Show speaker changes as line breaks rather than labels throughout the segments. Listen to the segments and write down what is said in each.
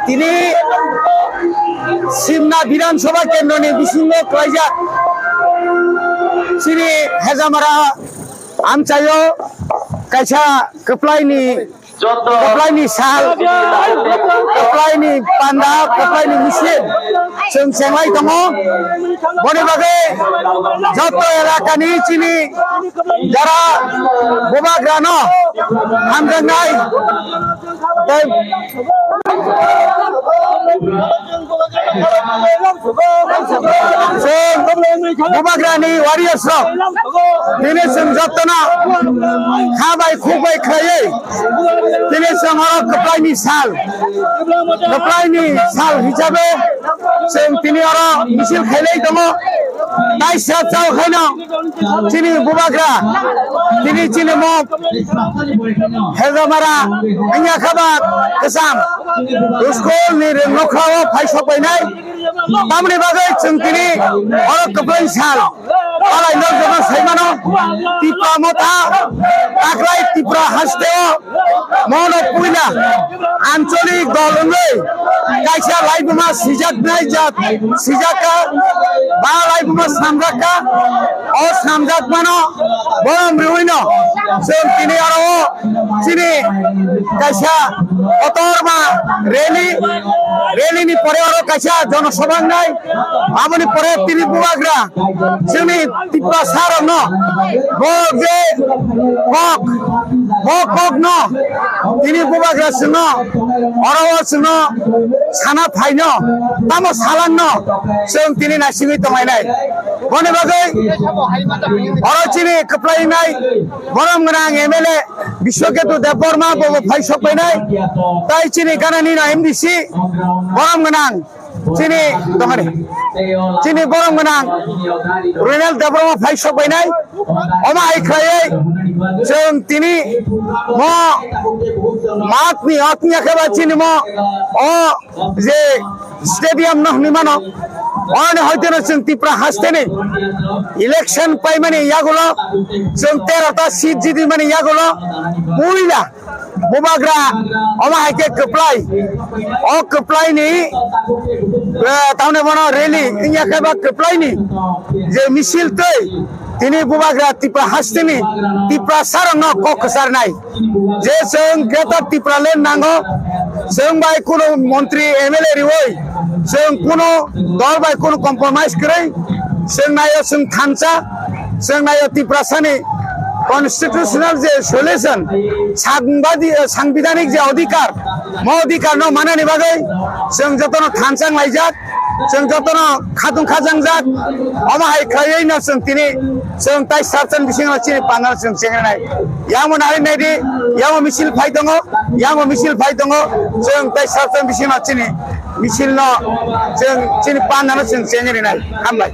তিনি সিমনা বিধানসভা কেন্দ্রনি বিসিঙ্গ ক্লাইজাক सिनि हेजामारा आमचायो कायसा कप्लायनि साल कप्लायनि पान्दा कप्लायनि मिसिन जों सेंलाय दङ बनि बागै जत एलाकानि चिनि जारा बोबाग्रा न हामजांनाय बोबाग्रानि वारियार्स दिनै जों जतना खाबाय खुबाय खायै दिनै जों कप्लायनि साल हिसाबै जों दिनै मिसिल खायलाय दङ दाइसा चावखायनो चिनि बोबाग्रा दिनै चिनि मग हेजामारा आंनिया खाबा गोसाम स्कुलनि न'खराव फायसबायनाय तामनि बागै जों दिनै कप्लायनि साल आलायनो गोबां सायमानो टिप्रा मथा आग्लाय टिप्रा हास्तेव मन पुइना आঞ্চলিক दलनै कायसा लाइबुमा सिजाकनाय जात सिजाका बा लाइबुमा सामजाका अ सामजाक मानो बरम रिउइनो जों दिनै आरो चिनि कायसा अतरमा रेलिनि परे आरो कायसा जनसभांनाय आबनि परे तिनि बुवाग्रा जोंनि टिप्रा सारं न बक जे बक न तिनि बुवाग्रा सङ अरावा सङ साना फाइन तामो सालां न जों दिनै नासिङै दंगायनाय बनि बागै अरचिनि कप्लायनाय बरम गोनां एमएलए विश्वकेतु देबबर्मा बबो फायसबायनाय ताइ चिनि गानानि एमडिसि बरम गोनां चिनि दंगारे चिनि बरम गोनां रुनेल देबबर्मा फायसबायनाय अमा आइख्रायै जों दिनै म मातनि अतनिया खेबा चिनि म अ जे स्टेडियाम न निमानो अने हयतो जों टिप्रा हास्तेनि इलेक्शन पाइ माने यागुलो जों 13टा सीट जिदि माने यागुलो पुइला बोबाग्रा अमा हाइके कप्लाय अ कप्लायनि ताउने बनो रेली इया खेबा कप्लायनि जे मिसिल तै दिनै बोबाग्रा टिप्रा हास्तेनि टिप्रा सारं ककसारनाय जे जों ग्रेटार टिप्रा लेन नांगो जों बाय कोनो मन्त्री एमएलए रिवै जों कोनो दल बाय कोनो कम्प्रोमाइज करै जों नायो जों थानसा जों नायो टिप्रा सानि कन्स्टिट्यूशनल जे सल्यूशन सांविधानिक जे अधिकार म अधिकार न मानानि बागै जों जतन थानसां लायजाक जों जतन खादुं खाजांजाक अमा हाइख्रायै न जों दिनै जों ताइ सारचन बिसिङाव चिनि पानार जों सेंनाय यामो नारिनायदि यामो मिसिल फाइ दङ जों ताइ सारचन बिसिङाव चिनि मिसिल न जों चिनि पानार जों सेंनाय हामबाय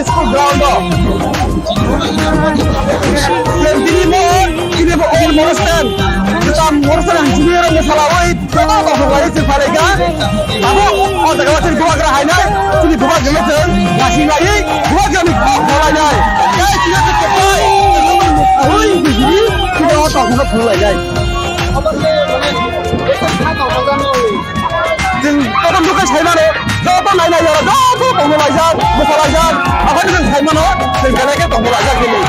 School ground. Jadi mo, ini mo okay mo stand. Kita Morsal हांसिनि रंग सालावो इतना बाफाय जों फालायगा आबो अजागा जों दुवाग्रा हायनाय जोंनि दुवा जों लासिनायै दुवा जोंनि फलायनाय दा जों केपाय ओइ बिजि जों तावखौ फलायनाय जों गाबोन दुखान सायनानै जब नायनाय आरो जब दंलायजा मोसालायजा आखाय जों सायमानो जों गानायखौ दंलायजा गेले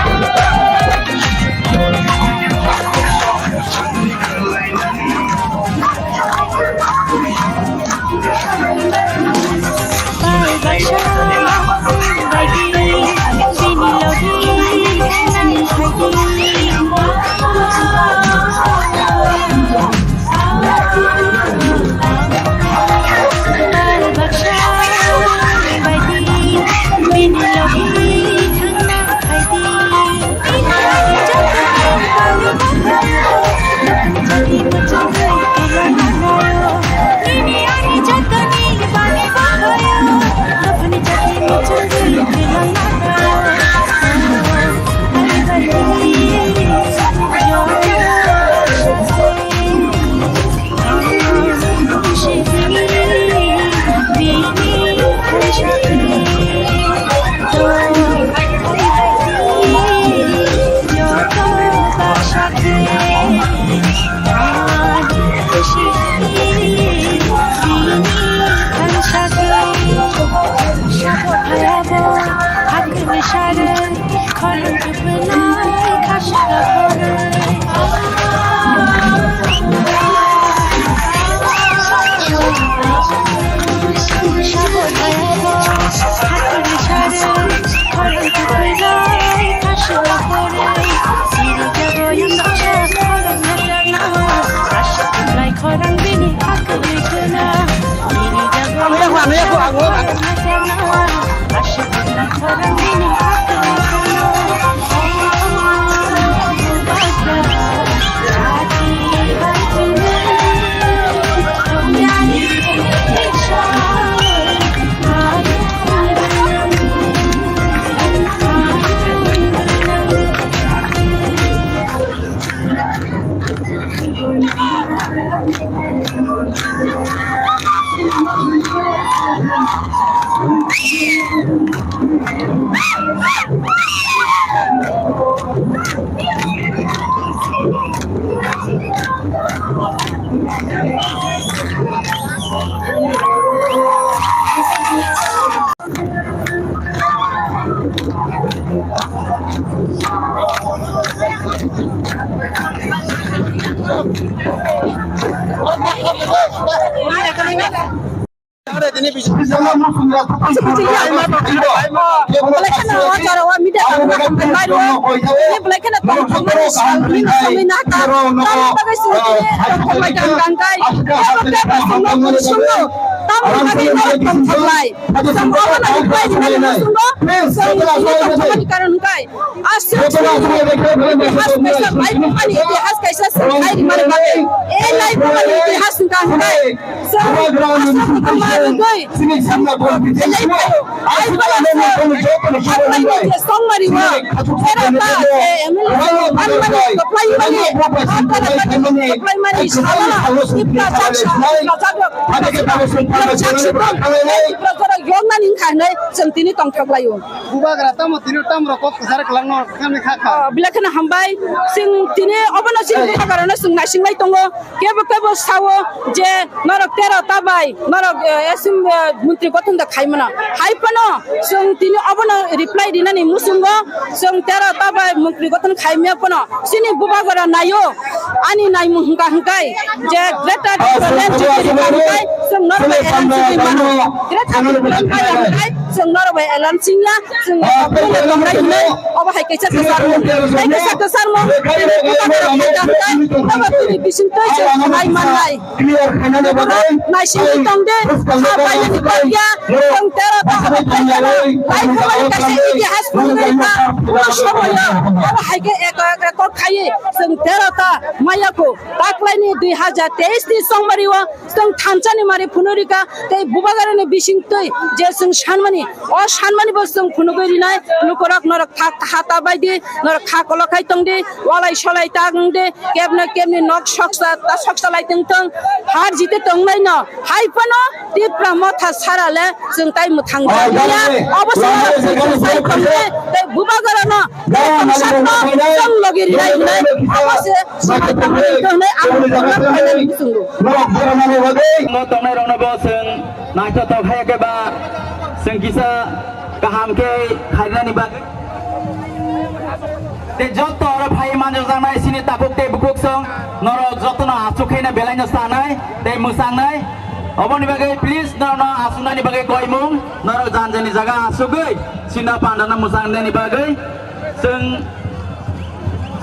Sentini tongkap layu.
Buba grata mo tinu tam rokok kesar kelang no kami kakak.
Bila kena hambai, sing tini apa nasi buka karena sing nasi mai tongo. Kebo sawo je norok tera tabai norok esim menteri kotong dah kai mana. Hai pano sing tini apa na reply di nani musungo sing tera tabai menteri kotong kai mia pano. Sini buba gara nayo ani nai hangkai je greta represent je hangkai sing norok elan sing mana. Greta represent hangkai sing norok elan singnya sing apa kamrai ini apa hai kisah kesar mo. Hai kisah kesar mo. Apa tu bisin tu je hai manai. Nasi tong de apa yang dikerja tong tera tak hai kau kasih ini hasil mereka. Semua apa hai ke ekor kaya sing tera tak maya ko tak lain 2023 di song mariwa sing thancani mari punurika tei bubagarane bisin tu je sing shanmani सानमानि अ सानमानि बो जों खुनु गैरिनाय लुकरक नरक हाता बायदि नरक खाकलखाय तंदि वालाय सलाय तांदि केबनि नक सकसा लायथिं थों हार जिते तंनाय न हायपनो तिप्रा मथा साराले जों ताइ मुथांदिया अबसर साइ तंदि ते बुबागरन जों लगिरिनाय नै अबसे साइ तंनाय तंनाय आं बिसुंगु
तंनाय रनबो जों नायथ तखायके बा जों किसा गाहाम के खायनानि बागै ते जत और भाई मानजो जानाय सिनि ताकुक ते बुकुक सं नर जतन आसुखैना बेलायनो सानाय ते मुसांनाय अबनि बागै प्लिज नर आसुनानि बागै गयमुं नर जानजनि जागा आसुगै सिना पान्दाना मुसांनानि बागै जों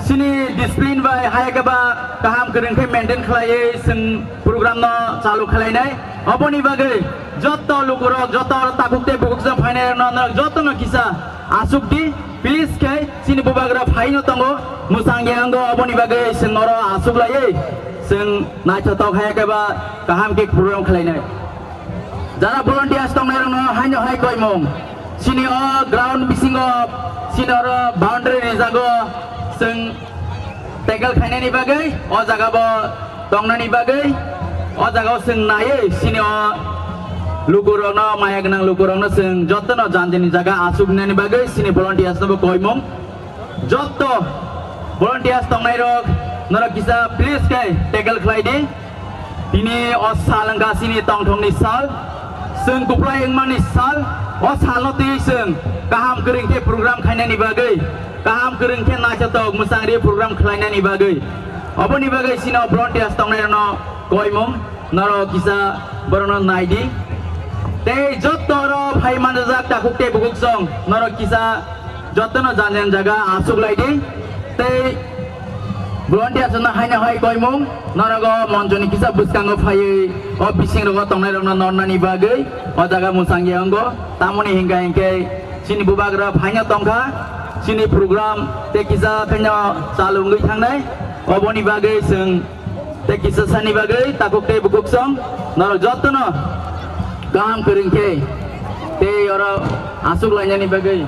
सिनि डिसिप्लिन बाय हायगबा गाहाम गोरोंखै मेंटेन खालायै जों प्रोग्राम न चालु खालायनाय अबनि बागै जत लुकुरक जत ताकुकते बुकुकजों फाइनाय न जतन किसा आसुकदि प्लिज के सिनि बुबाग्रा फाइनो तंगो मुसांगियांगो अबनि बागै जों नर आसुगलायै जों नायथाव हायगबा गाहाम के प्रोग्राम खालायनाय जारा भलन्टियार्स तंनाय न हायनो हाय गयमं सिनि अ ग्राउन्ड बिसिंगो सिनर बाउन्ड्री रिजागो जों टेकल खायनायनि बागै अ जागाबो तंनायनि बागै अ जागाव जों नायै सिनि लुकुरन माया गोनां लुकुरन जों जतन जानजनि जागा आसुगनायनि बागै सिनि भलन्टियार्सनबो गयमं जत भलन्टियार्स तंनाय रक नर किसा प्लिज के टेकल खालायदि दिनि अ सालंगा सिनि तंथंनि साल जों गुप्लाय इंमानि साल अ सालनति जों गाहाम गोरोंखे प्रोग्राम खायनायनि बागै गाहाम गोरोंखे नायथाव मुसांरि प्रोग्राम खालायनायनि बागै अबनि बागै सिनो भलन्टियार्स तंनायन गयमं नर किसा बरन नायदि ते जत्तर भाई मानजाक ताकुकते बुकुक सं नर किसा जतन जानजन जागा आसुगलायदि ते भलन्टियार्स न हायना हाय गयमं नरग मनजनि किसा बुसकांगो फायै अ बिसिंरग तंनायरन नरनानि बागै अ जागा मुसांगियांगो तामनि हिंगा हिंके सिनि बुबाग्रा फायना तंखा सिनि प्रोग्राम ते किसा खैना चालुंगै थांनाय अबनि बागै जों ते किसा सानि बागै ताकुकते बुकुक सं नर जतन गाहाम गोरोंखे ते और आसुगलायनायनि बागै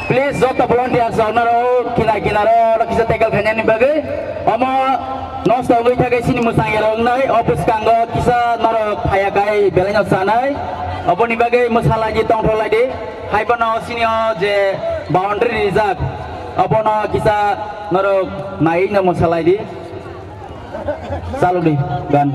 Please jota volunteer saunaro kina-kinaro kisa tegal khanyani bagai omo nos tawai thagai sini musang erong nai office kanggo kisa naro phayakai belanya sanai oboni bagai musala ji tong tholai de haibono sini je boundary reserve obono kisa naro nai na musala di salu di gan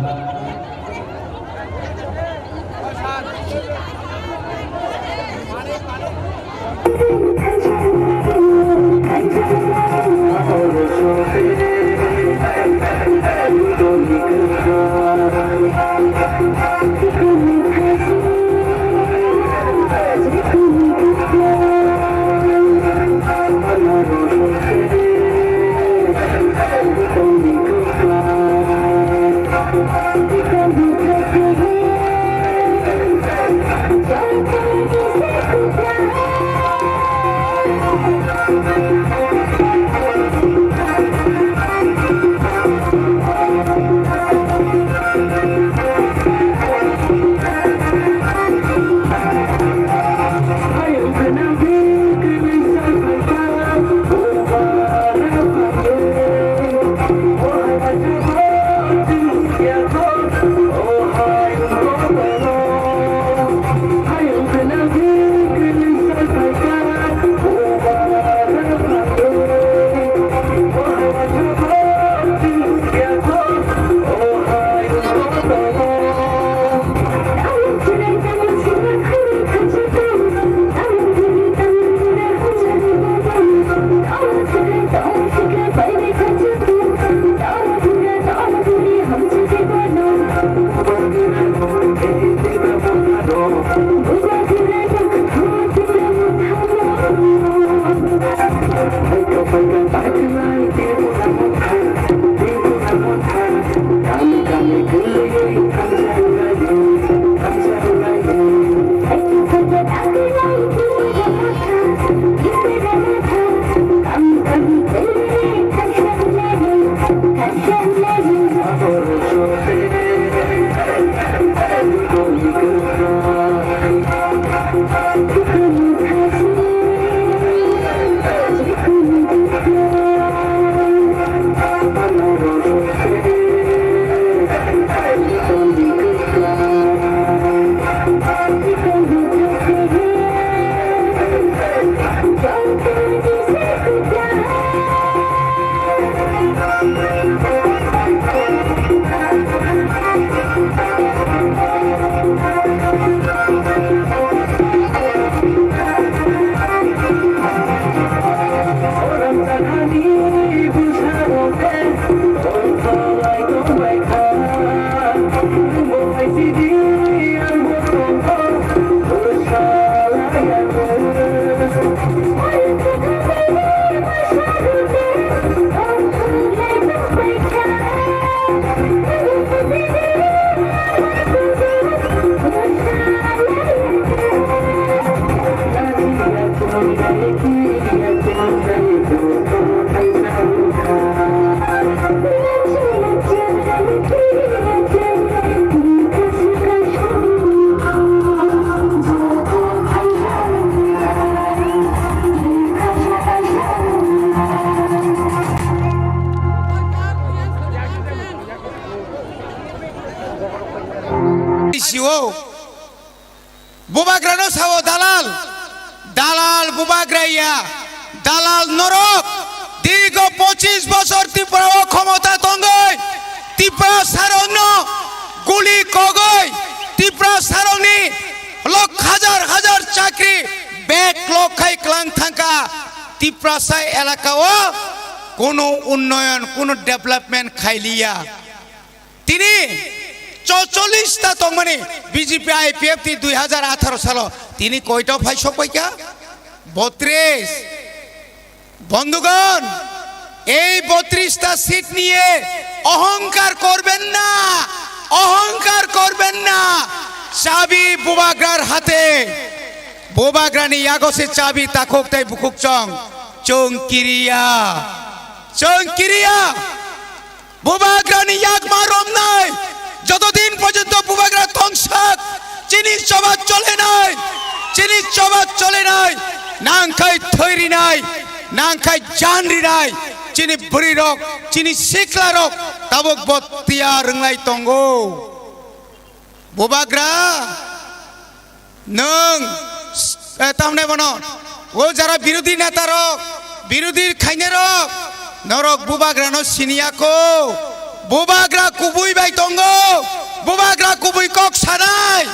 Bubagrano sawo dalal dalal bubagraya dalal norok দীর্ঘ 25 বছর ত্রিপুরা ক্ষমতা দঙ্গই ত্রিপুরা সারংনো গুলি কগই Tripura সারংনি lock হাজার হাজার চাকরি back লক্ষাই Klang থাকা ত্রিপুরা সাই এলাকাও কোনো উন্নয়ন কোনো ডেভেলপমেন্ট খাইলিয়া তিনি 44টা তংমানি বিজেপি আইপিএফ 2018 সাল তিনি কয়টা ফাইস কইকা 32 বন্ধুগণ এই 32টা সিট নিয়ে অহংকার করবেন না অহংকার করবেন না চাবি বুবাগ্রার হাতে বুবাগ্রানি ইয়াগসে চাবি তাকক তাই বুকুক চং চংকিরিয়া বুবাগ্রানি ইয়াগ মারম নাই যতদিন পর্যন্ত বুবাগ্রা ধ্বংসাক চিনি চবাত চলে নাই নাংখাই থৈরি নাই নাংখাই জানরি নাই চিনি বুড়ি রক চিনি শিখলা রক তাবক বতিয়া রংলাই তঙ্গো বুবাগ্রা নং তামনে বনো ও যারা বিরোধী নেতা রক বিরোধীর খাইনে রক নরক বুবাগ্রানো সিনিয়াকো বুবাগ্রা কুবুই বাই তঙ্গো বুবাগ্রা কুবুই কক সানাই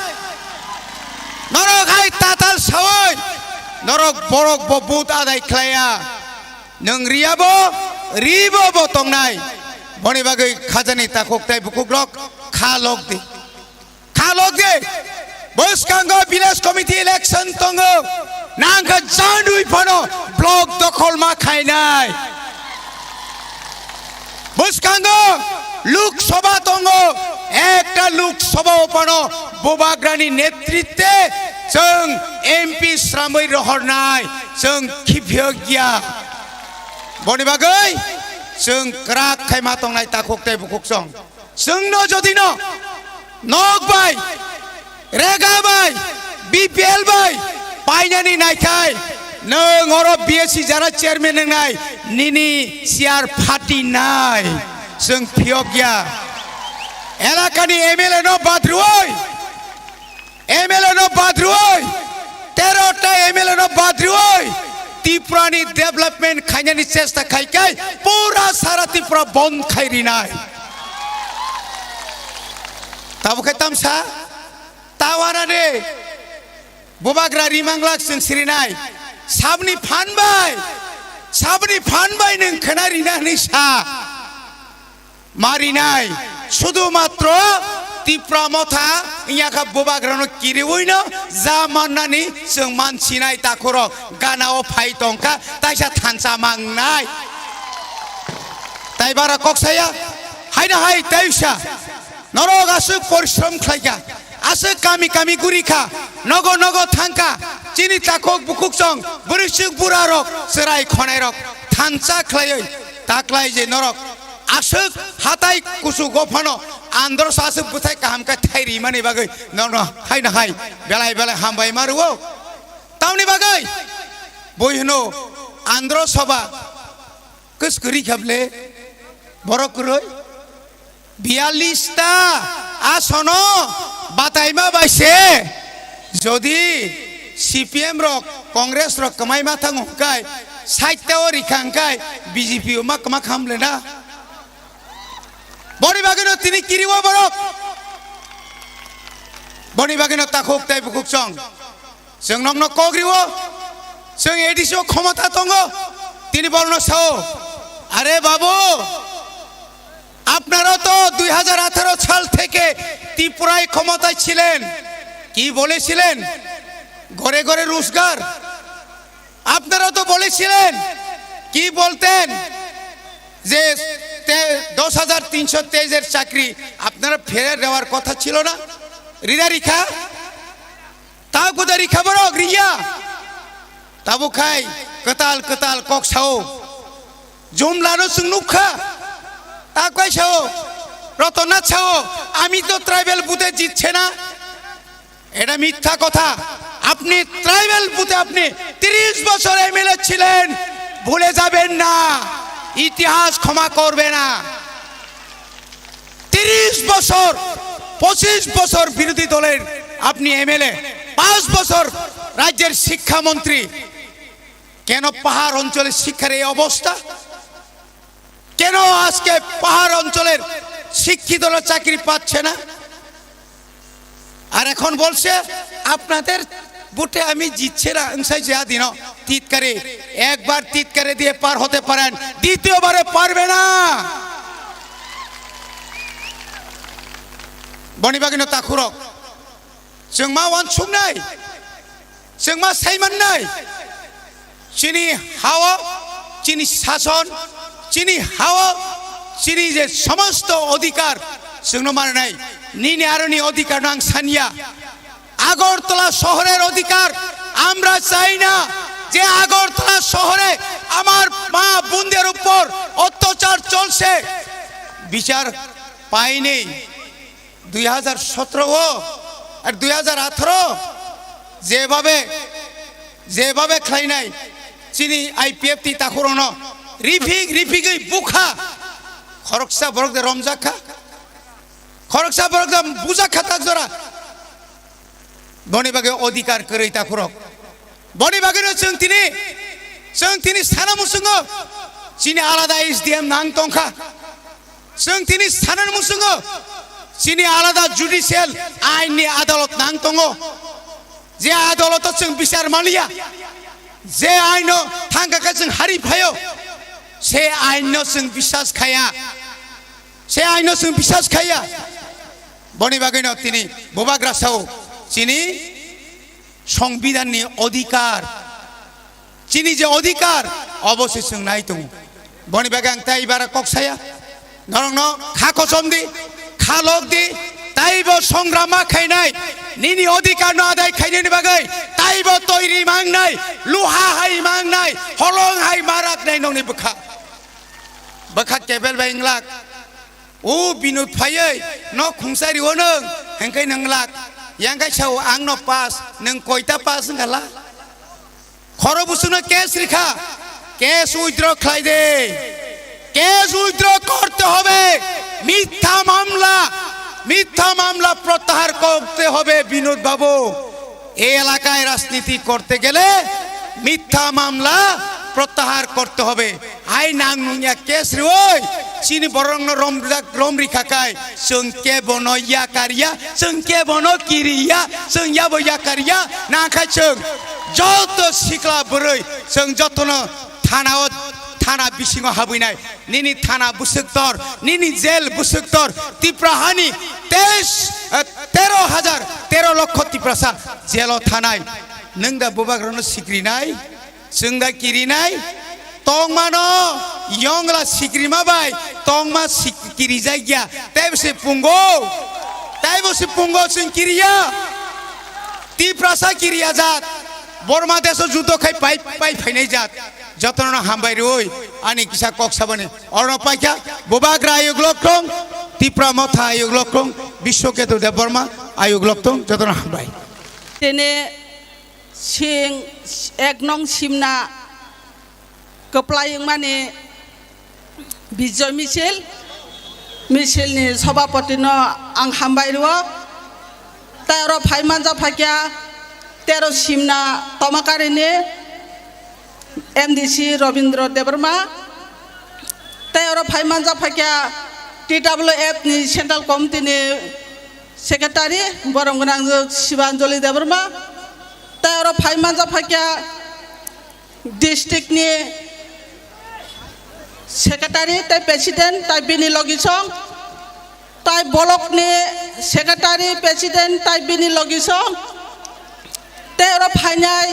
নরক হাই তাতাল সাওই নরক বরক বহুত আদায় খায়া নং রিবো বতংনাই বনি বাগৈ খাজানি তাকক তাই বুকুক রক খালক দে বসকাঙ্গো ভিলেজ কমিটি ইলেকশন তঙ্গো নাংখা জানুই ফনো ব্লক দখল মা খাইনাই বসকাঙ্গো লোকসভা তঙ্গো একটা লোকসভা ওপনো বুবাগ্রানি নেতৃত্বে जों एमपि श्रामै रहरनाय जों खिफिया बनि बागै जों क्राक खायमा तंनाय ताखकताय बुकुकसं जोंनो जदिनो नगबाय रेगाबाय बीपीएल बाय पाइनानि नायखाय नों अर बीएससी जारा चेयरमैन नाय निनि सियार फाटी नाय जों फियगिया एलाकानि एमएलए नो बाद्रुय एमएलए नो बाद्रुय 13टा एमएलए नो बाद्रुय त्रिपुरानि डेभलपमेंट खायनानि चेष्टा खायखाय पूरा सारा त्रिपुरा बंद खायरिनाय ताबुखाय तामसा तावानाने बुबाग्रा रिमांग्लाक जों सिरिनाय साबनि फानबाय नों खोनारिनानै सा मारिनाय शुधु मात्र त्रिपुरा मथा इयाखा बुबाग्रानो किरिवैनो जा माननानै जों मानसिनाय ताखर गानाव फाइ दंखा ताइसा थानसा मांनाय ताइबारा कक्साया हायना हाय ताइसा नरग आसु परिश्रम खायगा आसु कामी कामी गुरिखा नगो नगो थांका चिनि ताखक बुकुकसं बुरिसुक बुरारक सेराय खनायरक थानसा खलायै ताक्लाय जे नरक आसुक हाताय कुसु गफानो आंध्र सासु बुथाय कामका थायरि माने बागै न हायना हाय बेलाय बेलाय हामबाय मारुओ तावनि बागै बयनो आंध्र सभा कसकरि खाबले बरकरै 42টা आसन बातायमा बाइसे जदि सीपीएम रक कांग्रेस रक कमाय माथां हकाय 60टा रिखांकाय बीजेपी मा कमा खामले ना बनि बागैनो तिनि किरिवा बरक बनि बागैनो ताखक ताय बुकुक सं जों नंनो कग्रिवो जों एडिसो क्षमता दंगो तिनि बलनो साओ अरे बाबू আপনারা তো 2018 সাল থেকে ত্রিপুরায় ক্ষমতায় ছিলেন কি বলেছিলেন ঘরে ঘরে রোজগার আপনারা তো বলেছিলেন কি বলতেন যে 10323 এর চাকরি আপনারা ফেরে দেওয়ার কথা ছিল না রিদারিখা তাও গুদারিখা বড় গ্রিয়া তাবু খাই কতাল কতাল ককসাও জুমলানো সুনুখা ताकवाय छाओ रतनाथ छाओ आमी तो ट्राइबल बुथे जितछे ना एटा मिथ्या कथा अपनी ट्राइबल बुथे अपनी 30 বছর एमएलए छिलेन भूले जाबेन ना इतिहास क्षमा करबे ना 30 বছর 25 বছর বিরোধী দলের আপনি एमएलए 5 বছর রাজ্যের শিক্ষা মন্ত্রী কেন পাহাড় অঞ্চলের শিক্ষার এই অবস্থা কেন আজকে পাহাড় অঞ্চলের শিক্ষিতরা চাকরি পাচ্ছে না আর এখন বলছে আপনাদের বুটে আমি জিতছে না ইনসাই যা দিন তিত করে একবার তিত করে দিয়ে পার হতে পারেন দ্বিতীয়বারে পারবে না বনিবাগিনো তাকুরক जों मा वानसुंनाय जों मा सायमाननाय चिनि हावा चिनि शासन चिनि हावा चिनि जे समस्त अधिकार जोंनो माननाय निनि आरोनि अधिकार नां सानिया আগরতলা শহরের অধিকার আমরা চাই না যে আগরতলা শহরে আমার মা বোনদের উপর অত্যাচার চলছে বিচার পাইনি 2017 আর 2018 যেভাবে খাই নাই চিনি আইপিএফ তি তাকুরন রিফিগই বুখা খরকসা বরকদে রমজাখা খরকসা বরকদে বুজাখা তাকজরা বনিবাগে অধিকার করেই তাকুরক বনিবাগের जों তিনি সানামুসুঙ্গ চিনি আলাদা এসডিএম নাং তংখা जों তিনি সানামুসুঙ্গ চিনি আলাদা জুডিশিয়াল আইনি আদালত নাং তঙ্গ যে আদালত जों বিচার মালিয়া যে আইন থাঙ্গাকে जों হারি ফায়ো সে আইন जों বিশ্বাস খায়া সে আইন जों বিশ্বাস খায়া বনিবাগেন তিনি বোবাগ্রাসাও চিনি সংবিধাননি অধিকার চিনি যে অধিকার অবশ্যই जों নাই তো বনিবাগে আং তাই বারা ককসায়া নরং খাকসমদি খালক দি তাইব সংগ্রামা খাইনাই নিনি অধিকার ন আদায় খাইনাইনি বাগै তাইব তৈরি মাংনাই লুহা হাই মাংনাই হলং হাই মারাক নাই নংনি বখা কেবেল বাইंगलाक ও বিনোদ ফাयै ন খুংসারি ও नों हेंकै नंगलाक यांगाय साव आं न पास नों कयता पास गाला खर बुसुनो केस रिखा केस उइथ्र खालायदे केस उइथ्र करते হবে মিথ্যা মামলা প্রত্যাহার করতে হবে বিনোদ বাবু এই এলাকায় রাজনীতি করতে গেলে মিথ্যা মামলা প্রত্যাহার করতে হবে আই নাংনুয়া কেস রে ওই চিনি বরং রমরিখা কাই সংকে বনয়া কারিয়া সংকে বন কিরিয়া সংয়া বয়া কারিয়া না খাইছং যত সিকলা বরৈ जों যতন থানা বিসিং হাবইনাই নিনি থানা বুসুক্তর নিনি জেল বুসুক্তর তিপ্রাহানি 13 লক্ষ তিপ্রাসা জেল থানায় নংদা বুবাগ্রন সিক্রিনাই जोंदा किरिनाय तंमानो यंगला सिक्रिमा बाय तंमा किरि जायगा ताइबसे पुंगो जों किरिया तिप्रासा किरिया जात बर्मा देश जुद्ध खाय पाइ फाइनाय जात जतन हामबाय रोय आनि किसा कक्साबने अरनपाइका बुबाग्रा आयुग्लकं तिप्रा मथा आयुग्लकं विश्वकेतु देव बर्मा आयुग्लकं जतन हामबाय
तेने सिं एक नं सिमना कप्लायं माने विजय मिसिलनि सभापतिनो आं हामबायरो तेरो फाइमान जाफाकिया तेरो सिमना तमाकारिनि एमडीसी रविन्द्र देबर्मा तेरो फाइमान जाफाकिया टीडब्ल्यूएफ नि सेंट्रल कमिटिनि सेक्रेटारि बरमगोनां शिबांजलि देबर्मा तेरो फाइमान जाफाकिया डिस्ट्रिक्ट नि सेक्रेटारि ताइ प्रेसिडेंट ताइ बिनि लगिसं ताइ ब्लक नि सेक्रेटारि प्रेसिडेंट ताइ बिनि लगिसं तेरो फाइनाय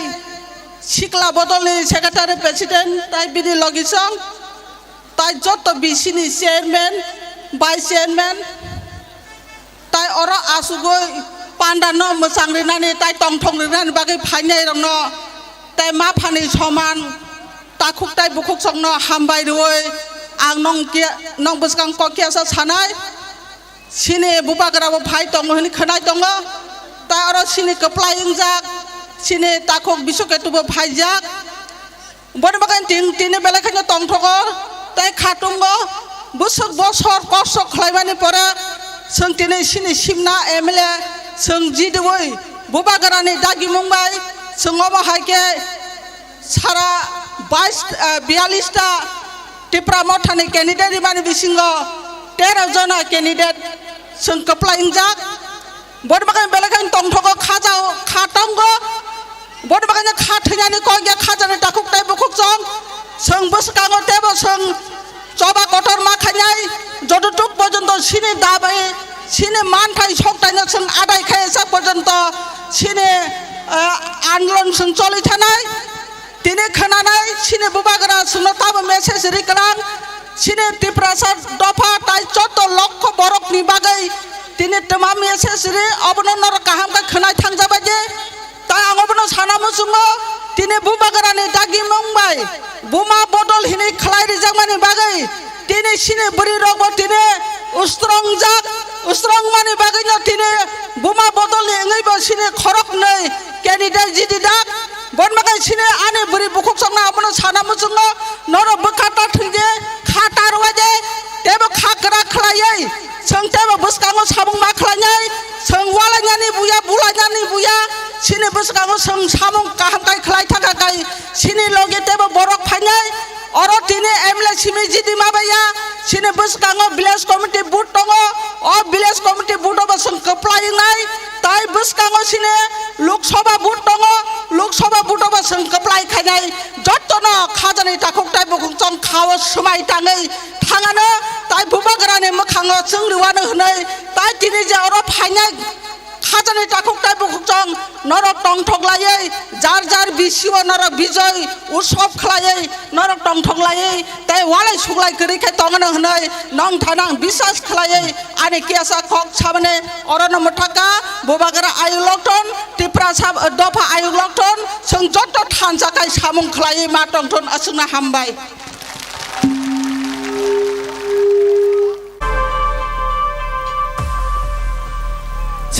सिकला बदल नि सेक्रेटारि प्रेसिडेंट ताइ बिनि लगिसं ताइ जत बिसि नि चेयरमैन वाइस चेयरमैन ताइ अर आसुगै पांडानो मोसांरिनानि ताइ टंथंरिनानि बागै फाइनाय रंनो ताइ मा फानि समान ताखुक ताइ बुखुक संनो हामबाय रोय आं नं बसगां ककियासा सानाय सिनि बुबाग्राबो फाइ दङ होनि खोनाय दङ ता अर सिनि कप्लायं जाक सिनि ताखुक बिसकेतुबो फाइ जाक बन बागान तिनि बेलाखायनो टंथगो ताइ खाटुंगो बुसुक बसर कष्ट खलायबानि परे जों दिनै सिनि सिमना एमएलए जों जिदोबै बुबाग्रानि दागि मुंबाय जों अबाहायके सारा 42 टा टिप्रा मथानि कैंडिडेट माने बिसिंगो 13 जना कैंडिडेट जों कप्लायं जाक बन बागान बेलाखायनो टंथगो खाजाव खाटंगो
bot baganya khathani ko ya khajani takuk tai bukuk jong seng buskango tebo seng coba kotor makhanyai jodotuk porjonto sini dabai sini manthai soktanya seng adai khaisa porjonto sini आंदोलन सं चलि थानाय दिनै खोनानाय सिने बुबागरा सुनो ताबो मेसेज रिकरां सिने तिप्रासार दफा ताइ 14 लक्ष बरकनि बागै दिनै तमा मेसेज रे अबनो नर काहाम का खोनाय थांजाबाय जे ताइ आंबनो सानामो सुङो दिनै बुबागरानि दागि मंबाय बुमा बदल हिनै खलाय रिजामानि बागै दिनै सिने बरि रगबो दिनै उस्त्रं मानि बागैनो दिनै बुमा बदल एङैबो सिने खरक नै candidate jadi dak bon makai sini ane beri bukuk sangna apno sana musungo noro bekata thingje khatar waje tebo khakra khlaiai seng tebo buskango sabung makhlanyai seng walanyani buya bulanyani buya sini buskango seng samung kaham kai khlai thaka kai sini loge tebo borok phanyai oro tine emle simi jidi mabaya sini buskango village committee boot tongo o village committee boot oba seng keplai nai tai buskango sini Lok Sabha बुट दङ लोकसभा बुटबा जों कप्लाय खायनाय जत्तनो खाजानि ताखुक ताइ बुकुं जों खाव समाय ताङै थाङानो ताइ बुबागरानि मोखाङाव जों रिवानो होनाय ताइ दिनै जे अर फायनाय खाजानि ताखुक ताइ बुकुं जों नरक टंथगलायै जार बिसिव नरक बिजय उत्सव खलायै नरक टंथगलायै ताइ वालाय सुगलाय गरिखाय तंगनो होनाय नं थानां बिश्वास खलायै आनि केसा खक साबने अरन मथाका बुबागरा आयुलक्टन तिप्रासाब दफा आयुलक्टन जों जत्त थानजाखाय सामुं खलायै मा टंथन असुंना हामबाय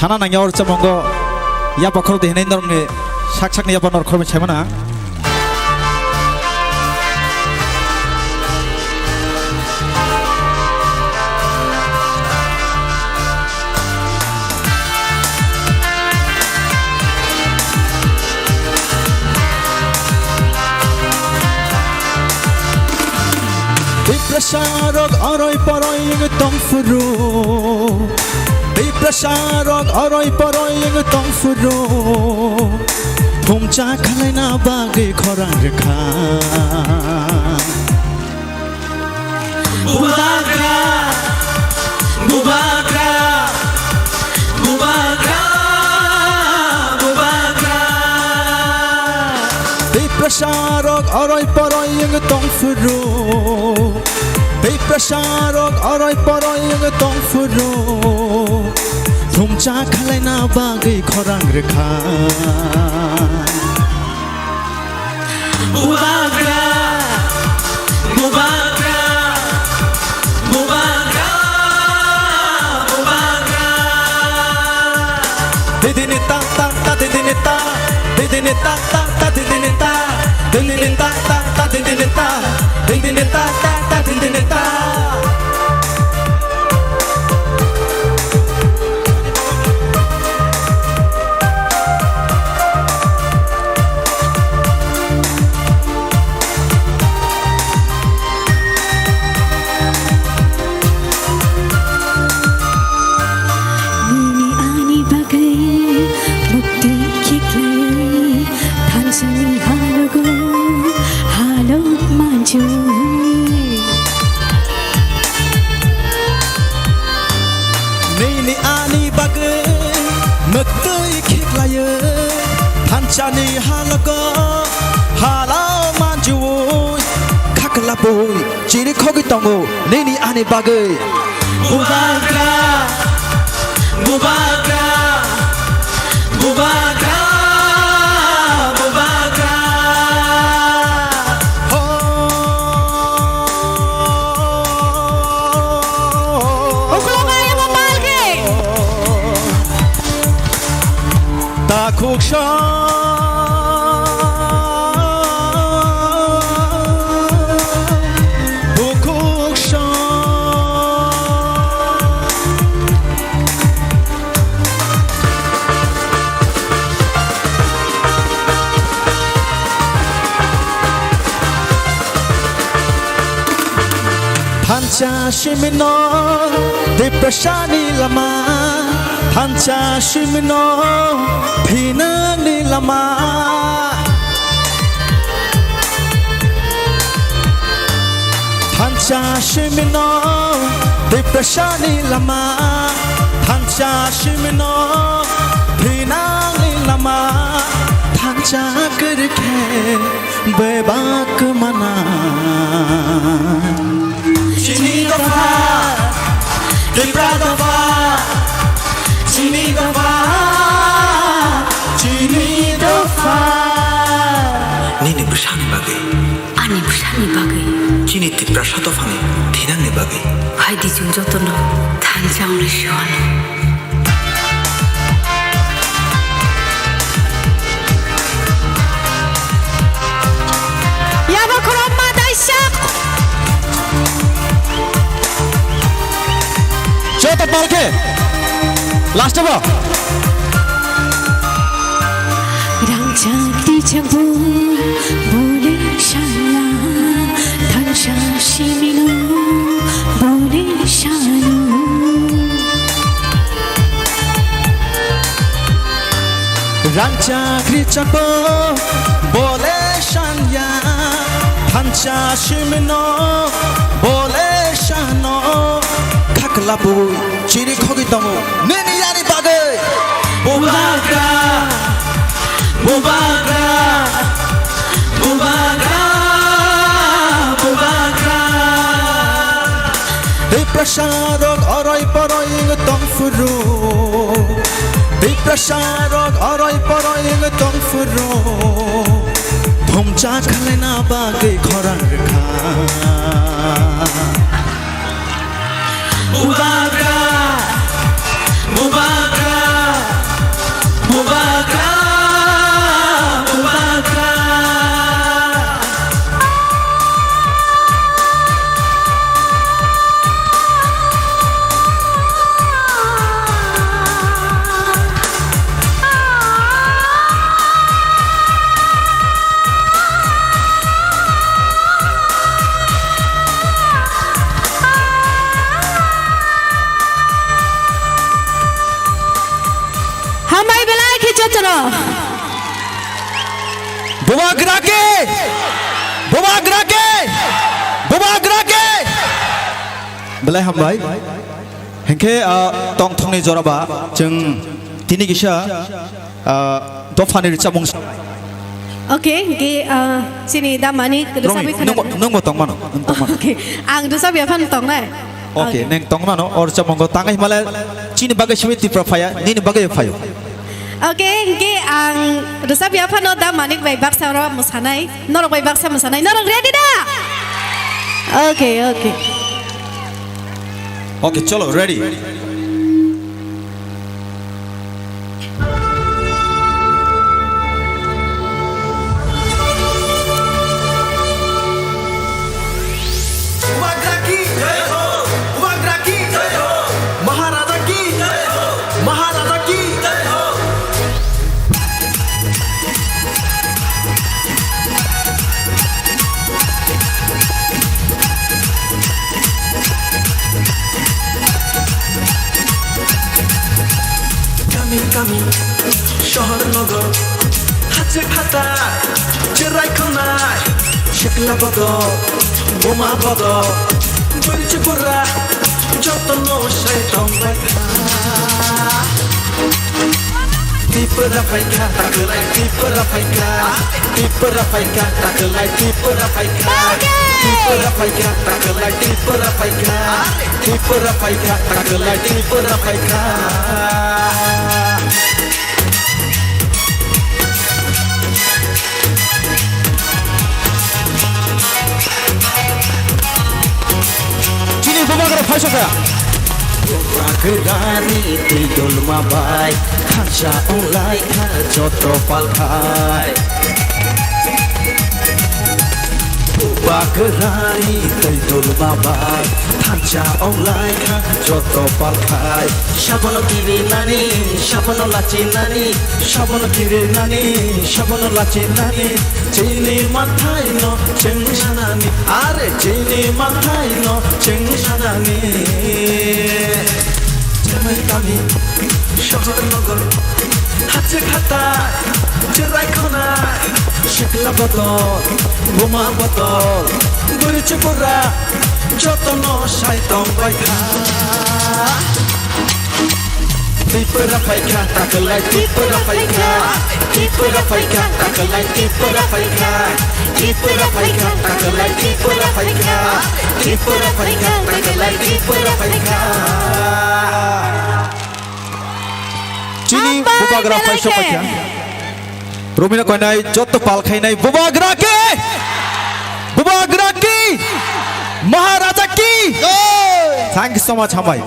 sana nang yor chamongo ya bakhol de hinai norne sak ni ya banor khorme chaimana Prasarok aroi paroi ing tong furu Prasarok aroi paroi ing tong furu Thumcha khalaina bagai khorang rekha Bubagra Bubagra Bubagra Bubagra Prasarok aroi paroi ing tong furu Prasarok aroi paroi ing tong furu Thumcha khalaina bagai khorang rekha Bubagra Bubagra Bubagra Bubagra Didini ta ta ta didini ta Didini ta ta ta didini ta Didini ta ta ta didini ta Didini ta ta ta didini ta Nini ani bagai Mektui kiklaya Thancani halaga Halau manjuy Kakalaboy Ciri kogi tongo Nini ani bagai Bubagra Bubagra Bubagra Bubagra Kuksha Kuksha Pancha Shimino Deprashani Lama 한자 시민노 피는 일라마 한자 시민노 depression 일라마 한자 시민노 피는 일라마 한자 그렇게 배박 그만아 지니도파 디브라도파 지니도파
Nini bersani bagai,
Ani bersani bagai,
cini tipra satu fangi, tidak ne bagai.
hai di junjau tono, tanjang lesion.
Yaba koroma daisyak.
저또 빠르게 라스트 봐
Rangjang di jangbu, boleh shala, tanja shimino, boleh shalu.
랑자 그리자고 볼레 샹야 판자 시미노 볼레 샤노 카클라부 지리 거기 동무 네니 야니 바게 무바그라 무바그라 무바그라 무바그라 디프레션으로 어라이 버라이 똥푸루 디프레션으로 어라이 버라이 똥푸루 동자 칼레나 바게 거란르카 무바그라 무바그라 무바그라 무바그라
Hamai belai kicotro.
부바그라게 부바그라게 부바그라게 belai hambai hengke tong thongni joraba jeng tini gisa dofani chamung
Okay, ge sini damani kedusabi kana.
nung mo tong mano
Okay, ang dusabi apan tong nai.
oke neng tong mano or chamung go tangai mala chini bagai shmiti profaya nini bagai fayo
Okay, ge ang dusabi apan no damani bai baksa ro musanai. Norok bai baksa musanai. Norok ready dah? Okay, okay.
oke cholo ready
kami শহর নগর হাতে ফাটা চেরাই খনাই শেখলা বদ বোমা বদ বলছে পুরা যতন সে তঙ্গাই Tipura faika takelai tipura faika takelai tipura faika takelai tipura faika takelai tipura faika
chini bubagra phaisa kaya
Bubagrani tidul mabai Kaca ulai ka joto palkai Bubagrani tidul mabai Kaca ulai ka joto palkai Shabono kiri nani, shabono lachi nani Shabono kiri nani, shabono lachi nani Chini mathai no cheng shanani Are chini mathai no cheng shanani Jamai kami শহর নগর হাতে খাতায় জোড়ায় খোনায় শেখলা বদল বোমা বদল গড়েছে পোড়া যত নশায় দম বাইখা Tipura faika, takalai tipura faika, tipura faika, takalai tipura faika, tipura faika, takalai tipura faika, tipura faika, takalai tipura faika. Chini bubagra faika faika. Romina koinai jotto pal khainai bubagra ki, Maharaja ki. Thank you so much Hamai.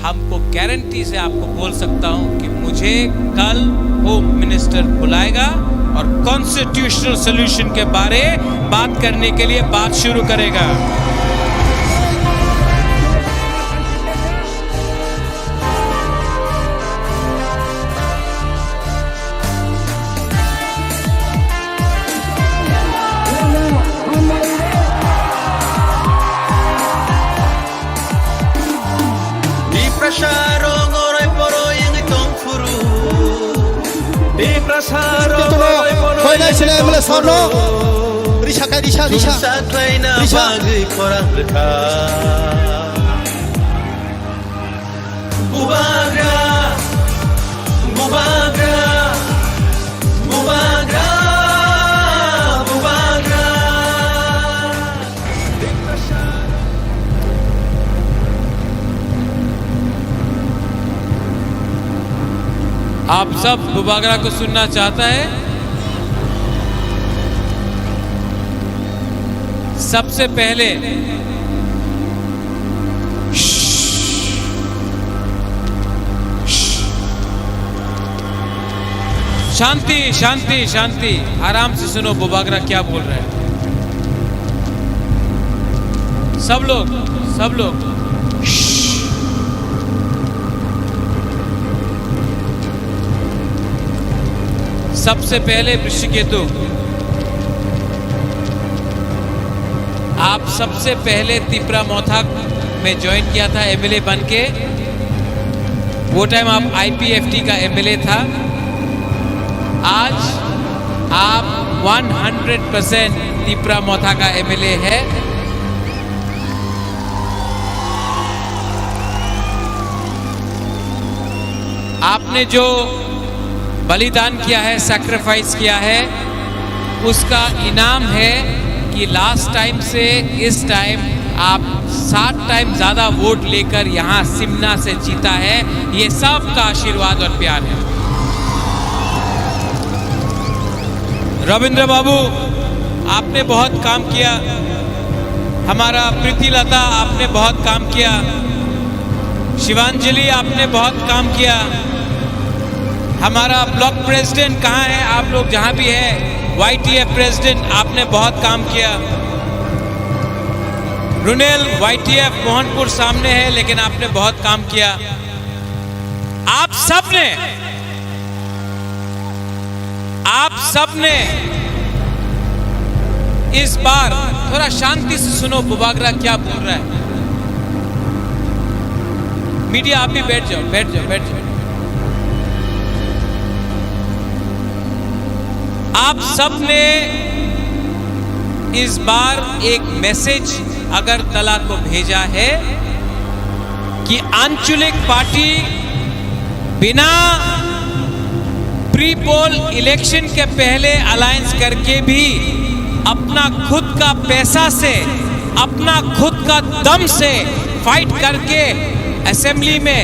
हमको guarantee से आपको बोल सकता हूं कि मुझे कल home minister बुलाएगा और कॉन्स्टिट्यूशनल सॉल्यूशन के बारे बात करने के लिए बात शुरू करेगा।
Koinai sini emle sarno Risha kai risha
Bubagra Bubagra Bubagra Bubagra
आप सब बुबागरा को सुनना चाहता है? सबसे पहले शांति शांति शांति, आराम से सुनो बुबागरा क्या बोल रहे हैं। सब लोग सबसे पहले वृश्चिकेतु, आप सबसे पहले तिपरा मौथा में ज्वाइन किया था एमएलए बन के। वो टाइम आप आईपीएफटी का एमएलए था। आज आप 100% तिपरा मौथा का एमएलए है। आपने जो बलिदान किया है, सैक्रिफाइस किया है, उसका इनाम है कि लास्ट टाइम से इस टाइम आप 7 टाइम ज्यादा वोट लेकर यहाँ सिमना से जीता है। ये सब का आशीर्वाद और प्यार है। रविंद्र बाबू, आपने बहुत काम किया। हमारा प्रीतिलता, आपने बहुत काम किया। शिवांजलि, आपने बहुत काम किया। हमारा ब्लॉक प्रेसिडेंट कहाँ है? आप लोग जहाँ भी है, YTF प्रेसिडेंट, आपने बहुत काम किया। रुनेल YTF मोहनपुर सामने है, लेकिन आपने बहुत काम किया। आप सबने इस बार, थोड़ा शांति से सुनो बुबागरा क्या बोल रहा है। मीडिया आप भी बैठ जाओ। आप सबने इस बार एक मैसेज अगरतला को भेजा है कि आंचलिक पार्टी बिना प्री पोल इलेक्शन के पहले अलायंस करके भी अपना खुद का पैसा से, अपना खुद का दम से फाइट करके असेंबली में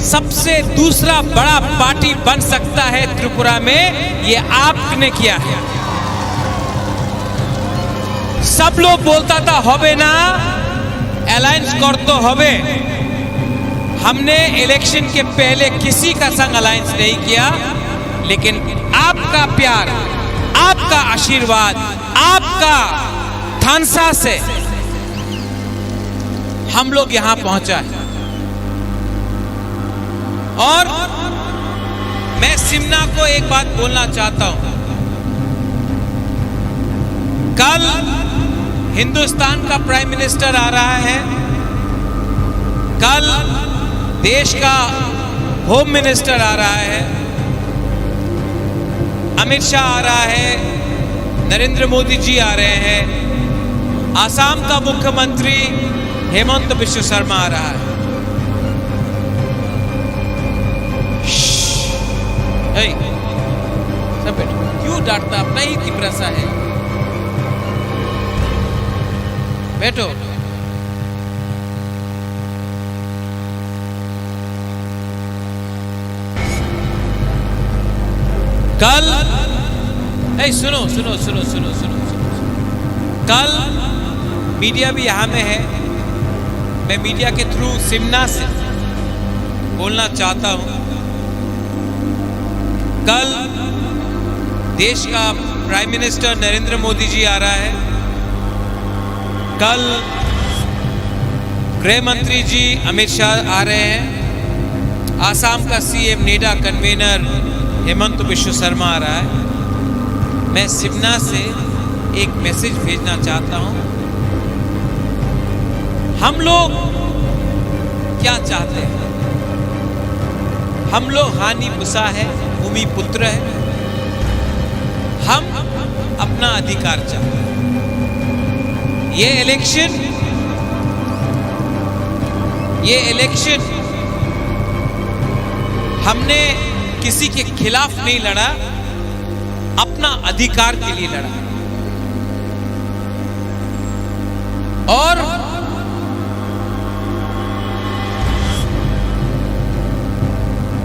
सबसे दूसरा बड़ा पार्टी बन सकता है त्रिपुरा में। ये आपने किया है। सब लोग बोलता था होबे ना, अलायंस कर तो होबे। हमने इलेक्शन के पहले किसी का संग अलायंस नहीं किया, लेकिन आपका प्यार, आपका आशीर्वाद, आपका थानसा से हम लोग यहां पहुंचा है। और मैं सिमना को एक बात बोलना चाहता हूं। कल हिंदुस्तान का प्राइम मिनिस्टर आ रहा है। कल देश का होम मिनिस्टर आ रहा है, अमित शाह आ रहा है, नरेंद्र मोदी जी आ रहे हैं, आसाम का मुख्यमंत्री हेमंत बिश्व शर्मा आ रहा है। सब बैठो, क्यों डांटता, अपना ही तिपरासा है, बैठो। कल सुनो सुनो सुनो सुनो सुनो सुनो, कल मीडिया भी यहां में है, मैं मीडिया के थ्रू सिमना से बोलना चाहता हूं। कल देश का प्राइम मिनिस्टर नरेंद्र मोदी जी आ रहा है, कल गृह मंत्री जी अमित शाह आ रहे हैं, आसाम का CM NEDA convener Himanta Biswa Sarma आ रहा है। मैं सिमना से एक मैसेज भेजना चाहता हूं। हम लोग क्या चाहते हैं? हम लोग हानि पुसा है, भूमि पुत्र है, हम अपना अधिकार चाहते हैं। ये इलेक्शन हमने किसी के खिलाफ नहीं लड़ा, अपना अधिकार के लिए लड़ा।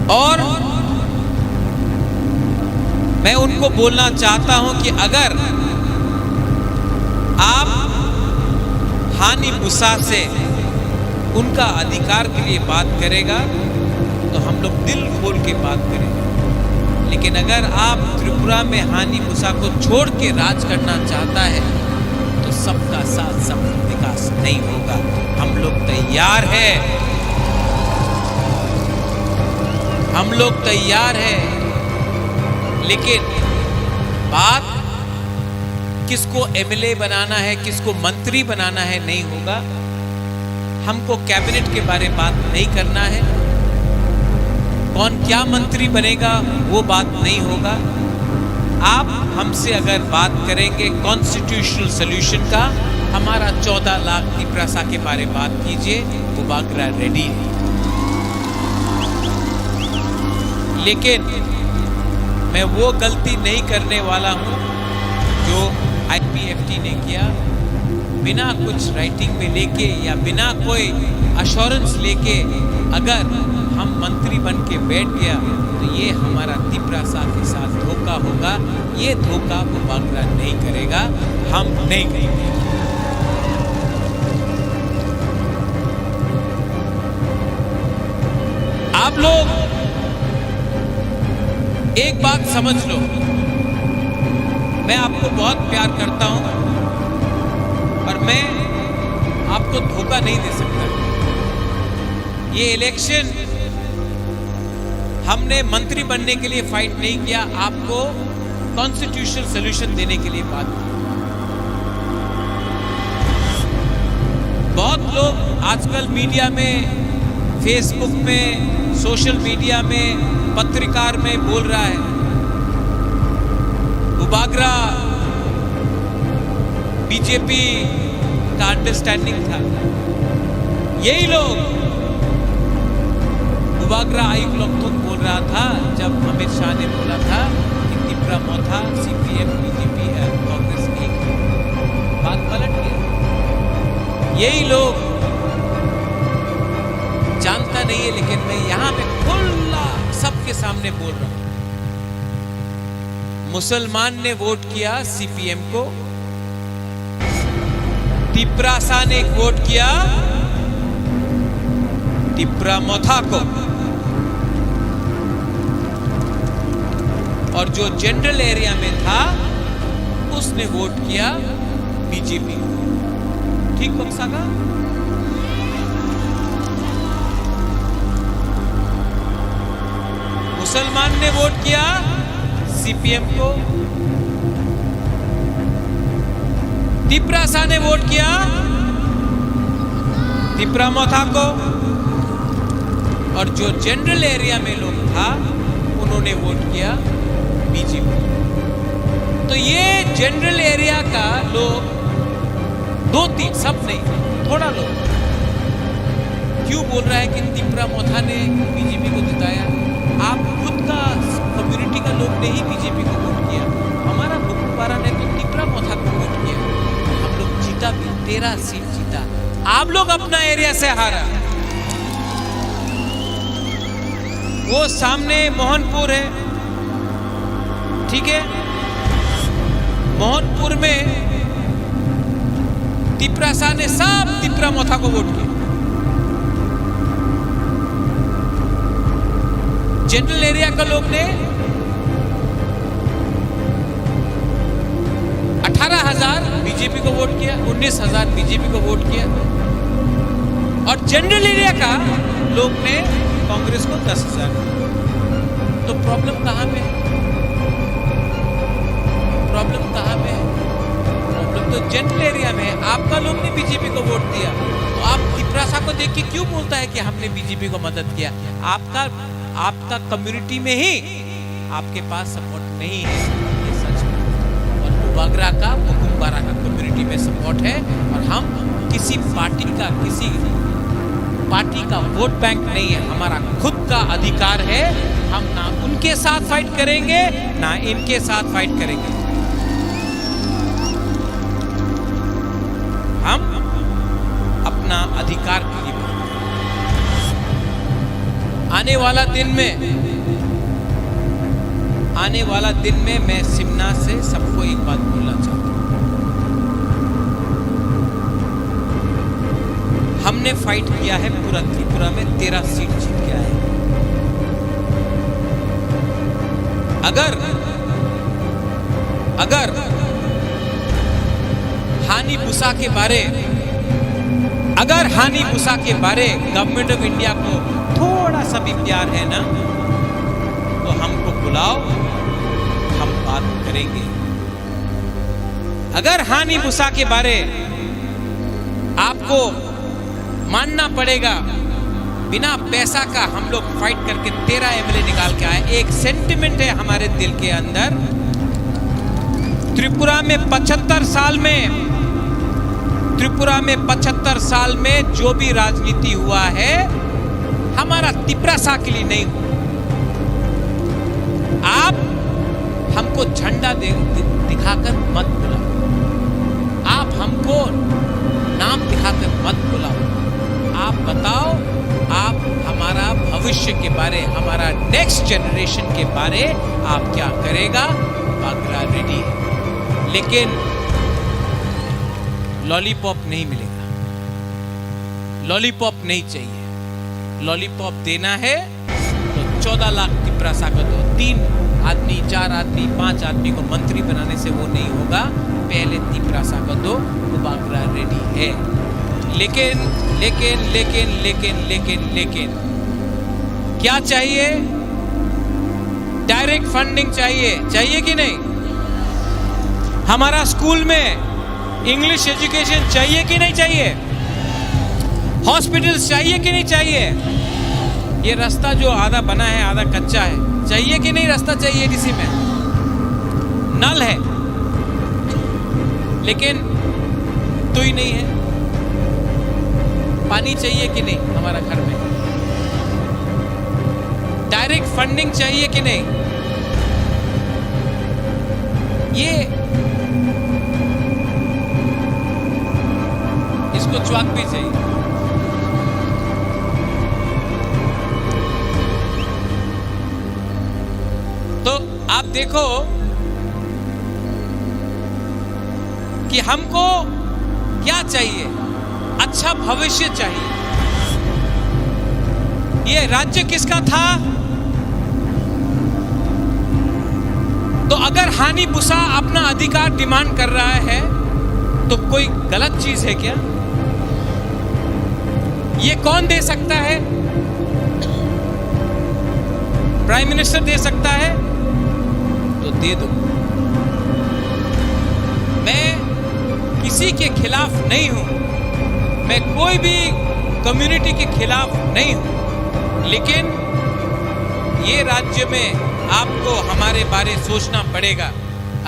और मैं उनको बोलना चाहता हूं कि अगर आप हानि पुसा से उनका अधिकार के लिए बात करेगा तो हम लोग दिल खोल के बात करेंगे, लेकिन अगर आप त्रिपुरा में हानि पुसा को छोड़ के राज करना चाहता है तो सबका साथ सबका विकास नहीं होगा। हम लोग तैयार हैं, हम लोग तैयार हैं, लेकिन बात किसको एमएलए बनाना है, किसको मंत्री बनाना है नहीं होगा। हमको कैबिनेट के बारे में बात नहीं करना है, कौन क्या मंत्री बनेगा वो बात नहीं होगा। आप हमसे अगर बात करेंगे कॉन्स्टिट्यूशनल सॉल्यूशन का, हमारा 14 लाख तिपरासा के बारे में बात कीजिए, वो बागरा रेडी है। लेकिन मैं वो गलती नहीं करने वाला हूं जो IPFT ने किया, बिना कुछ राइटिंग में लेके या बिना कोई अश्योरेंस लेके अगर हम मंत्री बन के बैठ गया तो ये हमारा तिपरासा के साथ धोखा होगा। ये धोखा वो बागरा नहीं करेगा, हम नहीं करेंगे। आप लोग एक बात समझ लो, मैं आपको बहुत प्यार करता हूं और मैं आपको धोखा नहीं दे सकता। ये इलेक्शन हमने मंत्री बनने के लिए फाइट नहीं किया, आपको कॉन्स्टिट्यूशनल सॉल्यूशन देने के लिए बात की। बहुत लोग आजकल मीडिया में, फेसबुक में, सोशल मीडिया में, पत्रकार में बोल रहा है बागरा बीजेपी का अंडरस्टैंडिंग था। यही लोग बागरा आयुक्त लोग बोल रहा था जब अमित शाह ने बोला था कि तिपरा मोथा CPM BJP है, कांग्रेस एक है। बात पलट गया। यही लोग जानता नहीं है, लेकिन मैं यहां पे खुला सबके सामने बोल रहा हूं। मुसलमान ने वोट किया CPM को, तिपरासा ने वोट किया तिपरा मोथा को, और जो जनरल एरिया में था उसने वोट किया बीजेपी। ठीक बक्सा का मुसलमान ने वोट किया CPM को, तिपरासा ने वोट किया तिपरा मोथा को, और जो जनरल एरिया में लोग था उन्होंने वोट किया बीजेपी। तो ये जनरल एरिया का लोग 2-3 सब नहीं, थोड़ा लोग क्यों बोल रहा है कि तिपरा मोथा ने बीजेपी को जिताया? आप खुद का कम्युनिटी का लोग ने ही बीजेपी को वोट किया। हमारा बुकपारा ने तो तिपरा मोथा को वोट किया। हम लोग जीता भी, 13 सीट जीता। आप लोग अपना एरिया से हारा। वो सामने मोहनपुर है, ठीक है, मोहनपुर में तिपरा शाह ने सब तिपरा मोथा को वोट किया। जनरल एरिया का लोग ने 18,000 बीजेपी को वोट किया, 19,000 बीजेपी को वोट किया। और जनरल एरिया का लोग ने कांग्रेस को 10,000। तो प्रॉब्लम कहां पे है? प्रॉब्लम कहां पे है? प्रॉब्लम तो जनरल एरिया में है। आपका लोग ने बीजेपी को वोट दिया, तो आप तिपरा शाह को देख के क्यों बोलता है कि हमने बीजेपी को मदद किया? आपका कम्युनिटी में ही आपके पास सपोर्ट नहीं है, ये सच है। और बुबागरा का, बुकुम्बारा का कम्युनिटी में सपोर्ट है। और हम किसी पार्टी का वोट बैंक नहीं है, हमारा खुद का अधिकार है। हम ना उनके साथ फाइट करेंगे ना इनके साथ फाइट करेंगे। हम अपना अधिकार के लिए आने वाला दिन में मैं सिमना से सबको एक बात बोलना चाहता हूं। हमने फाइट किया है पूरा त्रिपुरा में, 13 सीट जीत के आए। अगर हानि बुसा के बारे गवर्नमेंट ऑफ इंडिया को थोड़ा सा भी प्यार है ना, तो हमको बुलाओ, हम बात करेंगे। अगर हानि बुसा के बारे आपको मानना पड़ेगा, बिना पैसा का हम लोग फाइट करके 13 एमएलए निकाल के आए। एक सेंटिमेंट है हमारे दिल के अंदर। त्रिपुरा में 75 साल में जो भी राजनीति हुआ है, हमारा तिपरा शाह के लिए नहीं हुआ। आप हमको झंडा दिखाकर मत बुलाओ, आप हमको नाम दिखाकर मत बुलाओ। आप बताओ, आप हमारा भविष्य के बारे, हमारा नेक्स्ट जनरेशन के बारे आप क्या करेगा? बागरा रेडी है, लेकिन लॉलीपॉप नहीं मिलेगा, लॉलीपॉप नहीं चाहिए। लॉलीपॉप देना है तो 14 लाख तिपरा शाह को दो। 3 आदमी, 4 आदमी, 5 आदमी को मंत्री बनाने से वो नहीं होगा। पहले तिपरा शाह को दो, वो बागरा रेडी है। लेकिन क्या चाहिए? डायरेक्ट फंडिंग चाहिए कि नहीं? हमारा स्कूल में इंग्लिश एजुकेशन चाहिए कि नहीं चाहिए? हॉस्पिटल्स चाहिए कि नहीं चाहिए? ये रास्ता जो आधा बना है आधा कच्चा है, चाहिए कि नहीं? रास्ता चाहिए डीसी में, नल है लेकिन तो ही नहीं है। पानी चाहिए कि नहीं हमारा घर में? डायरेक्ट फंडिंग चाहिए कि नहीं? ये इसको च्वाक भी चाहिए। तो आप देखो कि हमको क्या चाहिए? अच्छा भविष्य चाहिए। ये राज्य किसका था? तो अगर हानि बुसा अपना अधिकार डिमांड कर रहा है तो कोई गलत चीज है क्या? ये कौन दे सकता है? प्राइम मिनिस्टर दे सकता है तो दे दो। मैं किसी के खिलाफ नहीं हूं, मैं कोई भी कम्युनिटी के खिलाफ नहीं हूं, लेकिन ये राज्य में आपको हमारे बारे सोचना पड़ेगा।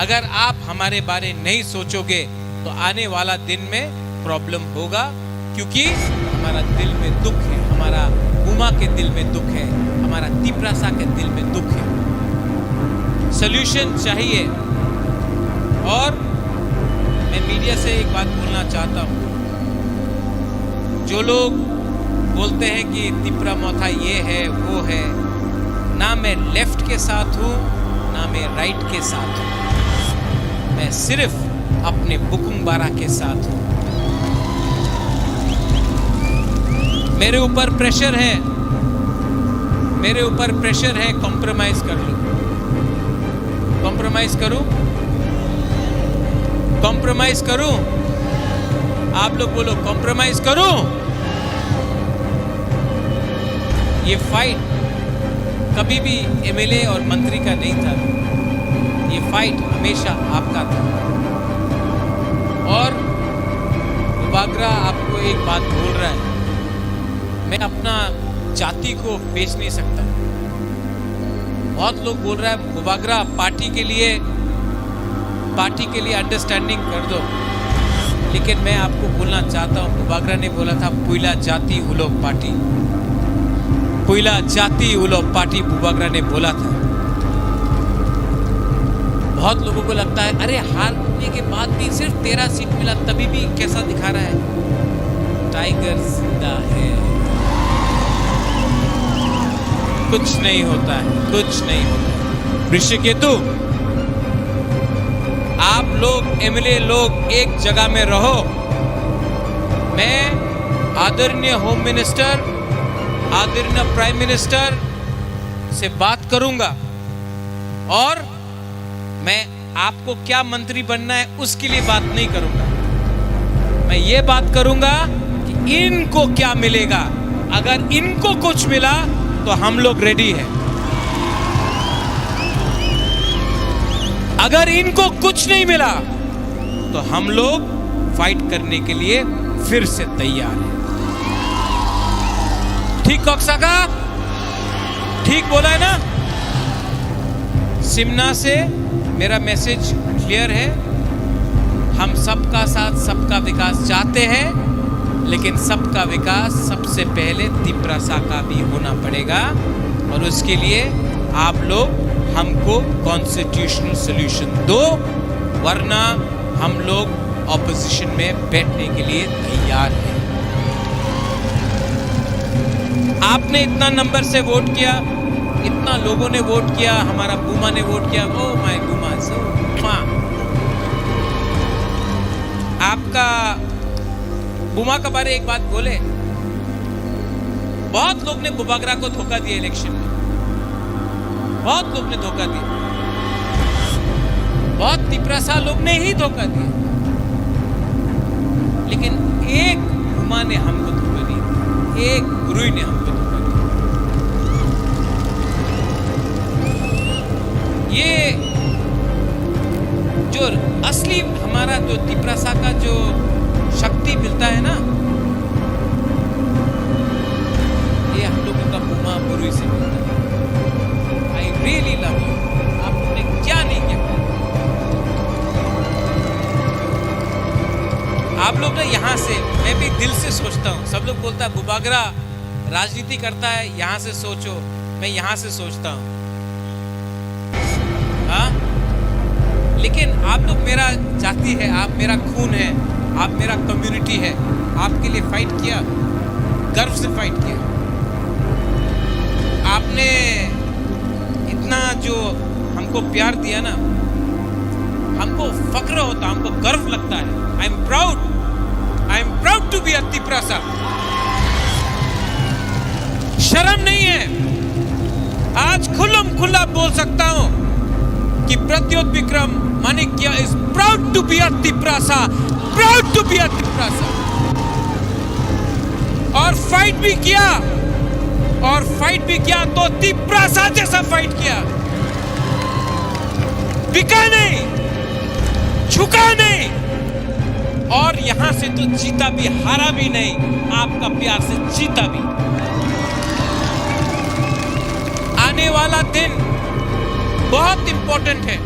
अगर आप हमारे बारे नहीं सोचोगे तो आने वाला दिन में प्रॉब्लम होगा, क्योंकि हमारा दिल में दुख है, हमारा उमा के दिल में दुख है, हमारा तिप्रासा के दिल में दुख है। सॉल्यूशन चाहिए। और मैं मीडिया से एक बात बोलना चाहता हूँ, जो लोग बोलते हैं कि तिप्रा मोथा ये है वो है, ना मैं लेफ्ट के साथ हूँ ना मैं राइट के साथ हूँ, मैं सिर्फ अपने बुकुंग बारा के साथ हूँ। मेरे ऊपर प्रेशर है, मेरे ऊपर प्रेशर है, कॉम्प्रोमाइज कर लो। कॉम्प्रोमाइज करूं? कॉम्प्रोमाइज करूं? आप लोग बोलो कॉम्प्रोमाइज करूं? ये फाइट कभी भी एमएलए और मंत्री का नहीं था, ये फाइट हमेशा आपका था। और बुबागरा आपको एक बात बोल रहा है, मैं अपना जाति को बेच नहीं सकता। बहुत लोग बोल रहा है बुबागरा पार्टी के लिए अंडरस्टैंडिंग कर दो, लेकिन मैं आपको बोलना चाहता हूं, बुबागरा ने बोला था पुइला जाति उलो पार्टी, पुइला जाति उलो पार्टी बुबागरा ने बोला था। बहुत लोगों को लगता है अरे हारने के बाद भी सिर्फ 13 सीट मिला तभी भी कैसा दिखा रहा है। टाइगर जिंदा है, कुछ नहीं होता है, कुछ नहीं होता है। ऋषिकेतु, आप लोग एमएलए लोग एक जगह में रहो। मैं आदरणीय होम मिनिस्टर, आदरणीय प्राइम मिनिस्टर से बात करूंगा और मैं आपको क्या मंत्री बनना है उसके लिए बात नहीं करूंगा। मैं ये बात करूंगा कि इनको क्या मिलेगा। अगर इनको कुछ मिला तो हम लोग रेडी हैं। अगर इनको कुछ नहीं मिला तो हम लोग फाइट करने के लिए फिर से तैयार हैं। ठीक कॉक्सा का ठीक बोला है ना? सिमना से मेरा मैसेज क्लियर है, हम सबका साथ सबका विकास चाहते हैं, लेकिन सबका विकास सबसे पहले तिप्रासा का भी होना पड़ेगा और उसके लिए आप लोग हमको कॉन्स्टिट्यूशनल सॉल्यूशन दो, वरना हम लोग ऑपोजिशन में बैठने के लिए तैयार हैं। आपने इतना नंबर से वोट किया, इतना लोगों ने वोट किया, हमारा बुमा ने वोट किया, ओ माय बुमा सो आपका बुमा के बारे एक बात बोले, बहुत लोग ने बुबागरा को धोखा दिया इलेक्शन में, बहुत लोग ने धोखा दिया, बहुत तिप्रासा लोग ने ही धोखा दिया, लेकिन एक बुमा ने हमको धोखा दिया, एक गुरु ने हमको धोखा दिया। ये जो असली हमारा जो तिप्रासा का जो शक्ति मिलता है ना, ये हम लोगों का बुमा बुरुई से मिलता है। I really love you. आपने क्या नहीं किया, आप लोग ना यहाँ से, मैं भी दिल से सोचता हूँ। सब लोग बोलता है बुबागरा राजनीति करता है, यहाँ से सोचो, मैं यहाँ से सोचता हूँ। हाँ, लेकिन आप लोग मेरा जाति है, आप मेरा खून है, आप मेरा कम्युनिटी है, आपके लिए फाइट किया, गर्व से फाइट किया। आपने इतना जो हमको प्यार दिया ना, हमको फक्र होता, हमको गर्व लगता है। I am proud to be a Tiprasa. शर्म नहीं है, आज खुल्लम खुल्ला बोल सकता हूं कि Pradyot Bikram Manikya is proud to be a Tiprasa, proud to be a Tiprasa. और फाइट भी किया, और फाइट भी किया तो तिप्रासा जैसा फाइट किया, बिका नहीं, झुका नहीं, और यहां से तो जीता भी, हारा भी नहीं, आपका प्यार से जीता भी। वाला दिन बहुत इंपॉर्टेंट है।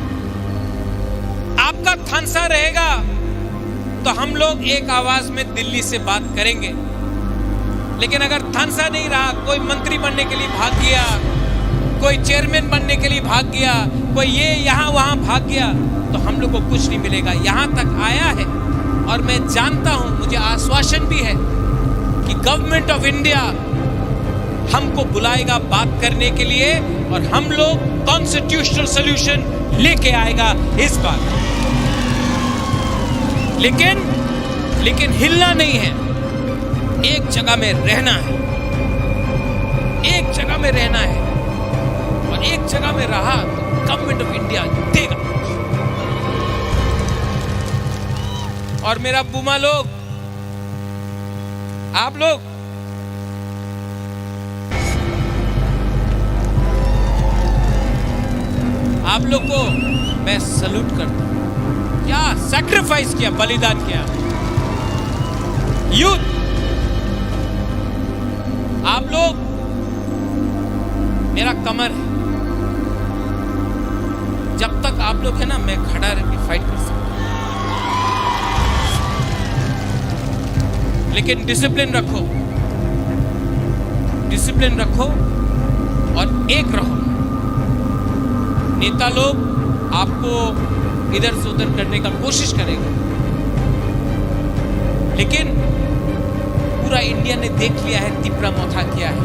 आपका थानसा रहेगा तो हम लोग एक आवाज में दिल्ली से बात करेंगे, लेकिन अगर थानसा नहीं रहा, कोई मंत्री बनने के लिए भाग गया, कोई चेयरमैन बनने के लिए भाग गया, कोई ये यहाँ वहां भाग गया, तो हम लोग को कुछ नहीं मिलेगा। यहां तक आया है और मैं जानता हूं, मुझे आश्वासन भी है कि गवर्नमेंट ऑफ इंडिया हमको बुलाएगा बात करने के लिए और हम लोग कॉन्स्टिट्यूशनल सॉल्यूशन लेके आएगा इस बार। लेकिन हिलना नहीं है, एक जगह में रहना है, एक जगह में रहना है, और एक जगह में रहा तो गवर्नमेंट ऑफ इंडिया देगा। और मेरा बुमा लोग, आप लोग को मैं सल्यूट करता हूं। क्या सैक्रिफाइस किया, बलिदान किया यूथ। आप लोग मेरा कमर है, जब तक आप लोग है ना, मैं खड़ा रह के फाइट कर सकता हूं। लेकिन डिसिप्लिन रखो और एक रहो। नेता लोग आपको इधर से उधर करने का कोशिश करेगा, लेकिन पूरा इंडिया ने देख लिया है तिपरा मोथा क्या है।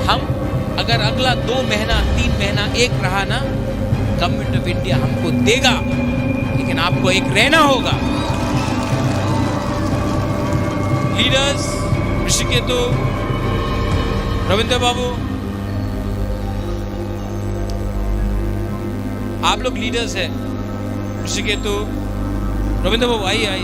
हम अगर अगला 2 महीना 3 महीना एक रहा ना, गवर्नमेंट ऑफ इंडिया हमको देगा, लेकिन आपको एक रहना होगा। लीडर्स ऋषिकेतु, रविंद्र बाबू, आप लोग लीडर्स हैं। ऋषिकेतु, रविंद्र बाबू आइए।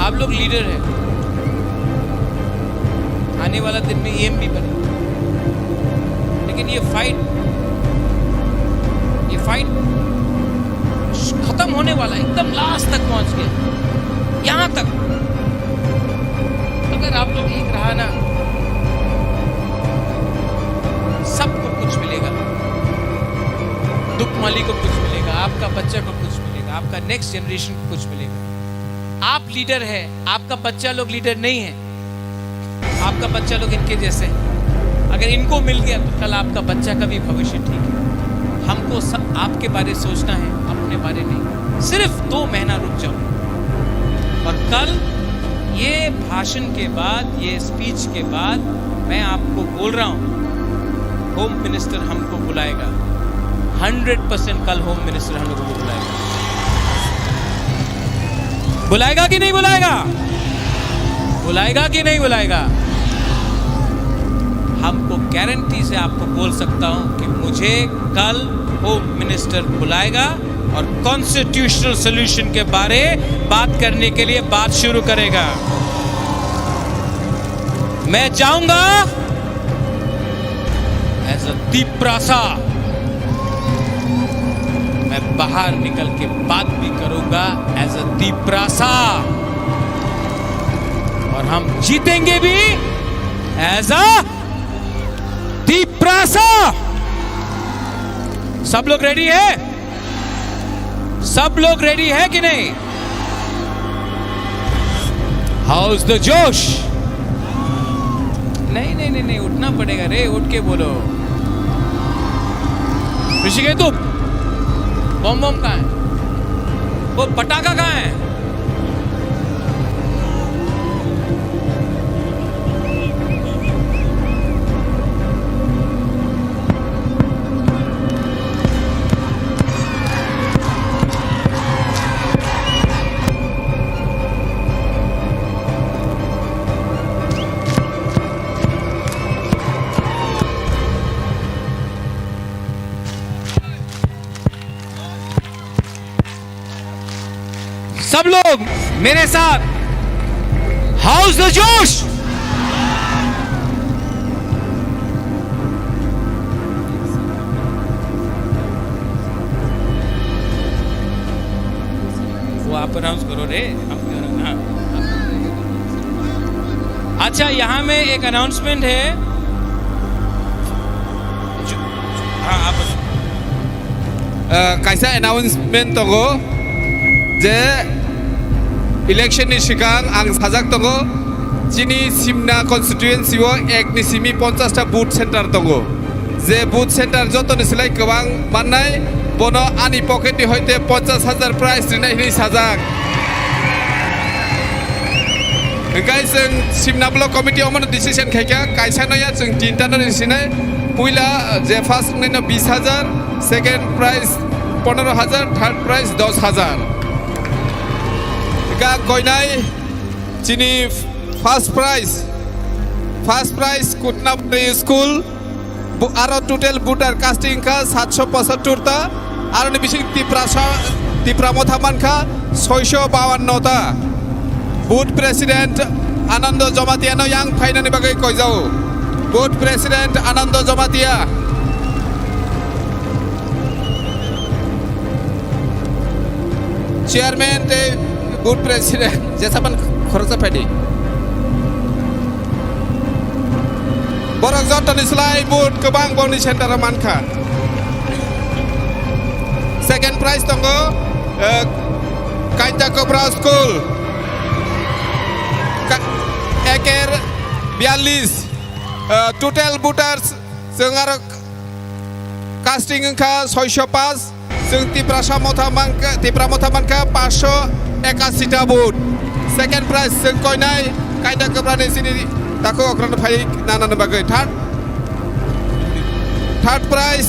आप लोग लीडर हैं। आने वाला दिन में एम भी बने, लेकिन ये फाइट खत्म होने वाला, एकदम लास्ट तक पहुंच गया, यहां तक। अगर आप लोग एक रहा ना, सबको कुछ मिलेगा। दुखमाली को कुछ मिलेगा, आपका बच्चा को कुछ मिलेगा, आपका नेक्स्ट जनरेशन को कुछ मिलेगा। आप लीडर है, आपका बच्चा लोग लीडर नहीं है। आपका बच्चा लोग इनके जैसे, अगर इनको मिल गया तो कल आपका बच्चा का भी भविष्य ठीक है। हमको सब आपके बारे सोचना है, अपने बारे नहीं। सिर्फ 2 महीना रुक जाओ, और कल ये भाषण के बाद, ये स्पीच के बाद, मैं आपको बोल रहा हूं, होम मिनिस्टर हमको बुलाएगा। 100% कल होम मिनिस्टर हम लोगों को बुलाएगा। बुलाएगा कि नहीं बुलाएगा? बुलाएगा कि नहीं बुलाएगा? हमको गारंटी से आपको बोल सकता हूं कि मुझे कल होम मिनिस्टर बुलाएगा और कॉन्स्टिट्यूशनल सॉल्यूशन के बारे बात करने के लिए बात शुरू करेगा। मैं जाऊंगा एज अ दीपरासा, मैं बाहर निकल के बात भी करूंगा एज अ दीपरासा, और हम जीतेंगे भी एज अ दीपरासा। सब लोग रेडी है? सब लोग रेडी है कि नहीं? हाउ इज द जोश? नहीं नहीं नहीं नहीं, उठना पड़ेगा रे, उठ के बोलो। ऋषिकेतु, बम बम कहाँ है? वो पटाखा कहाँ है? सब लोग मेरे साथ, हाउस द जोश। प्रोनाउंस करो रे हम क्यों ना। अच्छा यहाँ में एक अनाउंसमेंट है। हाँ आप
kaisa announcement tongo je election ni sigang ang sajak tongo chini simna constituency o ek ni simi 50 ta booth center tongo je booth center joto ni silai gobang mannai bono ani pocket ni hoite 50,000 prize rinai ni sajak guys जों सिमना block committee अमन decision खायका कायसा नया जों तीनटा न दिसिनाय पहिला जे फर्स्ट नैनो 20,000 सेकेंड प्राइज 15,000 थर्ड प्राइज 10,000 का कोइनाय चिनी फर्स्ट प्राइज कुटना स्कूल आरो टोटल बुटार कास्टिंग का 775 ता आरो नि बिसिं तिप्रा मथामान का 652 ता बूथ प्रेसिडेंट आनंद जमातिया नो yang फाइनानि बागै कय जाओ booth president Anand Jamatia chairman ते बूथ प्रेसिडेंट जेसामान खरचा फाइदि बरक जतनि स्लाइ बूथ गोबां बनि सेन्टार मानखा सेकेंड प्राइज दंगो काइटा कोब्रा स्कूल एकेर 42 टोटल बुटार्स जों आरो कास्टिंग का 605 जों तिप्रा मथामानका 581 टा बुट सेकेंड प्राइज जों कयनाय कायदा गोब्रानि सिनि ताको अग्रन फाइ नानानो बागै थर्ड प्राइज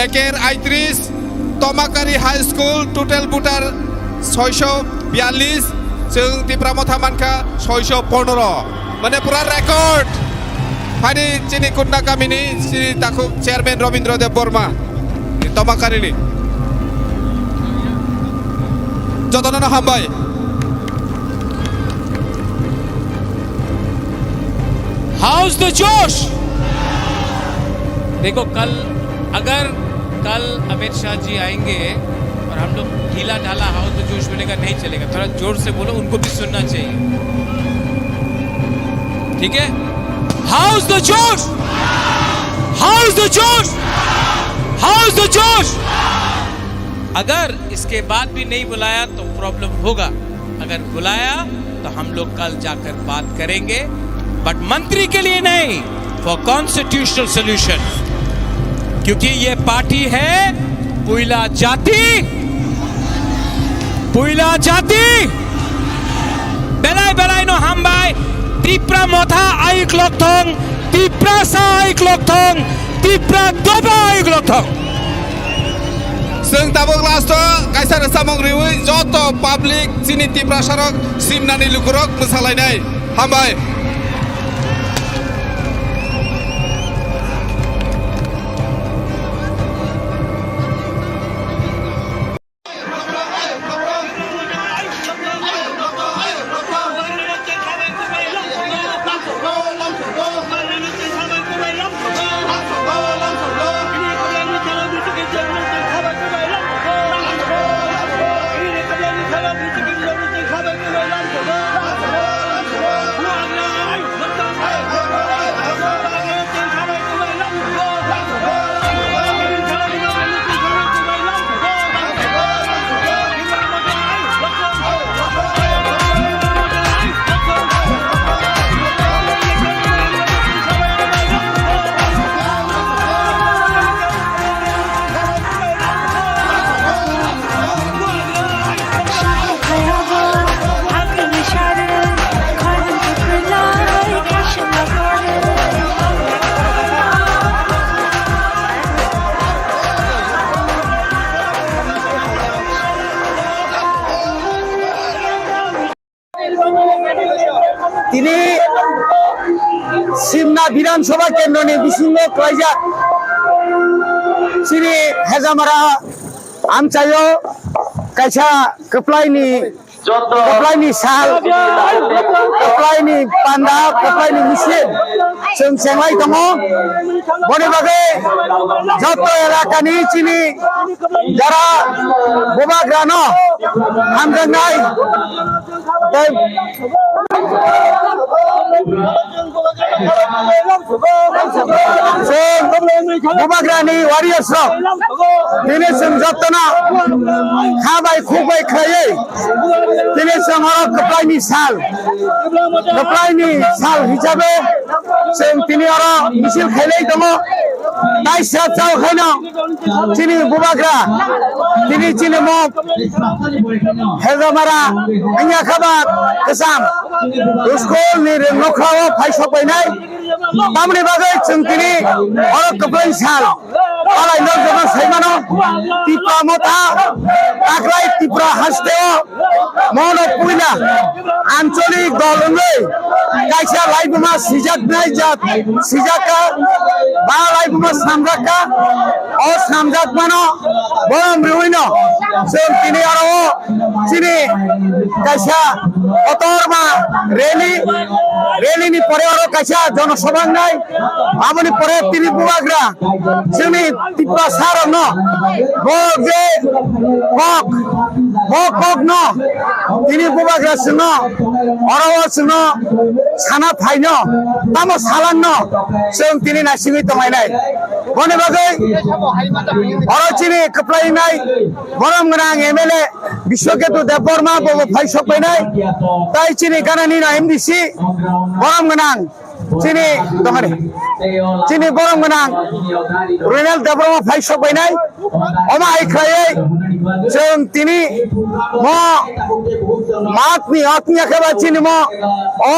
एकेर 38 Tamakari high school total voter 642 जों तिप्रा मथामानका 615 माने पूरा रेकर्ड फाइनि चिनि कुन्ना गामिनि चिनि ताखु चेयरमैन रविन्द्र देव बर्मा तमाकारिनि जतननो हामबाय
हाउस द जोश। देखो अगर कल अमित शाह जी आएंगे और हम लोग ढीला ढाला हाउस द जोश बोलेगा नहीं चलेगा, थोड़ा जोर से बोलो, उनको भी सुनना चाहिए, ठीक है? हाउस द जोश, हाउस द जोश, हाउस द जोश। अगर इसके बाद भी नहीं बुलाया तो प्रॉब्लम होगा, अगर बुलाया तो हम लोग कल जाकर बात करेंगे, बट मंत्री के लिए नहीं, फॉर कॉन्स्टिट्यूशनल सॉल्यूशन, क्योंकि ये पार्टी है पुइला जाति बेलाय नो हामबाय तिप्रा मथा आइक लकथं तिप्रा सा आइक लकथं तिप्रा दबा आइक लकथं
जों दाबो लास्ट कायसा रसामं रिवै जत पाब्लिक चिनि तिप्रा सरक सिमनानि लुकुरक मोसालायनाय हामबाय।
তিনি সিমনা বিধানসভা কেন্দ্রনি বিসিঙ্গ কয়জা সিনি হেজামারা আমচাयो কাইছা কপ্লাইনি साल कप्लाइनि पान्दा कप्लाइनि मिसिन जों सेंलाय दङ बनि बागै जत एलाकानि चिनि যারা বোবাগ্রানো हामजानाय बुबाग्रानि वारियर्स दिनै जों जतना खाबाय खुबाय खायै दिनै जों कप्लायनि साल हिसाबै जों दिनै मिছিল खायनाय दङ नायसा चावखायनो दिनै बुबाग्रा दिनै दिनै मग हेजामारा आंनिया खाबार गोसाम स्कुलनि न'खराव फायसबायनाय तामनि बागै जों दिनै कप्लायनि साल आलायनो गोबां सायमानो टिप्रा मथा आग्लाय टिप्रा हास्तेव मन पुइला आঞ্চলিক দলनै কাইসা লাইবুমা সিজাকনাय जात সিজাকা বা লাইবুমা সামজাকা ও সামজাকমানো বরম রুইনো जों दिनै आरो दिनै কাইসা অতরমা রেলিनि পরে आरो কাইসা জনসভা নাই আমনি পরে তিনি বুবাগ্রা जोंनि टिप्रा सारनो बग जे बग न दिनै बुबाग्रा जोंनो अरावा जोंनो साना फायनो तामो सालानो जों दिनै नासिङै दंनाय बने बागै अरो दिनै कप्लायनाय बरम गोनां एमएलए बिश्वकेतु देबबर्मा बबो फायसबायनाय ताइ दिनै गानानि एमडिसि बरम गोनां दिनै दंआरे दिनै बरम गोनां रुनेल देबबर्मा फायसबायनाय अमा आइख्रायै जों दिनै म मातनि अतनि आखाबा दिनै म अ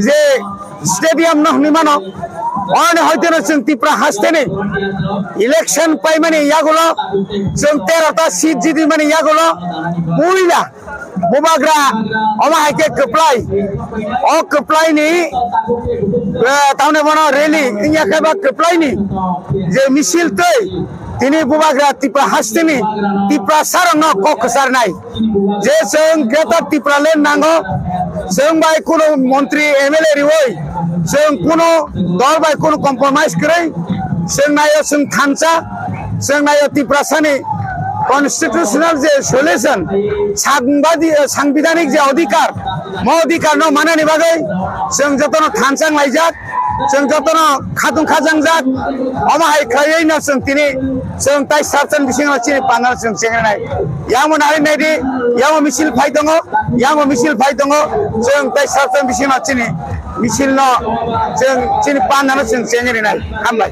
जे स्टेडियाम न हनिमानो अने हयतोनो जों टिप्रा हास्तेनि इलेक्शन पाइ माने यागुलो जों 13टा सीट जिदि माने यागुलो बुइला बुबाग्रा अमा हाइके कप्लाय अ कप्लायनि ताउने बनो रेली इया खाबा कप्लायनि जे मिছিল तै दिनै बुबाग्रा टिप्रा हास्तेनि टिप्रा सारनो ककसारनाय जे जों ग्रेटार टिप्रा लेन नांगो जों बाय कोनो मन्त्री एमएलए रिवै जों कोनो दल बाय कोनो कम्प्रोमाइज करै जों नायो जों थानसा जों नायो टिप्रा सानि कन्स्टिट्यूशनल जे सल्यूशन सांविधानिक जे अधिकार म अधिकार न मानानि बागै जों जतनो थानसां लायजाक जों जतनो खातुं खाजांजाक अमाहाय खायैनो जों दिनै जों ताइ सारचन बिसिङाव चिनि पाना जों सेंग्रानाय यामो नारिनायदि यामो मिছিল फाइ दङ यामो मिছিল फाइ दङ जों ताइ सारचन बिसिङाव चिनि मिছিল न जों चिनि पाना जों सेंग्रानाय हामबाय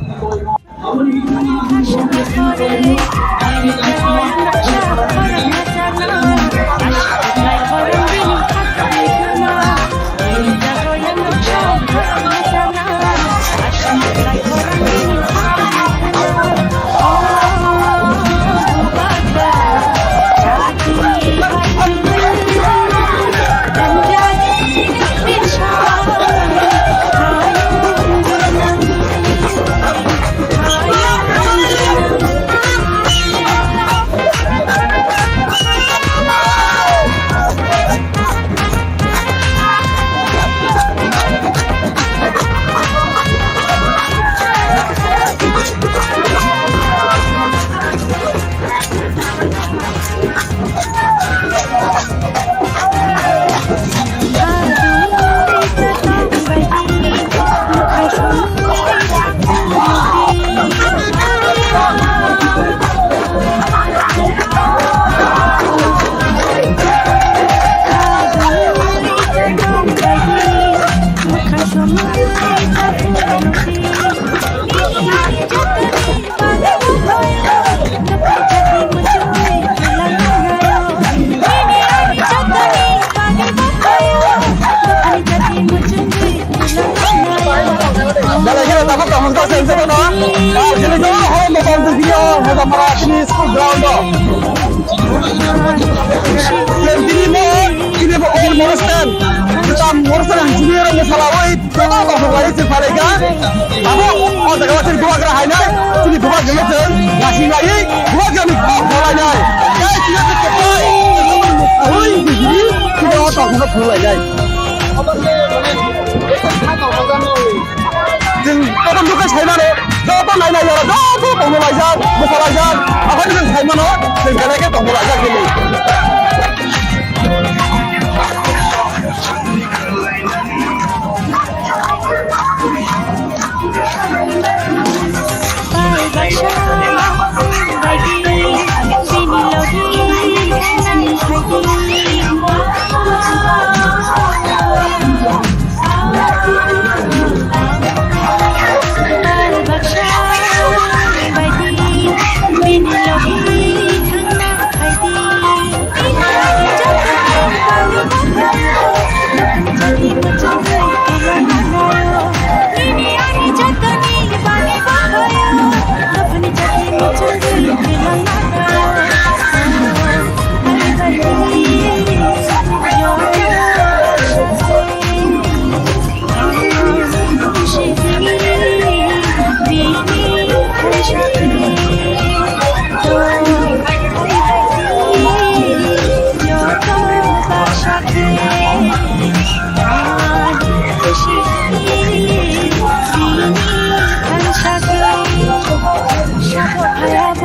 하야고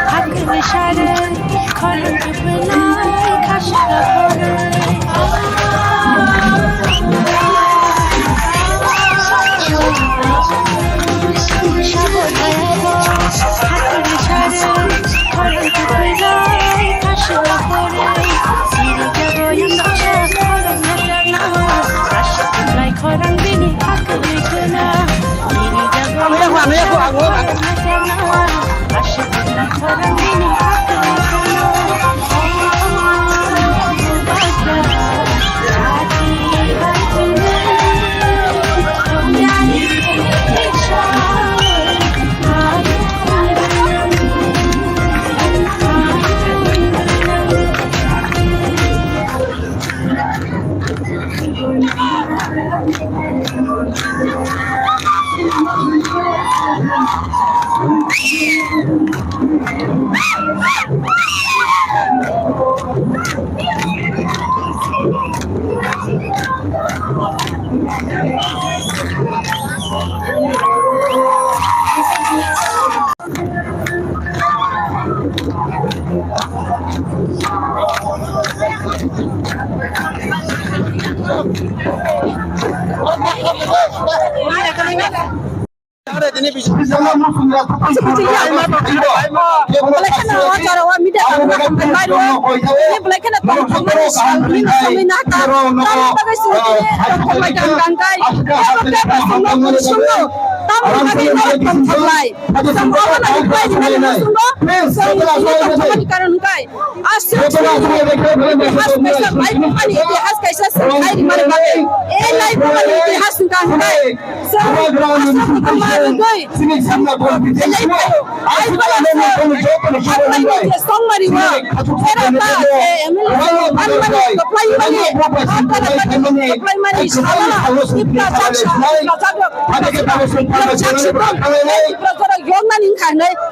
하늘을 샤를 걸은 기분 나의 가시가 보를 하늘을 샤를 걸은 기분 나의 가시가 보를 시리게 보인 너의 걸은 나잖아 다시 나의 걸은 비니 하늘을 그나 시리게 보인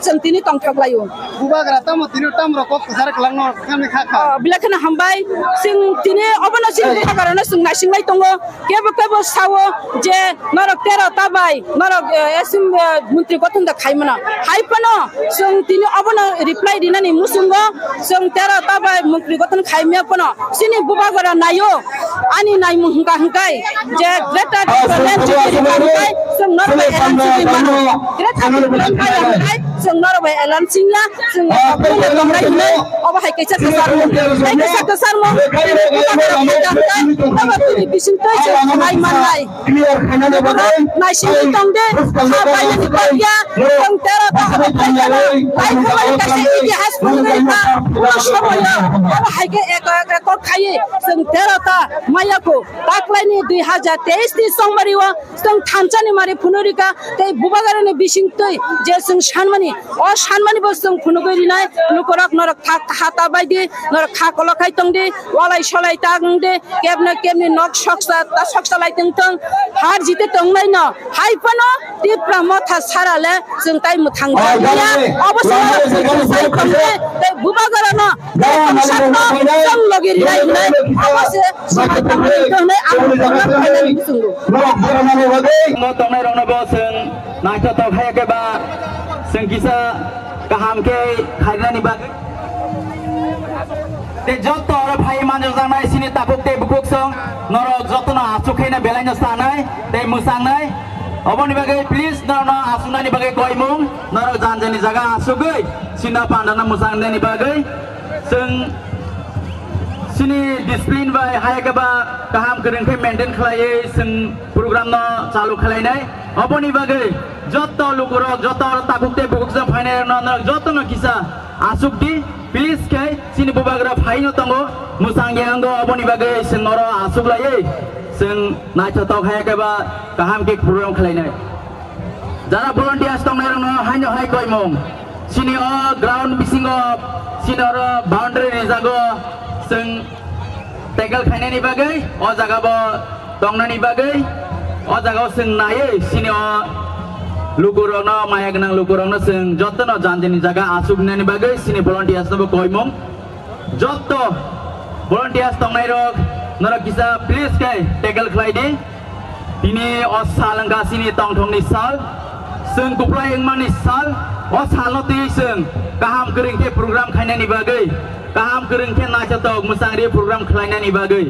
Sentini tongkok layu.
Buba grata mo tinu tam rokok kesar kelang no kami kakak.
Bila kena hambai, sing tini apa nasi buka karena sing nasi mai tongo, kebo sawo je norok tera tabai, norok esim menteri kotong dah khai mana. Hai pano, sing tini apa na reply dina ni musungo, sing tera tabai menteri kotong khai mia pano. Sini buba gara nayo, ani nai hangkai, je greta kalian jadi hangkai, sing norok elan jadi mana. Greta kalian hangkai, sing norok elan singla, sing apa hai kisah besar mo, hai kisah besar mo, apa tu bisin tu je, hai manai, nasi hitam de, apa yang dikerja, yang tera tak hai kau kasih ini hasil mereka, semua ya, apa hai ke ekor kaya, yang tera tak, mayaku, tak lain 2023 di song mariwa, yang thanca ni mari punurika, tapi bubagar ni bisin tu, je yang shanmani, oh shanmani bos yang punugari nai, lukorak norak hata baidi, norak hakolokai tongdi, walai sholai tangdi, kemne nok shoksa lai tengteng, har jite tonglai no, hai pano, di pramotha sarale, sengkai mutang dia, abasnya sengkai pamde, tapi bubagar no, sangno, sang logiri nai nai, abasnya sengkai pamde tonglai, aku tonglai kailan sungguh.
Mo tonglai rona bosen, nak tahu hai ke ba, sengkisa kaham ke kailan ni ba. Te joto orang bhai manjur jangnai sini tapuk te bukuk song noro joto na asuk khaina belai na sanai te musang nai oboni bagai please noro asuna ni bagai koimung noro janjani jaga asugai sina pandana musang ni bagai sing sini disiplin bai hai ka ba kaham kereng khai maintain khlai sing program no chalu khlai nai oboni bagai joto lukuro joto tapuk te bukuk song phaina noro joto no kisa asuk di please kai sini bubagra phaino tongo musang yango aboni bagai senoro asuk lai seng na chatok hai ka ba kaham ke program khlai nai jara volunteers tong nai no haino hai koi mom sini o ground bisingo sinoro boundary rizago seng tackle khaina ni bagai o jaga bo tong ni bagai o jaga seng nai sini o lukurong no maya genang lukurong no sing joto no janjini jaga asuk nani bagai sini volunteers no koimong joto volunteers tong nai rok nora kisa please kai tackle khlai di ini os salangka sini tong thong ni sal जों गुप्लाय एंमानि साल अ सालति जों गाहाम गोरोंथे programme खायनायनि बागै गाहाम गोरोंथे नायजाथाव मोजांरि programme खालायनायनि बागै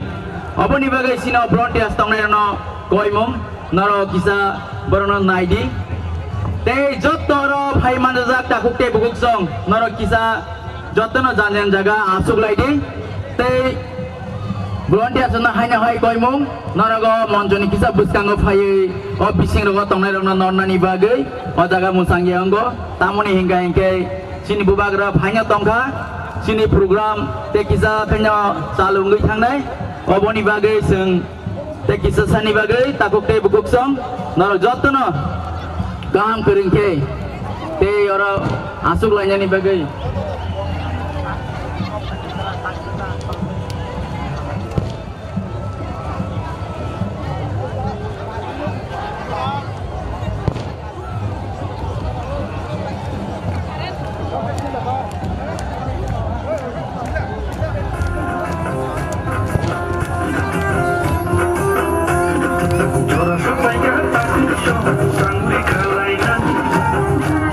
अबनि बागै सिनो भलन्टियार्स तंनायनो गयमुं नर किसा बरनो नायदि ते जत्तर भाई मानजाक ताकुकते बुकुकसं नर किसा जत्तनो जानजेन जागा आसुगलायदि ते भलन्टियार्स ना हायना हाय गयमुं नरगो मनजनि किसा बुसकांगो फायै अ बिसिंरगो तंनायरनो नरनानि बागै अ जागा मुसांगियांगो तामनि हिंगा हिंके सिनि बुबाग्रा फायना तंखा सिनि प्रग्राम ते किसा खैना चालुंगै थांनाय अबनि बागै जों ते किसा सानि बागै ताकुकते बुकुकसं नर जत्तनो गाहाम गोरोंथे ते अर आसुगलायनायनि बागै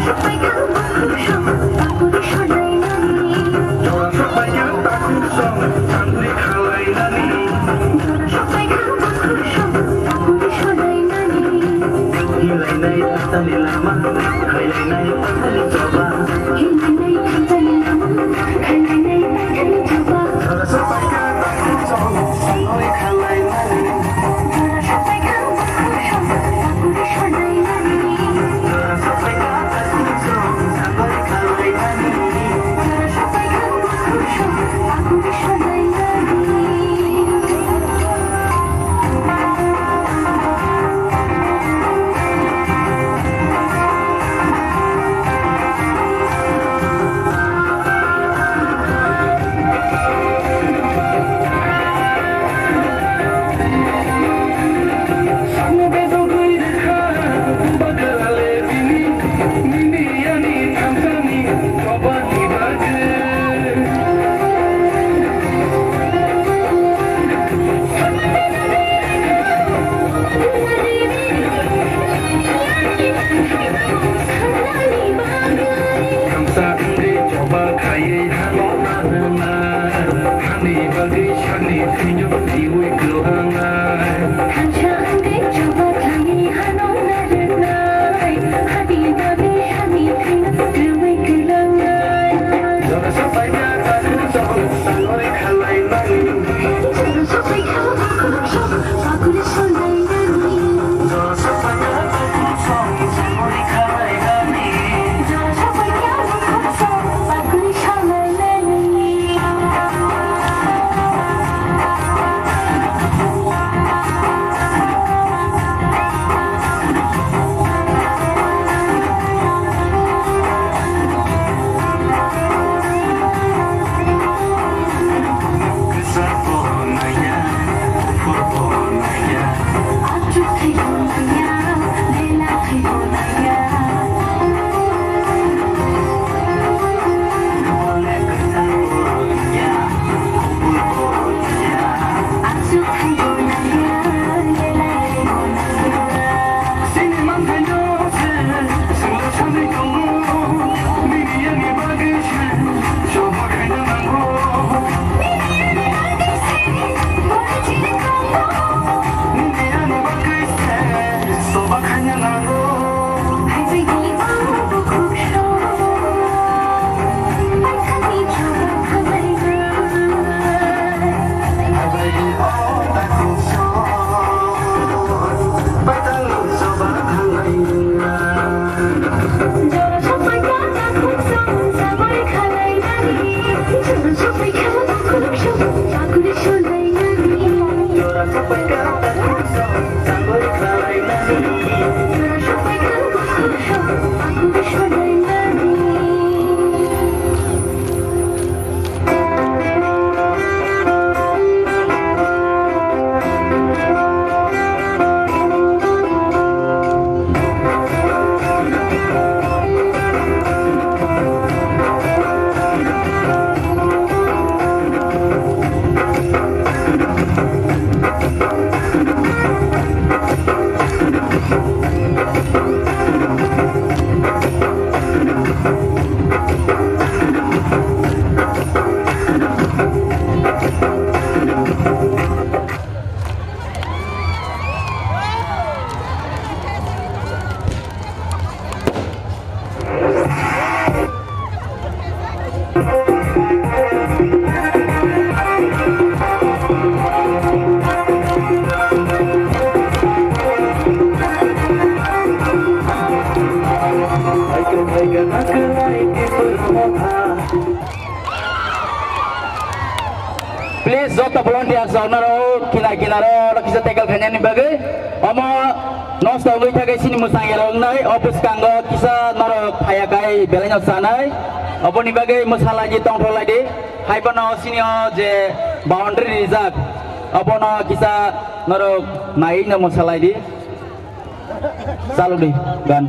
Sampai kamu bersama, aku di sana.
Please jota volunteer saunaro kina-kinaro lakisa tegal khanyani bagai omo nosto lui thagai sini musang erong nai opus kanggo kisa naro phayakai belanya sanai oboni bagai musala ji tong tholai di haibono sini je boundary rijak obono kisa naro nai na musala di salu di gan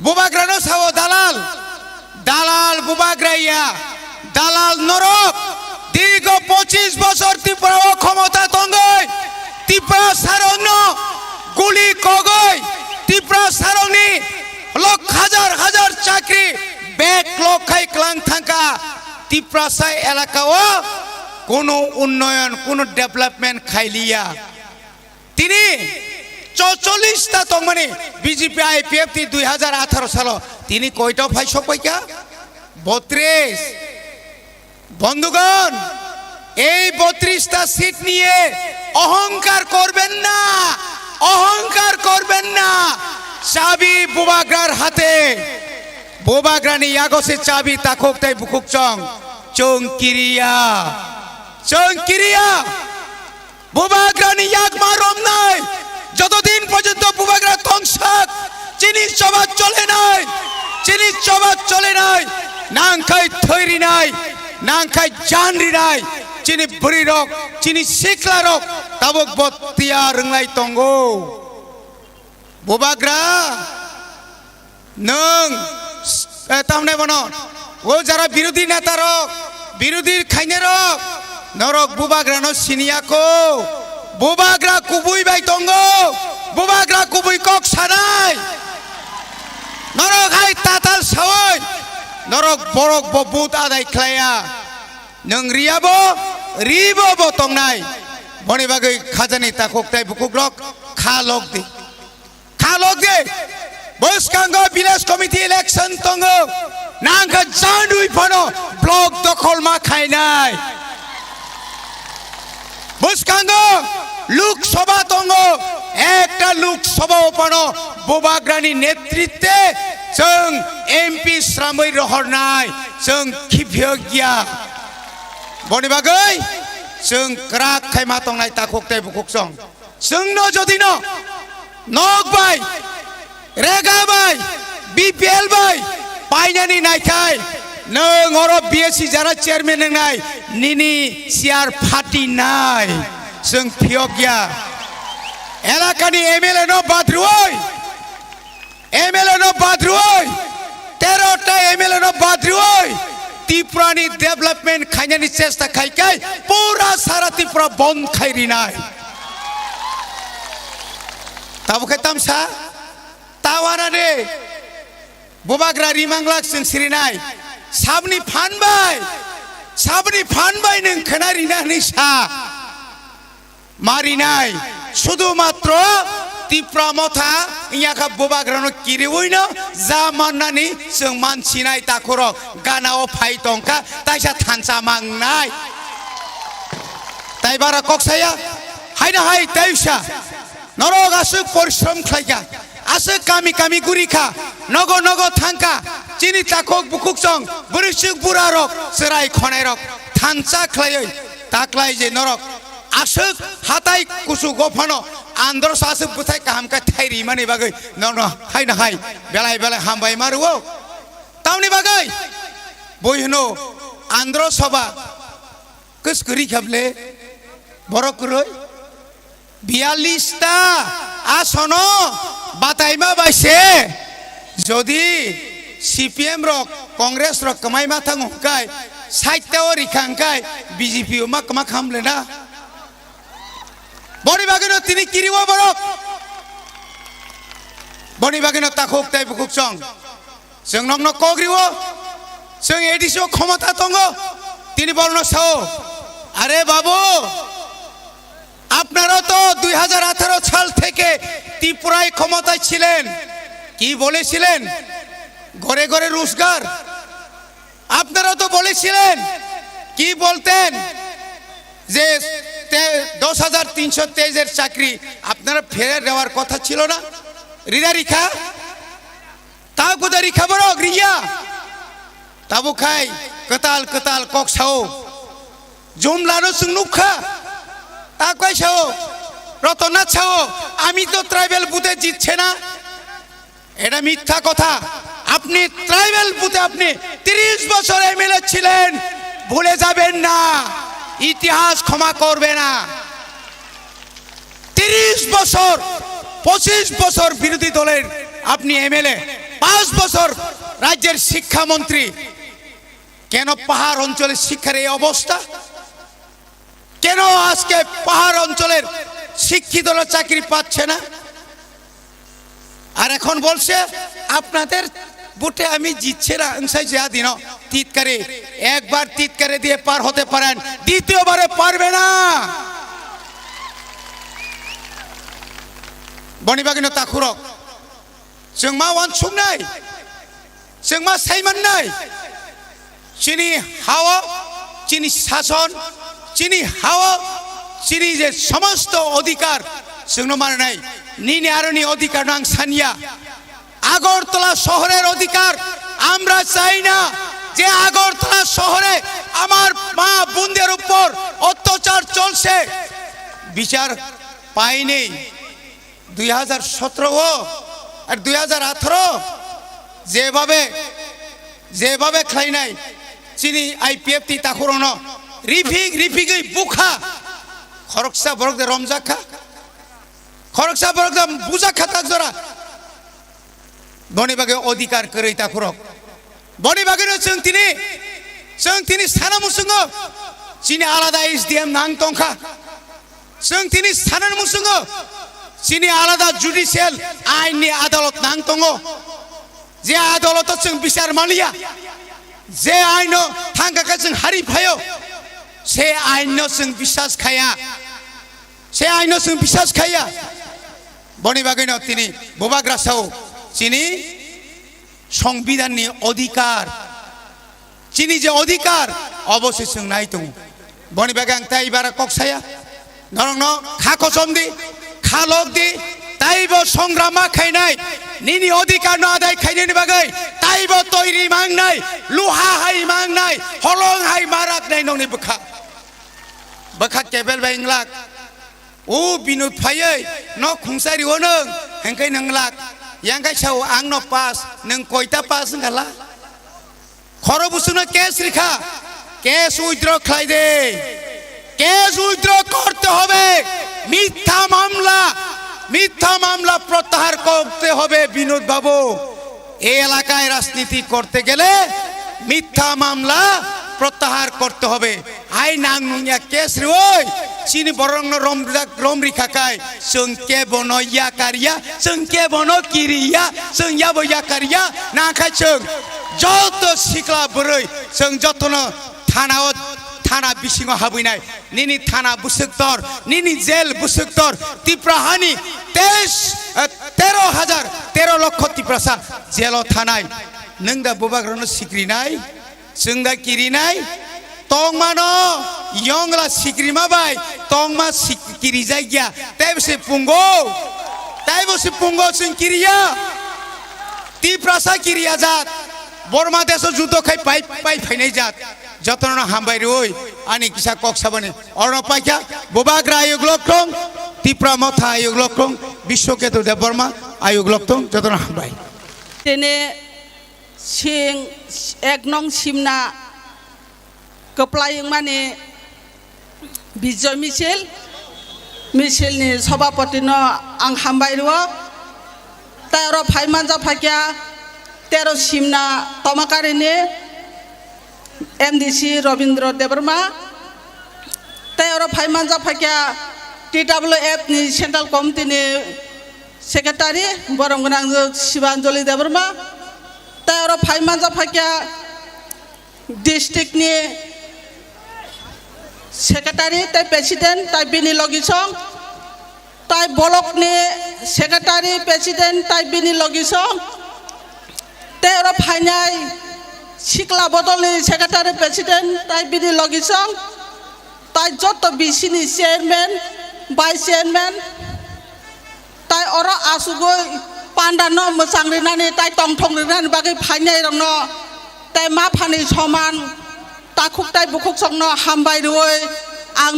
Bubagrano sawo dalal dalal bubagraiya dalal norok দীর্ঘ 25 বছর ত্রিপুরা ক্ষমতা তঙ্গই ত্রিপুরা সারং গুলি কগই Tripura সারংনি lock হাজার হাজার চাকরি back লক্ষাই Klang থাকা ত্রিপুরা সাই এলাকাও কোনো উন্নয়ন কোনো ডেভেলপমেন্ট খাইলিয়া তিনি 44টা তংমানি বিজেপি আইপিএফ 2018 সাল তিনি কয়টা ফাইস কইকা 32 বন্ধুগণ এই 32টা সিট নিয়ে অহংকার করবেন না চাবি বুবাগ্রার হাতে বুবাগ্রানি ইয়াগসে চাবি তাকক তাই বুকুক চংকিরিয়া বুবাগ্রানি ইয়াগ মারম নাই যতদিন পর্যন্ত বুবাগ্রা তংসাক চিনি সভা চলে নাই চিনি সভা চলে নাই নাংখাই থৈরি নাই নাংখাই জানরি নাই চিনি বুড়ি রক চিনি সিকলা রক তাবক বতিয়া রংলাই তঙ্গো বুবাগ্রা নং তামনে বন ও যারা বিরোধী নেতা রক বিরোধী খাইনে রক নরক বুবাগ্রানো সিনিয়াকো বুবাগ্রা কুবুই বাই তঙ্গো বুবাগ্রা কুবুই কক সানাই নরক হাই তাতাল সাওই নরক বরক বুত আদাই খ্লায়া নং রিয়াবো রিবো বো তংনাই বনি বাগै খাজানি তাকক তাই বুকুক রক খালক দে বসকাঙ্গো ভিলেজ কমিটি ইলেকশন তঙ্গো নাংখা জানুই ফনো ব্লক দখল মা খাইনাই বসকাঙ্গো লোকসভা তঙ্গো একটা লোকসভা ওপানো বুবাগ্রানি নেতৃত্বে जों एमपि श्रामै रहरनाय जों खिफिया बनि बागै जों क्राक खायमा तंनाय ताखोकताय बुकुकसं जोंनो जदिनो नक बाय रेगा बाय बीपीएल बाय पाइनानि नायखाय नों अर बीएससी जारा चेयरमैन नंनाय निनि सियार फाटी नाय जों फियगिया एलाकानि एमएलए नो बाद्रुय एमएलए नो बाद्रुय 13टा एमएलए नो बाद्रुय त्रिपुरानि डेभलपमेंट खायनानि चेष्टा खायखाय पूरा सारा त्रिपुरा बंद खायरिनाय ताबुखे तामसा तावानाने बुबाग्रा रिमांगलाक जों सिरिनाय साबनि फानबाय नों खोनारिनानै सा मारिनाय शुधु मात्र त्रिपुरा मथा इयाखा बुबाग्रानो किरिवैनो जा माननानै जों मानसिनाय ताखर गानाव फाइ दंखा ताइसा थानसा मांनाय ताइबारा कक्साया हायना हाय ताइसा नरक आसु परिश्रम खायगा आसु कामी कामी गुरिखा नगो नगो थांका चिनि ताखक बुकुकजों बुरिसुक बुरारक सराय खनायरक थानसा खायै ताक्लाय जे नरक आसुक हाताय कुसु गफानो आंध्र सासु बुथाय काम का थायरि माने बागै न हायना हाय बेलाय बेलाय हामबाय मारुओ तावनि बागै बयनो आंध्र सभा कसकरि खाबले बरकरै 42टा आसनो बातायमा बायसे जदि सीपीएम रक कांग्रेस रक कमाय माथां हकाय 60टा रिखांकाय बीजेपी मा कमा खामलेना बनि बागैनो तिनि किरिवा बरक बनि बागैनो ताखोक ताय बुकुकसं जों नंनो कग्रिवो जों एडिसो क्षमता दंगो तिनि बरनो साओ अरे बाबू আপনারা তো 2018 সাল থেকে ত্রিপুরায় ক্ষমতায় ছিলেন কি বলেছিলেন ঘরে ঘরে রোজগার আপনারা তো বলেছিলেন কি বলতেন যে 10323 এর চাকরি আপনারা ফেরে দেওয়ার কথা ছিল না রিদা রিখা তাও গুদা রিখা বড় রিয়া তাবু খাই কতাল কতাল ককসাও জুমলানো সুনুখা ताकय छाओ रतनाथ छाओ आमी तो ट्राइबल बुथे जितछे ना एटा मिथ्या कथा আপনি ट्राइबल बुथे আপনি 30 বছর এমএলএ ছিলেন ভুলে যাবেন না ইতিহাস ক্ষমা করবে না 30 বছর 25 বছর বিরোধী দলের আপনি এমএলএ 5 বছর রাজ্যের শিক্ষামন্ত্রী কেন পাহাড় অঞ্চলের শিক্ষার এই অবস্থা কেন আজকে পাহাড় অঞ্চলের শিক্ষিতরা চাকরি পাচ্ছে না আর এখন বলছে আপনাদের বুটে আমি জিতছে না আনসাই যা দিন তিতকারে একবার তিতকারে দিয়ে পার হতে পারেন দ্বিতীয়বারে পারবে না বনিবাগিনো তাখুরক जों मा वानसुंनाय जों मा सायमाननाय चिनि हावा चिनि शासन চিনি হাওয়া চিনি যে সমস্ত অধিকার जोंनो मारनाय নিনি আরনি অধিকার নাং সানিয়া আগরতলা শহরের অধিকার আমরা চাই না যে আগরতলা শহরে আমার মা বোনদের উপর অত্যাচার চলছে বিচার পাইনি 2017 আর 2018 যেভাবে খাইনাই চিনি IPF তি তাকুরন রিফিগই বুখা খরকসা বরক দে রমজাখা খরকসা বরক দে বুজাখা তাক জরা বনি বাগে অধিকার করেই তাকুরক বনি বাগে जों তিনি সানা মুসুঙ্গ চিনি আলাদা SDM নাং তংখা जों তিনি সানার মুসুঙ্গ চিনি আলাদা জুডিশিয়াল আইনি আদালত নাং তঙ্গ যে আদালত जों বিচার মানিয়া যে আইন থাঙ্গাকা जों হারি ফায়ো সে আইন जों বিশ্বাস খায়া বনি বাগিনো তিনি বোবাগ্রাসাও চিনি সংবিধাননি অধিকার চিনি যে অধিকার অবশ্যই जों নাই তো বনি বাগে আং তাই বারা ককসায়া নরং খাকো চমদি খালক দি তাইব সংগ্রামা খাইনাই নিনি অধিকার ন আদায় খাইনাইনি বাগै তাইব তৈরি মাংনাই লুহা হাই মাংনাই হলং হাই মারাক নাই নংনি বখা টেবल बाय इंगलाक ओ बिनुत फायै न खुंसारि ओ नों हेंकै नंगलाक यांगाय साव आं न पास नों कयता पास गाला खर बुसुनो केस रिखा केस उइथ्र खालायदे केस उइथ्र करते হবে মিথ্যা মামলা প্রত্যাহার করতে হবে বিনোদ বাবু এই এলাকায় রাজনীতি করতে গেলে মিথ্যা মামলা প্রত্যাহার করতে হবে আই নাং নুয়া কেস রে ওই চিনি বরং রমরি খাকাই जों के बनो या कारिया जों के बनो किरिया जों या बया कारिया नाखाय जों যত सिख्ला बुरै जों जतनो थाना बिसिङाव हाबैनाय निनि थाना बुसुक्तर निनि जेल बुसुक्तर तिप्राहानि 13 লক্ষ तिप्रासा जेलाव थानाय नों दा बबाग्रानो सिग्रिनाय जों दा किरिनाय तंमानो यंगला सिग्रिमा बाय तंमा सिग्रि जायगा ताइबसे पुंगो जों किरिया तिप्रासा किरिया जात बर्मा देश जुद्ध खाय पाइ फाइनाय जात যতন হামবাই রই আনি কিসা কক্সাবনে অর্ণপাইকা বোবাগ্রা আয়োগ লক্ষং তিপ্রা মথা আয়োগ লক্ষং বিশ্বকেতু দেববর্মা আয়োগ লক্ষং যতন হামবাই
তেনে সিং এক নং সিমনা কপ্লাইং মানে বিজয় মিছিলনি সভাপতিनो आं हामबाय रु तेरो फाइमानजा फाकिया तेरो सिमना तमाकारिनि MDC रविंद्र देबरमा तेरो फाइमानजा फाकिया TWF नि सेंट्रल कमिटि नि सेक्रेटारि बरमगोनां शिवांजलि देबरमा तेरो फाइमानजा फाकिया डिस्ट्रिक्ट नि सेक्रेटारि ताइ प्रेसिडेंट ताइ बिनि लगिसं ताइ ब्लक नि सेक्रेटारि प्रेसिडेंट ताइ बिनि लगिसं तेरो फाइनाय सिक्ला बदलनि सेक्रेटारि प्रेसिडेंट ताइ बिनि लगिसं ताइ जत बिसिनि चेयरमैन भाइस चेयरमैन ताइ अर आसुगै पान्डानो मोसांरिनानि ताइ तंथंरिनानि बागै फाइनाय रंनो ताइ मा फानि समान ताखुक ताइ बुखुक संनो हामबाय रुय आं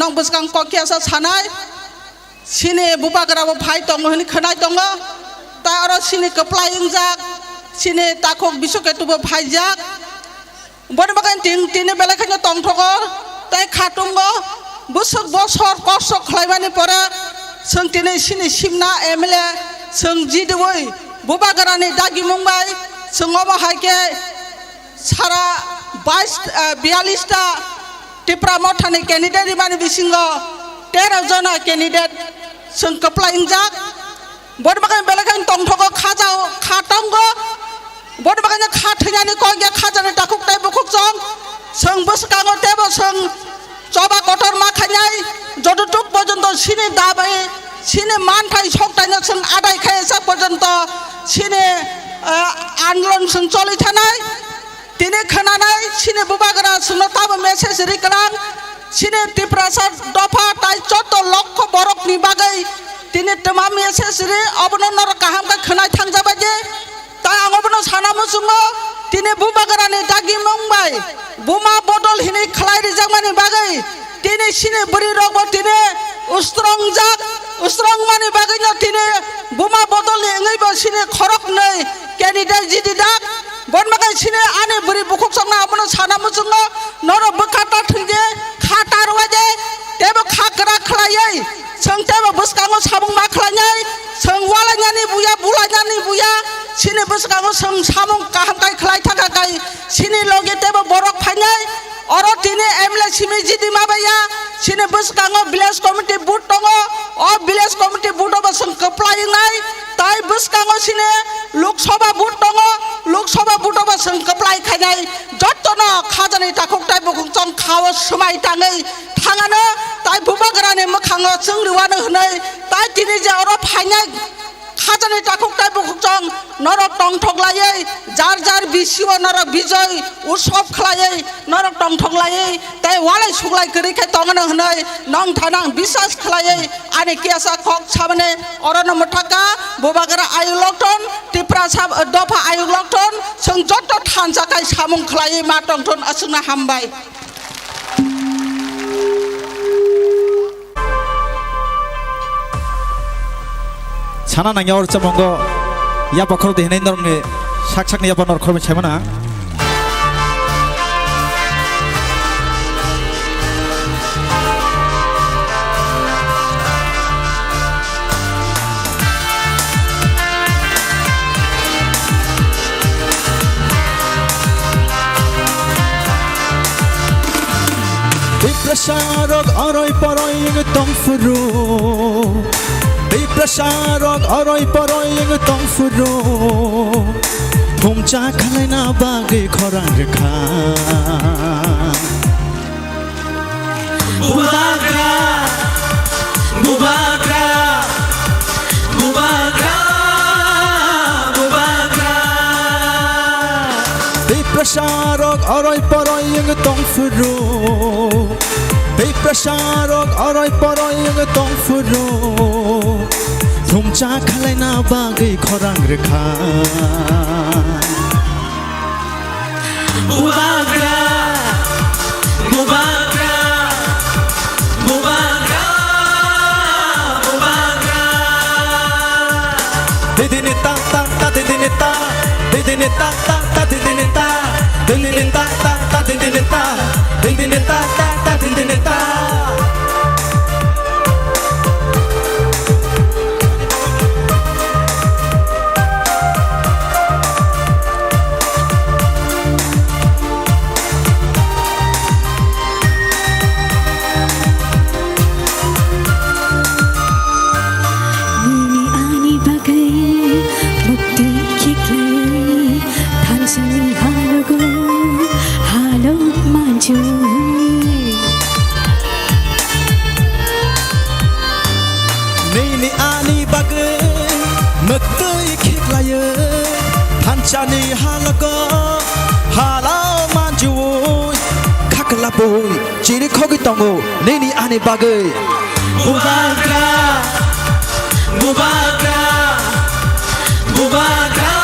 नं बसकां ककियासा सानाय सिनि बुबाग्राबो फाइ दङ होनि खोनाय दङ ताइ अर सिनि कप्लाइं जाक सिने ताखक बिसकेतुबो फाइजाक बन बागान तिनि बेलाखायनो तंथग ताइ खाटुंग बुसक बसर कष्ट खालायबानि परे जों तिनि सिनि सिमना MLA जों जिदुबै बुबाग्रानि दागि मुंबाय जों अबहायके सारा 42 टा तिप्रा मथानि कैंडिडेट मानि बिसिंग 13 जना कैंडिडेट जों कप्लाइं जाक बन बागान बेलाखायनो तंथग खाजाव खाटंग बन बागान खाथैनानै कय खाजानि ताखुक ताइ बुखुक जों बसकाङो तेबो जों चबा कटर माखायनाय जतटुक पर्यन्त सिनि दाबाय सिनि मानथाय सकतायनो जों आदाय खायसा पर्यन्त सिनि आन्दोलन जों चलि थानाय दिनै खोनानाय सिनि बुबाग्रा जोंनो ताबो मेसेज रिकलां सिनि तिप्रासा दफा ताइ जत लक्ष बरकनि बागै दिनै तमा मेसेज रि अबननर काहामका खोनाय थांजाबाय जे ताइ आंबोनो साना मुसुङो दिनै बुबाग्रानि दागि मुंबाय बुमा बदल हिनि खलाय रिजामानि बागै दिनै सिनि बुरि रगबो दिनै उस्त्रंजाक strong mani bagainya tine buma botol engai ba sine khorok nei candidate jidi dak bon makai sine ane buri bukuk sangna abono sana musungo noro bekata thingje khata ruaje tebo khakra khlaiai seng tebo buskango sabung ma khlanyai seng walanyani buya bulanyani buya sine buskango seng samung kaham kai khlai thaka kai sine loge tebo borok phanyai oro tine emle sime jidi mabaya sine buskango village committee boot tongo o village committee boot oba seng keplai nai tai buskango sine lok sabha boot tongo lok sabha boot oba seng keplai khainai jottono khajani takok tai bukung chong khawa sumai tangai thangano tai bubagrane mokhango chungriwano hnai tai tine je oro phainai khajani takok tai bukung chong norok tong thoglaiai jar jar bisiwa norok bijoy utsav khlaiai norok tong thoglaiai tai walai suglai kri khai tongano hnai nong thanang bisas khlaiai ani kiasa khok sabane orono mothaka bubagra ayulokton tipra sab dofa ayulokton seng jotto thansa kai samung khlaiai ma tongton asungna hambai
sana nang yor chamongo ya bakhro de hinai norne sak sak ne ya banor khorme chaimana Prasarok aroi paroi ng tongfuru Prasarok aroi paroi ng tongfuru Pumcha khalai na bagay khorang rekha
Bubagra Bubagra Bubagra Bubagra
Prasarok aroi paroi ng tongfuru Prasarok aroi paroi ng tongfuru Pumcha khalai na bagay khorang rekha
Bubagra Bubagra Bubagra Bubagra
Didini ta ta ta didini ta Didini ta ta ta didini ta Didini ta ta ta didini ta Didini ta ta ta didini ta Nini ani bagai Mektai kiklaya Hancani halago Halau manjuy Kakalaboy Ciri kogi tongo Nini ani bagai
Bubagra Bubagra Bubagra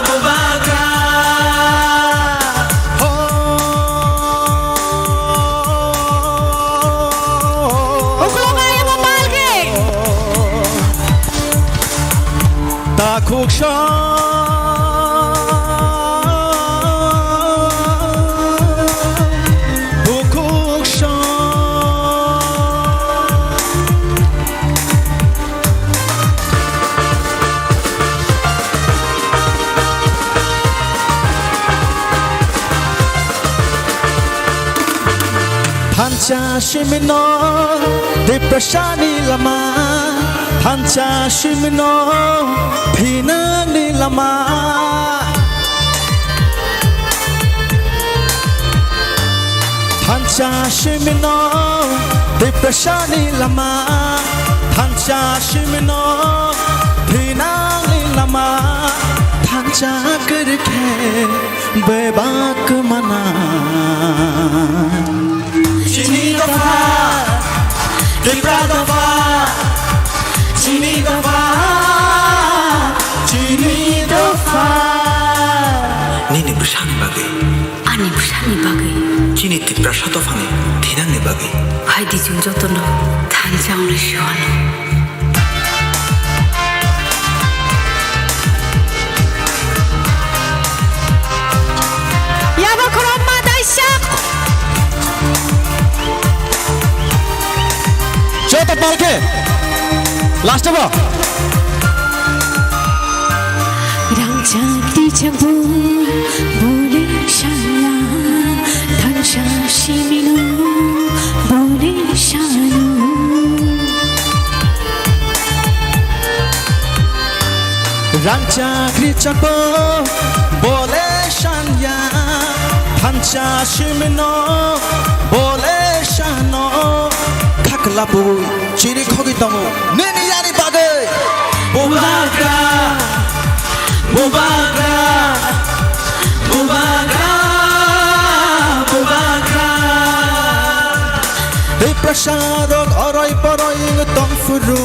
Bubagra
Kuksha Bukuksha Pancha shimino Deprashani lama Pancha shimino Pina ni lama Pancha shimino Deprashani lama Pancha shimino Pina ni lama Pancha karke Bebak mana
Chini dafa Depra dafa Chini dafa
Nini bersani bagai
Ani bersani bagai
chini tipra shato phane thinang ni bagi
hai di chung jotono thanjang le shuano yaba koroma daisyak
Joto palke last ba
랑장디 장부 보내 샤라 단샤 시미노 보내 샤노
rangcha krichako bole shanya pancha shimino bole shano khaklapu chiri khogi tamu neni yani bagai bubagra bubagra bubagra bubagra dei prasarok oroi poroi tong furu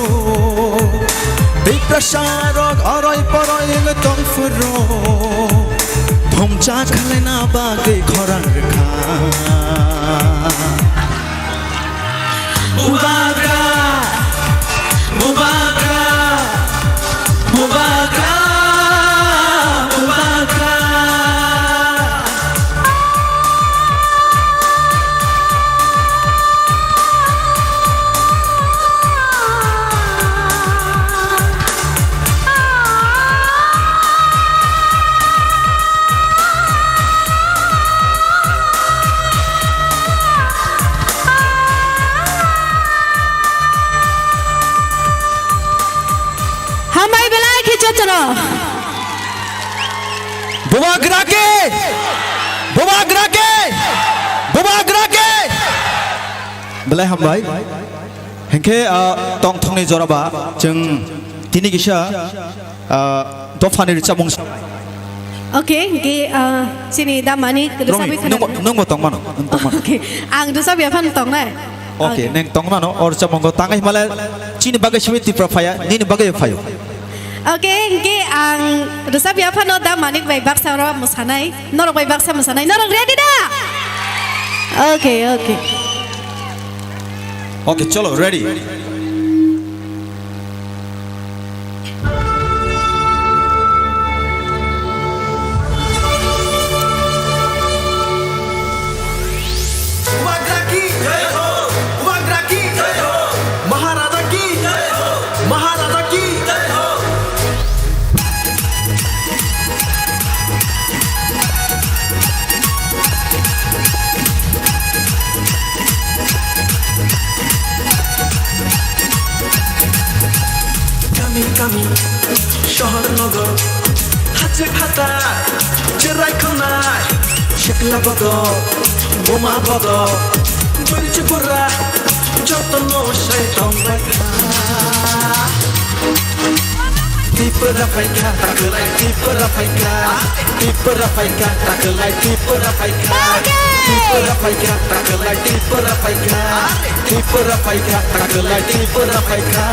dei prasarok oroi poroi tong furu thomcha khalena bagai khorang rekha bubagra bubagra bubagra
hamai belai ki jotono
bubagra ke bubagra ke bubagra ke belai hambai hengke tong thongni joraba jeng tini gisa dofani chamung
okay ge sini damani
Romi nung mo tong mano
okay ang dosa biapan tong nai
okay neng tong mano or chamung ko tangai mala chini bagai shwiti profaya nini bagai fayo
okay ge ang dosa biapan no damani bai baksa ro musanai norok bai baksa musanai norok ready da okay okay
okay chalo ready
kami শহর নগর হাতে খাতা চেরাই খনাই শেকলা বদ বোমা বদ বলছে পুরা যতন সেই টঙ্গা Tipura faika takelai tipura faika tipura faika takelai tipura faika tipura faika takelai tipura faika tipura faika takelai tipura faika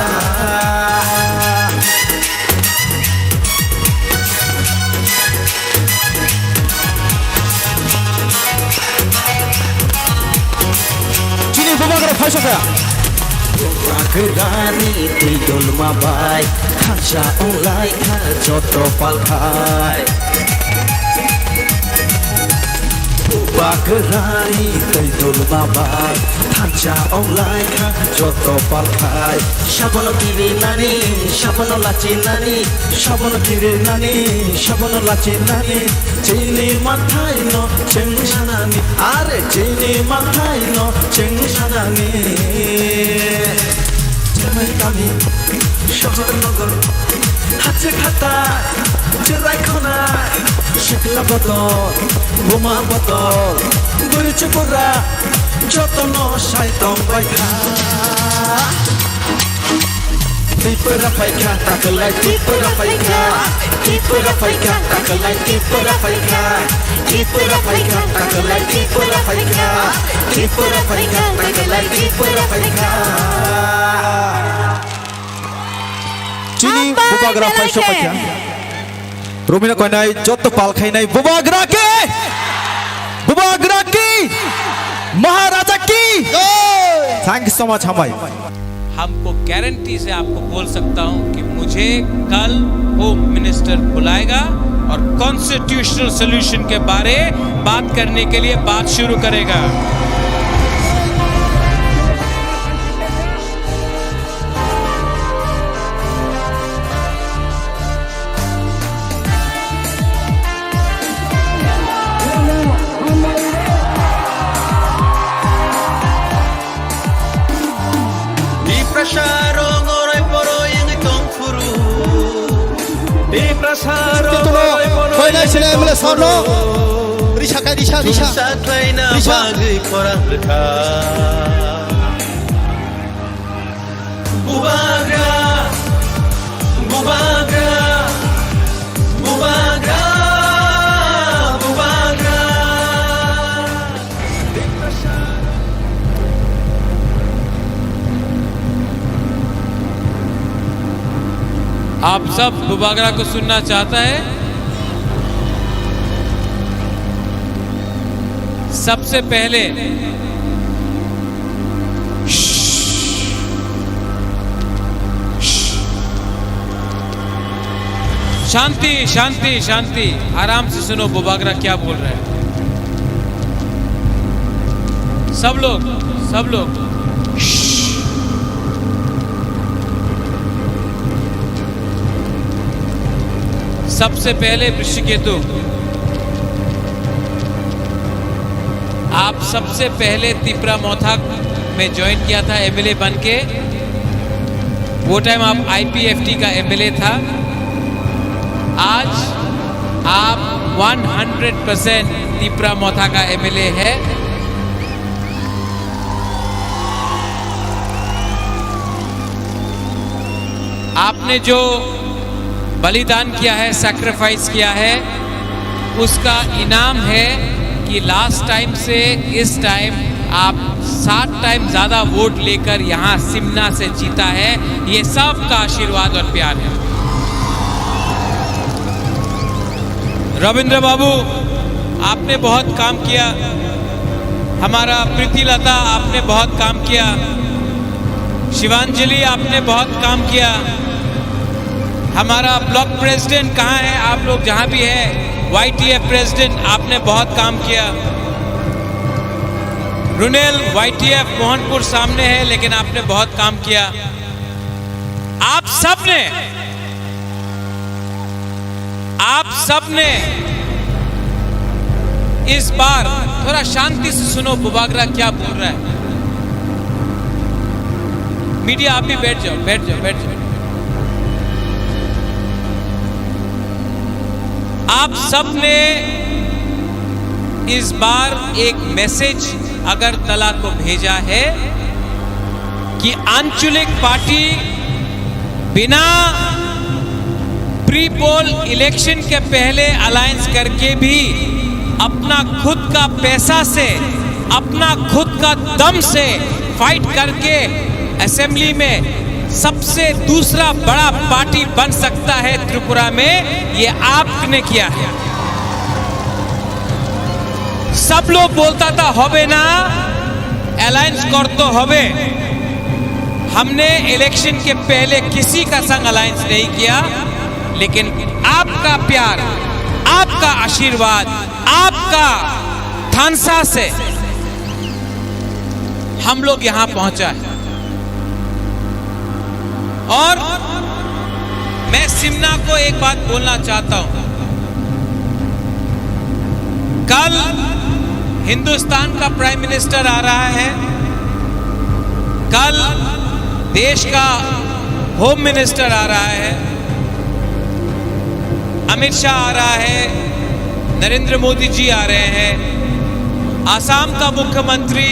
chini bubagra phaisa kaya
Bubagrani tidul mabai Khacha ulai kha joto palkhai Bubagrani tidul mabai Khacha ulai kha joto palkhai Shabono kiri nani shabono lachi nani shabono kiri nani shabono lachi nani Chini mathai no cheng shanani are chini mathai no cheng shanani kami শহর নগর হাতে খাতা চেরাই খনাই শেকলা বদল বোমা বদল বলছে পুরা যতন সাইতম বাইখা tipura faika takelai tipura faika tipura faika takelai tipura faika tipura faika takelai tipura faika tipura faika takelai tipura faika
chini bubagra phaisa kaya Romina koinai joto pal khainai bubagra ki
महाराजा की thank you so much. हम भाई
हमको guarantee से आपको बोल सकता हूं कि मुझे कल होम मिनिस्टर बुलाएगा और कॉन्स्टिट्यूशनल सॉल्यूशन के बारे बात करने के लिए बात शुरू करेगा। आप सब बुबागरा को सुनना चाहता है। सबसे पहले शांति शांति शांति, आराम से सुनो बुबागरा क्या बोल रहे हैं। सब लोग सबसे पहले ऋषिकेतु, आप सबसे पहले तिपरा मोथाक में ज्वाइन किया था एमएलए बन के। वो टाइम आप आईपीएफटी का एमएलए था। आज आप 100% तिपरा मोथा का एमएलए है। आपने जो बलिदान किया है, सैक्रिफाइस किया है, उसका इनाम है कि लास्ट टाइम से इस टाइम आप 7 टाइम ज्यादा वोट लेकर यहां सिमना से जीता है। ये सबका आशीर्वाद और प्यार है। रविंद्र बाबू, आपने बहुत काम किया। हमारा प्रीति लता, आपने बहुत काम किया। शिवांजलि, आपने बहुत काम किया। हमारा ब्लॉक प्रेसिडेंट कहाँ है? आप लोग जहां भी है, वाईटीएफ प्रेसिडेंट, आपने बहुत काम किया। रुनेल वाईटीएफ मोहनपुर सामने है, लेकिन आपने बहुत काम किया। आप सबने इस बार, थोड़ा शांति से सुनो बुबागरा क्या बोल रहा है। मीडिया आप भी बैठ जाओ। आप सबने इस बार एक मैसेज अगरतला को भेजा है कि आंचलिक पार्टी बिना प्री पोल इलेक्शन के पहले अलायंस करके भी अपना खुद का पैसा से, अपना खुद का दम से फाइट करके असेंबली में सबसे दूसरा बड़ा पार्टी बन सकता है त्रिपुरा में। ये आपने किया है। सब लोग बोलता था होबे ना, अलायंस कर तो होबे। हमने इलेक्शन के पहले किसी का संग अलायंस नहीं किया, लेकिन आपका प्यार, आपका आशीर्वाद, आपका थानसा से हम लोग यहां पहुंचा है। और मैं सिमना को एक बात बोलना चाहता हूं। कल हिंदुस्तान का प्राइम मिनिस्टर आ रहा है, कल देश का होम मिनिस्टर आ रहा है, अमित शाह आ रहा है, नरेंद्र मोदी जी आ रहे हैं, आसाम का मुख्यमंत्री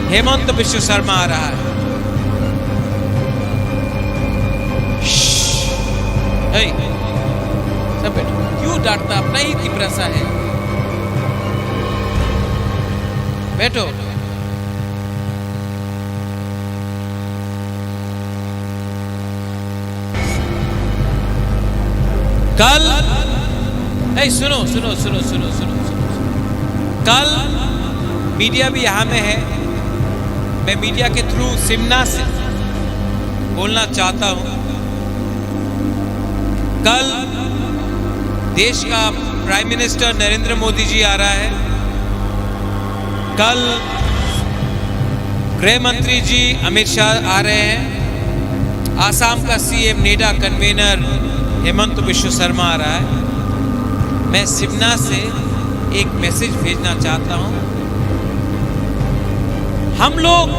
हेमंत बिश्व शर्मा आ रहा है। सब बैठो, क्यों डांटता? अपना ही तिपरासा है। बैठो। कल सुनो। कल मीडिया भी यहाँ में है, मैं मीडिया के थ्रू सिमना से बोलना चाहता हूँ। कल देश का प्राइम मिनिस्टर नरेंद्र मोदी जी आ रहा है, कल गृह मंत्री जी अमित शाह आ रहे हैं, आसाम का CM NEDA convener Himanta Biswa Sarma आ रहा है। मैं सिमना से एक मैसेज भेजना चाहता हूं। हम लोग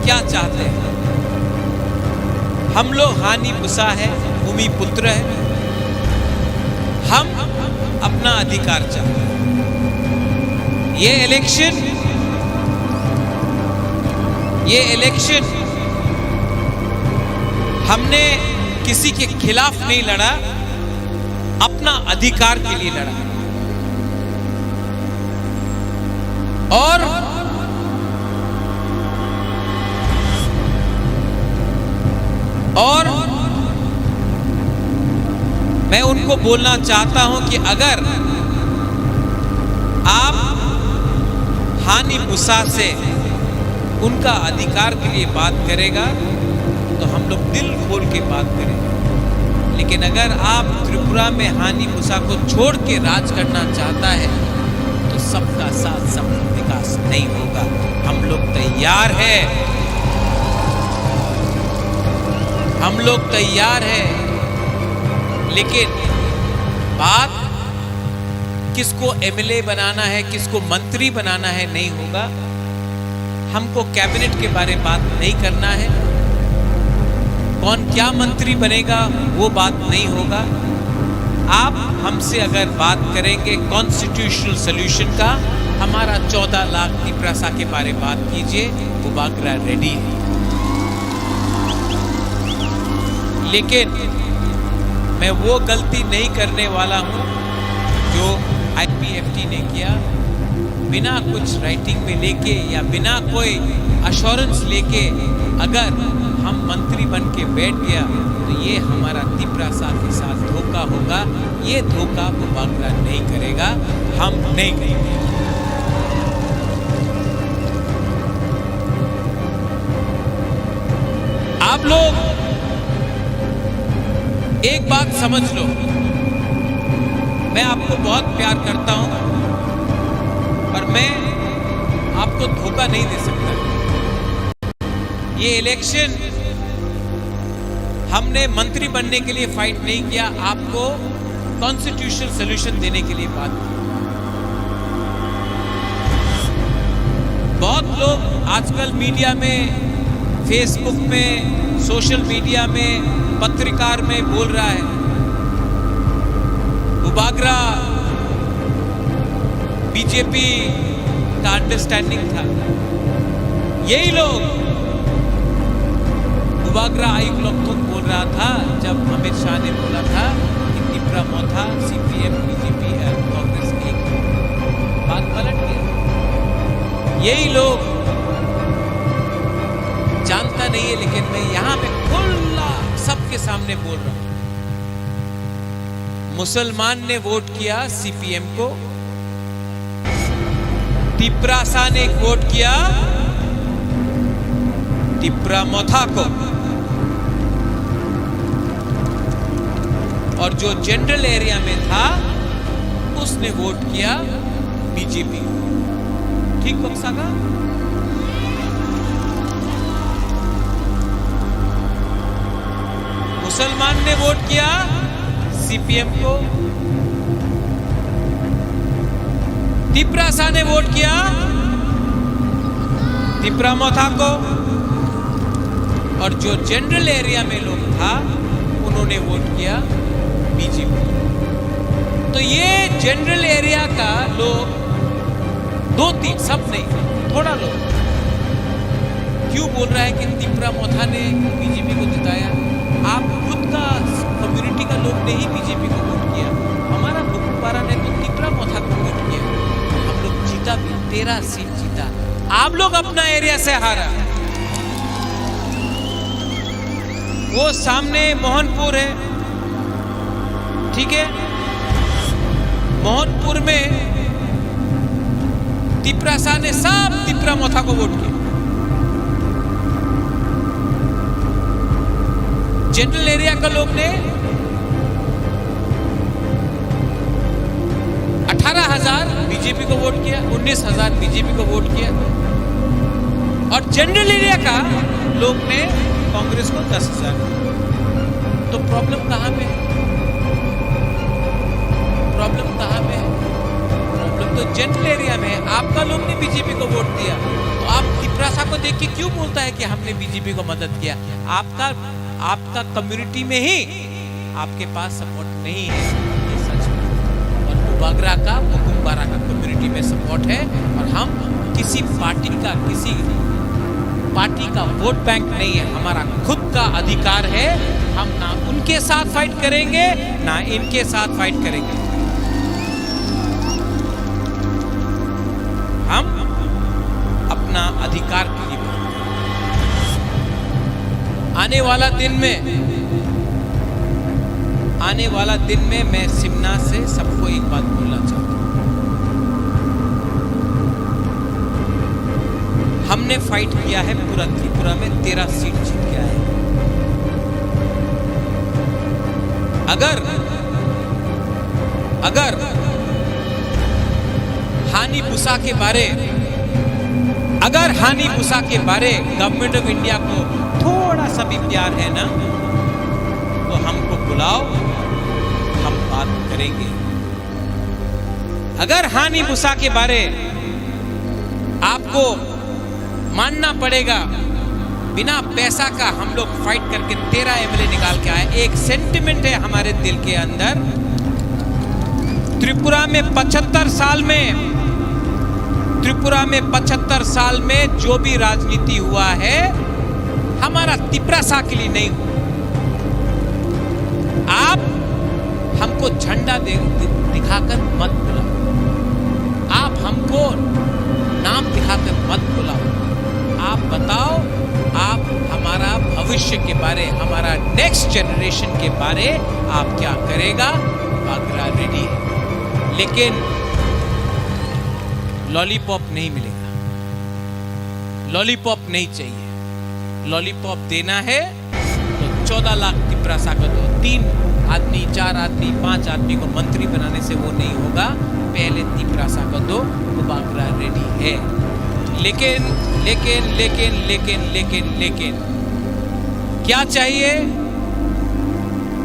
क्या चाहते हैं? हम लोग हानि पुसा है, भूमि पुत्र है, हम अपना अधिकार चाहते हैं। ये इलेक्शन हमने किसी के खिलाफ नहीं लड़ा, अपना अधिकार के लिए लड़ा। और मैं उनको बोलना चाहता हूं कि अगर आप हानि पुसा से उनका अधिकार के लिए बात करेगा तो हम लोग दिल खोल के बात करेंगे, लेकिन अगर आप त्रिपुरा में हानि पुसा को छोड़ के राज करना चाहता है तो सबका साथ सबका विकास नहीं होगा। हम लोग तैयार हैं, हम लोग तैयार हैं, लेकिन बात किसको एमएलए बनाना है, किसको मंत्री बनाना है नहीं होगा। हमको कैबिनेट के बारे में बात नहीं करना है, कौन क्या मंत्री बनेगा वो बात नहीं होगा। आप हमसे अगर बात करेंगे कॉन्स्टिट्यूशनल सॉल्यूशन का, हमारा 14 लाख की प्रसा के बारे में बात कीजिए, वो बागरा रेडी है। लेकिन मैं वो गलती नहीं करने वाला हूं जो आईपीएफटी ने किया, बिना कुछ राइटिंग में लेके या बिना कोई अश्योरेंस लेके अगर हम मंत्री बन के बैठ गया तो ये हमारा तिपरासा के साथ धोखा होगा। ये धोखा वो बागरा नहीं करेगा, हम नहीं करेंगे। आप लोग एक बात समझ लो, मैं आपको बहुत प्यार करता हूं, पर मैं आपको धोखा नहीं दे सकता। ये इलेक्शन हमने मंत्री बनने के लिए फाइट नहीं किया, आपको कॉन्स्टिट्यूशनल सॉल्यूशन देने के लिए बात की। बहुत लोग आजकल मीडिया में, फेसबुक में, सोशल मीडिया में, पत्रकार में बोल रहा है बागरा बीजेपी का अंडरस्टैंडिंग था। यही लोग बागरा आयुक्त लोग तो बोल रहा था जब अमित शाह ने बोला था कि तिपरा मोथा सीपीएम बीजेपी कांग्रेस की बात पलट गया। यही लोग जानता नहीं है, लेकिन मैं यहां पे खुला सबके सामने बोल रहा हूं। मुसलमान ने वोट किया सीपीएम को, तिपरासा ने वोट किया तिपरा मोथा को, और जो जनरल एरिया में था उसने वोट किया बीजेपी। ठीक बक्सा का मुसलमान ने वोट किया सीपीएम को, तिपरासा ने वोट किया तिपरा मोथा को, और जो जनरल एरिया में लोग था उन्होंने वोट किया बीजेपी। तो ये जनरल एरिया का लोग 2-3 सब नहीं, थोड़ा लोग क्यों बोल रहा है कि तिपरा मोथा ने बीजेपी को जिताया? आप खुद का कम्युनिटी का लोग ने ही बीजेपी को वोट किया। हमारा बुकपारा ने तो तिपरा मोथा को वोट किया। हम लोग जीता भी, 13 सीट जीता। आप लोग अपना एरिया से हारा। वो सामने मोहनपुर है, ठीक है, मोहनपुर में तिप्रासा ने सब तिप्रा मोथा को वोट किया। जनरल एरिया का लोग ने 18,000 बीजेपी को वोट किया, 19,000 बीजेपी को वोट किया, और जनरल एरिया का लोग ने कांग्रेस को 10,000। तो प्रॉब्लम कहां पे है? प्रॉब्लम कहां पे है? प्रॉब्लम तो जनरल एरिया में है। आपका लोग ने बीजेपी को वोट दिया, तो आप तिप्रासा को देख के क्यों बोलता है कि हमने बीजेपी को मदद किया? आपका कम्युनिटी में ही आपके पास सपोर्ट नहीं है, ये सच है। और बुबागरा का, बुकुम्बारा का कम्युनिटी में सपोर्ट है, और हम किसी पार्टी का वोट बैंक नहीं है, हमारा खुद का अधिकार है। हम ना उनके साथ फाइट करेंगे ना इनके साथ फाइट करेंगे। हम अपना अधिकार के लिए आने वाला दिन में मैं सिमना से सबको एक बात बोलना चाहता हूं। हमने फाइट किया है पूरा त्रिपुरा में, 13 सीट जीत के आए। अगर हानि बुसा के बारे गवर्नमेंट ऑफ इंडिया को थोड़ा सा भी प्यार है ना, तो हमको बुलाओ, हम बात करेंगे। अगर हानि बुसा के बारे आपको मानना पड़ेगा, बिना पैसा का हम लोग फाइट करके 13 एमएलए निकाल के आए। एक सेंटिमेंट है हमारे दिल के अंदर। त्रिपुरा में 75 साल में जो भी राजनीति हुआ है, हमारा तिप्रासा के लिए नहीं हुआ। आप हमको झंडा दिखाकर मत बुलाओ, आप हमको नाम दिखाकर मत बुलाओ। आप बताओ, आप हमारा भविष्य के बारे, हमारा नेक्स्ट जनरेशन के बारे आप क्या करेगा? बागरा रेडी है, लेकिन लॉलीपॉप नहीं मिलेगा, लॉलीपॉप नहीं चाहिए। लॉलीपॉप देना है तो 14 लाख तिप्रासा को दो। 3 आदमी, 4 आदमी, 5 आदमी को मंत्री बनाने से वो नहीं होगा। पहले तिप्रासा को दो, तो बागरा रेडी है। लेकिन क्या चाहिए?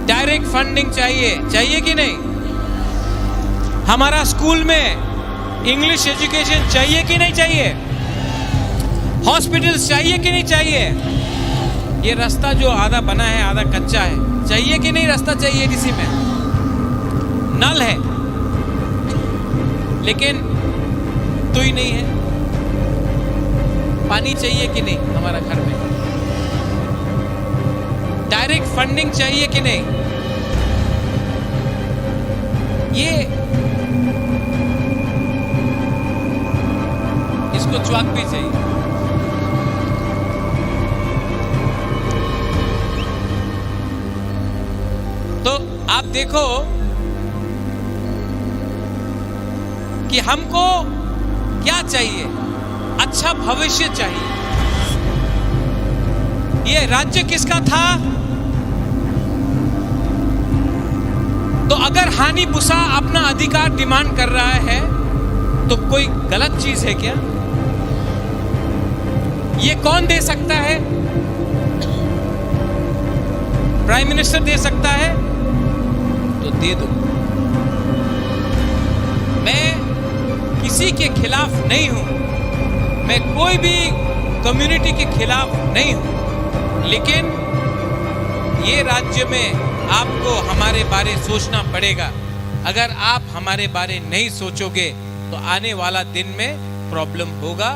डायरेक्ट फंडिंग चाहिए कि नहीं? हमारा स्कूल में इंग्लिश एजुकेशन चाहिए कि नहीं चाहिए? हॉस्पिटल्स चाहिए कि नहीं चाहिए? ये रास्ता जो आधा बना है आधा कच्चा है, चाहिए कि नहीं? रास्ता चाहिए डीसी में, नल है लेकिन तो ही नहीं है। पानी चाहिए कि नहीं हमारा घर में? डायरेक्ट फंडिंग चाहिए कि नहीं? ये इसको च्वाक भी चाहिए। तो आप देखो कि हमको क्या चाहिए? अच्छा भविष्य चाहिए। ये राज्य किसका था? तो अगर हानि बुसा अपना अधिकार डिमांड कर रहा है तो कोई गलत चीज है क्या? ये कौन दे सकता है? प्राइम मिनिस्टर दे सकता है तो दे दो। मैं किसी के खिलाफ नहीं हूं, मैं कोई भी कम्युनिटी के खिलाफ नहीं हूं, लेकिन ये राज्य में आपको हमारे बारे सोचना पड़ेगा। अगर आप हमारे बारे नहीं सोचोगे तो आने वाला दिन में प्रॉब्लम होगा,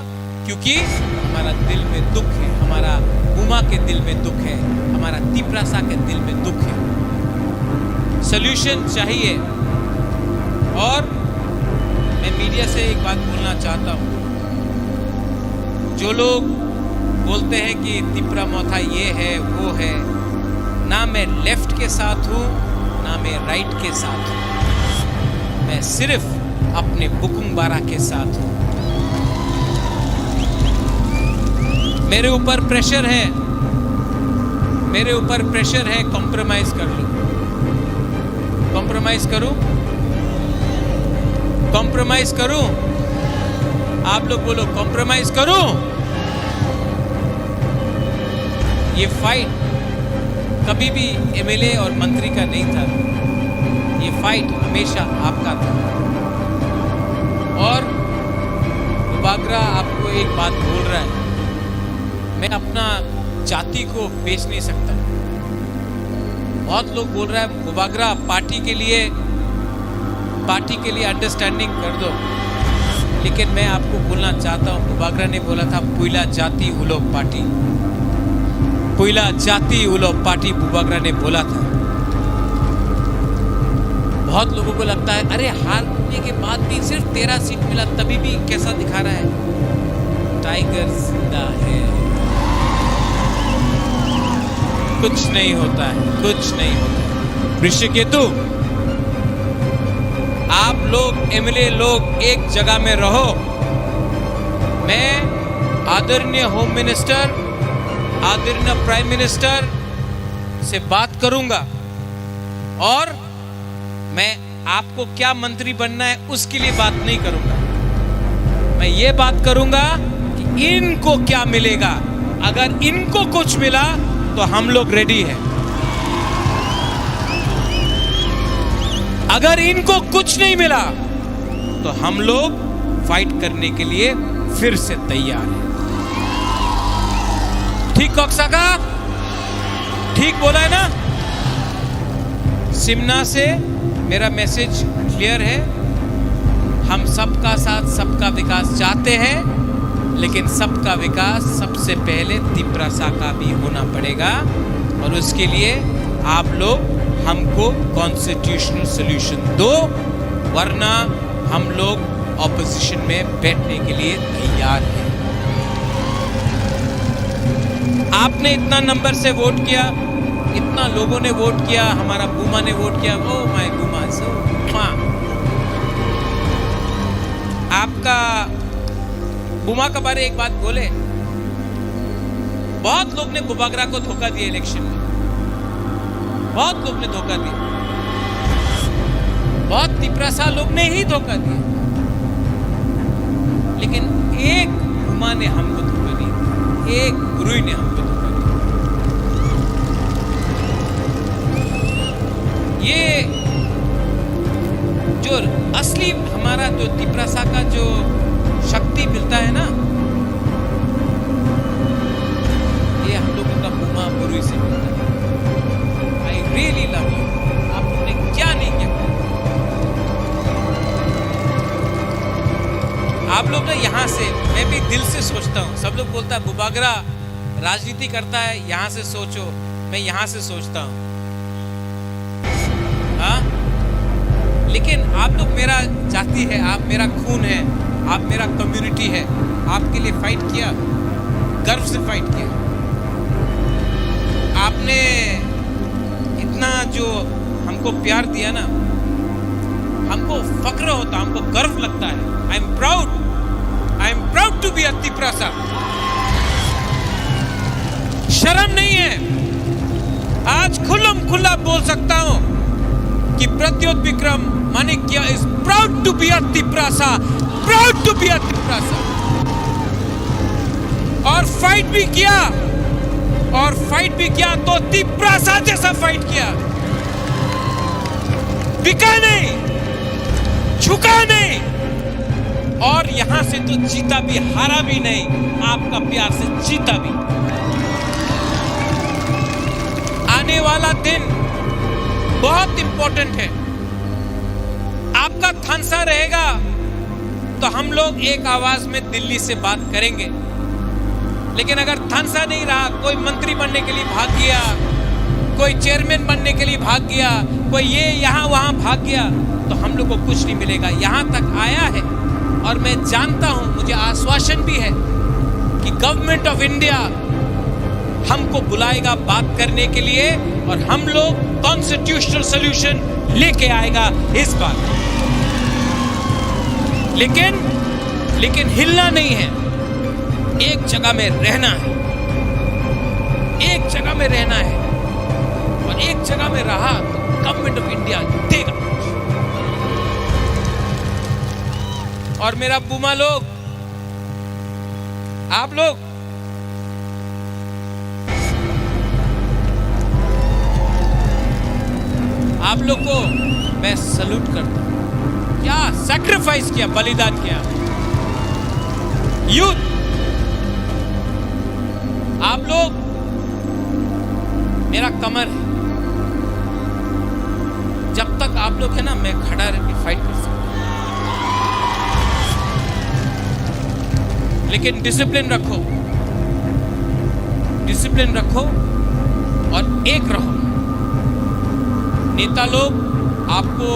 क्योंकि हमारा दिल में दुख है, हमारा उमा के दिल में दुख है, हमारा तिप्रासा के दिल में दुख है। सॉल्यूशन चाहिए। और मैं मीडिया से एक बात बोलना चाहता हूं, जो लोग बोलते हैं कि तिप्रा मोथा ये है वो है, ना मैं लेफ्ट के साथ हूं ना मैं राइट के साथ हूं, मैं सिर्फ अपने बुकुम्बारा के साथ हूं। मेरे ऊपर प्रेशर है, मेरे ऊपर प्रेशर है, कॉम्प्रोमाइज कर लो। कॉम्प्रोमाइज करूं? कॉम्प्रोमाइज करूं? आप लोग बोलो, कॉम्प्रोमाइज करूं? ये फाइट कभी भी एमएलए और मंत्री का नहीं था, ये फाइट हमेशा आपका था। और बुबागरा आपको एक बात बोल रहा है, मैं अपना जाति को बेच नहीं सकता। बहुत लोग बोल रहा है बुबागरा पार्टी के लिए अंडरस्टैंडिंग कर दो, लेकिन मैं आपको बोलना चाहता हूं, बुबागरा ने बोला था पुइला जाति उलो पार्टी, पुइला जाति उलो पार्टी बुबागरा ने बोला था। बहुत लोगों को लगता है अरे हारने के बाद भी सिर्फ 13 सीट मिला, तभी भी कैसा दिखा रहा है। टाइगर जिंदा है, कुछ नहीं होता है, कुछ नहीं होता है। ऋषिकेतु, आप लोग एमएलए लोग एक जगह में रहो। मैं आदरणीय होम मिनिस्टर, आदरणीय प्राइम मिनिस्टर से बात करूंगा और मैं आपको क्या मंत्री बनना है उसके लिए बात नहीं करूंगा। मैं ये बात करूंगा कि इनको क्या मिलेगा। अगर इनको कुछ मिला तो हम लोग रेडी हैं। अगर इनको कुछ नहीं मिला तो हम लोग फाइट करने के लिए फिर से तैयार हैं। ठीक कॉक्सा का ठीक बोला है ना? सिमना से मेरा मैसेज क्लियर है, हम सबका साथ सबका विकास चाहते हैं, लेकिन सबका विकास सबसे पहले तिपरासा का भी होना पड़ेगा और उसके लिए आप लोग हमको कॉन्स्टिट्यूशनल सॉल्यूशन दो, वरना हम लोग ऑपोजिशन में बैठने के लिए तैयार हैं। आपने इतना नंबर से वोट किया, इतना लोगों ने वोट किया, हमारा बूमा ने वोट किया, ओ माय बूमा सो आपका बुमा के बारे एक बात बोले, बहुत लोग ने बुबागरा को धोखा दिया इलेक्शन में, बहुत लोग ने धोखा दिया, बहुत तिपरासा लोग ने ही धोखा दिया, लेकिन एक बुमा ने हमको धोखा नहीं दिया, एक गुरुई ने हमको धोखा दिया। ये जो असली हमारा जो तिपरासा का जो शक्ति मिलता है ना, ये हम लोगों का बुमा गुरु से मिलता है। I really love you. आपने क्या नहीं किया, आप लोग ना यहाँ से, मैं भी दिल से सोचता हूँ। सब लोग बोलता है बुबागरा राजनीति करता है, यहाँ से सोचो, मैं यहाँ से सोचता हूँ। हाँ, लेकिन आप लोग मेरा जाति है, आप मेरा खून है, आप मेरा कम्युनिटी है, आपके लिए फाइट किया, गर्व से फाइट किया। आपने इतना जो हमको प्यार दिया ना, हमको फक्र होता, हमको गर्व लगता है। I am proud to be a Tiprasa. शर्म नहीं है, आज खुल्लम खुल्ला बोल सकता हूं कि Pradyot Bikram Manikya is proud to be a Tiprasa, proud to be a Tiprasa. और फाइट भी किया, और फाइट भी किया तो तिपरासा जैसा फाइट किया, बिका नहीं, झुका नहीं, और यहां से तो जीता भी, हारा भी नहीं, आपका प्यार से जीता भी। आने वाला दिन बहुत इंपॉर्टेंट है। आपका थानसा रहेगा तो हम लोग एक आवाज में दिल्ली से बात करेंगे, लेकिन अगर थानसा नहीं रहा, कोई मंत्री बनने के लिए भाग गया, कोई चेयरमैन बनने के लिए भाग गया, कोई ये यहाँ वहाँ भाग गया, तो हम लोग को कुछ नहीं मिलेगा। यहाँ तक आया है और मैं जानता हूँ, मुझे आश्वासन भी है कि गवर्नमेंट ऑफ इंडिया हमको बुलाएगा बात करने के लिए और हम लोग कॉन्स्टिट्यूशनल सॉल्यूशन लेके आएगा इस बार। लेकिन हिलना नहीं है, एक जगह में रहना है, एक जगह में रहना है, और एक जगह में रहा तो गवर्नमेंट ऑफ इंडिया देगा। और मेरा बुमा लोग, आप लोग को मैं सल्यूट करता हूं। क्या सैक्रिफाइस किया, बलिदान किया यूथ। आप लोग मेरा कमर है, जब तक आप लोग है ना, मैं खड़ा रह के फाइट कर सकता हूं। लेकिन डिसिप्लिन रखो, डिसिप्लिन रखो और एक रहो। नेता लोग आपको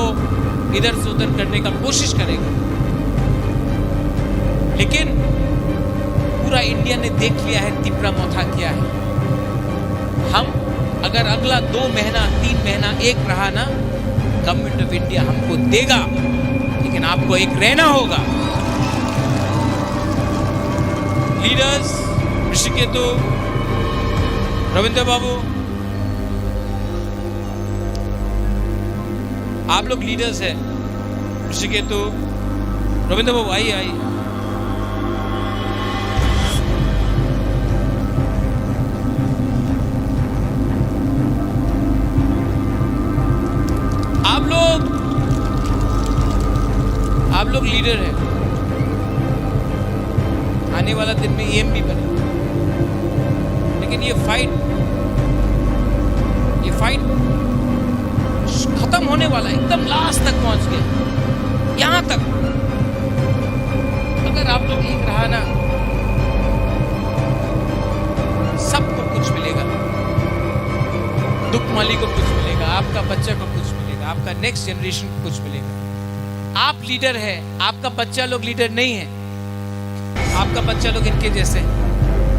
इधर से उधर करने का कोशिश करेगा, लेकिन पूरा इंडिया ने देख लिया है तिपरा मोथा क्या है। हम अगर अगला 2 महीना 3 महीना एक रहा ना, गवर्नमेंट ऑफ इंडिया हमको देगा, लेकिन आपको एक रहना होगा। लीडर्स ऋषिकेतु, रविंद्र बाबू, आप लोग लीडर्स हैं। ऋषिकेतु, रविंद्र बाबू आइए आइए। आप लोग लीडर हैं। आने वाला दिन में EM भी बने, लेकिन ये फाइट खत्म होने वाला है, एकदम लास्ट तक पहुंच गया, यहां तक। अगर आप लोग एक रहा ना, सबको कुछ मिलेगा। दुखमाली को कुछ मिलेगा, आपका बच्चा को कुछ मिलेगा, आपका नेक्स्ट जनरेशन को कुछ मिलेगा। आप लीडर है, आपका बच्चा लोग लीडर नहीं है। आपका बच्चा लोग इनके जैसे,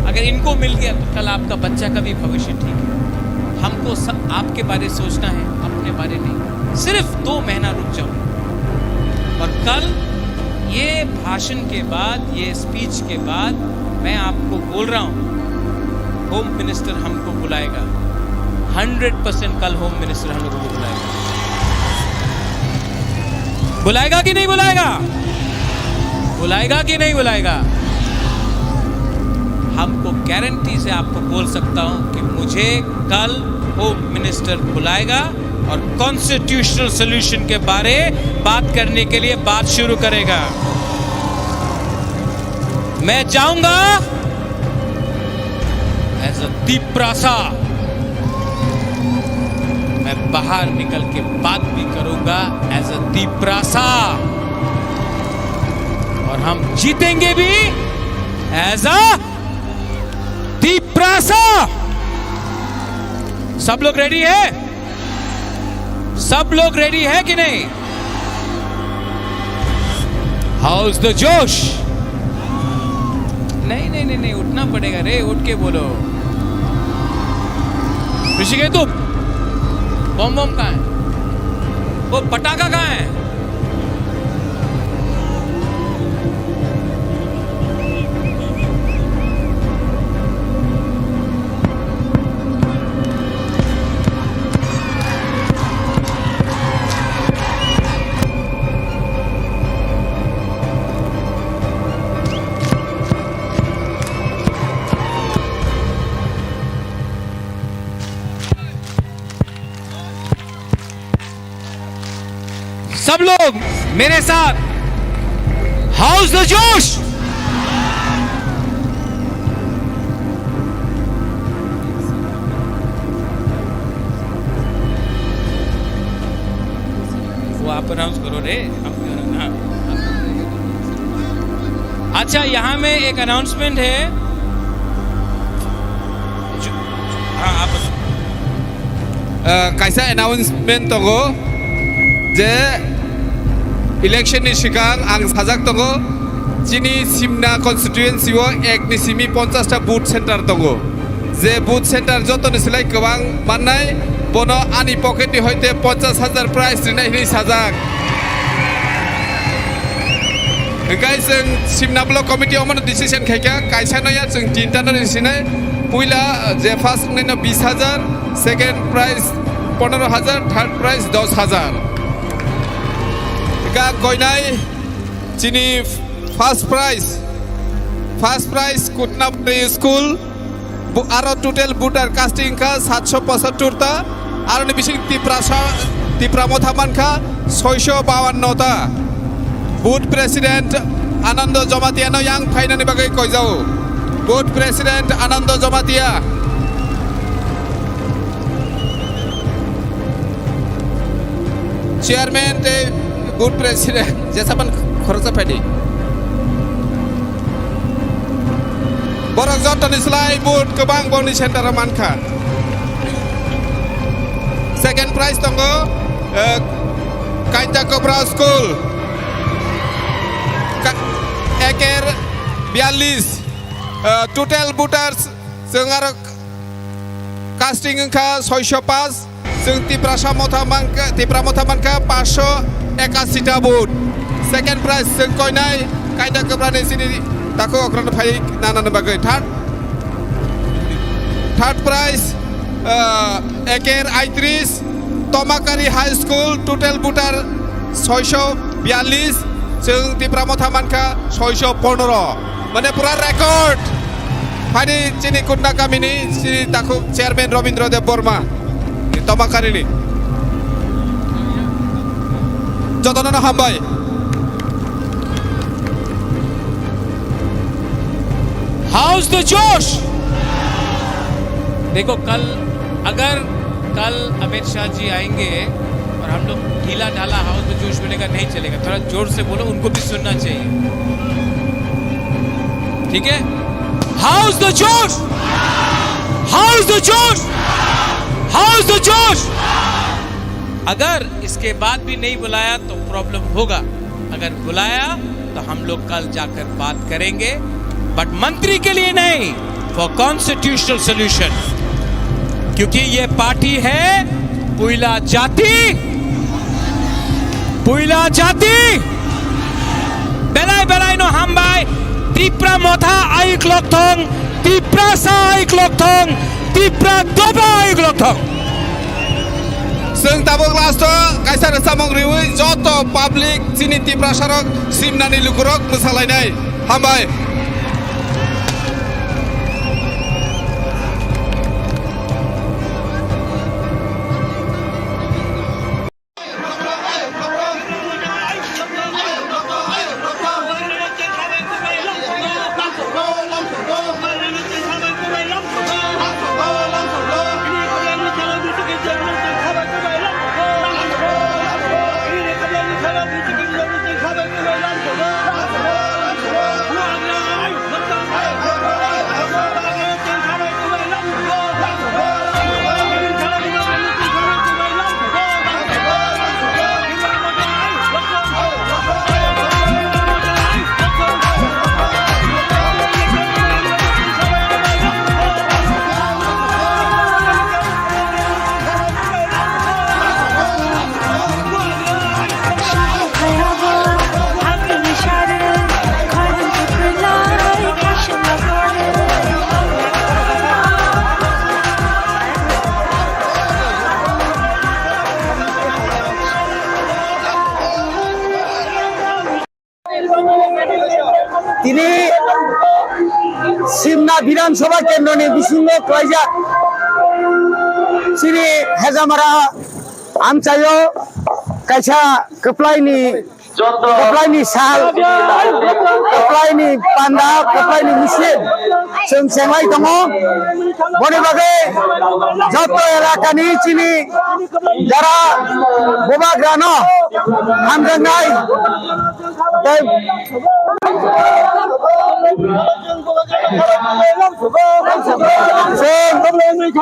अगर इनको मिल गया तो कल आपका बच्चा का भी भविष्य ठीक है। हमको सब आपके बारे सोचना है, अपने बारे नहीं। सिर्फ 2 महीना रुक जाओ, और कल ये भाषण के बाद, ये स्पीच के बाद मैं आपको बोल रहा हूं, होम मिनिस्टर हमको बुलाएगा। 100% कल होम मिनिस्टर हम लोगों को बुलाएगा। बुलाएगा कि नहीं बुलाएगा? बुलाएगा कि नहीं बुलाएगा? हमको गारंटी से आपको बोल सकता हूं कि मुझे कल होम मिनिस्टर बुलाएगा और कॉन्स्टिट्यूशनल सॉल्यूशन के बारे बात करने के लिए बात शुरू करेगा। मैं जाऊंगा एज अ दीपरासा, मैं बाहर निकल के बात भी करूंगा एज अ दीपरासा, और हम जीतेंगे भी एज अ दीपरासा। सब लोग रेडी है? सब लोग रेडी है कि नहीं? हाउ इज द जोश? नहीं नहीं नहीं नहीं, उठना पड़ेगा रे, उठ के बोलो। ऋषिकेतु, बम बम कहाँ है? वो पटाखा कहाँ है? सब लोग मेरे साथ, हाउस द जोश। वो आप अनाउंस करो रे। अच्छा, यहां में एक अनाउंसमेंट है। हाँ, आप
कैसा अनाउंसमेंट तंगो जे इलेक्शन नि सिगां आं साजाक तंगो जिनि सिमना कन्स्टिट्युएन्सि एकनि सिमि 50टा बुथ सेन्टार तंगो जे बुथ सेन्टार जतनि सिलाय गोबां माननाय बनो आनि पकेटनि हयते 50,000 प्राइज रिनाय हिनि साजाक Guys, Simna Block Committee on decision Kaka, Kaisanoya, Tintan Sine, Puila, the first name of 20,000, second prize 15,000, third prize 10,000. Ga Koinai, Chini first prize Kutna School, Aro total Buddha casting ka 775 ta, Aron Bishing Tipramothaman ka 652 ta. Board President Anando Jomatia no yang finally bagai koizau. Board President Anando Jomatia. Chairman the Board President Jasapan Khorsa Pedi. Borok Joton Islai Board Kebang Boni Center Manka. Second prize tonggo Kainta Cobra School. Eker 42 total booters sengar casting ka 605 sing Tipramothaman ka 581 ta boot. Second prize sing koinai kaida kebrane sini tako okran phai nana bagai. Third prize Eker I30 Tomakari High School total booter 642 Sing Tipramothaman ka 615 Mane pura record Pani chini kunda kami ni si taku Chairman Robindra Dev Burma ni Tomakari ni Jotono hambai
How's the जोश? देखो कल अगर कल अमित शाह जी आएंगे और हम लोग ढीला ढाला हाउस द जोश मिलेगा नहीं चलेगा थोड़ा जोर से बोलो उनको भी सुनना चाहिए ठीक है हाउस द जोश हाउस द जोश हाउस द जोश अगर इसके बाद भी नहीं बुलाया तो प्रॉब्लम होगा अगर बुलाया तो हम लोग कल जाकर बात करेंगे बट मंत्री के लिए नहीं फॉर कॉन्स्टिट्यूशनल सॉल्यूशन क्योंकि ये पार्टी है पुइला जाति बेलाय नो हमबाय तिप्रा मोथा आइक लोकथं तिप्रा सा आइक लोकथं तिप्रा दोबा आइक लोकथं
Sing tabok lasto kaisar samong riwi joto public sini Tiprasarok simnani lukurok musalainai hambai
তিনি সিমনা বিধানসভা কেন্দ্র নিয়ে বিশিন্ন কয়জা সিনি হেজামারা আমচাयो কাইছা কপ্লাইনি साल कप्लाइनि पान्दा कप्लाइनि मुस्लिम जों सेंलाय दङ बने बागै जत एलाकानि चिनि जारा बोबाग्रानो हामजानाय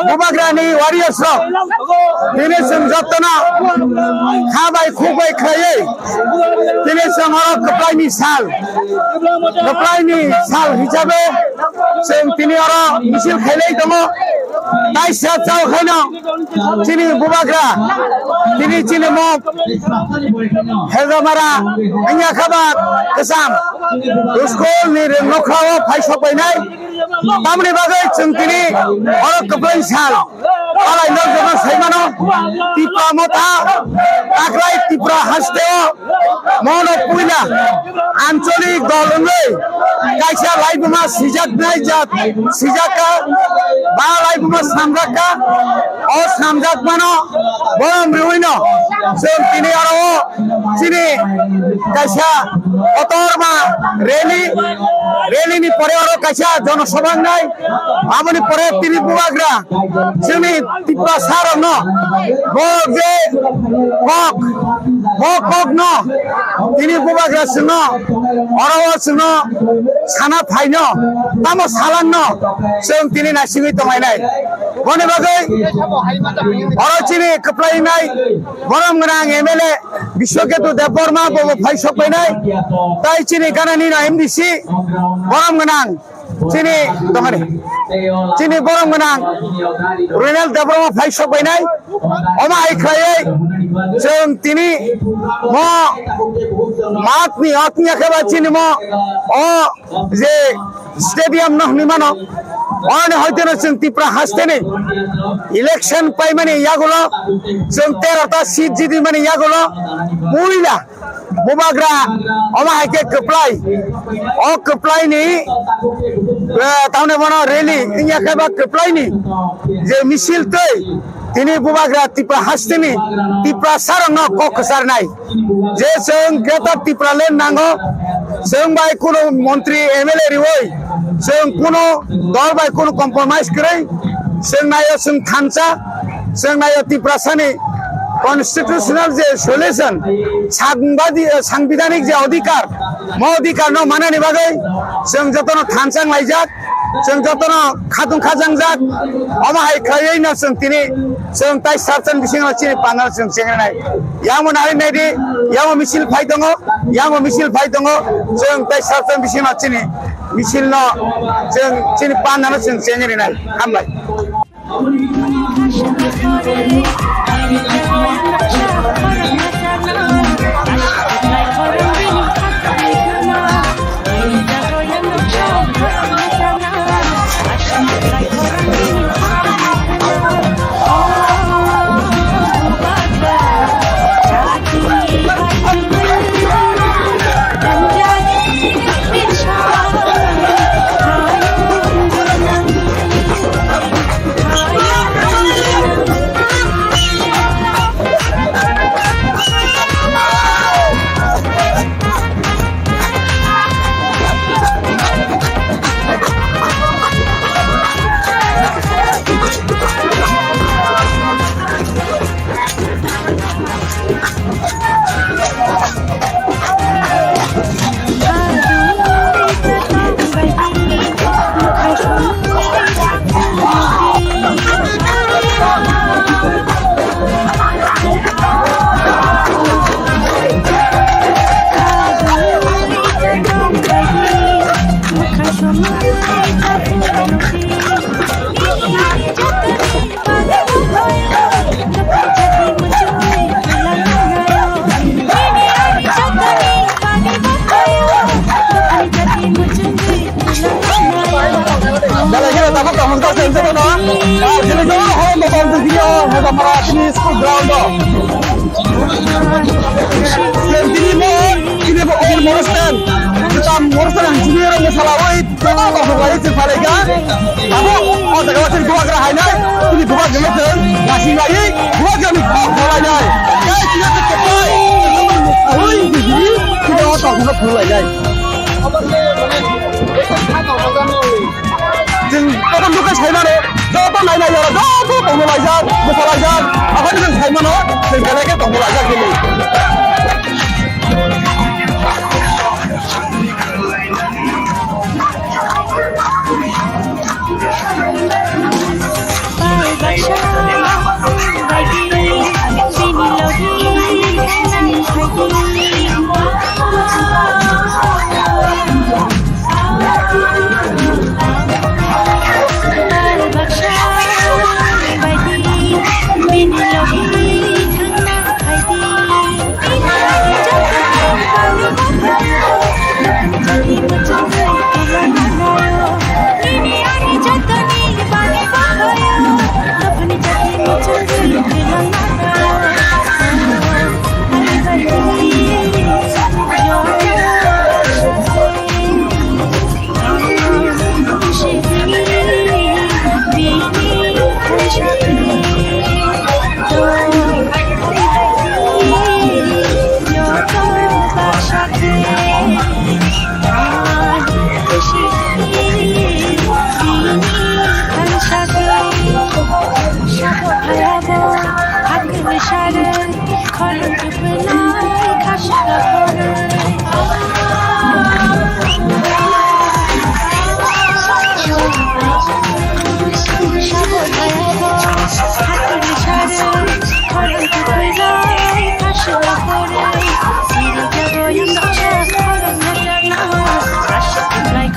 बोबाग्रानि वारियर्स दिनै जों जतना खाबाय खुबाय खायै दिनै जों कप्लाइनि साल हिसाबै जों दिनै आरो मिছিল खायलाय दङ ताइ साचाव खायनो दिनै बुबाग्रा दिनै दिनै मब हेजामारा आंनिया खाबार गोसाम स्कुलनि न'खराव फायसबायनाय तामनि बागै जों दिनै आरो कप्लाइनि साल आलायनो जों सैमानो टिपा मथा आग्राय टिप्रा हास्तेव मनो पुइला आঞ্চলিক দললৈ কাইসা লাইবুমা সিজাকনাই জাত সিজাকা বা লাইবুমা সামজাকা ও সামজাক মানো বরম রুইনো जों दिनै आरो दिनै काइसा अतरमा रेलिनि परे आरो काइसा जनसभा नाय आमनि परे तिनि बुबाग्रा जोंनि टिप्रा सारन बो जे कक न तिनि बुबाग्रा सिनो अरवा सिनो साना फाइनो तामो सालान जों दिनै नासिङै दंगायनाय बने बागै अरो दिनै कप्लायनाय बरम गोनां एमएलए बिश्वकेतु देबबर्मा बबो फायसबायनाय ताइ दिनै गानानि एमडिसि बरम गोनां दिनै दंगारे दिनै बरम गोनां रुनेल देबबर्मा फायसबायनाय अमा आइख्रायै जों दिनै म मातनि आतनिया खेबा दिनै म अ जे स्टेडियाम नहनि मानो अने हयतो जों टिप्रा हास्तेनि इलेक्शन पाइ माने यागुलो जों 13टा सीट जिदि माने यागुलो पुइला बुबाग्रा अमा हाइके कप्लाय अ कप्लायनि ताउने बनो रेली इया खेबा कप्लायनि जे मिছিল तै दिनै बुबाग्रा टिप्रा हास्तेनि टिप्रा सारन ककसारनाय जे जों ग्रेटर टिप्रा लेन नांगो जों बाय कोनो मन्त्री एमएलए रिवै जों कोनो दल बाय कोनो कम्प्रमाइज करै जों नायो जों थानसा जों नायो टिप्रासानि कन्स्टिट्यूशनल जे सल्यूशन सांविधानिक जे अधिकार म अधिकार न मानानि बागै जों जतन थानसां लायजाक जों जतन खादुं खाजां जाक अमा हाइख्रायै न जों दिनै जों ताइ सारचन बिसिङाव चिनि पाना जों सेंग्रानाय यामो नारिनायदि यामो मिছিল फाइ दङ यामो मिছিল फाइ दङ जों ताइ सारचन बिसिङाव चिनि मिছিল न जों चिनि पाना जों सेंग्रानाय हामबाय
Baby, সাথে আর খুশি সাথে ভয়াবহ হাতের সারে খরচ পেলায় খাসা করে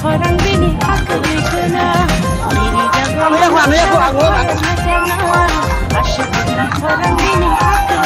Khorang bini aku ikuna diri jago asyik khorang bini aku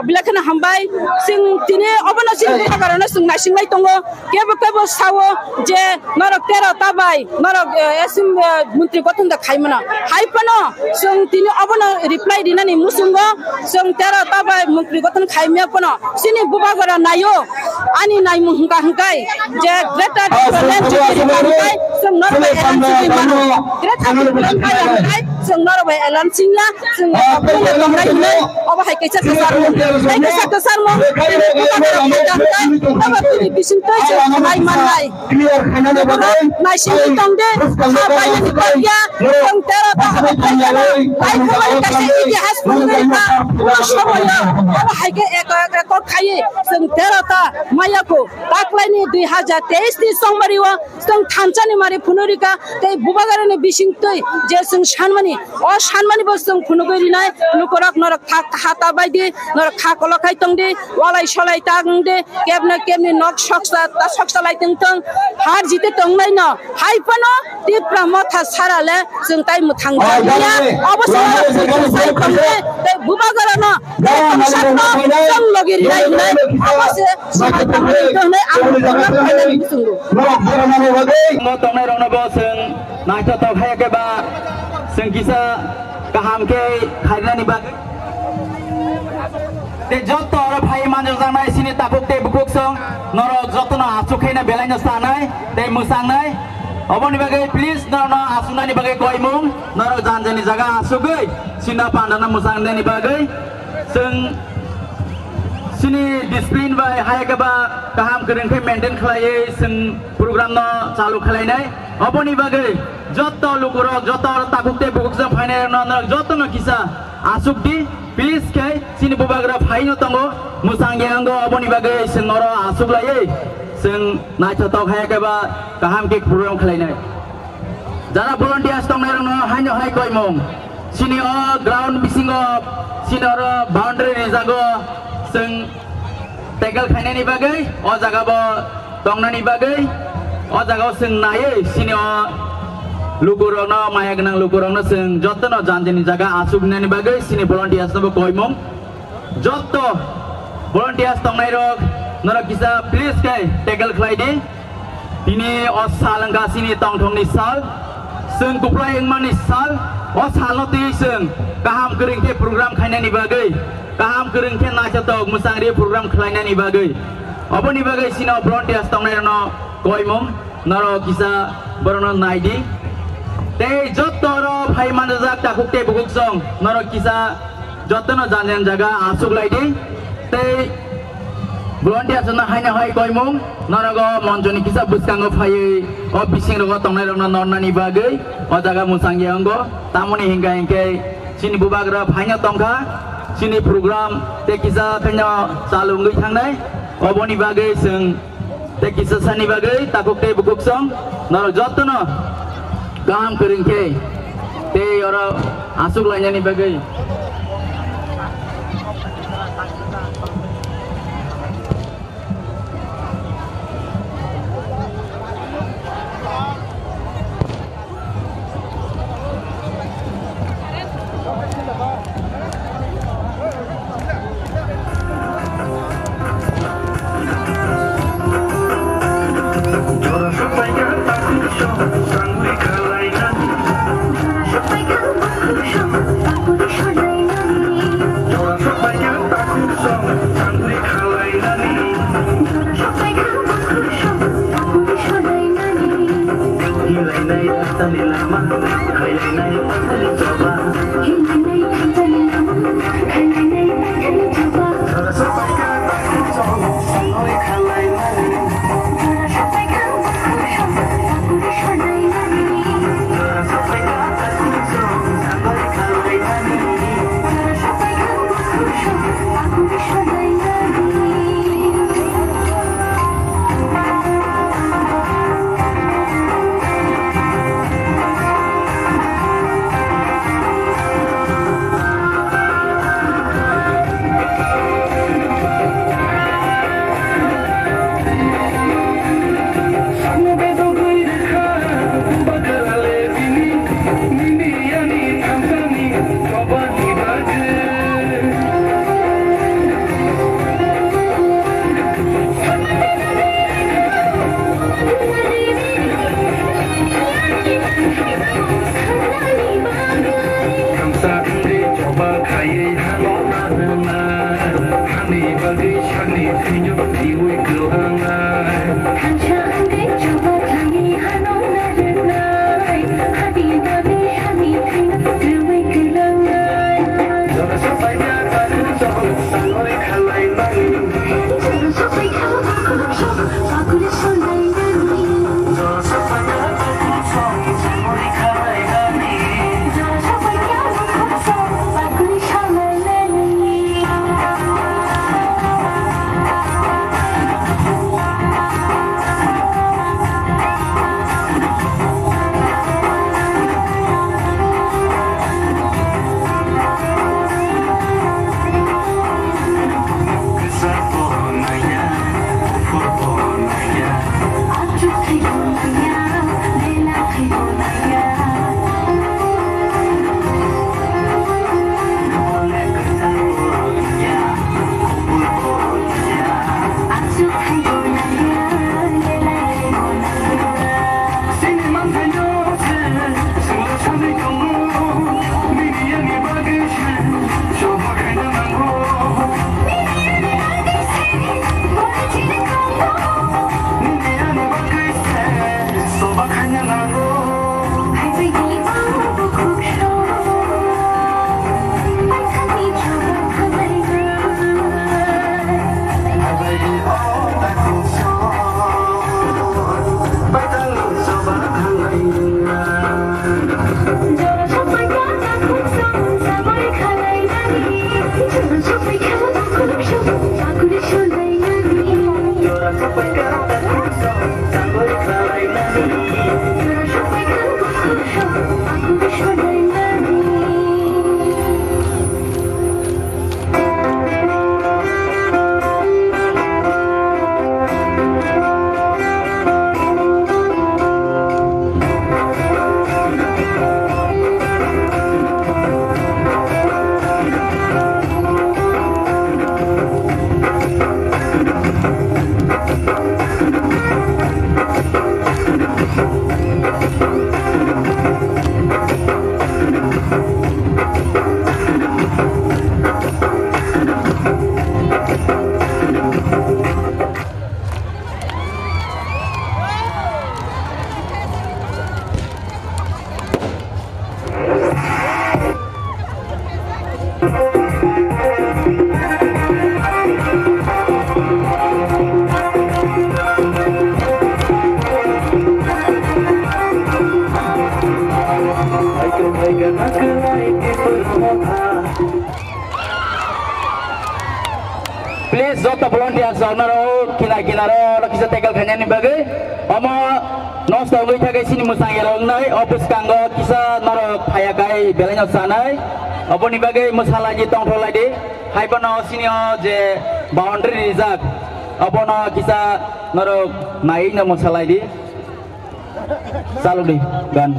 Bilakana hambai sing tini obana sing karana sing nasinglai tongo kebo sawo je norok tera tabai norok esim mantri gotong da khaimana haipano sing tini obana reply dinani musungo sing tera tabai mantri gotong khaimya pano sini bubagara nayo ani nai muhunga hungkai je greater land hungkai sing norok elan sing mano greater hungkai sing norok elan singla sing oba hai kaisa kasar mo aba tini bisin toy je mai manai nai sing tongde bai ni korya tong tera ta bai khamar kaise itihas punga shoboya aba hai ke ek khai sing tera ta maya ko taklai ni 2023 ni songmariwa sing thamchani mari phunurika tei bubagara ni bisin toy je sing shanmani o shanmani bo sing phunugori nai lukorak norak hata bai de norak kha kolokai tongde walai solai tangde kemne nok shoksa lai tong har jite tongnai no haipano tipra motha sarale जों ताइ मुथां जानिया अबसे साइ खमले ते बुबागरा न जों लगिरि नाय अबसे साइ खमले तने आं final बिसुंगु
mo tongnai rongna bo जों नायथा तो खायके बा जों किसा गाहाम के खाइनानि बा ते जत्तो अर भाइ मानजो जानाय सिनि तापुक ते बुकुक सं नर जत्तो आसुखैना बेलाइनो सानाय ते मुसांनाय अबनि बागै प्लिज नर आसुनानि बागै गयमुं नर जानजानि जागा आसुगै सिना पान्दाना मुसांनानि बागै जों सिनि डिसिप्लिन बाय हायगबा गाहाम गोरोंथाय मेंटेन खालायै जों प्रोग्राम न चालु खालायनाय अबनि बागै जत्तो लुकुर जत्तो ताकुकते बुकुकजों फाइनाय न जत्तो न किसा आसुकदि प्लिज के सिनि बुबाग्रा फाइनो तंगो मुसांगेंगो अबनि बागै जों नर आसुगलायै जों नायथाव हायगबा गाहाम के प्रोग्राम खालायनाय जारा भलन्टियार्स तंनाय न हायनो हाय गयमुं सिनि अ ग्राउन्ड बिसिंगो सिनि अर बाउन्ड्री रिजागो जों टेकल खायनायनि बागै अ जागाबो दंनानि बागै अ जागाव जों नायै सिनि लुकुरनो माया गोनां लुकुरनो जों जत्तनो जानजिनि जागा आसुगनायनि बागै सिनि भलन्टियार्सनोबो गयमुं जत्त volunteers tongnai rok norok kisa please kai tackle khlaidi tini osalangka sini tongthongni sal sung kuplai engmani sal osalno ti sung kaham keringke program khainani bagai kaham keringke nachatok musangri program khlainani bagai oboni bagai sino volunteers tongnai no koimong norok kisa borono naidi tei jotoro phai manjak takukte bukuk song norok kisa jotono janjan jaga asuk laidi tei volunteers na haina hai koimong norago monjoni kisa buskango phai o bising rogo tongnai rokno nornani bagai o jaga musangye ango tamoni hinga hingke sini bubagra phaina tongkha sini program te kisa khaino chalungui thangnai oboni bagai sung te kisa sani bagai takukte bukuk song norok jotono gaham keringke te ora asuk lainani bagai saunaro kina-kinaro lakisa tegal khanyani bagai omo nosta oi thakai sini musang erong nai office kanggo kisa naro phayakai belanya sanai oboni bagai musalaji tongtholai de haibano sini je boundary rijak obono kisa naro nai na musalai di salu di gan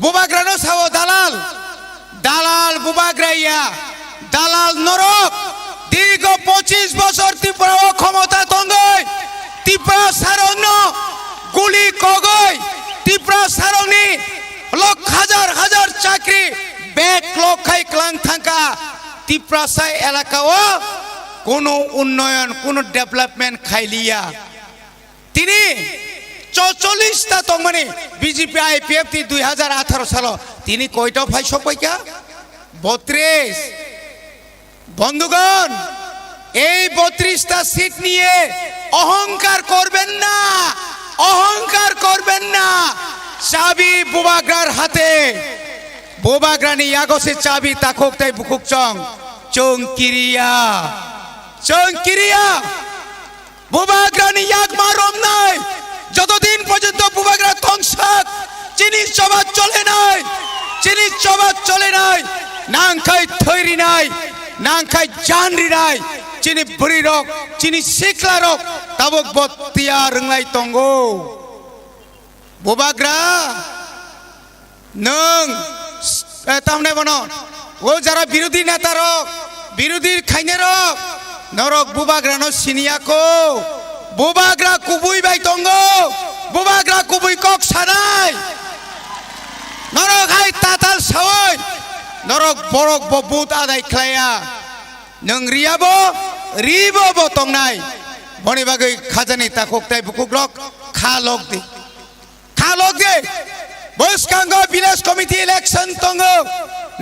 বুবাগ্রানো সাও দালাল দালাল বুবাগ্রাইয়া দালাল নরক দীর্ঘ 25 বছর ত্রিপুরা ক্ষমতা তঙ্গই ত্রিপুরা সারণ্য গুলি কগই ত্রিপুরা সারণী লক্ষ হাজার হাজার চাকরি ব্যাক লক্ষাই ক্লাং থাকা ত্রিপুরা সাই এলাকাও কোনো উন্নয়ন কোনো ডেভেলপমেন্ট খাইলিয়া তিনি 44টা তংমানে বিজেপি আইপিএফ 2018 সাল তিনি কয়টা ভাই সবাইকা 32 বন্ধুগণ এই 32টা সিট নিয়ে অহংকার করবেন না অহংকার করবেন না চাবি বুবাগ্রার হাতে বুবাগ্রানি ইয়াগসে চাবি তাকক তাই বুকুক চং চংকিরিয়া বুবাগ্রানি ইয়াগ মারম নাই যতদিন পর্যন্ত বুবাগ্রা ধ্বংসাক চিনির চবাত চলে নাই নাংখাই থৈরি নাই नांखाय जान रिनाय चिनि बुरि रक चिनि सिख्ला रक ताबुक बत्तिया रोंलाय तंगो बुबाग्रा नों तामने बनो वो जरा विरोधी नेता रक विरोधी खाइने रक नरक बुबाग्रा नो सिनिया को बुबाग्रा कुबुई बाय तंगो बुबाग्रा कुबुई कक सानाय नरक हाय ताताल सावय नरक बरक बबुत आदाय ख्लाया नों रियाबो रिबो बतंनाय बनि बागै खाजानि ताखकताय बुकुग्रक खालक दे बसकांगो विलेज कमिटी इलेक्शन तंगो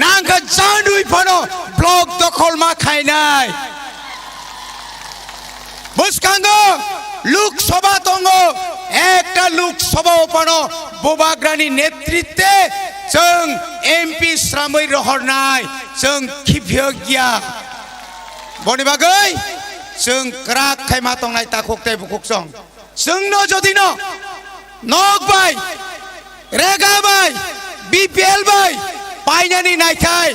नांगा जानुइ फनो ब्लक दखल मा खायनाय बसकांगो लोकसभा तंगो एकटा लोकसभा फनो बुबाग्रानि नेतृत्वे जों एमपि श्रामै रहरनाय जों खिफियगिया बनि बागै जों क्राक खायमा तंनाय ताखकताय बुकुकसं जोंनो जदि नगबाय रेगाबाय बीपीएल बाय पाइनानि नायखाय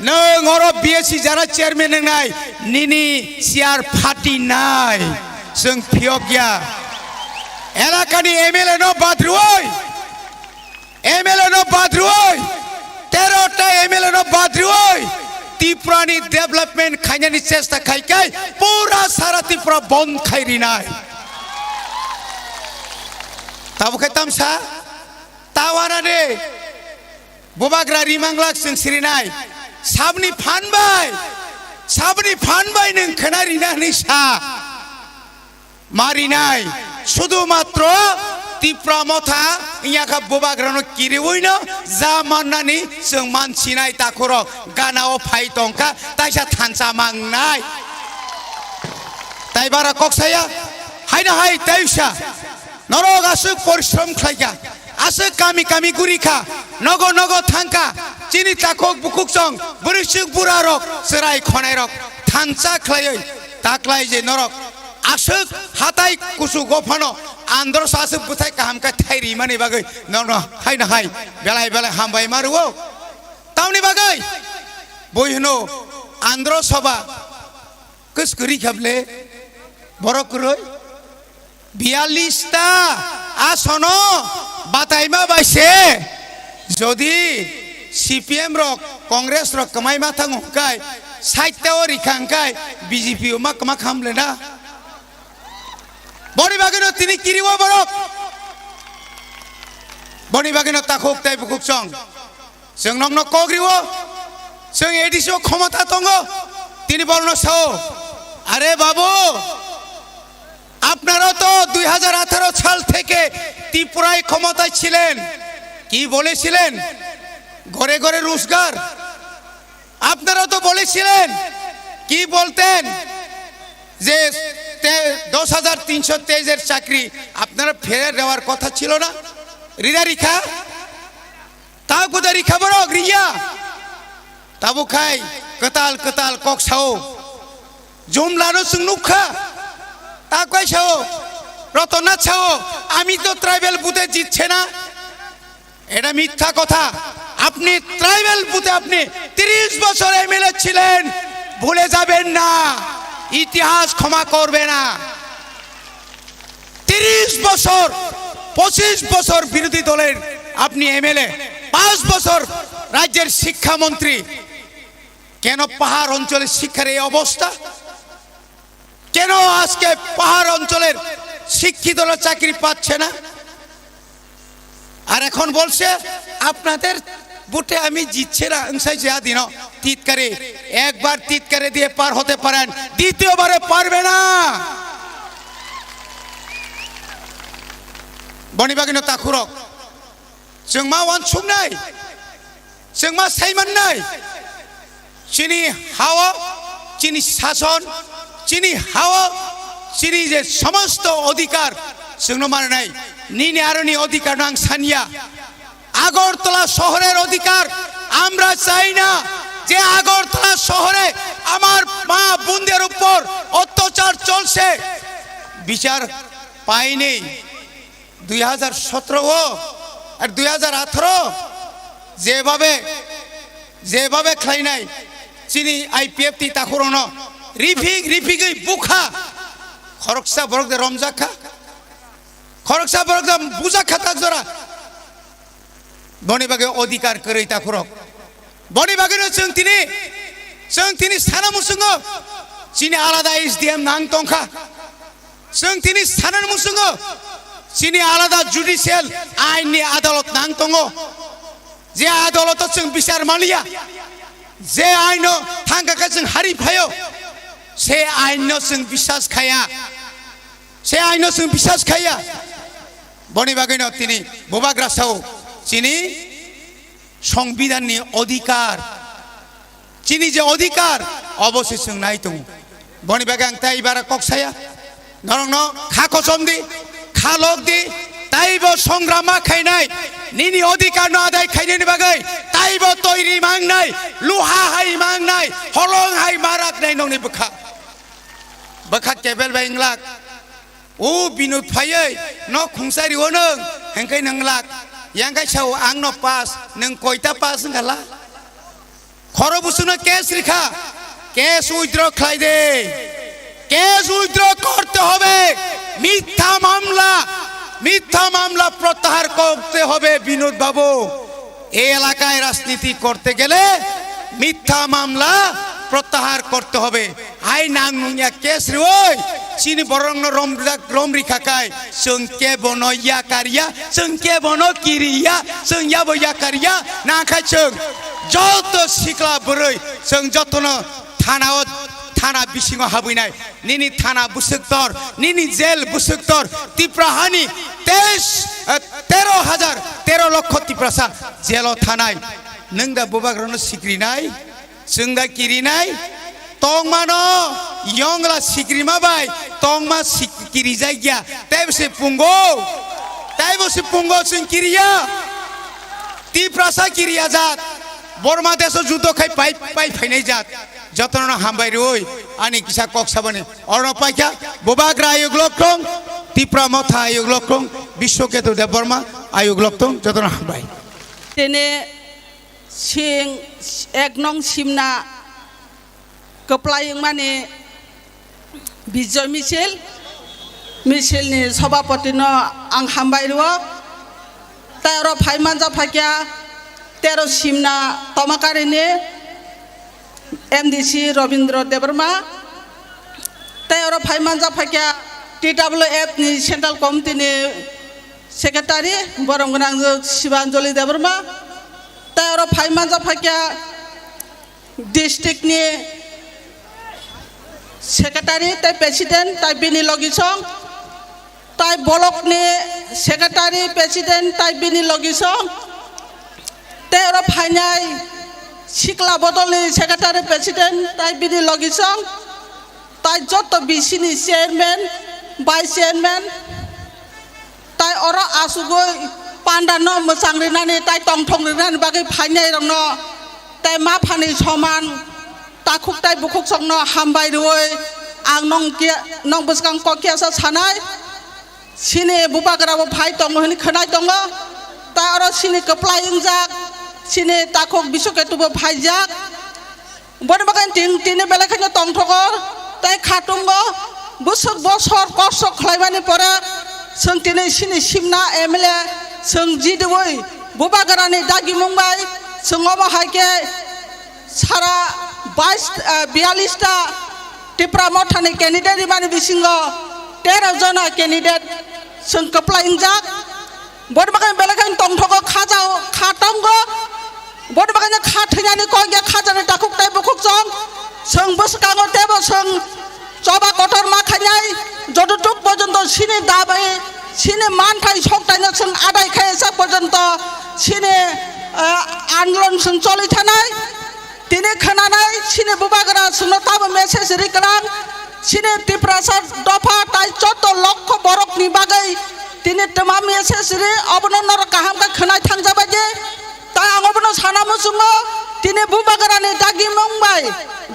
नों अरब बीएससी जाना चेयरमैन नंनाय निनि सियार फाटी नाय जों फियगिया एलाकानि एमएलए नो बाद्रुय 13टा एमएलए नो बाद्रुय त्रिपुरानि डेभलपमेंट खायनानि चेष्टा खायखाय पूरा सारा त्रिपुरा बन्द खायरिनाय ताबुखाय तामसा तावाना दे बुबाग्रा रिमांलाक जों सिरिनाय साबनि फानबाय नों खोनारिनानै सा मारिनाय शुधु मात्र त्रिपुरा मथा इयाखा बुबाग्रानो किरिवैनो जा माननानै जों मानसिनाय ताखर गानाव फाइ दंखा ताइसा थानसा मांनाय ताइबारा कक्साया हायना हाय ताइसा नरक आसु परिश्रम खायगा आसु कामी कामी गुरिखा नगो नगो थांका चिनि ताखक बुकुक सं बुरिसुक बुरा रक सराय खनाय रक थानसा खलायै ताक्लाय जे नरक आसु हाताय कुसु गफानो आंध्र सासु बुथाय कामका थायरि माने बागै न हायना हाय बेलाय बेलाय हामबाय मारुओ तावनि बागै बयनो आंध्र सभा कसगुरि खाबले बरकरै 42टा आसनो बातायमा बायसे जदि सीपीएम रक कांग्रेस रक कमाय माथा हकाय 60टा रिखांकाय बीजेपी मा कमा खामलेना बनि बागैनो तिनि किरिवा बरक बनि बागैनो ताखकताय बुकुकसं जों नंनो कग्रिवो जों एडिसो क्षमता दंगो तिनि बरनो साओ अरे बाबू আপনারা তো 2018 সাল থেকে ত্রিপুরায় ক্ষমতায় ছিলেন কি বলেছিলেন ঘরে ঘরে রোজগার আপনারা তো বলেছিলেন কি বলতেন যে 10323 এর চাকরি আপনারা ফেরত দেওয়ার কথা ছিল না রিদারিখা তা গুদারিখা বড় রিয়া তাবু খাই কতাল কতাল ককসাও জুমলানো সুনুখা তা কইছাও রতনা ছাও আমি তো ট্রাইবাল বুথে জিতছে না এটা মিথ্যা কথা আপনি ট্রাইবাল বুথে আপনি 30 বছর এমএলএ ছিলেন ভুলে যাবেন না ইতিহাস ক্ষমা করবে না 30 বছর 25 বছর বিরোধী দলের আপনি এমএলএ 5 বছর রাজ্যের শিক্ষামন্ত্রী কেন পাহাড় অঞ্চলের শিক্ষার এই অবস্থা কেন আজকে পাহাড় অঞ্চলের শিক্ষিতরা চাকরি পাচ্ছে না আর এখন বলছে আপনাদের বুটে আমি জিতছে না অংশাই যা দিন তিতকারে একবার তিতকারে দিয়ে পার হতে পারেন দ্বিতীয়বারে পারবে না বনিবাগিনো তাখুরক जों मा वानसुंनाय जों मा सायमाननाय चिनि हाव चिनि शासन चिनि हाव चिनि जे समस्त अधिकार जोंनो माननाय निनि आरोनि अधिकार नां सानिया আগরতলা শহরের অধিকার আমরা চাই না যে আগরতলা শহরে আমার মা বোনদের উপর অত্যাচার চলছে বিচার পাইনি 2017 আর 2018 যেভাবে খাইনাই চিনি IPF তি তাখরনো রিফিগই বুখা খরকসা বরক রমজাখা খরকসা বরক বুজাখা তাকজরা বনি বাগে অধিকার কरै তাখরক বনি বাগেनो जों तिनि साना मुसुङो चिनि आलादा SDM नां तंखा जों तिनि साना मुसुङो चिनि आलादा जुडिशियेल आइननि आदालत नां दङो जे आदालताव जों बिचार मानिया जे आइनो थांगाखा जों हारिफायो से आइनो जों बिसास खाया से आइनो जों बिसास खाया बनि बागैनो तिनि बुबाग्रासाव चिनि संविधाननि अधिकार चिनि जे अधिकार अवश्य जों नाय दङ बनि बागै आं ताइ बारा कक्साया नरंनो खाखो समदि खालक दि ताइबो संग्रामा खायनाय निनि अधिकार न आदाय खायनायनि बागै ताइबो तैरि मांनाय लुहा हाय मांनाय हलं हाय माराक नाय नंनि बखा केबेल बायंलाक ओ बिनुत फायै न खुंसारि हो नों हेंखाय नंलाक यांगाय साव आं न पास नों कयता पास होनगाला खर बुसुनो case रिखा case withdraw खालायदे case withdraw करते হবে মিথ্যা মামলা প্রত্যাহার করতে হবে বিনোদ বাবু এই এলাকায় রাজনীতি করতে গেলে মিথ্যা মামলা প্রত্যাহার করতে হবে আই নাং নুনিয়া কেস রে ওই চিনি বরং রমরিখা কাই সংকে বনয়া কারিয়া সংকে বন কিরিয়া সংয়া বয়া কারিয়া না খাইছং যত সিকলা বरै जों যতনো थाना बिसिङाव हाबैनाय निनि थाना बुसुक्तर निनि जेल बुसुक्तर तिप्राहानि 13 लक्ष तिप्रासा जेलाव थानाय नों दा बुबाग्रानो सिग्रिनाय जों दा किरिनाय तंमानो यंगला सिग्रिमा बाय तंमा सिग्रि जायगा ताइबसे पुंगो जों किरिया तिप्रासा किरिया जात बर्मा देशो जुद्ध खाय पाइ फाइनाय जात जतन हामबाय रोय आनि किसा कक्साबने अरनपाइखा बुबाग्रा आयोग लक्टं तिप्रा मथा आयोग लक्टं विश्वकेतु देव बर्मा आयोग लक्टं जतन हामबाय
तेने सिं एक नं सिमना कप्लायं माने विजय मिसिलनि सभापतिनो आं हामबाय रो तारो फाइमानजा फाक्या 13 सिमना तमाकारिने MDC रविंद्र देवर्मा तारो फाइमानजा फाक्या TWF नि सेंट्रल कमिटि नि सेक्रेटारि बरंगनां शिवांजलि देवर्मा तारो फाइमानजा फाक्या डिस्ट्रिक्ट नि सेक्रेटारि ताइ प्रेसिडेंट ताइ बिनि लगिसं ताइ ब्लॉक नि सेक्रेटारि प्रेसिडेंट ताइ बिनि लगिसं तारो फाइनाय सिक्ला बदलनि सेक्रेटारि प्रेसिडेंट ताइ बिनि लगिसं ताइ जत बिसिनि चेयरमैन वाइस चेयरमैन ताइ अर आसुगो पान्डानो मोसांरिनानि ताइ टंटंरिनानि बागै फाइनाय रंनो ताइ मा फानि समान ताखुक ताइ बुखुक संनो हामबाय रोय आं नं बसकां ककियासा सानाय सिनि बुबाग्राबो फाइ दङ होनि खोनाय दङ ताइ अर सिनि कप्लायं जाक सिने ताखक बिश्वकेतुबो फाइजाक बन बागान तिने बेलाखायनो तंथगर ताइ खाटुंगो बोसोर कष्ट खालायबानि परे जों दिनै सिनि सिमना MLA जों जिदोबै बुबाग्रानि दागि मुंबाय जों अबाहायके सारा 42 टा तिप्रा मथानि कैंडिडेट माने बिसिंगो 13 जना कैंडिडेट जों कप्लायं जाक बन बागान बेलाखायनो तंथगो खाटांगो बन बागान खाथैनानै कय खाजानि दाखुक ताइ बुखुक जों बसकाङो तेबो जों चबा कटर मा खायनाय जतटुक पर्यन्त सिने दाबाय सिने मानथाय सकतायनो जों आदाय खायसा पर्यन्त सिने आन्दोलन जों चलि थानाय दिनै खोनानाय सिने बुबाग्रा जोंनो ताबो मेसेज रिकलां सिने तिप्रासा दफा ताइ 14 लक्ष बरकनि बागै दिनै तमा मेसेज रे अबनर काहामका खोनाय थांजाबाय जे ताइ आंबोनो साना मुसुङो दिनै बुबाग्रानि दागि मुंबाय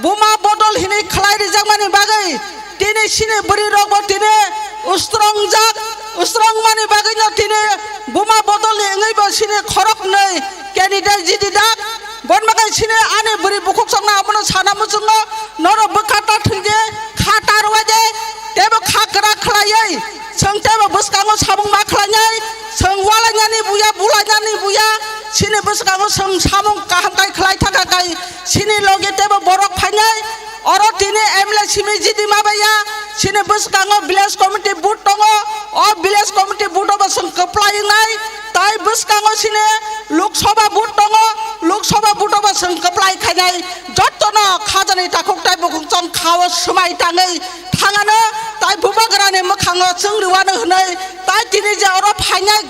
बुमा बदल हिनै खालाय रिजामानि बागै दिनै सिने बुरि रगबो दिनै ustrong mani bagino tine buma botol ngai ba sine khorok nei candidate jidi dak gon makai sine ane buri bukuk sangna abono sana musungo noro bekata thingje khata rwaje tebo khakra khlaiai seng tebo buskango sabung ma khlanyai seng walanyani buya bulanyani buya sine buskango seng sabung kaham kai khlai thaka kai sine loge tebo borok phanyai oro tine emle simi jidi mabaya sine buskango village committee boot tongo o village committee boot oba seng keplai nai tai buskango sine lok sabha boot tongo lok sabha boot oba seng keplai khainai jottono khajani takok tai bukung chong khawo sumai tangai thangano tai bubagrane mokhango chungriwano hnai tai tine je oro phainai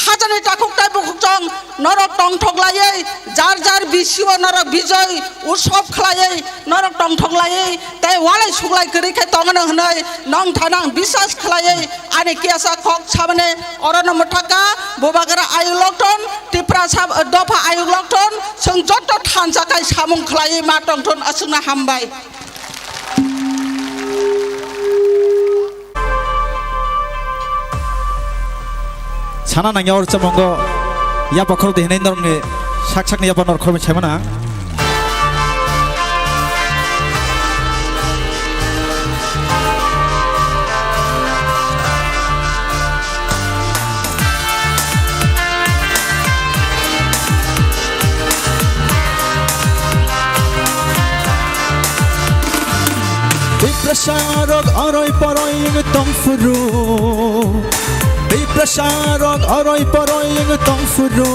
khajani takok tai bukung chong norok tong thoglaiai jar bisio norok bijoy utsov khlaiai norok tong thoglaiai tai walai suglai kri khai tongano hnai nong thanang bisas khlaiai ani kiasa khok sabane oro no muthaka bubagra ayuk lokton tipra sab dofa ayuk lokton seng jotto thansa kai samung khlaiai ma tongthon asungna hambai
sana nang yaur chamongo ya bakhor de hinai norne sak ne ya banor khorme chaimana Prasarok aroi paroi tong furu Prasarok aroi paroi tong furu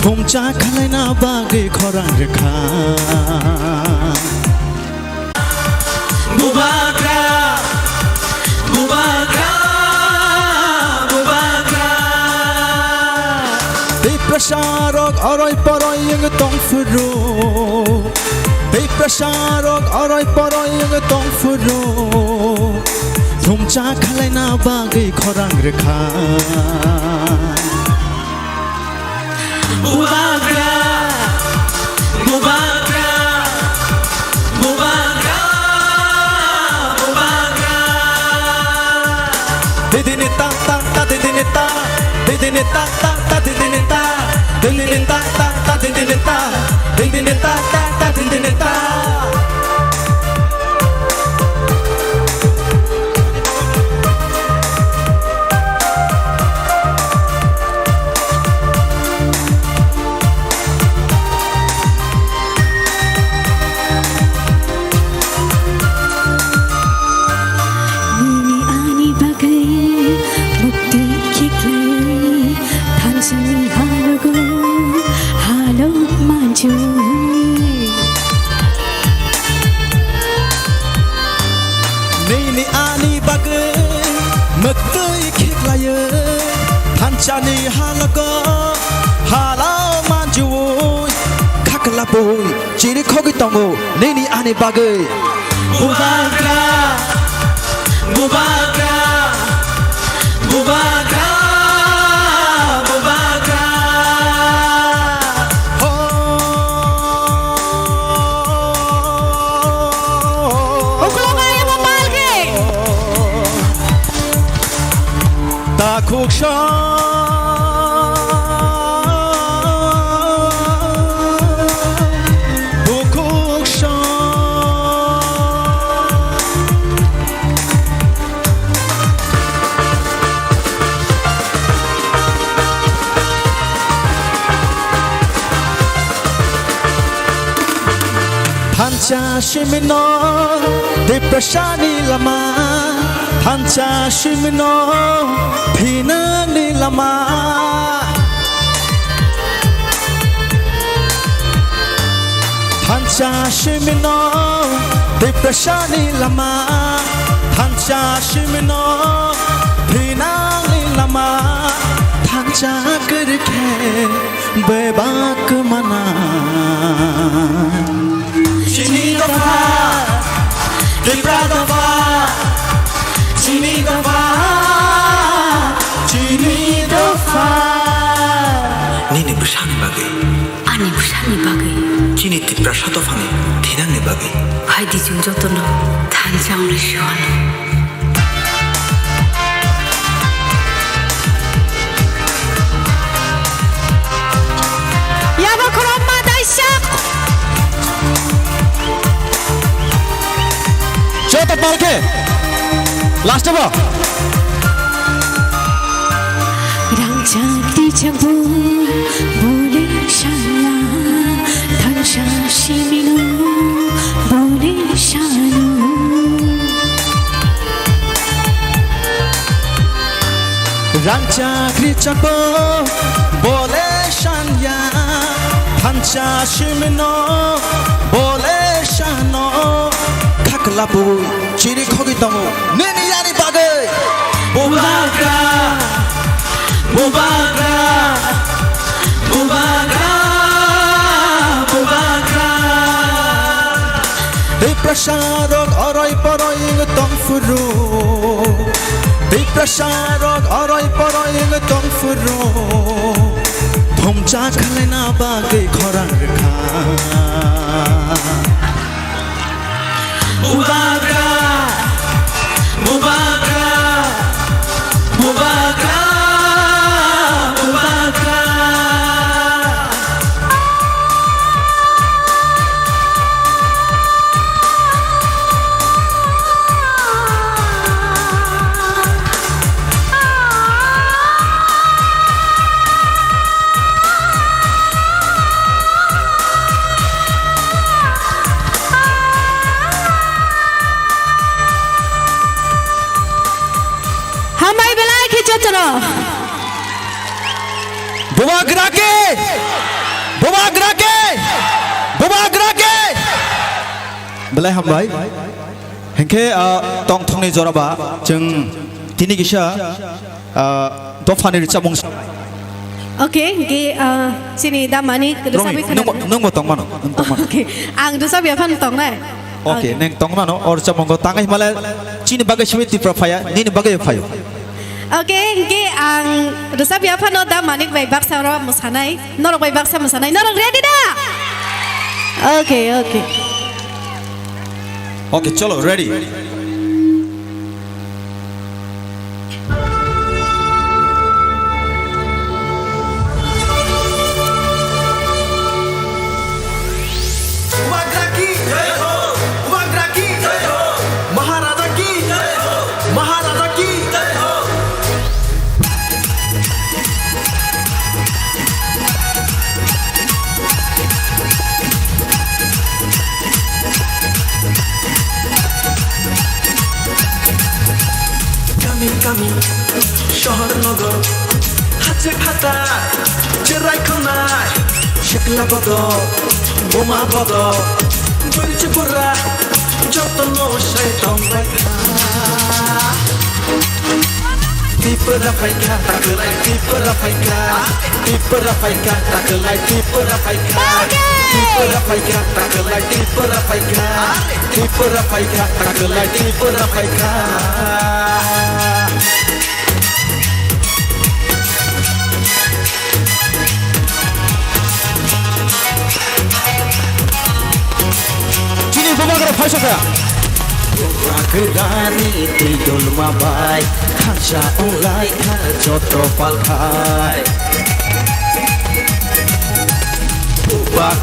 Thumcha khalai na bagi khorang rekha Bubagra Bubagra Bubagra Prasarok aroi paroi tong furu Prasarok aroi paroi tong furu Thumcha khalai na bagi khorang rekha Bubagra Bubagra Bubagra Bubagra Didini ta ta ta didini ta Didini ta ta ta didini ta Didini ta ta ta didini ta Didini ta ta ta didini ta Nini ani bagai Mektai kiklaya Hancani halaga Halau manjuy Kakalaboy Ciri kogi tongo Nini ani bagai Bubagra Bubagra Bubagra Bubagra Kuksha Bukuksha Pancha shimino Deprashani lama Pancha shimino Pina ni lama Pancha shimino Deprashani lama Pancha shimino Pina ni lama Pancha karke Bebak mana Chini dafa Depra dafa Chini dafa
Nini busani bagai
Ani busani bagai
Chini tipra shato fane Thinang ni bagai
Haidi jung jotono Thanjang le shiwano
পালকে last হবো
랑자띠 잡고 보내 샬라 당샤 시미노 보내 샬로
랑자그리 잡고 볼에 샹야 한자 시미노 볼에 샤노 카클라부 지리 거기 떠모 네니야니 바게 보바그라 보바그라 보바그라 보바그라 디프레샤록 어라이 뻐라이 똥푸루 디프레샤록 어라이 뻐라이 똥푸루 봄자 칼레나 바게 거랑르카 보바그라 보바그라 보바그라
हमारी बेला खींचो चलो
보바그라 게 보바그라 게 보바그라 게 belai hambai hengke tong thongni joraba jeng tini gisa dofani chamung
oke ge sini damani kedusabi
nung mo tong mano
oke ang dusabi fan tong nai
oke neng tong mano or chamung go tangai mala chini bagai shwiti profaya nini bagai fayo
oke ge ang dusabi fan no damani bai baksa ro musanai norok bai baksa musanai norok ready da oke oke
oke chalo ready
কামি শহর নগর হাতে খাতা চেরাই খনাই শেকলা বদ বোমা বদ বলছে পুরা যতন শয়তান রাখা Tipura faika takelai tipura faika tipura faika takelai tipura faika tipura faika takelai tipura faika tipura faika takelai tipura faika Sini pemagara Faisal saya Gerani tidul mabai Kaca ulai joto palkai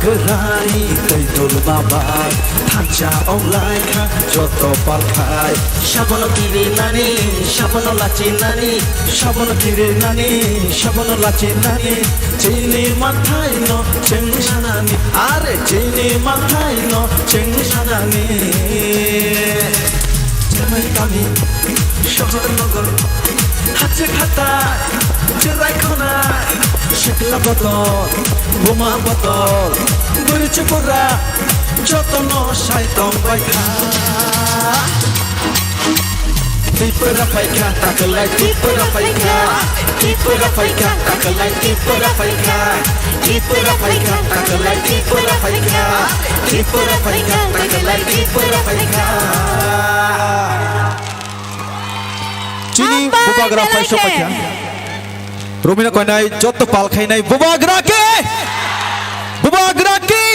Gerani tidul mabai Kaca ulai joto palkai Shabono kiri nani Shabono laci nani Shabono kiri nani Shabono laci nani Cini matai no Ceng sanani Are cini matai no Ceng sanani Jamai kami শহর নগর হাতে খাতা চেরাই খনাই শেকলা বদল বোমা বদল গড়েছে পোড়া যতন শয়তান বাইখা tipura faika takelai tipura faika tipura faika takelai tipura faika tipura faika takelai tipura faika tipura faika takelai tipura faika Chini bubagra Faisal pakia Romina koinai joto palkhainai bubagra ki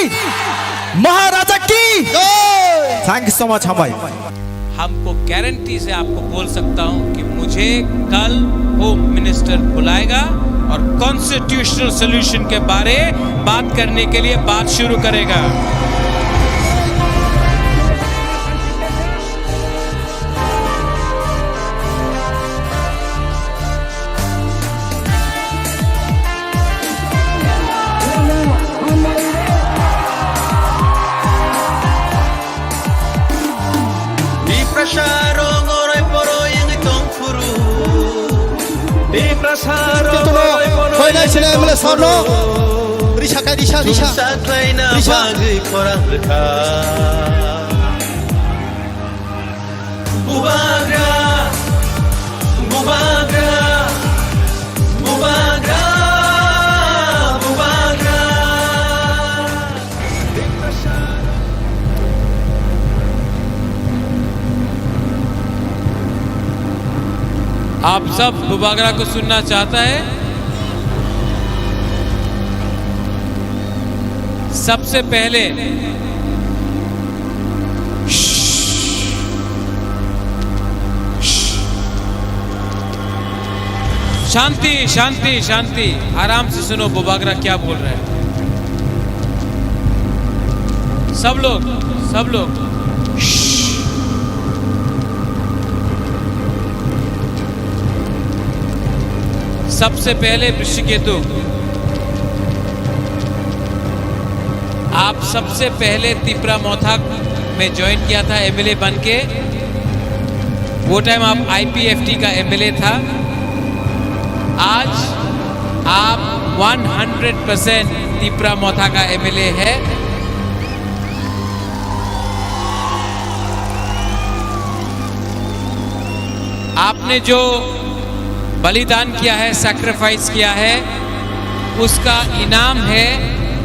Maharaja ki Thank you so much hamai
हमको guarantee से आपको बोल सकता हूं कि मुझे कल home minister बुलाएगा और कॉन्स्टिट्यूशनल सॉल्यूशन के बारे बात करने के लिए बात शुरू करेगा
Titono, Koina sini emle sono. Risha kai Risha.
आप सब बुबागरा को सुनना चाहता है? सबसे पहले शांति शांति शांति, आराम से सुनो बुबागरा क्या बोल रहे हैं। सब लोग सबसे पहले वृश्चिकेतु, आप सबसे पहले तिपरा मौथाक में ज्वाइन किया था एमएलए बन के। वो टाइम आप आईपीएफटी का एमएलए था। आज आप 100% तिपरा मौथा का एमएलए है। आपने जो बलिदान किया है, सैक्रिफाइस किया है, उसका इनाम है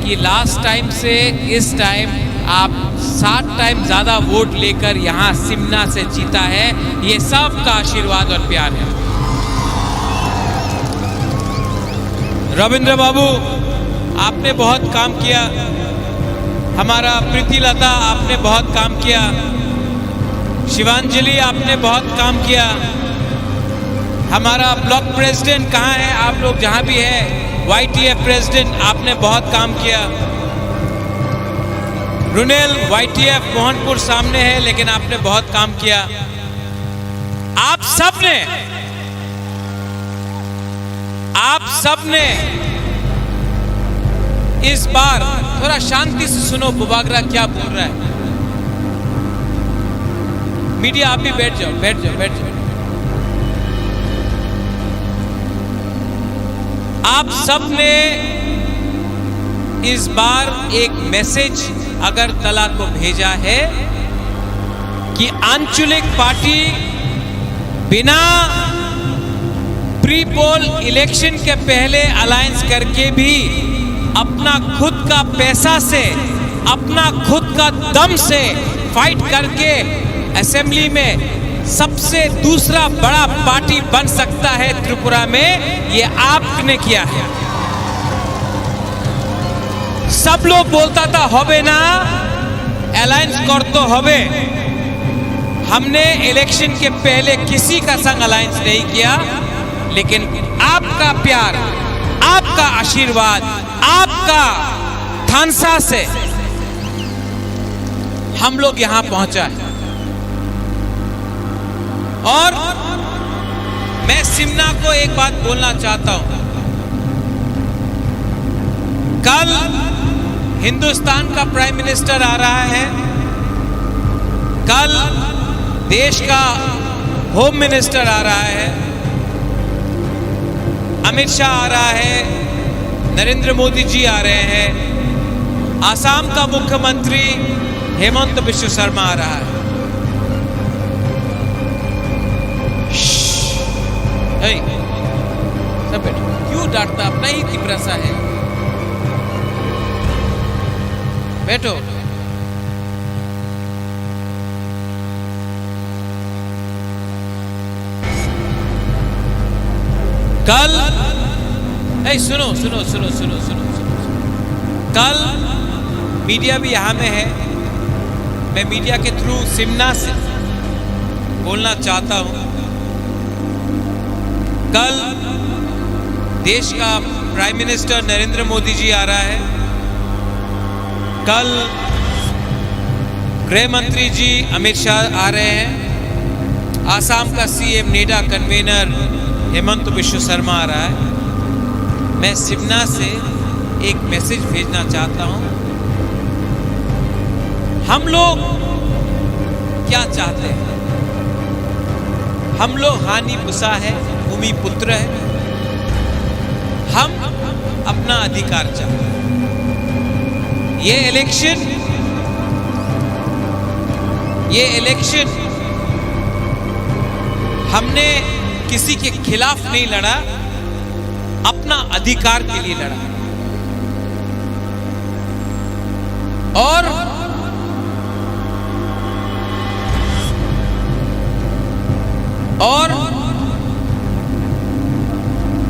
कि लास्ट टाइम से इस टाइम आप 7 टाइम ज़्यादा वोट लेकर यहाँ सिमना से जीता है। ये सब का आशीर्वाद और प्यार है। रविंद्र बाबू, आपने बहुत काम किया। हमारा प्रीतिलता, आपने बहुत काम किया। शिवांजलि, आपने बहुत काम किया। हमारा ब्लॉक प्रेसिडेंट कहाँ है? आप लोग जहाँ भी है, वाईटीएफ प्रेसिडेंट, आपने बहुत काम किया। रुनेल, वाईटीएफ मोहनपुर सामने है, लेकिन आपने बहुत काम किया। आप सबने इस बार, थोड़ा शांति से सुनो बुबागरा क्या बोल रहा है। मीडिया, आप भी बैठ जाओ। आप सबने इस बार एक मैसेज अगरतला को भेजा है कि आंचलिक पार्टी बिना प्री पोल इलेक्शन के पहले अलायंस करके भी अपना खुद का पैसा से, अपना खुद का दम से फाइट करके असेंबली में सबसे दूसरा बड़ा पार्टी बन सकता है त्रिपुरा में। ये आपने किया है। सब लोग बोलता था होबे ना, अलायंस कर तो होबे। हमने इलेक्शन के पहले किसी का संग अलायंस नहीं किया, लेकिन आपका प्यार, आपका आशीर्वाद, आपका थानसा से हम लोग यहां पहुंचा है। और मैं सिमना को एक बात बोलना चाहता हूं। कल हिंदुस्तान का प्राइम मिनिस्टर आ रहा है, कल देश का होम मिनिस्टर आ रहा है, अमित शाह आ रहा है, नरेंद्र मोदी जी आ रहे हैं, आसाम का मुख्यमंत्री हेमंत बिश्व शर्मा आ रहा है। सब बैठो, क्यों डांटता? अपना ही तिपरासा है। बैठो। कल सुनो। कल मीडिया भी यहां में है। मैं मीडिया के थ्रू सिमना से बोलना चाहता हूं। कल देश का प्राइम मिनिस्टर नरेंद्र मोदी जी आ रहा है। कल गृह मंत्री जी अमित शाह आ रहे हैं। आसाम का CM NEDA convener Himanta Biswa Sarma आ रहा है। मैं सिमना से एक मैसेज भेजना चाहता हूं। हम लोग क्या चाहते हैं? हम लोग हानि पुसा है, भूमि पुत्र है। हम अपना अधिकार चाहते हैं। ये इलेक्शन हमने किसी के खिलाफ नहीं लड़ा, अपना अधिकार के लिए लड़ा। और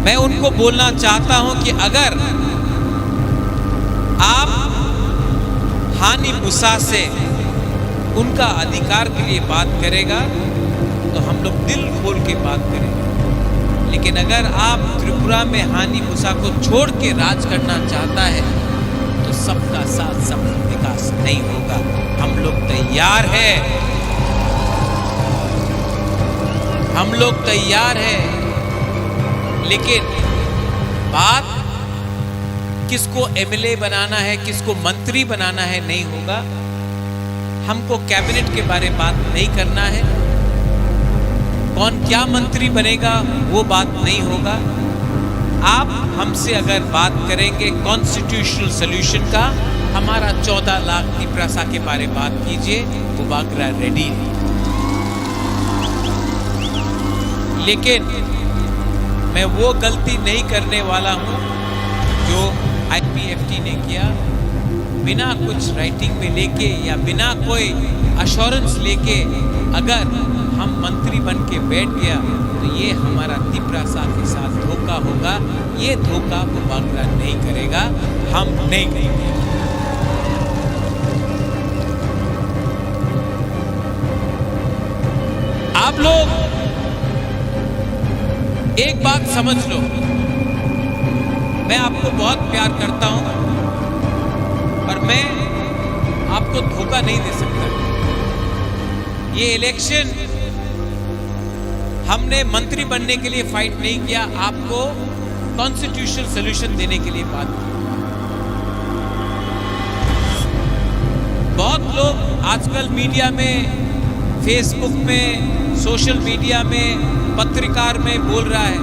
मैं उनको बोलना चाहता हूं कि अगर आप हानि मुसा से उनका अधिकार के लिए बात करेगा तो हम लोग दिल खोल के बात करेंगे, लेकिन अगर आप त्रिपुरा में हानि मुसा को छोड़ के राज करना चाहता है तो सबका साथ सबका विकास नहीं होगा। हम लोग तैयार हैं, हम लोग तैयार हैं, लेकिन बात किसको एमएलए बनाना है, किसको मंत्री बनाना है नहीं होगा। हमको कैबिनेट के बारे में बात नहीं करना है, कौन क्या मंत्री बनेगा वो बात नहीं होगा। आप हमसे अगर बात करेंगे कॉन्स्टिट्यूशनल सॉल्यूशन का, हमारा 14 लाख की प्रसा के बारे में बात कीजिए, वो बागरा रेडी। लेकिन मैं वो गलती नहीं करने वाला हूं जो IPFT ने किया, बिना कुछ राइटिंग में लेके या बिना कोई अश्योरेंस लेके अगर हम मंत्री बन के बैठ गया तो ये हमारा तिपरासा के साथ धोखा होगा। ये धोखा वो बागरा नहीं करेगा, हम नहीं करेंगे। आप लोग एक बात समझ लो, मैं आपको बहुत प्यार करता हूं और मैं आपको धोखा नहीं दे सकता। ये इलेक्शन हमने मंत्री बनने के लिए फाइट नहीं किया, आपको कॉन्स्टिट्यूशनल सॉल्यूशन देने के लिए बात की। बहुत लोग आजकल मीडिया में, फेसबुक में, सोशल मीडिया में, पत्रकार में बोल रहा है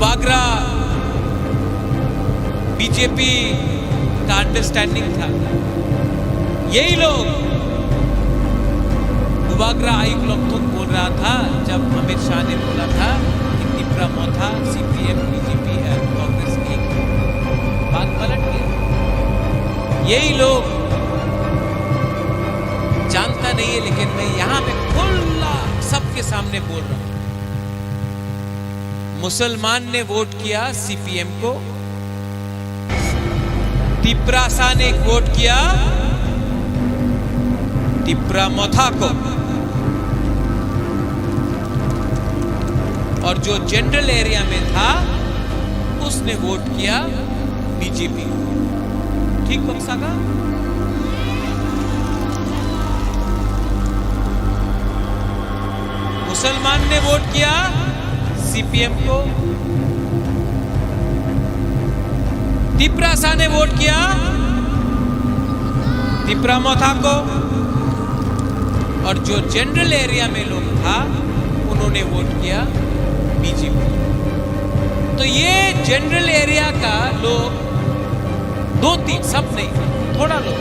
बागरा बीजेपी का अंडरस्टैंडिंग था। यही लोग बागरा आयुक्त लोग तो बोल रहा था जब अमित शाह ने बोला था कि तिपरा मोथा CPM बीजेपी कांग्रेस की बात पलट गया। यही लोग जानता नहीं है, लेकिन मैं यहां पे खुला सबके सामने बोल रहा हूं। मुसलमान ने वोट किया CPM को, तिपरासा ने वोट किया तिपरा मोथा को, और जो जनरल एरिया में था उसने वोट किया बीजेपी। ठीक बक्सा का मुसलमान ने वोट किया CPM को, तिपरासा ने वोट किया तिपरा मोथा को, और जो जनरल एरिया में लोग था उन्होंने वोट किया बीजेपी। तो ये जनरल एरिया का लोग 2-3 सब नहीं, थोड़ा लोग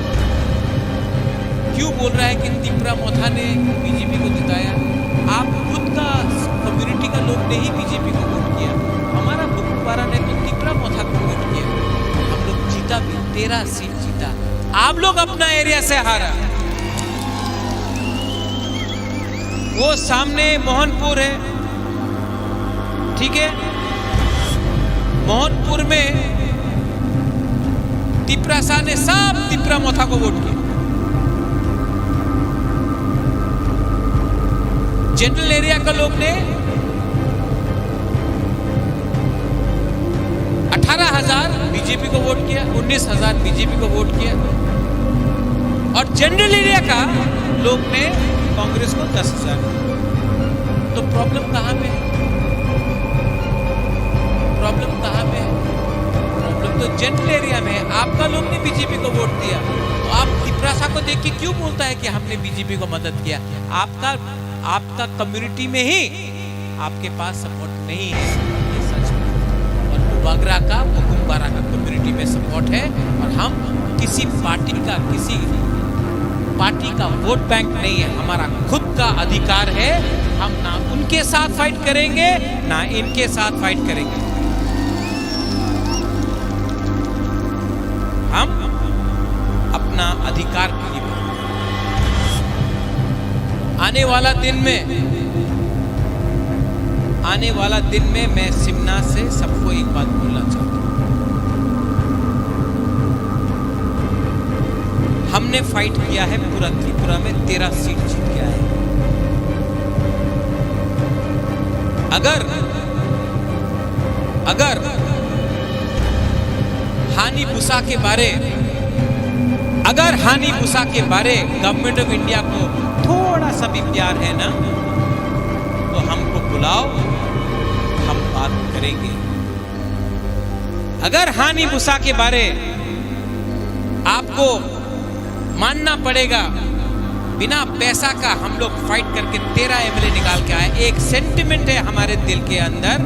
क्यों बोल रहा है कि तिपरा मोथा ने बीजेपी को जिताया? आप खुद का कम्युनिटी का लोग ने ही बीजेपी को वोट किया। हमारा बुकपारा ने तो तिपरा मोथा को वोट किया। हम लोग जीता भी, 13 सीट जीता। आप लोग अपना एरिया से हारा। वो सामने मोहनपुर है, ठीक है, मोहनपुर में तिपरासा ने सब तिपरा मोथा को वोट किया। जनरल एरिया का लोग ने 18,000 बीजेपी को वोट किया, 19,000 बीजेपी को वोट किया, और जनरल एरिया का लोग ने कांग्रेस को 10,000। तो प्रॉब्लम कहां पे है? प्रॉब्लम कहां पे है? प्रॉब्लम तो जनरल एरिया में है। आपका लोग ने बीजेपी को वोट दिया, तो आप तिपरासा को देख के क्यों बोलता है कि हमने बीजेपी को मदद किया? आपका कम्युनिटी में ही आपके पास सपोर्ट नहीं है, ये सच है। बुबागरा का, बुकुमबारा का कम्युनिटी में सपोर्ट है। और हम किसी पार्टी का वोट बैंक नहीं है, हमारा खुद का अधिकार है। हम ना उनके साथ फाइट करेंगे ना इनके साथ फाइट करेंगे। हम अपना अधिकार के लिए आने वाला दिन में मैं सिमना से सबको एक बात बोलना चाहता हूं। हमने फाइट किया है पूरा त्रिपुरा में, 13 सीट जीत गया है। अगर हानि बुसा के बारे गवर्नमेंट ऑफ इंडिया को थोड़ा सा भी प्यार है ना, तो हमको बुलाओ, हम बात करेंगे। अगर हानि बुसा के बारे आपको मानना पड़ेगा, बिना पैसा का हम लोग फाइट करके 13 एमएलए निकाल के आए। एक सेंटिमेंट है हमारे दिल के अंदर।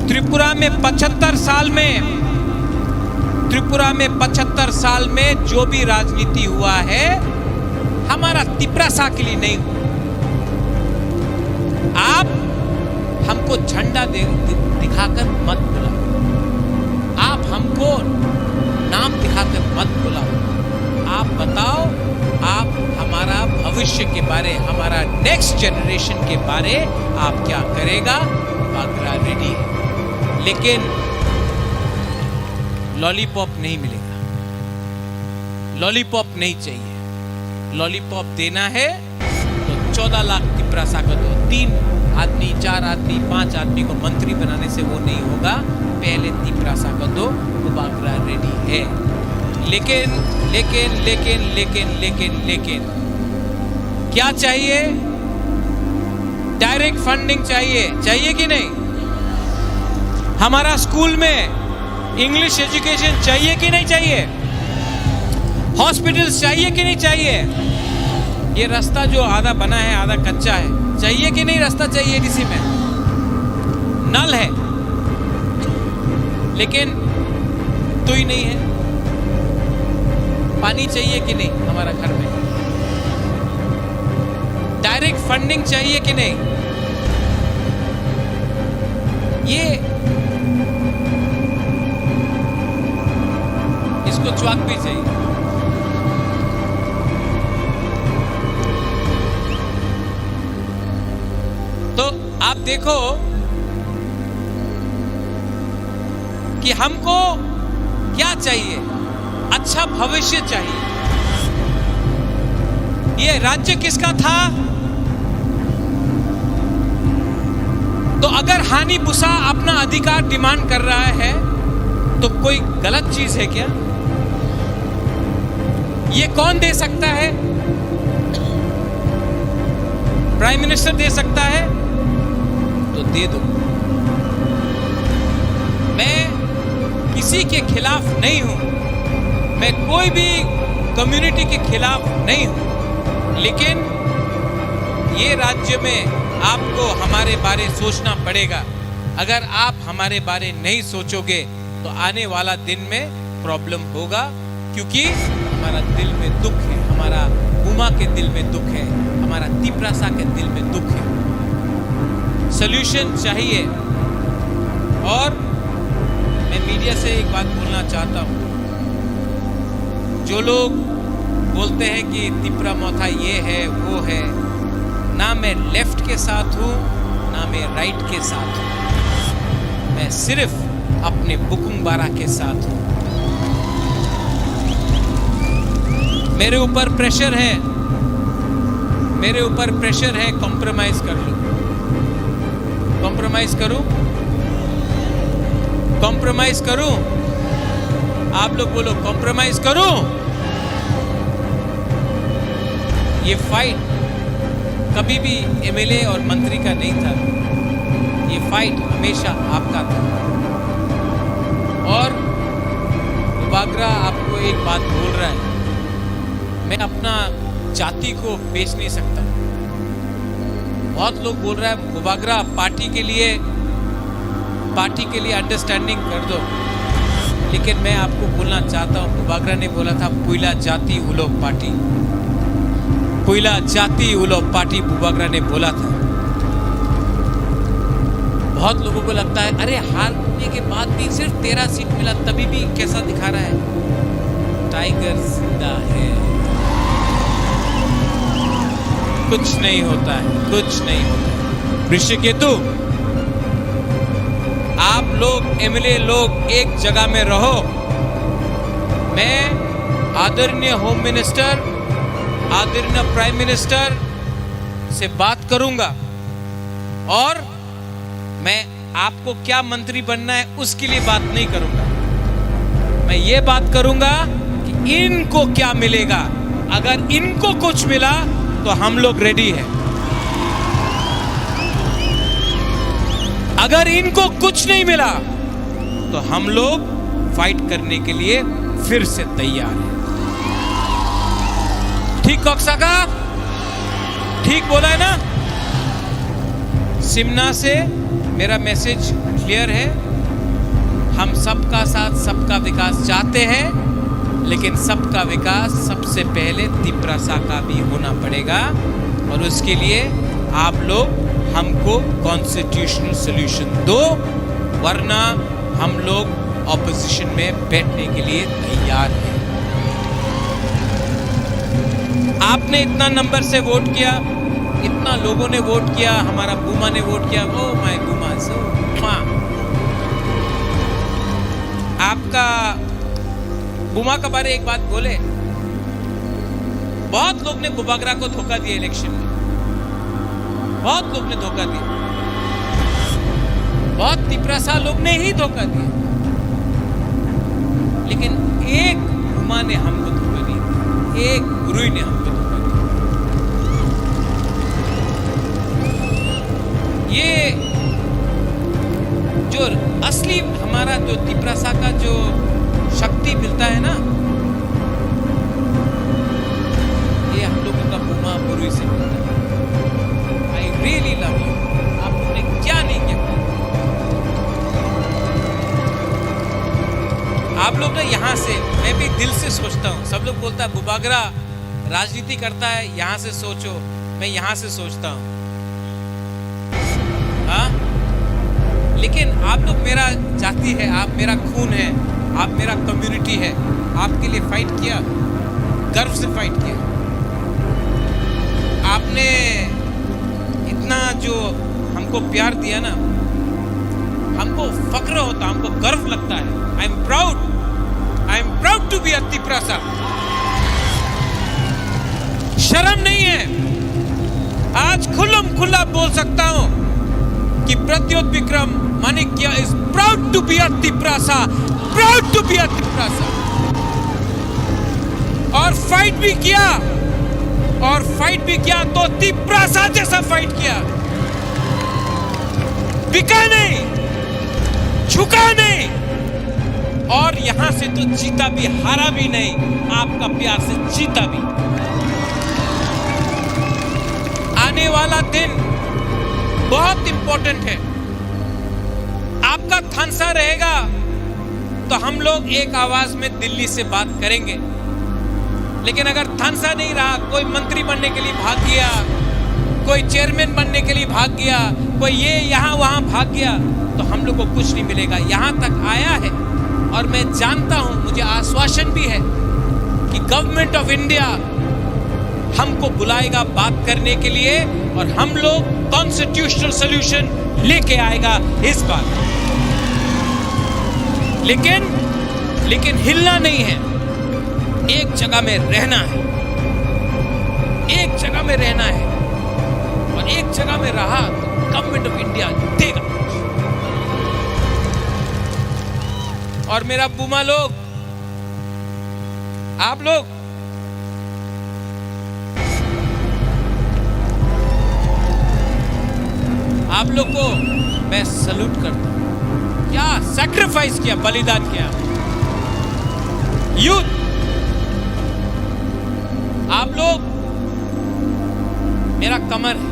त्रिपुरा में 75 साल में जो भी राजनीति हुआ है, हमारा तिपरासा के लिए नहीं हुआ। आप हमको झंडा दिखाकर मत बुलाओ, आप हमको नाम दिखाकर मत बुलाओ। आप बताओ, आप हमारा भविष्य के बारे, हमारा नेक्स्ट जनरेशन के बारे आप क्या करेगा। बुबागरा रेडी है, लेकिन लॉलीपॉप नहीं मिलेगा, लॉलीपॉप नहीं चाहिए। लॉलीपॉप देना है तो 14 लाख तिपरासा को दो। 3 आदमी, 4 आदमी, 5 आदमी को मंत्री बनाने से वो नहीं होगा। पहले तिपरासा को दो। बुबागरा रेडी है, लेकिन क्या चाहिए? डायरेक्ट फंडिंग चाहिए कि नहीं? हमारा स्कूल में इंग्लिश एजुकेशन चाहिए कि नहीं चाहिए? हॉस्पिटल्स चाहिए कि नहीं चाहिए? ये रास्ता जो आधा बना है आधा कच्चा है, चाहिए कि नहीं? रास्ता चाहिए डीसी में, नल है लेकिन तो ही नहीं है। पानी चाहिए कि नहीं हमारा घर में? डायरेक्ट फंडिंग चाहिए कि नहीं? ये इसको च्वाक भी चाहिए। तो आप देखो कि हमको क्या चाहिए? अच्छा भविष्य चाहिए। ये राज्य किसका था? तो अगर हानि बुसा अपना अधिकार डिमांड कर रहा है तो कोई गलत चीज है क्या? ये कौन दे सकता है? प्राइम मिनिस्टर दे सकता है तो दे दो। मैं किसी के खिलाफ नहीं हूं, मैं कोई भी कम्युनिटी के खिलाफ नहीं हूं, लेकिन ये राज्य में आपको हमारे बारे सोचना पड़ेगा। अगर आप हमारे बारे नहीं सोचोगे तो आने वाला दिन में प्रॉब्लम होगा, क्योंकि हमारा दिल में दुख है, हमारा बुमा के दिल में दुख है, हमारा तिपरासा के दिल में दुख है। सॉल्यूशन चाहिए। और मैं मीडिया से एक बात बोलना चाहता हूँ, जो लोग बोलते हैं कि तिपरा मोथा ये है वो है, ना मैं लेफ्ट के साथ हूँ ना मैं राइट के साथ हूँ, मैं सिर्फ अपने बुकुमबारा के साथ हूँ। मेरे ऊपर प्रेशर है, कॉम्प्रोमाइज कर लो। कॉम्प्रोमाइज करूं? आप लोग बोलो कॉम्प्रोमाइज करूं? ये फाइट कभी भी एमएलए और मंत्री का नहीं था, ये फाइट हमेशा आपका था। और बुबागरा आपको एक बात बोल रहा है, मैं अपना जाति को बेच नहीं सकता। बहुत लोग बोल रहा है बुबागरा पार्टी के लिए पार्टी के लिए अंडरस्टैंडिंग कर दो, लेकिन मैं आपको बोलना चाहता हूँ, बुबागरा ने बोला था पुइला जाति उलो पार्टी, पुइला जाति उलो पार्टी बुबागरा ने बोला था। बहुत लोगों को लगता है अरे हारने के बाद भी सिर्फ 13 सीट मिला तभी भी कैसा दिखा रहा है। टाइगर जिंदा है, कुछ नहीं होता है, कुछ नहीं होता है। ऋषिकेतु, आप लोग एमएलए लोग एक जगह में रहो। मैं आदरणीय होम मिनिस्टर, आदरणीय प्राइम मिनिस्टर से बात करूंगा और मैं आपको क्या मंत्री बनना है उसके लिए बात नहीं करूंगा। मैं ये बात करूंगा कि इनको क्या मिलेगा। अगर इनको कुछ मिला तो हम लोग रेडी हैं। अगर इनको कुछ नहीं मिला तो हम लोग फाइट करने के लिए फिर से तैयार हैं। ठीक कॉक्सा का ठीक बोला है ना। सिमना से मेरा मैसेज क्लियर है। हम सबका साथ सबका विकास चाहते हैं, लेकिन सबका विकास सबसे पहले तिपरासा का भी होना पड़ेगा और उसके लिए आप लोग हमको कॉन्स्टिट्यूशनल सॉल्यूशन दो, वरना हम लोग ऑपोजिशन में बैठने के लिए तैयार हैं। आपने इतना नंबर से वोट किया, इतना लोगों ने वोट किया, हमारा बूमा ने वोट किया। ओ माय बूमा, सो आपका बूमा का बारे एक बात बोले, बहुत लोग ने बुबागरा को धोखा दिया इलेक्शन में, बहुत लोग ने धोखा दिया, बहुत तिपरासा लोग ने ही धोखा दिया, लेकिन एक बूमा ने हमको धोखा नहीं दिया, एक गुरुई ने हमको धोखा दिया। ये जो असली हमारा जो तिपरासा का जो शक्ति मिलता है ना, ये हम लोगों का बूमा बुरुई से मिलता है। I really love you. आप लोगों ने क्या नहीं किया, आप लोग ना यहाँ से, मैं भी दिल से सोचता हूँ। सब लोग बोलता है बुबागरा राजनीति करता है, यहाँ से सोचो, मैं यहाँ से सोचता हूँ। हाँ, लेकिन आप लोग मेरा जाति है, आप मेरा खून है, आप मेरा कम्युनिटी है। आपके लिए फाइट किया, गर्व से फाइट किया। आपने इतना जो हमको प्यार दिया ना, हमको फक्र होता, हमको गर्व लगता है। I am proud to be a Tiprasa. शर्म नहीं है, आज खुल्लम खुल्ला बोल सकता हूं कि Pradyot Bikram Manikya is proud to be a Tiprasa, proud to be a Tiprasa. और फाइट भी किया, और फाइट भी किया तो तिपरासा जैसा फाइट किया। बिका नहीं, झुका नहीं, और यहां से तो जीता भी, हारा भी नहीं, आपका प्यार से जीता भी। आने वाला दिन बहुत इंपॉर्टेंट है। आपका थानसा रहेगा तो हम लोग एक आवाज में दिल्ली से बात करेंगे, लेकिन अगर थानसा नहीं रहा, कोई मंत्री बनने के लिए भाग गया, कोई चेयरमैन बनने के लिए भाग गया, कोई ये यहाँ वहाँ भाग गया, तो हम लोग को कुछ नहीं मिलेगा। यहाँ तक आया है और मैं जानता हूँ, मुझे आश्वासन भी है कि गवर्नमेंट ऑफ इंडिया हमको बुलाएगा बात करने के लिए और हम लोग कॉन्स्टिट्यूशनल सॉल्यूशन लेके आएगा इस बार। लेकिन हिलना नहीं है, एक जगह में रहना है, एक जगह में रहना है, और एक जगह में रहा तो गवर्नमेंट ऑफ इंडिया देगा। और मेरा बूमा लोग, आप लोग को मैं सल्यूट करता हूं। क्या सैक्रिफाइस किया, बलिदान किया। यूथ, आप लोग मेरा कमर है।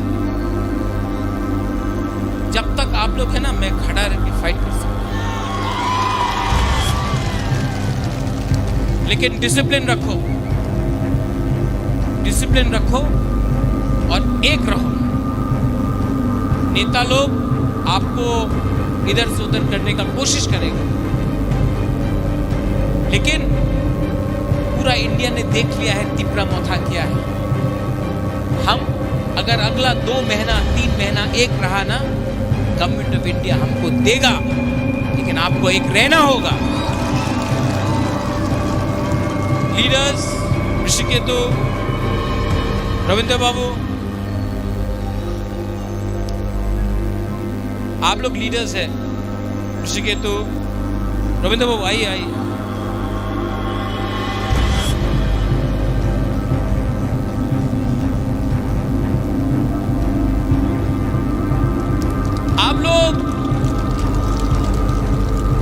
जब तक आप लोग है ना, मैं खड़ा रह के फाइट कर सकता हूं, लेकिन डिसिप्लिन रखो, डिसिप्लिन रखो और एक रहो। नेता लोग आपको इधर से उधर करने का कोशिश करेगा, लेकिन पूरा इंडिया ने देख लिया है तीव्रमोथा क्या है। हम अगर अगला 2 महीना 3 महीना एक रहा ना, गवर्नमेंट ऑफ इंडिया हमको देगा, लेकिन आपको एक रहना होगा। लीडर्स ऋषिकेतु, रविंद्र बाबू, आप लोग लीडर्स हैं। ऋषिकेतु, रविंद्र बाबू आइए आइए।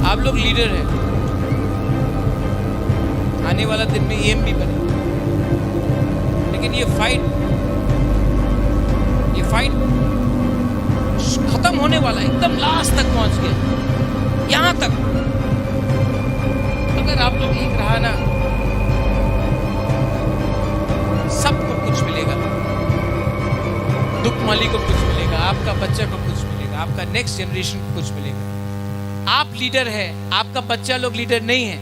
आप लोग लीडर हैं। आने वाला दिन में EM भी बने, लेकिन ये फाइट खत्म होने वाला है, एकदम लास्ट तक पहुंच गया, यहां तक। अगर आप लोग एक रहा ना, सबको कुछ मिलेगा। दुखमाली को कुछ मिलेगा, आपका बच्चा को कुछ मिलेगा, आपका नेक्स्ट जनरेशन को कुछ मिलेगा। आप लीडर है, आपका बच्चा लोग लीडर नहीं है।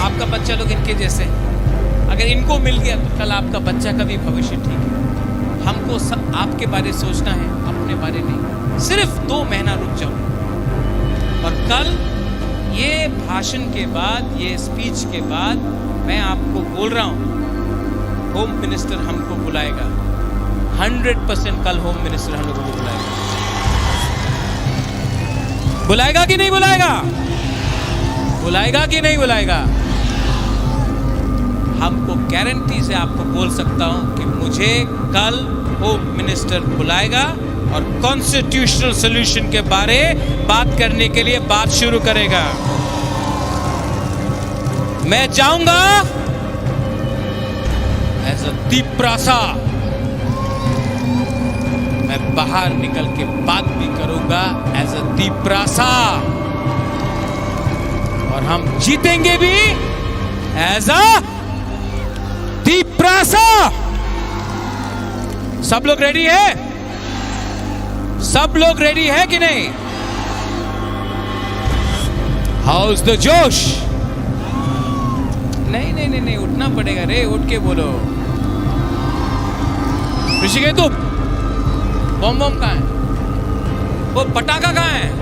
आपका बच्चा लोग इनके जैसे हैं। अगर इनको मिल गया तो कल आपका बच्चा का भी भविष्य ठीक है। हमको आपके बारे सोचना है, अपने बारे नहीं। सिर्फ 2 महीना रुक जाओ, और कल ये भाषण के बाद, ये स्पीच के बाद मैं आपको बोल रहा हूं, होम मिनिस्टर हमको बुलाएगा। 100% कल होम मिनिस्टर हम लोगों को बुलाएगा। बुलाएगा कि नहीं बुलाएगा? बुलाएगा कि नहीं बुलाएगा? हमको गारंटी से आपको बोल सकता हूं कि मुझे कल होम मिनिस्टर बुलाएगा और कॉन्स्टिट्यूशनल सॉल्यूशन के बारे बात करने के लिए बात शुरू करेगा। मैं जाऊंगा एज अ दीपरासा, मैं बाहर निकल के बात भी करूंगा एज अ दीपरासा, और हम जीतेंगे भी एज अ दीपरासा। सब लोग रेडी है? सब लोग रेडी है कि नहीं? हाउ इज द जोश? नहीं नहीं नहीं नहीं, उठना पड़ेगा रे, उठ के बोलो। ऋषिकेतु, बम बम कहाँ है? वो पटाखा कहाँ है?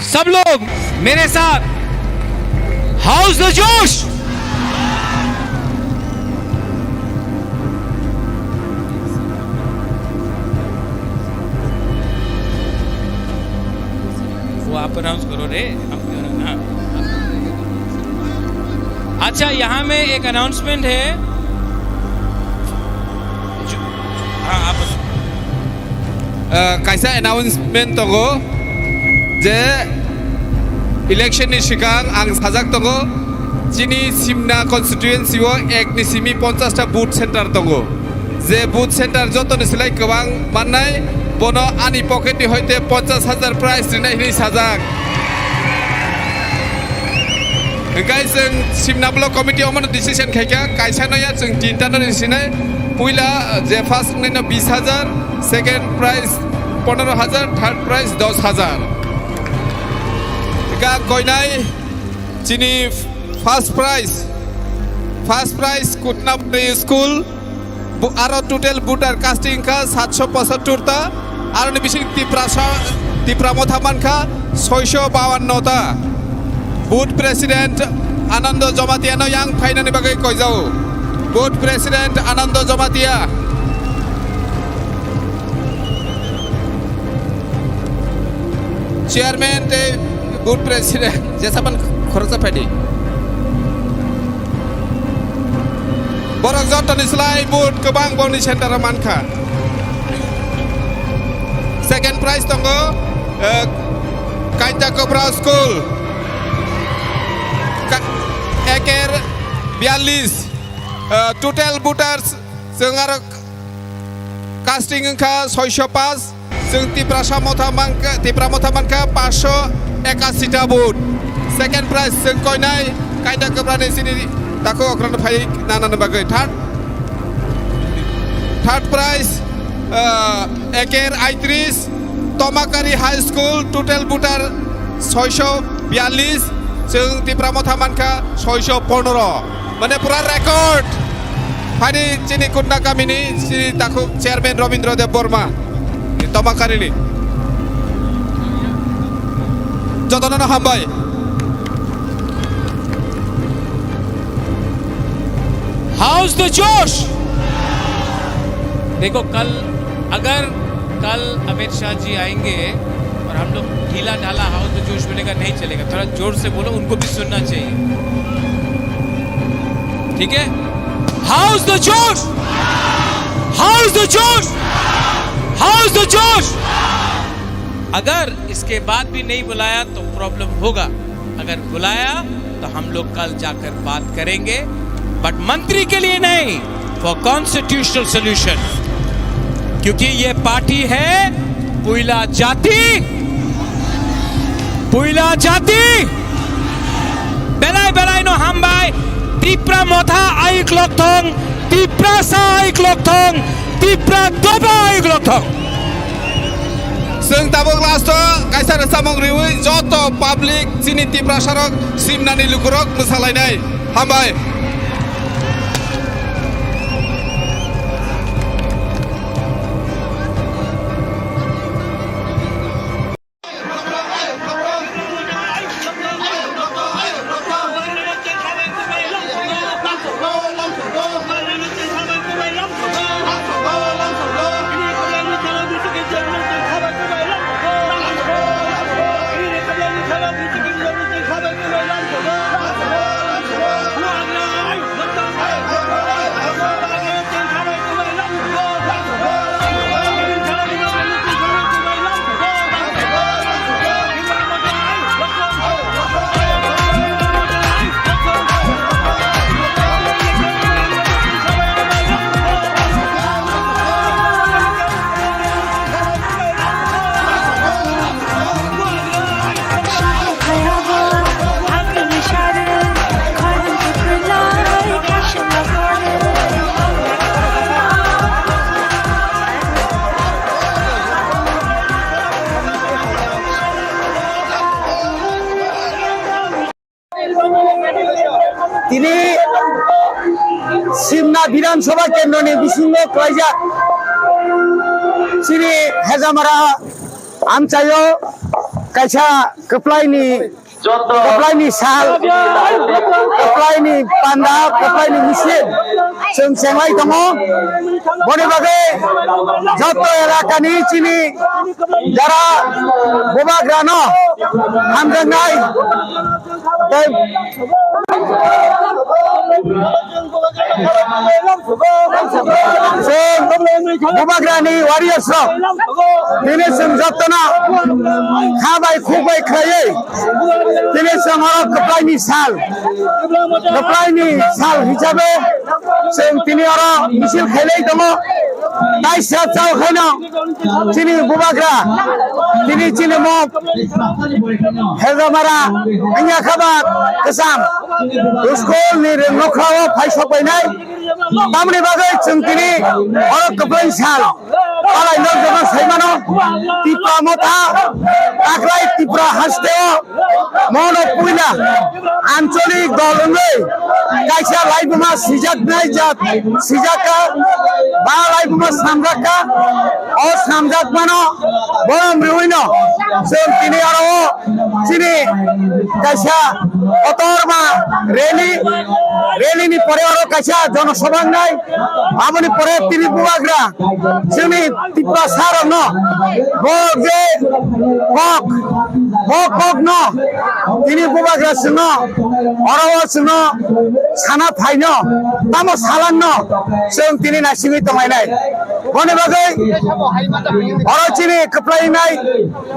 सब लोग मेरे साथ, हाउस द जोश। वो आप अनाउंस करो रे, हाँ। अच्छा, यहां में एक अनाउंसमेंट है। हाँ, आप
कैसा अनाउंसमेंट तंगो जे इलेक्शन नि सिगां आं साजाक तंगो जिनि सिमना कन्स्टिट्युएन्सि एक नि सिमि 50 बुथ सेन्टार तंगो जे बुथ सेन्टार जतनि सिलाय गोबां माननाय बनो आनि पकेटनि हयते 50,000 प्राइज दिनाय नि साजाक गाय जों सिमना ब्लक कमिटि अमन डिसिसन खायका कायसानया जों 3टा दिसिनाय पहिला जे फर्स्ट नैनो 20,000 सेकेंड प्राइज 15,000 थर्ड प्राइज 10,000 का कोइनाय जिनि फर्स्ट प्राइज कुटनापुरी स्कूल आरो टोटल बुटार कास्टिंग का 775 ता आरो बिसिं तिप्रामथा मानखा 652 ता बुथ प्रेसिडेंट आनंद जमातिया नो यांग फाइनानि बागै कयजाव booth president Anand Jamatia Chairman Good President Jesapan Khorsapedi Borok Joton Islai Bud Kebang Boni Center Manka Second prize tonggo Kainta Cobra School Eker Bialis Total Butters Sengar Casting Engka Soisho Pass Seng Tipra Mothamanka Pasho Eka Sita Bud Second prize Seng Koinai Kainta Cobra Nesini Tako Okran Pai Nana Bagai Third prize Eker Aitris Tomakari High School Total Butter 642 Seng Tipra Mothamanka 615 Mane pura record Pani Chini Kunda Kamini Chini Taku Chairman Robindra Dev Burma Tomakari ni Jotono Hambai
How's the जोश देखो कल अगर कल अमित शाह जी आएंगे और हम लोग ढीला ढाला हाउस द जोश मिलेगा नहीं चलेगा थोड़ा जोर से बोलो उनको भी सुनना चाहिए ठीक है हाउस द जोश हाउस द जोश हाउस द जोश अगर इसके बाद भी नहीं बुलाया तो प्रॉब्लम होगा अगर बुलाया तो हम लोग कल जाकर बात करेंगे बट मंत्री के लिए नहीं फॉर कॉन्स्टिट्यूशनल सॉल्यूशन क्योंकि ये पार्टी है पुइला जाति बेलाई बेलाई नो हमबाय तिप्रा मोथा आइक लोकथों तिप्रा सा आइक लोकथों तिप्रा दोबा आइक लोकथों
Seng tabok lasto kaisar samong riwi joto public sini Tipra Sarok simnani lukurok musalainai hambai
তিনি সিমনা বিধানসভা কেন্দ্র নিয়ে বিশৃঙ্গ ক্লাইজা সিনি হেজামারা আমচাयो কাইছা কপ্লাইনি साल कप्लाइनि पान्दा कप्लाइनि मिसिन जों सेंलाय दङ बने बागै जत एलाकानि चिनि जारा बोबाग्रा न हामजांनाय बोबाग्रानि वारियर्स दिनै जों जतना खाबाय खुबाय खायै दिनै जों कप्लाइनि साल हिसाबै जों दिनै मिसिल खायलाय दङ दाइसा चावखायनो दिनै बोबाग्रा दिनै चिनि मग हेजामारा आंनिया खाबा गोसाम स्कुलनि न'खराव फायसबायनाय तामनि बागै जों दिनै कप्लाइनि साल आलायनो जमा सैमानो तिप्रा मथा आग्राय तिप्रा हास्तेव मनो पुइला आंचलिक दलनै कायसा लाइबुमा सिजाकनाय जात सिजाका बा लाइबुमा सामजाका अ सामजाक मानो बरम रिउइनो जों दिनै आरो sini kaisa otorma rally ni pore aro kaisa jonosabha nai amoni pore tini bubagra sini tipra saro no bo je kok no tini bubagra sino orawa sino sana phaino tamo salan no sing tini nasimi tomai nai bone bagai oro chini kaplai nai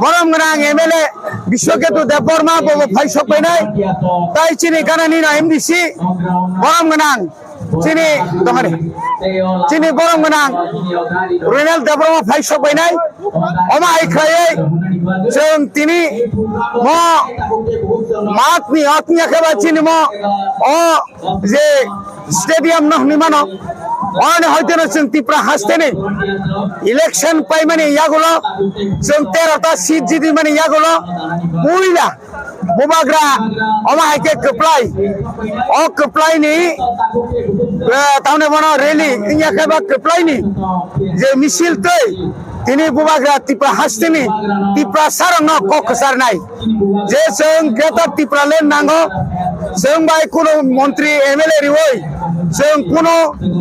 borom nang MLA Bishwaketu Deborma bobo phai sopai nai tai chini kanani na MDC borom nang chini tomare chini borom nang Renal Deborma phai sopai nai oma ai khaye sing tini mo matni atnia khaba chini mo o je stadium no nimano অনে হইতে না song Tripura হাসতে নেই election পাই মানে ইয়াগুলো song 13টা seat জিতি মানে ইয়াগুলো পুইলা বুবাগ্রা অমাইকে কপ্লাই ও কপ্লাই নি তাহলে বড় রেলি ইয়া কেবা কপ্লাই নি যে মিছিল তৈ তিনি বুবাগ্রা ত্রিপুরা হাসতে নি ত্রিপুরা সার ন ককসার নাই যে সং গ্রেটার ত্রিপুরা লেন নাঙ্গো সং বাই কোন মন্ত্রী এমএলএ রিওই जों कुनो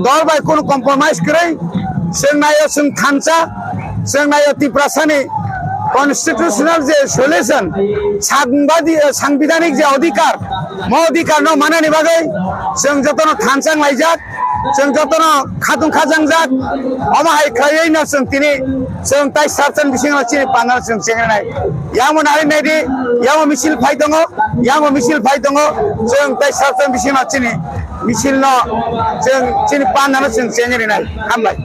दल बाय कुनो कम्प्रोमाइज करै जों नायो जों थानसा जों नायो त्रिपुरासानि कन्स्टिट्यूशनल जे सल्यूशन सांविधानिक जे अधिकार म अधिकार न मानानि बागै जों जतनो थानसां लाइजाक जों जतनो खातुं खाजां जाक अमाहाय खायै न जों तिनि जों ताइ सारचन बिसिङाव चिनि पाना जों सेंनाय यामो नारि नायदि यामो मिसिल फाइ दङ जों ताइ सारचन बिसिङाव चिनि मिसिल न जों चिनि पाना जों सेंनाय हामबाय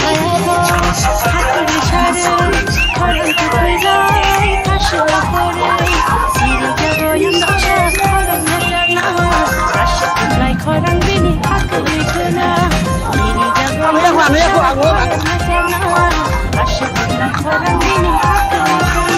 ছায়াবো হাতুড়ি ঝাড়ে খরং টুকরায় ভাসল পরে সিঁড়ি যাবো নকশা খরং নাচানা রাশি তুলাই খরং বিনি হাতুড়ি খোনা সিঁড়ি যাবো নাচানা রাশি তুলাই খরং বিনি হাতুড়ি খোনা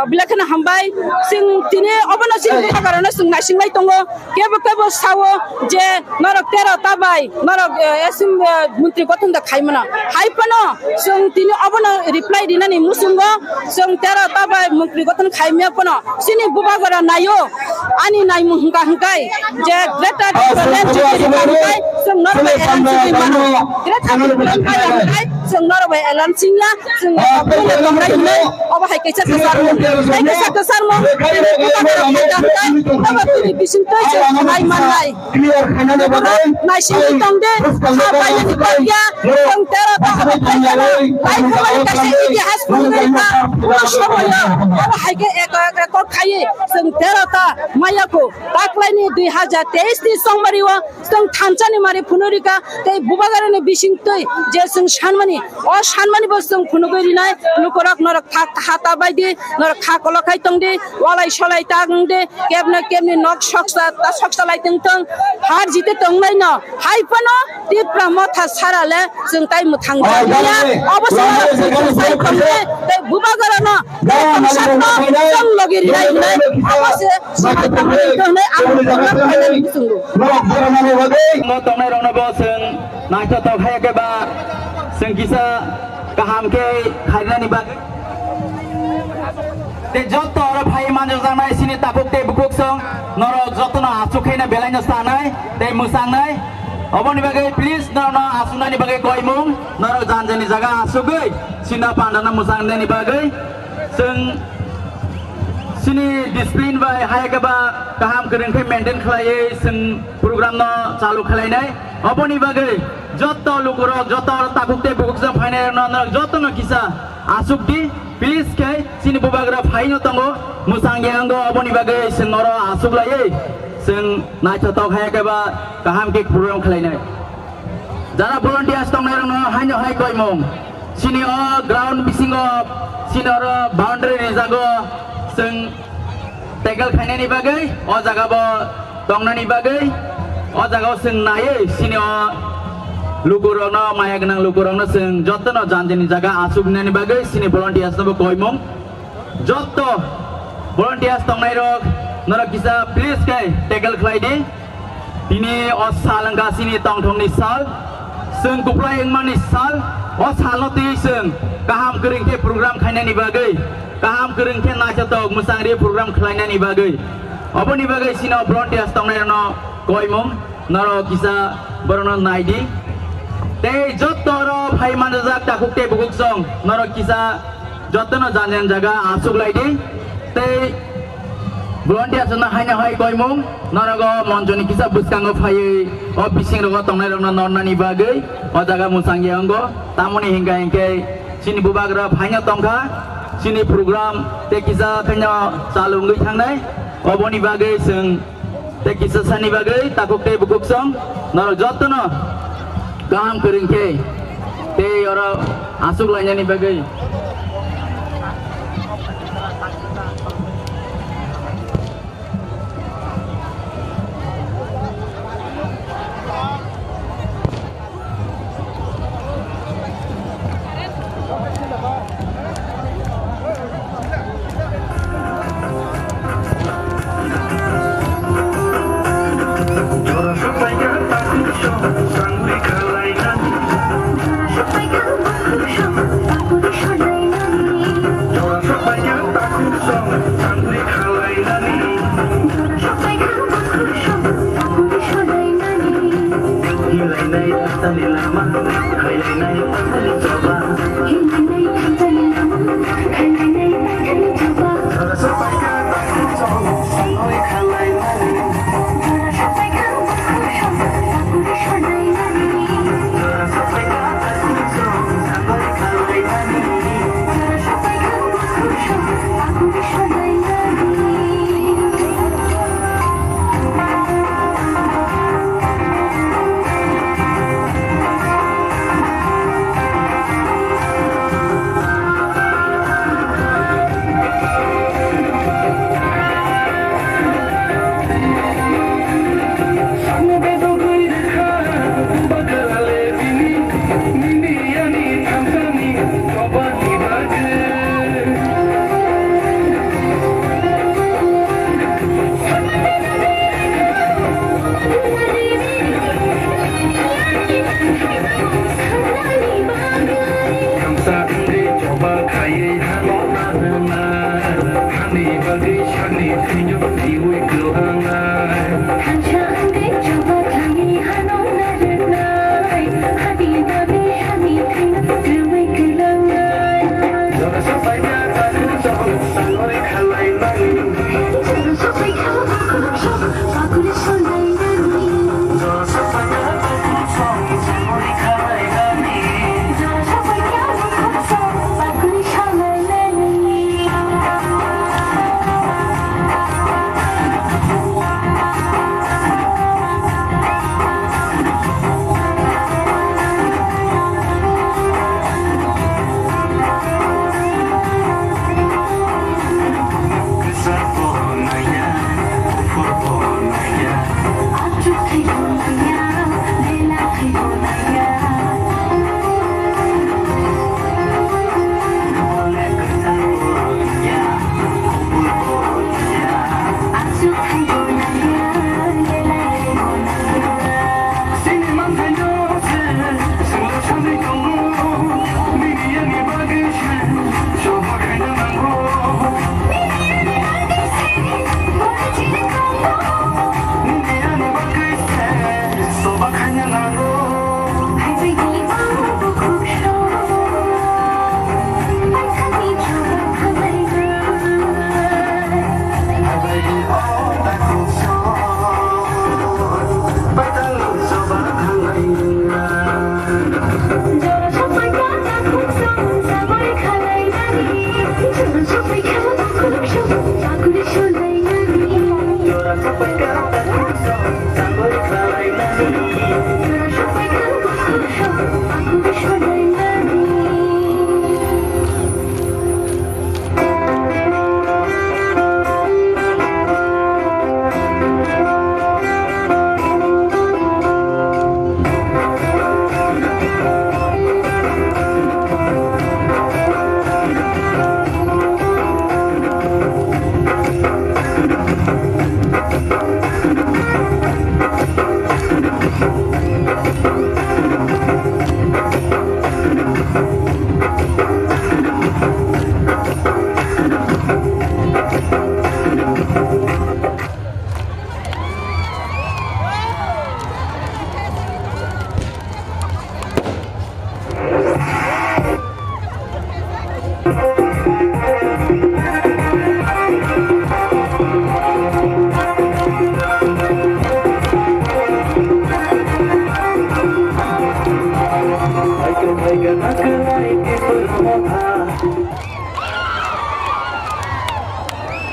Bilakana hambai sing tini obana sing karana sing nasinglai tongo kebo sawo je norok tera tabai norok esim muntri gotong da khaimana haipano sing tini obana reply dinani musungo sing tera tabai muntri gotong khaimya pano sini bubagara nayo ani nai muhunga hungai je greater land hungai sing norok elan sing mano greater hungai sing norok elan singla sing oba hai kaisa kasar mo aba tini bisin toy je ai manai nai sing tongde bai ni bagya tong tera ta bai khamai kaise itihas purna shoboya aba hai ke ek ko khai sing tera ta maya ko taklai ni 2023 ti songmariwa sing thamchani mari phunurika tei bubagara ni bisin toy je sing shanmani o shanmani bo sing phunugori nai lukorak norak hata bai de norak kha kolokai tongde walai solai tangde kemne nok shoksa lai tong har jite tongnai no haipano ti pramotha sarale sing tai muthang ya obosai sai tongde tei bubagara no sing logiri nai obose sai tongde amu sungu
no tongnai rong na bo sing naita to khai ke ba sing kisa kaham ke khaina ni ba te joto ora bhai manjor janai sini tapuk te bukuk song noro joto na asu khaina belaina sanai te musang nai oboni bagai please noro asuna ni bagai koimung noro janjani jaga asu gai sina pandana musang ni bagai sing sini discipline bai hai ka ba kaham kereng ke maintain khlai sing program no chalu khlai nai oboni bagai joto lukuro joto tapuk te bukuk song phaina noro joto no kisa asuk di please kai sini bubagara phaino tongo musang yango oboni bagai sing noro asuk lai sing nai choto khai ke ba kaham ke program khlai nai jara volunteers tong nai no haino hai koimong sini o ground bisingo sini oro boundary ni jago sing tackle khaina ni bagai o jaga bo tongna ni bagai o jaga sing nai sini o lukurong no maya genang lukurong no sing joto no janjini jaga asuk ni bagai sini volunteers no koimong joto volunteers tong nai rok nora kisa please kai tackle khlai di tini o salangga sini tong thong ni sal sing kuplai engman ni sal o salno ti sing kaham kering ke program khaina ni bagai kaham kering ke na chato musang ri program khlaina ni bagai oboni bagai sino volunteers tong nai no koimong noro kisa borono naidi tei jotoro phai manjak takukte bukuk song norok kisa jotono janjan jaga asuk laidi tei volunteer jona haina hai koimung norago monjoni kisa buskango phai o bising rogo tongnai rokna nornani bagai o jaga musangye ango tamoni hingga hingke sini bubagra phaina tongkha sini program te kisa khaina chalungui thangnai oboni bagai sing te kisa sani bagai takukte bukuk song norok jotono gaham keringke te ora asuk lainani bagai
Sampai kamu, aku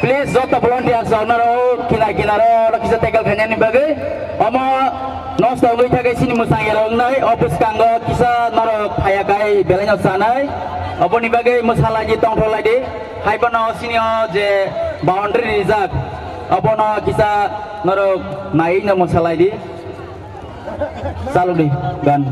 Please jota volunteer saunaro kinaro kisa tegal khanyani bagai omo nosto ngui thagai sini musang erong nai opus kanggo kisa naro phayakai belanya sanai oboni bagai musalaji tongtholai de haibono sini je boundary rijak obono kisa naro nai na musalai di salu di gan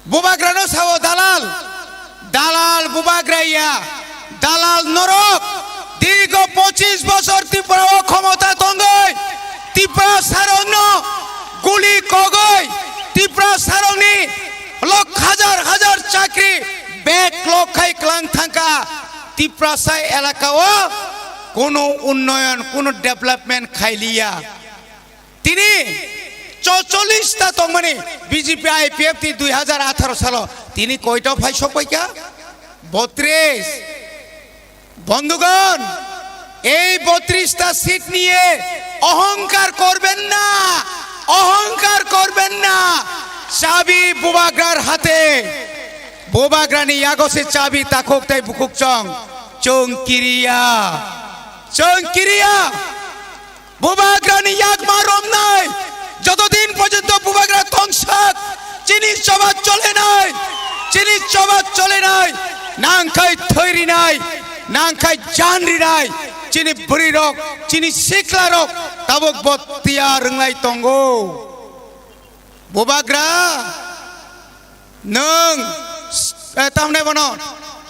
Bubagrano sawo dalal dalal bubagraiya dalal norok দীর্ঘ 25 বছর ত্রিপুরা ক্ষমতা তঙ্গই ত্রিপুরা সারণ্য গুলি কগই ত্রিপুরা সারণী লক্ষ হাজার হাজার চাকরি back লক্ষাই Klang থাকা ত্রিপুরা সাই এলাকাও কোনো উন্নয়ন কোনো ডেভেলপমেন্ট খাইলিয়া তিনি 44টা তংমানি বিজেপি আইপিএফ 2018 সাল তিনি কয়টা ফাইস কইকা 32 বন্ধুগণ এই 32টা সিট নিয়ে অহংকার করবেন না চাবি বুবাগ্রার হাতে বুবাগ্রানি ইয়াগসে চাবি তাকক তাই বুকুক চংকিরিয়া বুবাগ্রানি ইয়াগ মারম নাই যতদিন পর্যন্ত বুবাগ্রা থংসাক চিনি চবা চলে নাই চিনি চবা চলে নাই নাংখাই থৈরি নাই নাংখাই জানরি নাই চিনি বুড়ি রক চিনি সিকলা রক তাবক বতিয়া রংলাই তঙ্গো বুবাগ্রা নং তামনে বনো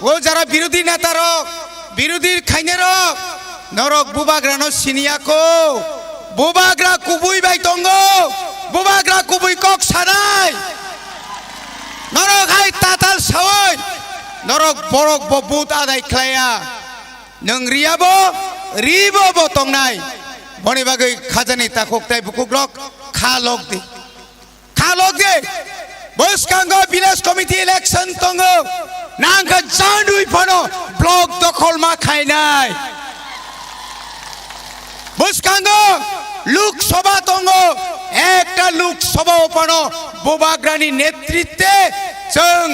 ও যারা বিরোধী নেতা রক বিরোধীর খাইনে রক নরক বুবাগ্রানো সিনিয়াকো বুবাগ্রা কুবুই বাই তঙ্গো বুবাগ্রা কুবুই কক সানাই নরক হাই তাতাল সাওই নরক বরক বুত আদাই খ্লায়া নং রিয়াবো রিবো বো তংনাই বনি বাগै খাজানি তাকক তাই বুকুক রক খা লক দে বসকাঙ্গো village committee election তঙ্গো Nanga জানুই ফনো block দখল মা খাইনাই বসকাঙ্গো লোকসভা তঙ্গো একটা লোকসভা ওপানো বুবাগ্রানি নেতৃত্বে जों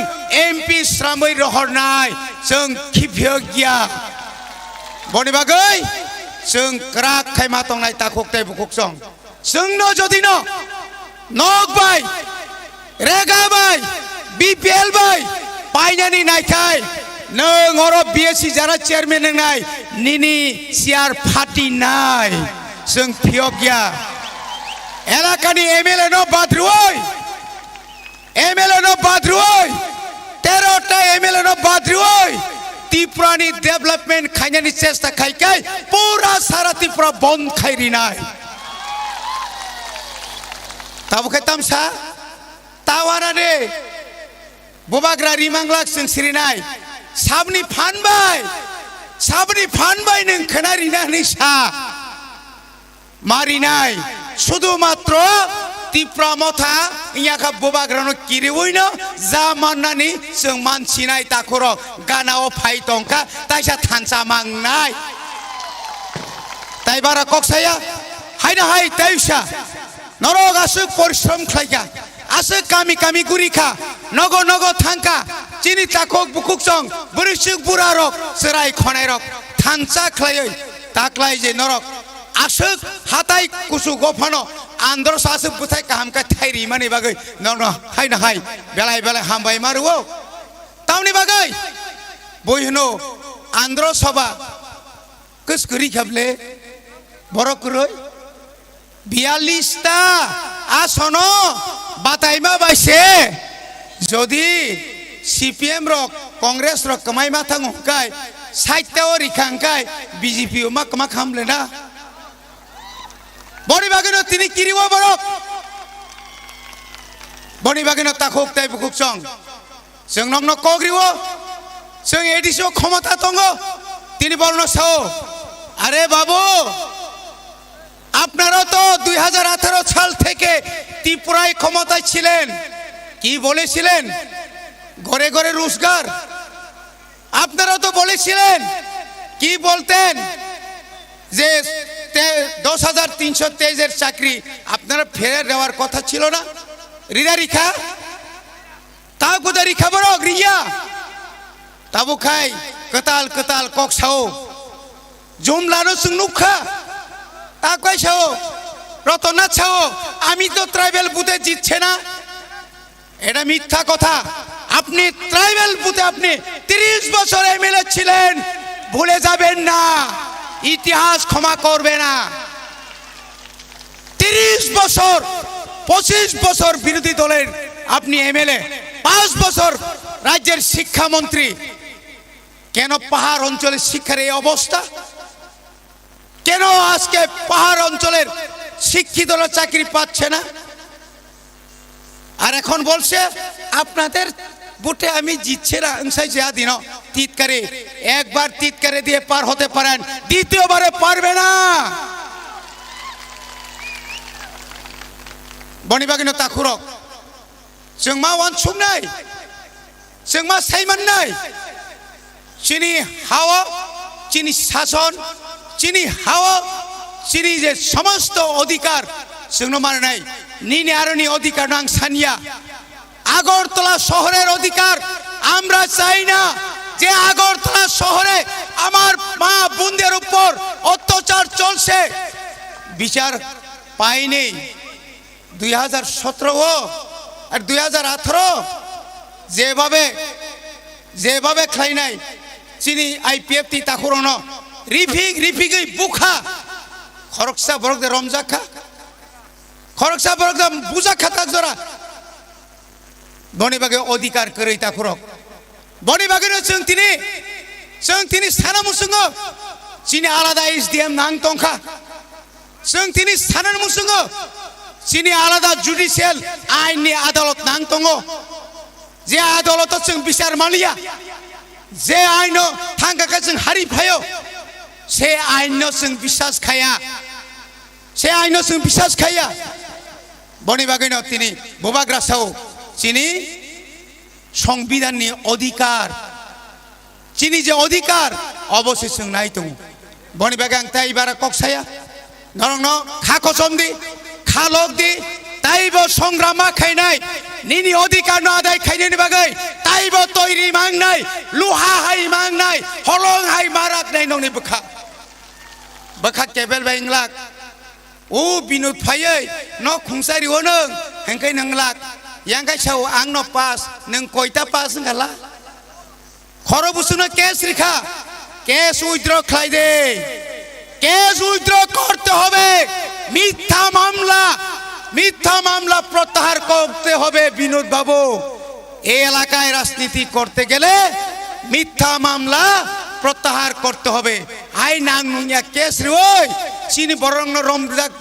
एमपि स्रामै रहरनाय जों खिफियगिया बनि बागै जों क्राक खायमा तंनाय ताखकताय बुखुकसं जोंनो जदि न नक बाय रेगा बाय बीपीएल बाय पाइनानि नायखाय नों अर बीएससी जारा चेयारमेन नंनाय निनि सियार फाटि नाय जों फियगिया एलाकानि एमएलए न बाद्रुय एमएलए नो बाद्रुय 13टा एमएलए नो बाद्रुय त्रिपुरानि डेभलपमेंट खायनानि चेष्टा खायखाय पूरा सारा त्रिपुरा बंद खायरिनाय ताबुखाय तामसा तावानाने बुबाग्रा रिमांग्लाक जों सिरिनाय साबनि फानबाय नों खोनारिनानै सा मारिनाय शुधु मात्र त्रिपुरा मथा इयाखा बुबाग्रानो किरिवैनो जा माननानि जों मानसिनाय ताखर गानाव फाइ तंका ताइसा थानसा मांनाय ताइबारा कक्साया हायना हाय ताइसा नरग आसु परिश्रम खायगा आसु कामी कामी गुरिखा नगो नगो थांका चिनि ताखक बुकुक सं बुरिसुक बुरारक सराय खनायरक थानसा खायै ताक्लाय जे नरक आसुक हाताय कुसु गफानो आंध्र सासु बुथाय कामका थायरि माने बागै न हायना हाय बेलाय बेलाय हामबाय मारुओ तावनि बागै बयनो आंध्र सभा कसकरि खाबले बरकरै 42टा आसन बातायमा बायसे जदि सीपीएम रक कांग्रेस रक कमाय माथा हकाय 60टा रिखांकाय बीजेपी मा कमा खामलेना बनि बागैनो तिनि किरिवा बरक बनि बागैनो ताखक ताय बुकुक सं जों नंनो कग्रिवो जों एडिसो क्षमता दंगो तिनि बलनो साओ अरे बाबू আপনারা তো 2018 সাল থেকে ত্রিপুরায় ক্ষমতায় ছিলেন কি বলেছিলেন ঘরে ঘরে রোজগার আপনারা তো বলেছিলেন কি বলতেন যে 10323 এর চাকরি আপনারা ফেরে দেওয়ার কথা ছিল না রিদা রিখা তাও গুদা রিখা বড় রিয়া তাবু খাই কতাল কতাল ককসাও জুমলানো সুনুখা তা কইছাও রতনা ছাও আমি তো ট্রাইবাল বুথে জিতছে না এটা মিথ্যা কথা আপনি ট্রাইবাল বুথে আপনি 30 বছর এমএলএ ছিলেন ভুলে যাবেন না ইতিহাস ক্ষমা করবে না 30 বছর 25 বছর বিরোধী দলের আপনি এমএলএ 5 বছর রাজ্যের শিক্ষামন্ত্রী কেন পাহাড় অঞ্চলের শিক্ষার এই অবস্থা কেন আজকে পাহাড় অঞ্চলের শিক্ষিতরা চাকরি পাচ্ছে না আর এখন বলছে আপনাদের বুটে আমি জিতছে না অংশাই যা দিন তিতকারে একবার তিতকারে দিয়ে পার হতে পারেন দ্বিতীয়বারে পারবে না বনিবাগিনো তাখুরক जों मा वानसुंनाय जों मा सायमाननाय चिनि हावा चिनि शासन चिनि हावा चिनि जे समस्त अधिकार जोंनो माननाय निनि आरोनि अधिकार नां सानिया আগরতলা শহরের অধিকার আমরা চাই না যে আগরতলা শহরে আমার মা বোনদের উপর অত্যাচার চলছে বিচার পাইনি 2017 আর 2018 যেভাবে খাইনাই চিনি IPF তি তাকুরন রিফিগই বুখা খরকসা বরক রমজাখা খরকসা বরক বুজা খাতা জরা বনিবাগে অধিকার করেই তাকুরক বনিবাগের जों तिनि साना मुसुङो चिनि आलादा SDM नां तंखा जों तिनि साना मुसुङो चिनि आलादा जुडिशियेल आइननि आदालत नां दङो जे आदालताव जों बिचार मानिया जे आइनो थांगाखा जों हारिफायो से आइनो जों बिसास खाया बनि बागैनो तिनि बुबाग्रासाव चिनि संविधाननि अधिकार चिनी जे अधिकार अवश्य जों नाय दङ बनि बागै आं ताइबारा कक्साया नरंग खा कसम दि खालक दि ताइबो संग्रामा खायनाय निनि अधिकार न आदाय खायनायनि बागै ताइबो तैरि मांनाय लुहा हाय मांनाय हलं हाय माराक नाय नंनि बखा केबेल बायंलाक ओ बिनुत फायै न खुंसारि हो नों हेंकै नंलाक यांगाय साव आं न पास नों कयता पास होनगाला खरबुसुनो case रिखा case withdraw खालायदे case withdraw करते হবে মিথ্যা মামলা প্রত্যাহার করতে হবে বিনোদ বাবু এই এলাকায় রাজনীতি করতে গেলে মিথ্যা মামলা প্রত্যাহার করতে হবে আই নাং নুনিয়া কেস রে ওই চিনি বরং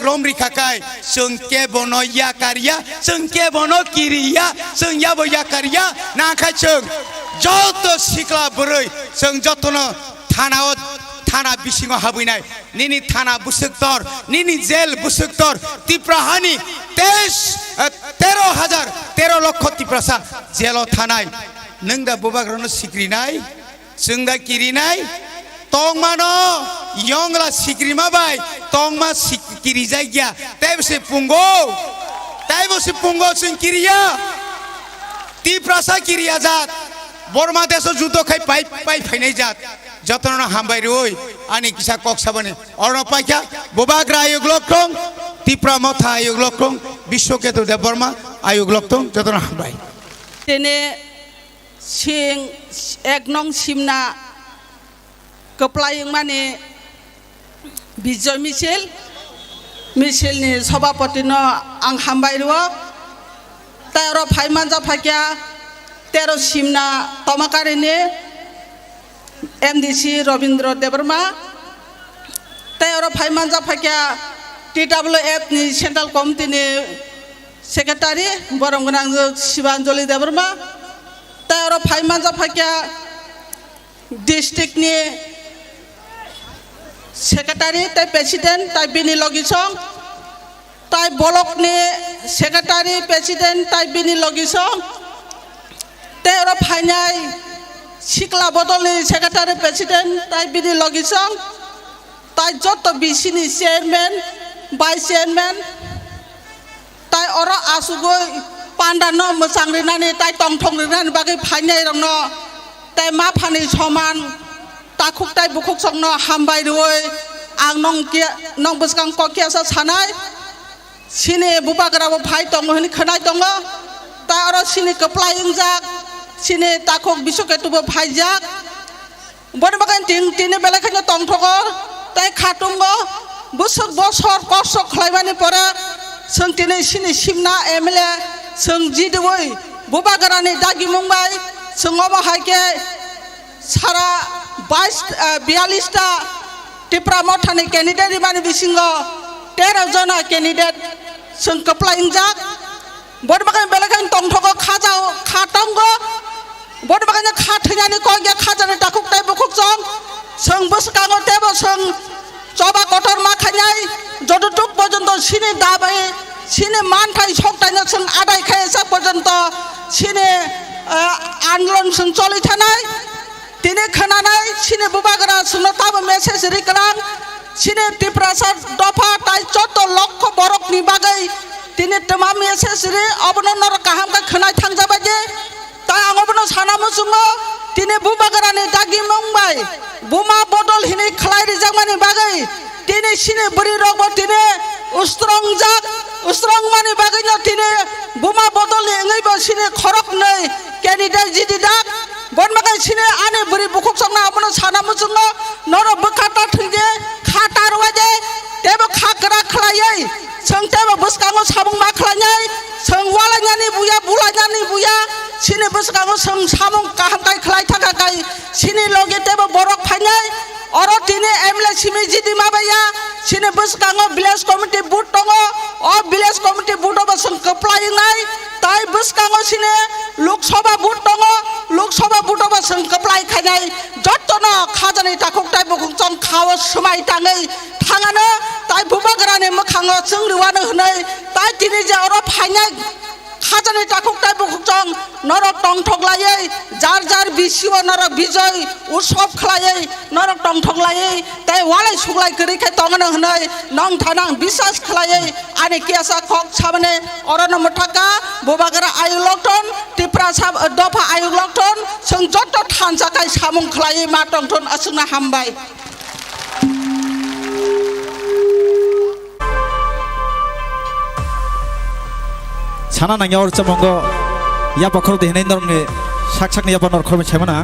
রমরি খাকাই जोंके बनो याकारिया जोंके बनो किरिया जों याबो याकारिया नाखाय जों যত सिख्ला बोरै जों जतनो थाना बिसिङाव हाबैनाय निनि थाना बुसुक्तर निनि जेल बुसुक्तर तिप्राहानि 13 लक्ष तिप्रासा जेलाव थानाय नों दा बुबाग्रानो सिक्रिनाय जों दा किरिनाय तंमानो यंगला सिक्रिमा बाय तंमा सिक्रि जायगा ताइबसे पुंगो जों किरिया तिप्रासा किरिया जात बर्मा देश जुद्ध खाई पाई फाइनाय जात जतन हामबाय रोय आनि किसा कक्साबाने अर्णपाख्या बुबाग्रा आयोग लक्टं तिप्रा मथा आयोग लक्टं विश्वकेतु देव बर्मा आयोग लक्टं जतन हामबाय
तेने सिं एक नं सिमना कप्लायं माने विजय मिसिलनि सभापतिनो आं हामबाय रो तारो फाइमान जाफाक्या 13 सिमना तमाकारिनि MDC रविन्द्र देवर्मा तारो फाइमान जाफाक्या TWF नि सेन्ट्रल कमिटिनि सेक्रेटारि बरमगोनां शिवांजलि देवर्मा तारो फाइमान जाफाक्या डिस्ट्रिक्टनि सेक्रेटारि ताइ प्रेसिडेन्ट ताइ बिनि लगिसं ताइ ब्लकनि सेक्रेटारि प्रेसिडेन्ट ताइ बिनि लगिसं तारो फाइनाय सिक्ला बदलनि सेक्रेटारि प्रेसिडेन्ट ताइ बिनि लगिसं ताइ जत बिसिनि चेयारमेन भाइस चेयारमेन ताइ अर आसुगै पान्डानो मोसांरिनानै ताइ तंथंरिनानै बागै फाइनाय रंनो ताइ मा फानि समान ताखुक ताइ बुखुक संनो हामबाय रोय आं नं बसकां ककियासा सानाय सिनि बुबाग्राबो फाइ दङ होनि खोनाय दङ ता अर सिनि कप्लायं जाक सिनि ताखुक बिश्वकेतुबो फाइजाक बरबागान तिनि बेलाखायनो तंथगो ताइ खाटुंगो बोसोर बसर खस्थ खालायबानि परे जों दिनै सिनि सिमना MLA जों जिदोबै बुबाग्रानि दागि मुंबाय जों अबाहायके सारा 42 टा तिप्रा मथानि कैंडिडेट माने बिसिङो 13 जना कैंडिडेट जों कप्लायं जाक बरबागान बेलाखायनो तंथगो खाटांगो बरबागान खाथैनानै कयगे खाजानि दाखुक ताइ बुखुक जों बसकाङो तेबो जों चबा कटर माखायनाय जतटुक पर्यन्त सिनि दाबाय सिनि मानथाय सकतायनो जों आदाय खायसा पर्यन्त सिनि आन्दोलन जों चलि थानाय दिनै खोनानाय सिनि बुबाग्रा जोंनो ताबो मेसेज रिकलां सिनि तिप्रासा दफा ताइ जत लक्ष बरकनि बागै दिनै तमा मेसेज रि अबनो नर काहामका खोनाय थांजाबाय जे ताइ आं अबनो सानामो जोङो दिनै बुबाग्रानि दागि मुंबाय बुमा बदल हिनि खालाय रिजामानि बागै दिनै सिनि बुरि रगबो दिनै ustrong mani bagino tine buma bodoli ngai ba sine khorok nei candidate jidi dak gon makai sine ane buri bukuk songna abono sana musungo noro bekata thingje khatar waje tebo khakra khlaiai seng tebo buskango sabung ma khlanyai seng walanyani buya bulanyani buya sine buskango seng samung kaham kai khlai thaka kai sine loge tebo borok phanyai oro tine emle simi jidi mabaya sine buskango village committee boot tongo o village committee boot oba seng keplai ngai tai buskango sine lok sabha boot tongo lok sabha boot oba seng keplai khainai jottono khajani takuk tai bukuk chong khawa sumai tangai thangano tai bubagrane mokhango chungriwano hnai tai tini je oro phainai khajani takuk tai bukuk chong norok tong thoglaiai jar jar bisiwa norok bijoy utsav khlaiai norok tong thoglaiai tai walai suglai kri khai tongano hnai nong thanang bisas khlaiai ani kiasa khok sabane orono muthaka bubagra ayuk lokton tipra sab dofa ayuk lokton seng jotto thansa kai samung khlaiai ma tongthon asungna hambai
sana nang yaur chamongo ya pakhor de hinai norne sak ni ya panor khorme chemana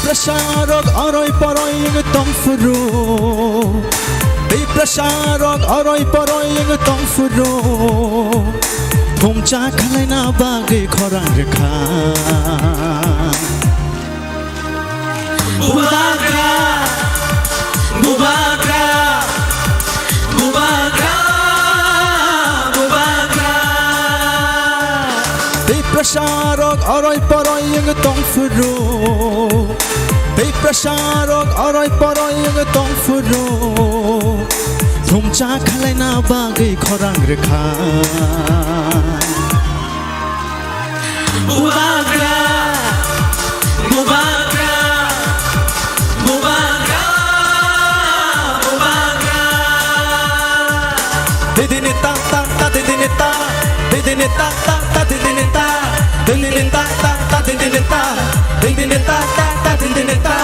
Prasarok aroi paroi yung tongfuru Prasarok aroi paroi yung tongfuru Pumcha khalai na bagay khorang rekha Bubagra Bubagra Bubagra Bubagra Prasarok aroi paroi yung tongfuru Prasarok aroi paroi yung tongfuru Thumcha khalai na bagay khorang rekha Bubagra Bubagra Bubagra Bubagra Didini ta ta ta didini ta Didini ta ta ta didini ta Didini ta ta ta didini ta Didini ta ta ta didini ta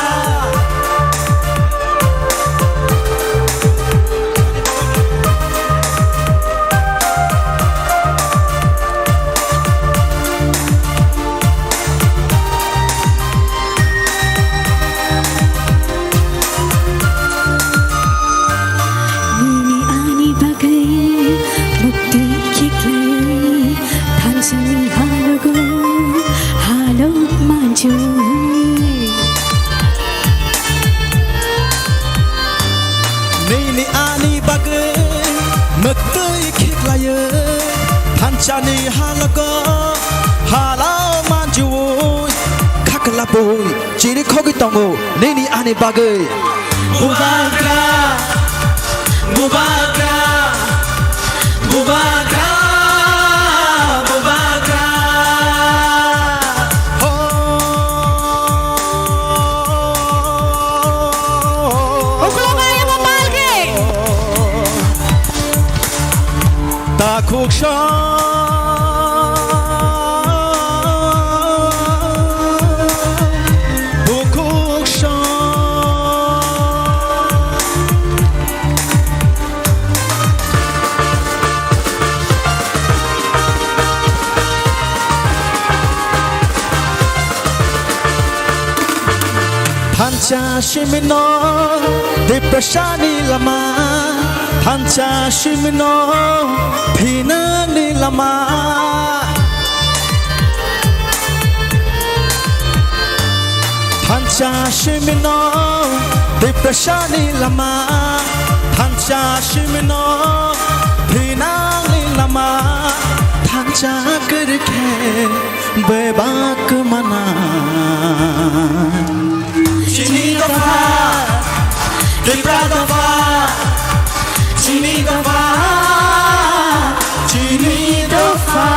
Nini ani bagai Mektai kiklaya Pancani halaga Halau manjuy Kakalaboy Ciri kogi tongo Nini ani bagai Bubagra Bubagra Bubagra Bubagra Takuk Bukuk Pancha shimino Deprashani lama Pancha shimino Pina ni lama Pancha shimino Deprashani lama Pancha shimino Pina ni lama Pancha karke Bebak mana Chini dafa Dipra dafa Chini dafa Chini dafa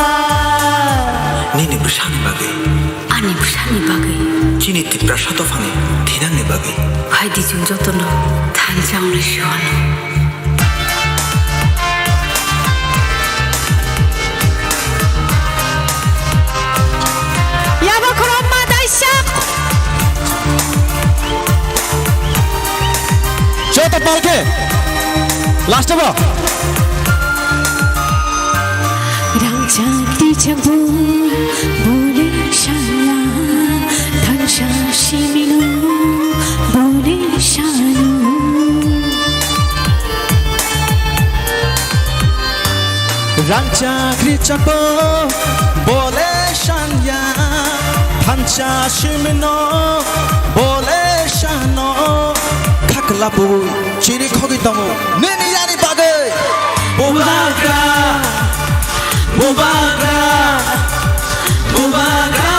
Nini busani bagai
Ani busani bagai
Chini
prasad fani thirang ni bagi
hai di jung jotono thanjang le shon yaba khrom ma daisak
joto palke last ba
rangchak di chabu bole shala dhansha shiminu bole shanu
Ranchakri chapo bole shanya Hancha shimino bole shano Kaklapu chiri khogi tongo Nini yani bagay Bubagra Bubagra Bubagra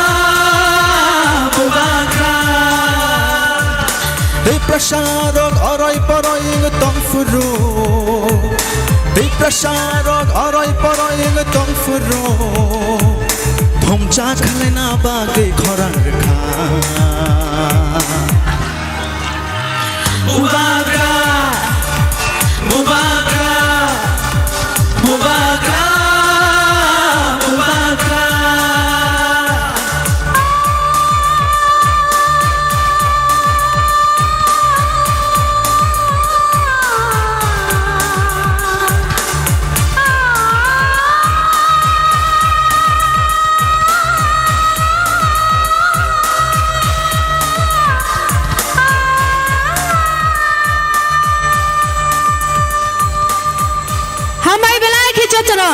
Bubagra Hey prasarok oray paroy tong furu Hey prasarok oray paroy tong furu Thomcha khalai na bagay khorang rekha Bubagra Bubagra Bubagra Bubagra
hamai belai ki jotoro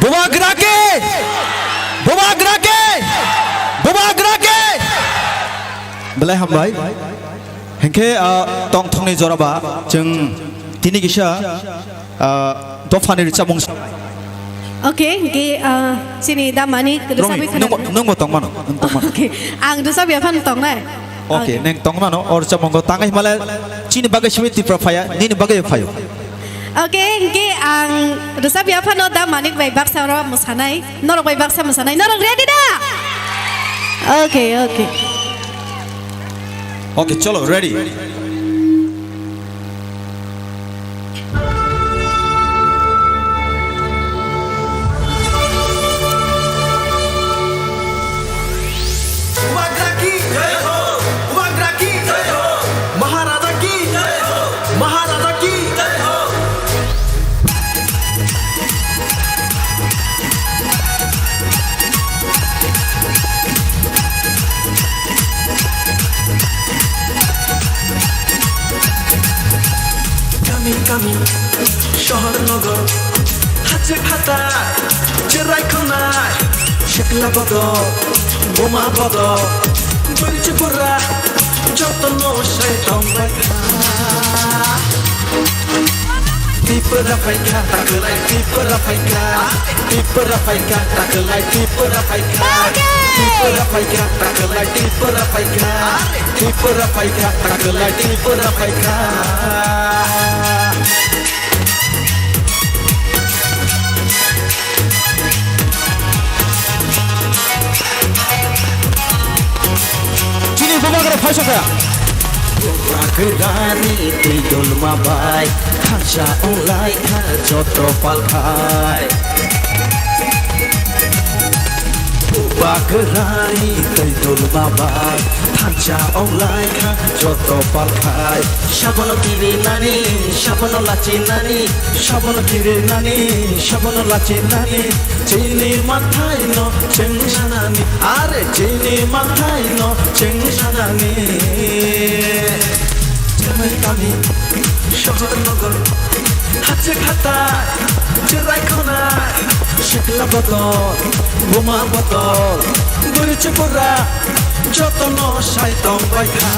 Bubagra ke Bubagra ke Bubagra ke Belai hambai Hengke tong thong ni joraba jeng tini gisa dofani ricabong
okay ge sini damani kedusabi
nung mo tong mano nung tong mano
okay ang dusabi phan tong nai
Oke, neng tong mano or cabonggo tangai malah cini bagai simiti profaya, nini bagai fayo.
okay ge ang dusabi phan no damani bai baksa ro musanai norok bai baksa musanai norok ready da okay okay
Oke, cholo ready.
Bubagra ki jai ho Bubagra ki jai ho Maharaja ki jai ho Maharaja ki jai ho Kami শহর নগর হাতে খাতা চেরাই খনাই শেকলা বদল বোমা বদল বলছে পুরা যত্ন শয়তান দেখা Tipura faika takelai tipura faika Tipura faika takelai tipura faika Tipura faika takelai tipura faika Tipura faika takelai tipura faika
Cini bubagra faisha kaya.
Bubagrani tei dolma bai Khancha olai kha joto palkhai Bubagrani tei dolma bai Khancha olai kha joto palkhai Shabono tire nani shabono lachi nani Shabono tire nani shabono lachi nani Chini mathai no chengsanani Are chini mathai no chengsanani Kami শহর নগর হাতে খাতায় চেরাই খনায় শেকলা বদল বোমা বদল বইছে পোড়া যতন শয়তান বাইখা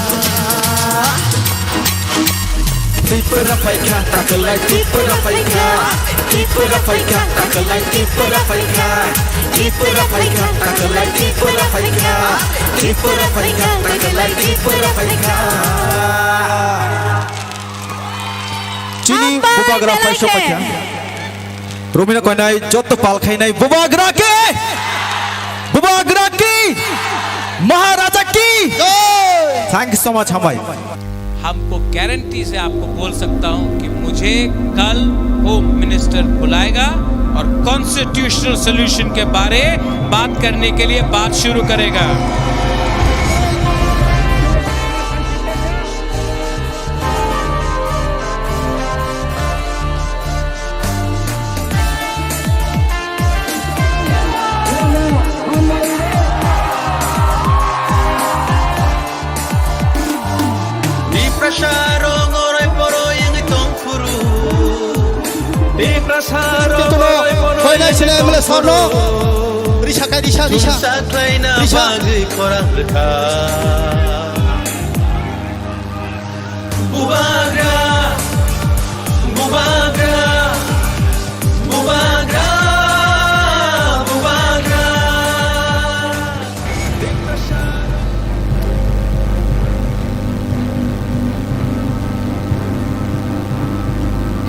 Tipura faika takelai tipura faika Tipura faika takelai tipura faika Tipura faika takelai tipura faika Tipura faika takelai tipura faika
Cini bubagra faisha kaya. Rumina kau nai joto palkhai nai bubagra ke. Bubagra ki.
महाराजा की thank you so much हम भाई
हमको guarantee से आपको बोल सकता हूं कि मुझे कल होम मिनिस्टर बुलाएगा और कॉन्स्टिट्यूशनल सॉल्यूशन के बारे बात करने के लिए बात शुरू करेगा।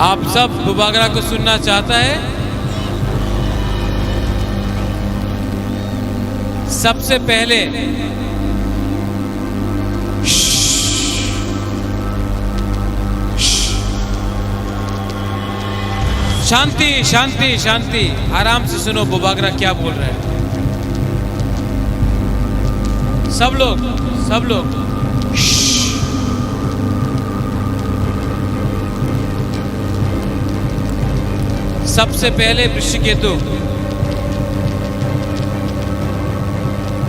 आप सब बुबागरा को सुनना चाहता है? सबसे पहले शांति शांति शांति, आराम से सुनो बुबागरा क्या बोल रहे हैं। सब लोग सबसे पहले वृश्चिकेतु,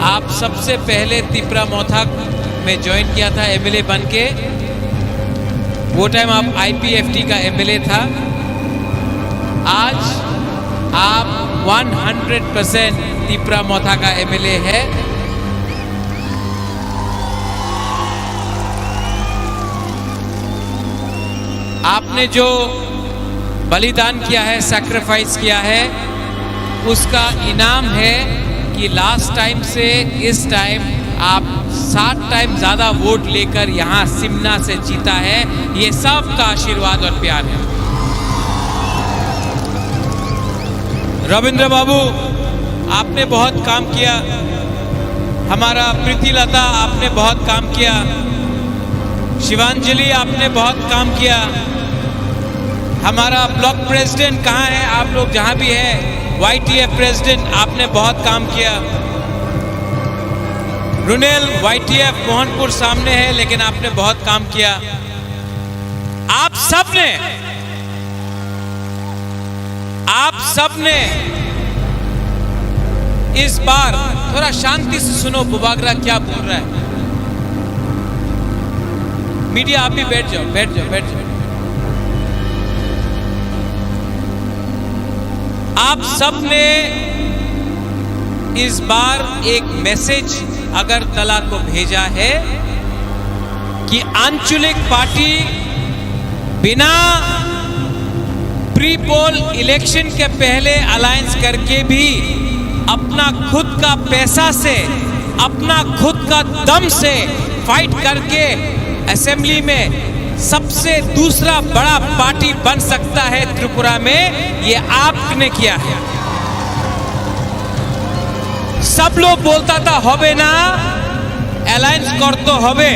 आप सबसे पहले तिपरा मोथाक में ज्वाइन किया था एमएलए बन के। वो टाइम आप आईपीएफटी का एमएलए था। आज आप 100% तिपरा मोथा का एमएलए है। आपने जो बलिदान किया है, सैक्रिफाइस किया है, उसका इनाम है कि लास्ट टाइम से इस टाइम आप 7 टाइम ज़्यादा वोट लेकर यहाँ सिमना से जीता है। ये सबका आशीर्वाद और प्यार है। रविंद्र बाबू, आपने बहुत काम किया। हमारा प्रीति लता, आपने बहुत काम किया। शिवांजलि, आपने बहुत काम किया। हमारा ब्लॉक प्रेसिडेंट कहाँ है? आप लोग जहाँ भी है, वाईटीएफ प्रेसिडेंट, आपने बहुत काम किया। रुनेल वाईटीएफ मोहनपुर सामने है, लेकिन आपने बहुत काम किया। आप सबने इस बार, थोड़ा शांति से सुनो बुबागरा क्या बोल रहा है। मीडिया आप भी बैठ जाओ। आप सबने इस बार एक मैसेज अगरतला को भेजा है कि आंचलिक पार्टी बिना प्री पोल इलेक्शन के पहले अलायंस करके भी अपना खुद का पैसा से, अपना खुद का दम से फाइट करके असेंबली में सबसे दूसरा बड़ा पार्टी बन सकता है त्रिपुरा में। ये आपने किया है। सब लोग बोलता था होबे ना, अलायंस कर तो होबे।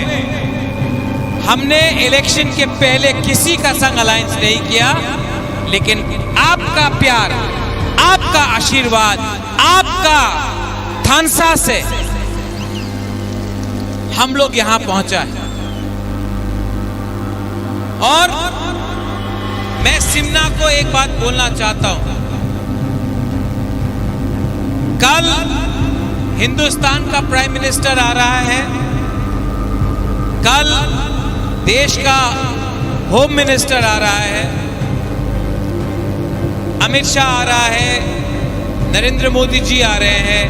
हमने इलेक्शन के पहले किसी का संग अलायंस नहीं किया, लेकिन आपका प्यार, आपका आशीर्वाद, आपका थानसा से हम लोग यहां पहुंचा है। और मैं सिमना को एक बात बोलना चाहता हूं। कल हिंदुस्तान का प्राइम मिनिस्टर आ रहा है, कल देश का होम मिनिस्टर आ रहा है, अमित शाह आ रहा है, नरेंद्र मोदी जी आ रहे हैं,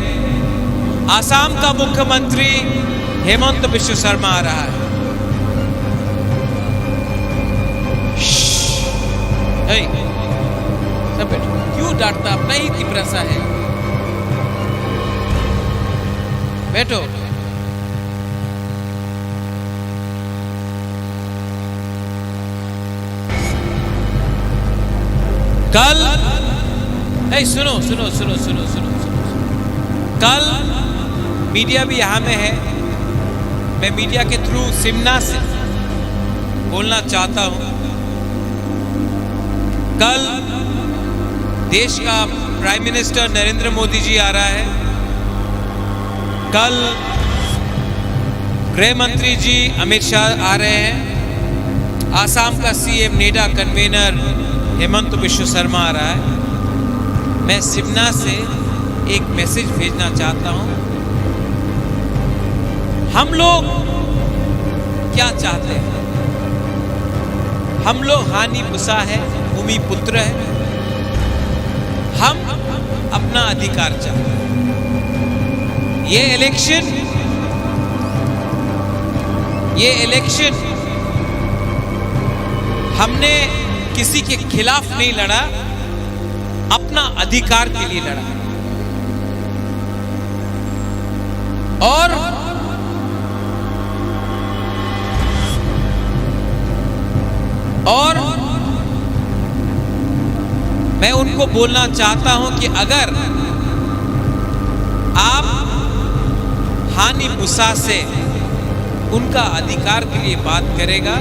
आसाम का मुख्यमंत्री हेमंत बिश्व शर्मा आ रहा है। सब बैठो, क्यों डांटता? अपना ही तिपरासा है। बैठो। कल सुनो। कल मीडिया भी यहाँ में है, मैं मीडिया के थ्रू सिमना से बोलना चाहता हूँ। कल देश का प्राइम मिनिस्टर नरेंद्र मोदी जी आ रहा है, कल गृह मंत्री जी अमित शाह आ रहे हैं, आसाम का CM NEDA convener Himanta Biswa Sarma आ रहा है। मैं सिमना से एक मैसेज भेजना चाहता हूं। हम लोग क्या चाहते हैं? हम लोग हानि मुसा है, भूमि पुत्र है, हम अपना अधिकार चाहते हैं। ये इलेक्शन हमने किसी के खिलाफ नहीं लड़ा, अपना अधिकार के लिए लड़ा। और मैं उनको बोलना चाहता हूं कि अगर आप हानि मुसा से उनका अधिकार के लिए बात करेगा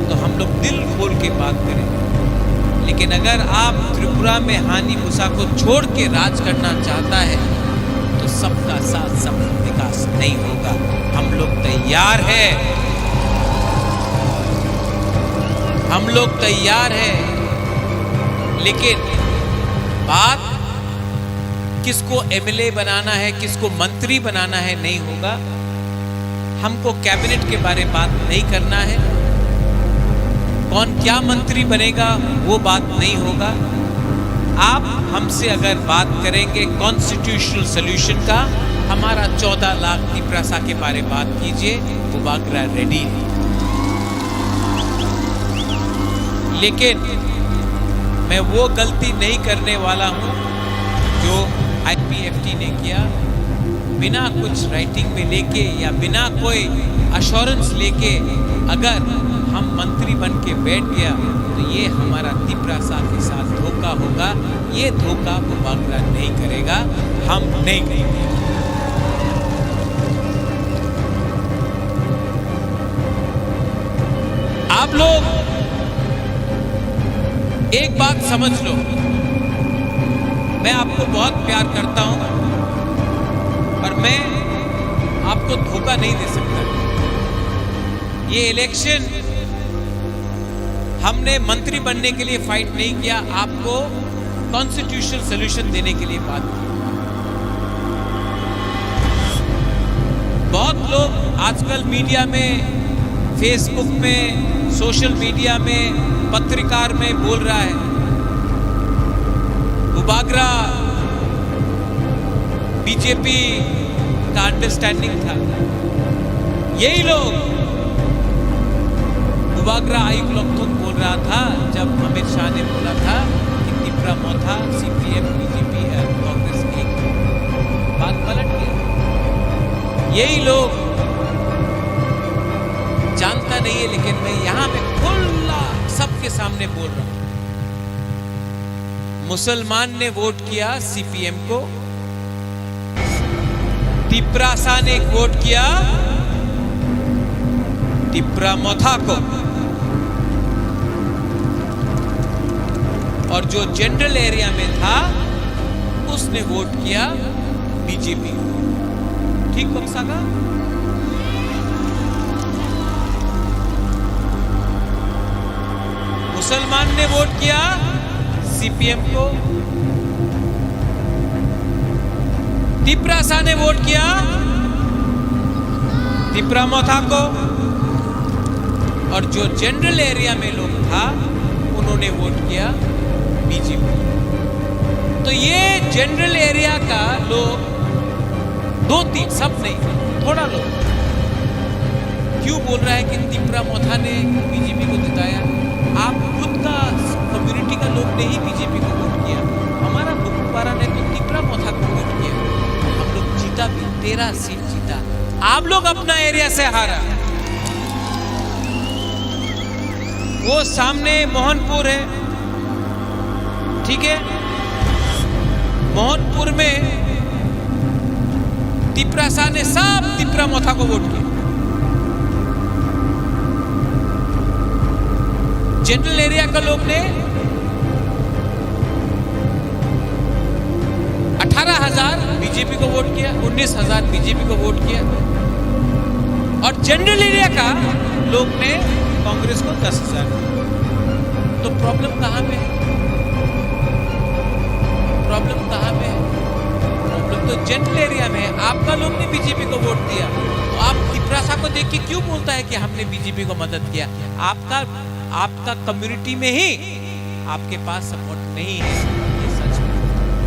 तो हम लोग दिल खोल के बात करेंगे। लेकिन अगर आप त्रिपुरा में हानि मुसा को छोड़ के राज करना चाहता है तो सबका साथ सबका विकास नहीं होगा। हम लोग तैयार हैं, हम लोग तैयार हैं, लेकिन बात किसको एमएलए बनाना है, किसको मंत्री बनाना है नहीं होगा। हमको कैबिनेट के बारे में बात नहीं करना है, कौन क्या मंत्री बनेगा वो बात नहीं होगा। आप हमसे अगर बात करेंगे कॉन्स्टिट्यूशनल सॉल्यूशन का, हमारा 14 लाख की प्रसा के बारे में बात कीजिए, वो बागरा रेडी है। लेकिन मैं वो गलती नहीं करने वाला हूं जो आईपीएफटी ने किया, बिना कुछ राइटिंग में लेके या बिना कोई अश्योरेंस लेके अगर हम मंत्री बन के बैठ गया तो ये हमारा तिपरासा के साथ धोखा होगा। ये धोखा वो बागरा नहीं करेगा, हम नहीं करेंगे। आप लोग एक बात समझ लो, मैं आपको बहुत प्यार करता हूं और मैं आपको धोखा नहीं दे सकता। ये इलेक्शन हमने मंत्री बनने के लिए फाइट नहीं किया, आपको कॉन्स्टिट्यूशनल सॉल्यूशन देने के लिए बात की। बहुत लोग आजकल मीडिया में, फेसबुक में, सोशल मीडिया में, पत्रकार में बोल रहा है बागरा बीजेपी का अंडरस्टैंडिंग था। यही लोग बागरा आयुक्त लोग बोल रहा था जब अमित शाह ने बोला था कि तिपरा मोथा सीपीएम बीजेपी कांग्रेस की बात पलट गया। यही लोग जानता नहीं है, लेकिन मैं यहां पे खुला सबके सामने बोल रहा हूं। मुसलमान ने वोट किया सीपीएम को, तिपरासा ने वोट किया तिपरा मोथा को, और जो जनरल एरिया में था उसने वोट किया बीजेपी। ठीक बक्सा का मुसलमान ने वोट किया सीपीएम को, तिपरासा ने वोट किया तिपरा मोथा को, और जो जनरल एरिया में लोग था उन्होंने वोट किया बीजेपी। तो ये जनरल एरिया का लोग 2-3 सब नहीं, थोड़ा लोग क्यों बोल रहा है कि तिपरा मोथा ने बीजेपी को जिताया? आप खुद का कम्युनिटी का लोग ने ही बीजेपी को वोट किया। हमारा बुकपारा ने तो तिपरा मोथा को वोट किया। हम लोग जीता भी, 13 सीट जीता। आप लोग अपना एरिया से हारा। वो सामने मोहनपुर है, ठीक है, मोहनपुर में तिप्रासा ने सब तिप्रा मोथा को वोट किया। जनरल एरिया का लोग ने 18,000 बीजेपी को वोट किया, 19,000 बीजेपी को वोट किया, और जनरल एरिया का लोग ने कांग्रेस को 10,000। तो प्रॉब्लम कहां पे है? प्रॉब्लम कहां पे है? प्रॉब्लम तो जनरल एरिया में है। आपका लोग ने बीजेपी को वोट दिया, तो आप तिप्रासा को देख के क्यों बोलता है कि हमने बीजेपी को मदद किया? आपका कम्युनिटी में ही आपके पास सपोर्ट नहीं है, ये सच है।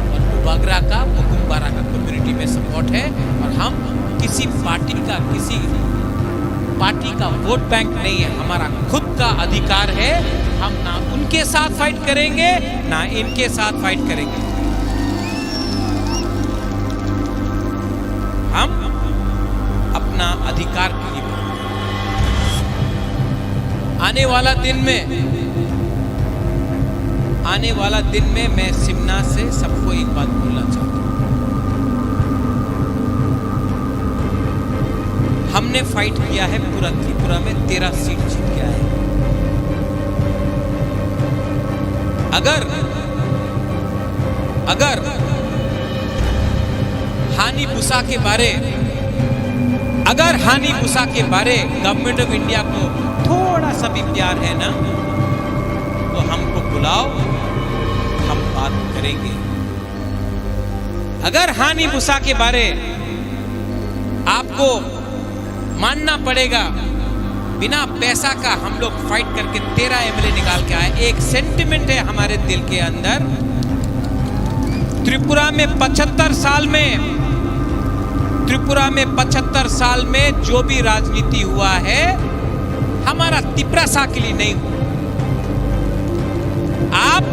और बुबागरा का, बुकुमबारा का कम्युनिटी में सपोर्ट है, और हम किसी पार्टी का वोट बैंक नहीं है, हमारा खुद का अधिकार है। हम ना उनके साथ फाइट करेंगे ना इनके साथ फाइट करेंगे। हम अपना अधिकार के लिए आने वाला दिन में मैं सिमना से सबको एक बात बोलना चाहता हूं। हमने फाइट किया है पूरा त्रिपुरा में, 13 सीट जीत के आए। अगर हानि बुसा के बारे गवर्नमेंट ऑफ इंडिया को थोड़ा सा भी प्यार है ना, तो हमको बुलाओ, हम बात करेंगे। अगर हानि बुसा के बारे आपको मानना पड़ेगा, बिना पैसा का हम लोग फाइट करके 13 एमएलए निकाल के आए। एक सेंटिमेंट है हमारे दिल के अंदर। त्रिपुरा में 75 साल में जो भी राजनीति हुआ है, हमारा तिप्रासा के लिए नहीं हुआ। आप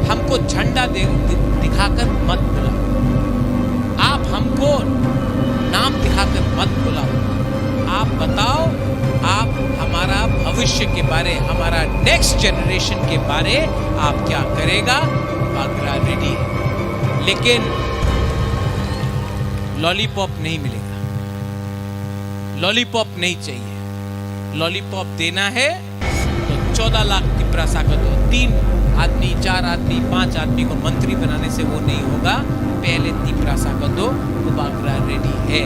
हमको झंडा दिखाकर मत बुलाओ, आप हमको नाम दिखाकर मत बुलाओ। आप बताओ, आप हमारा भविष्य के बारे, हमारा नेक्स्ट जनरेशन के बारे आप क्या करेगा? बागरा रेडी है, लेकिन लॉलीपॉप नहीं मिलेगा, लॉलीपॉप नहीं चाहिए। लॉलीपॉप देना है तो 14 लाख तिप्रासा को दो। 3 आदमी, 4 आदमी, 5 आदमी को मंत्री बनाने से वो नहीं होगा। पहले तिप्रासा को दो, तो बागरा रेडी है।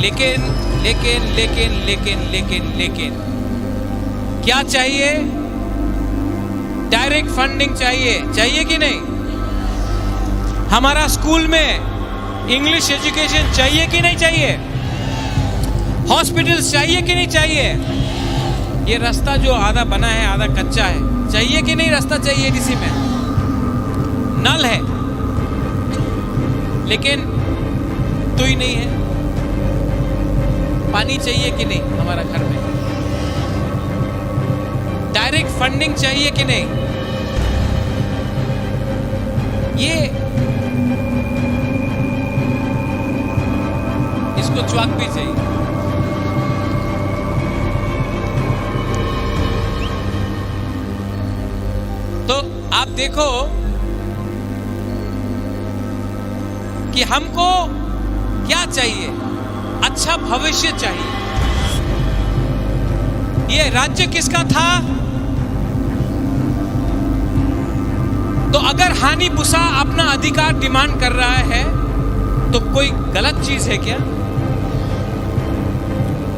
लेकिन क्या चाहिए? डायरेक्ट फंडिंग चाहिए कि नहीं? हमारा स्कूल में इंग्लिश एजुकेशन चाहिए कि नहीं चाहिए? हॉस्पिटल्स चाहिए कि नहीं चाहिए? ये रास्ता जो आधा बना है आधा कच्चा है, चाहिए कि नहीं? रास्ता चाहिए डीसी में, नल है लेकिन तो ही नहीं है। पानी चाहिए कि नहीं हमारा घर में? डायरेक्ट फंडिंग चाहिए कि नहीं? ये इसको च्वाक भी चाहिए। तो आप देखो कि हमको क्या चाहिए? अच्छा भविष्य चाहिए। ये राज्य किसका था? तो अगर हानि बुसा अपना अधिकार डिमांड कर रहा है तो कोई गलत चीज है क्या?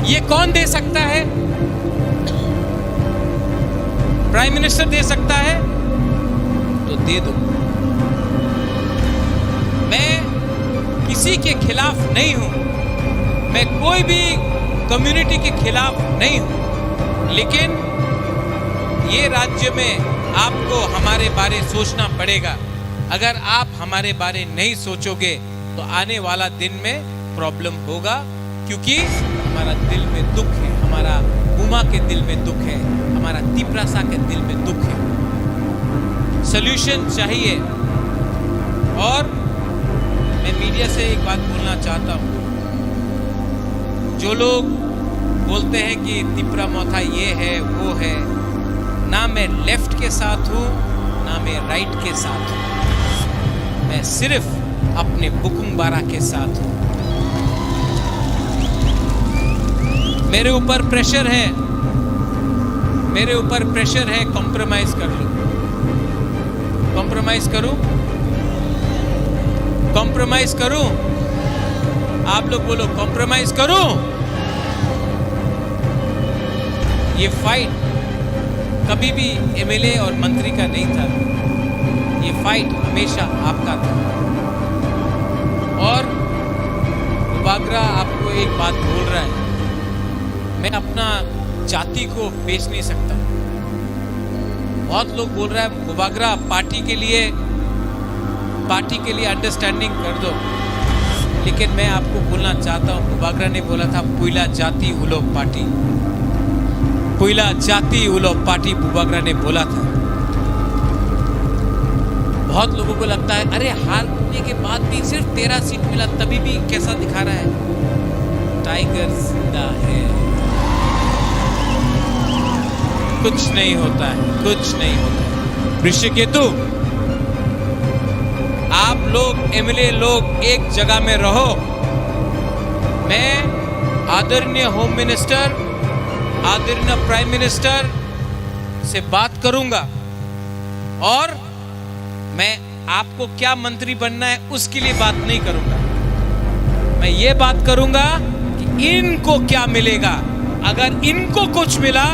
ये कौन दे सकता है? प्राइम मिनिस्टर दे सकता है तो दे दो। मैं किसी के खिलाफ नहीं हूं, मैं कोई भी कम्युनिटी के खिलाफ नहीं हूं, लेकिन ये राज्य में आपको हमारे बारे सोचना पड़ेगा। अगर आप हमारे बारे नहीं सोचोगे तो आने वाला दिन में प्रॉब्लम होगा, क्योंकि हमारा दिल में दुख है, हमारा उमा के दिल में दुख है, हमारा तिप्रासा के दिल में दुख है। सॉल्यूशन चाहिए। और मैं मीडिया से एक बात बोलना चाहता हूं, जो लोग बोलते हैं कि तिप्रा मोथा ये है वो है, ना मैं लेफ्ट के साथ हूं ना मैं राइट के साथ हूं, मैं सिर्फ अपने बुकुमबारा के साथ हूं। मेरे ऊपर प्रेशर है, मेरे ऊपर प्रेशर है, कॉम्प्रोमाइज कर लो। कॉम्प्रोमाइज करूं? कॉम्प्रोमाइज करूं? आप लोग बोलो, कॉम्प्रोमाइज करूं? ये फाइट कभी भी एमएलए और मंत्री का नहीं था, ये फाइट हमेशा आपका था। और बुबागरा आपको एक बात बोल रहा है, मैं अपना जाति को बेच नहीं सकता। बहुत लोग बोल रहा है बुबागरा पार्टी के लिए अंडरस्टैंडिंग कर दो, लेकिन मैं आपको बोलना चाहता हूं, बुबागरा ने बोला था पुइला जाति उलो पार्टी, पुइला जाति उलो पार्टी बुबागरा ने बोला था। बहुत लोगों को लगता है अरे हारने के बाद भी सिर्फ 13 सीट मिला, तभी भी कैसा दिखा रहा है। टाइगर जिंदा है, कुछ नहीं होता है, कुछ नहीं होता है। ऋषिकेतु, आप लोग एमएलए लोग एक जगह में रहो। मैं आदरणीय होम मिनिस्टर, आदरणीय प्राइम मिनिस्टर से बात करूंगा और मैं आपको क्या मंत्री बनना है उसके लिए बात नहीं करूंगा। मैं ये बात करूंगा कि इनको क्या मिलेगा। अगर इनको कुछ मिला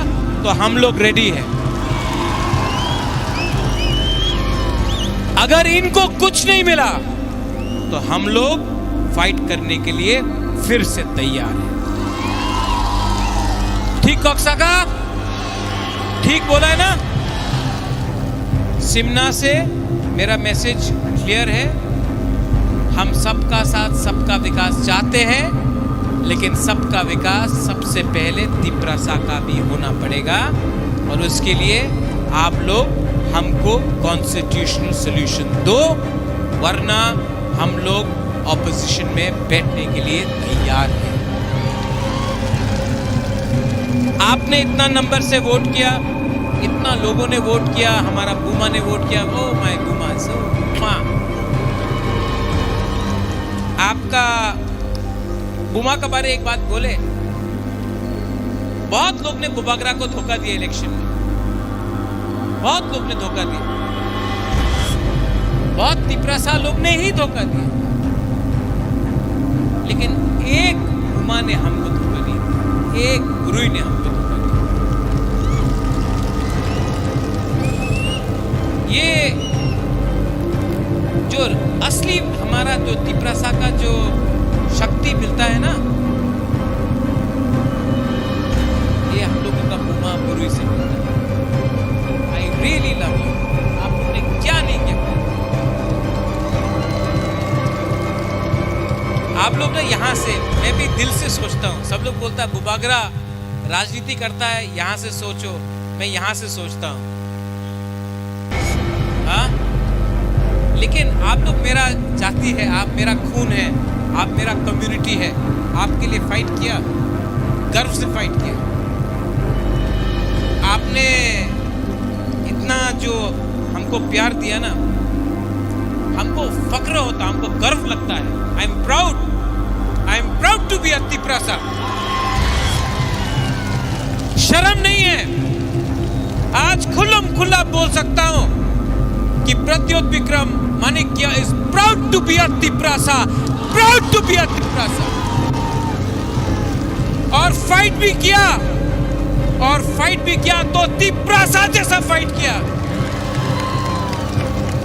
तो हम लोग रेडी हैं। अगर इनको कुछ नहीं मिला तो हम लोग फाइट करने के लिए फिर से तैयार हैं। ठीक कॉक्सा का ठीक बोला है ना? सिमना से मेरा मैसेज क्लियर है, हम सबका साथ सबका विकास चाहते हैं, लेकिन सबका विकास सबसे पहले तिपरासा का भी होना पड़ेगा और उसके लिए आप लोग हमको कॉन्स्टिट्यूशनल सॉल्यूशन दो, वरना हम लोग ऑपोजिशन में बैठने के लिए तैयार हैं। आपने इतना नंबर से वोट किया, इतना लोगों ने वोट किया, हमारा बुमा ने वोट किया, ओ माय बुमा, सो आपका बुमा के बारे एक बात बोले, बहुत लोग ने बुबागरा को धोखा दिया इलेक्शन में, बहुत लोग ने धोखा दिया, बहुत तिपरासा लोग ने ही धोखा दिया, लेकिन एक बुमा ने हमको धोखा दिया, एक गुरुई ने हमको धोखा दिया। ये जो असली हमारा जो तिपरासा का जो शक्ति मिलता है ना, ये हम लोगों का बुमा गुरुई से मिलता है। I really love you. आपने क्या नहीं किया, आप लोग ना यहाँ से, मैं भी दिल से सोचता हूँ। सब लोग बोलता है बुबागरा राजनीति करता है, यहाँ से सोचो, मैं यहाँ से सोचता हूँ। हाँ, लेकिन आप लोग मेरा जाति है, आप मेरा खून है, आप मेरा कम्युनिटी है, आपके लिए फाइट किया, गर्व से फाइट किया। आपने इतना जो हमको प्यार दिया ना, हमको फक्र होता, हमको गर्व लगता है। I am proud to be a Tiprasa. शर्म नहीं है, आज खुल्लम खुल्ला बोल सकता हूं कि Pradyot Bikram Manikya is proud to be a Tiprasa, proud to be a Tiprasa. और फाइट भी किया, तो तिपरासा जैसा फाइट किया,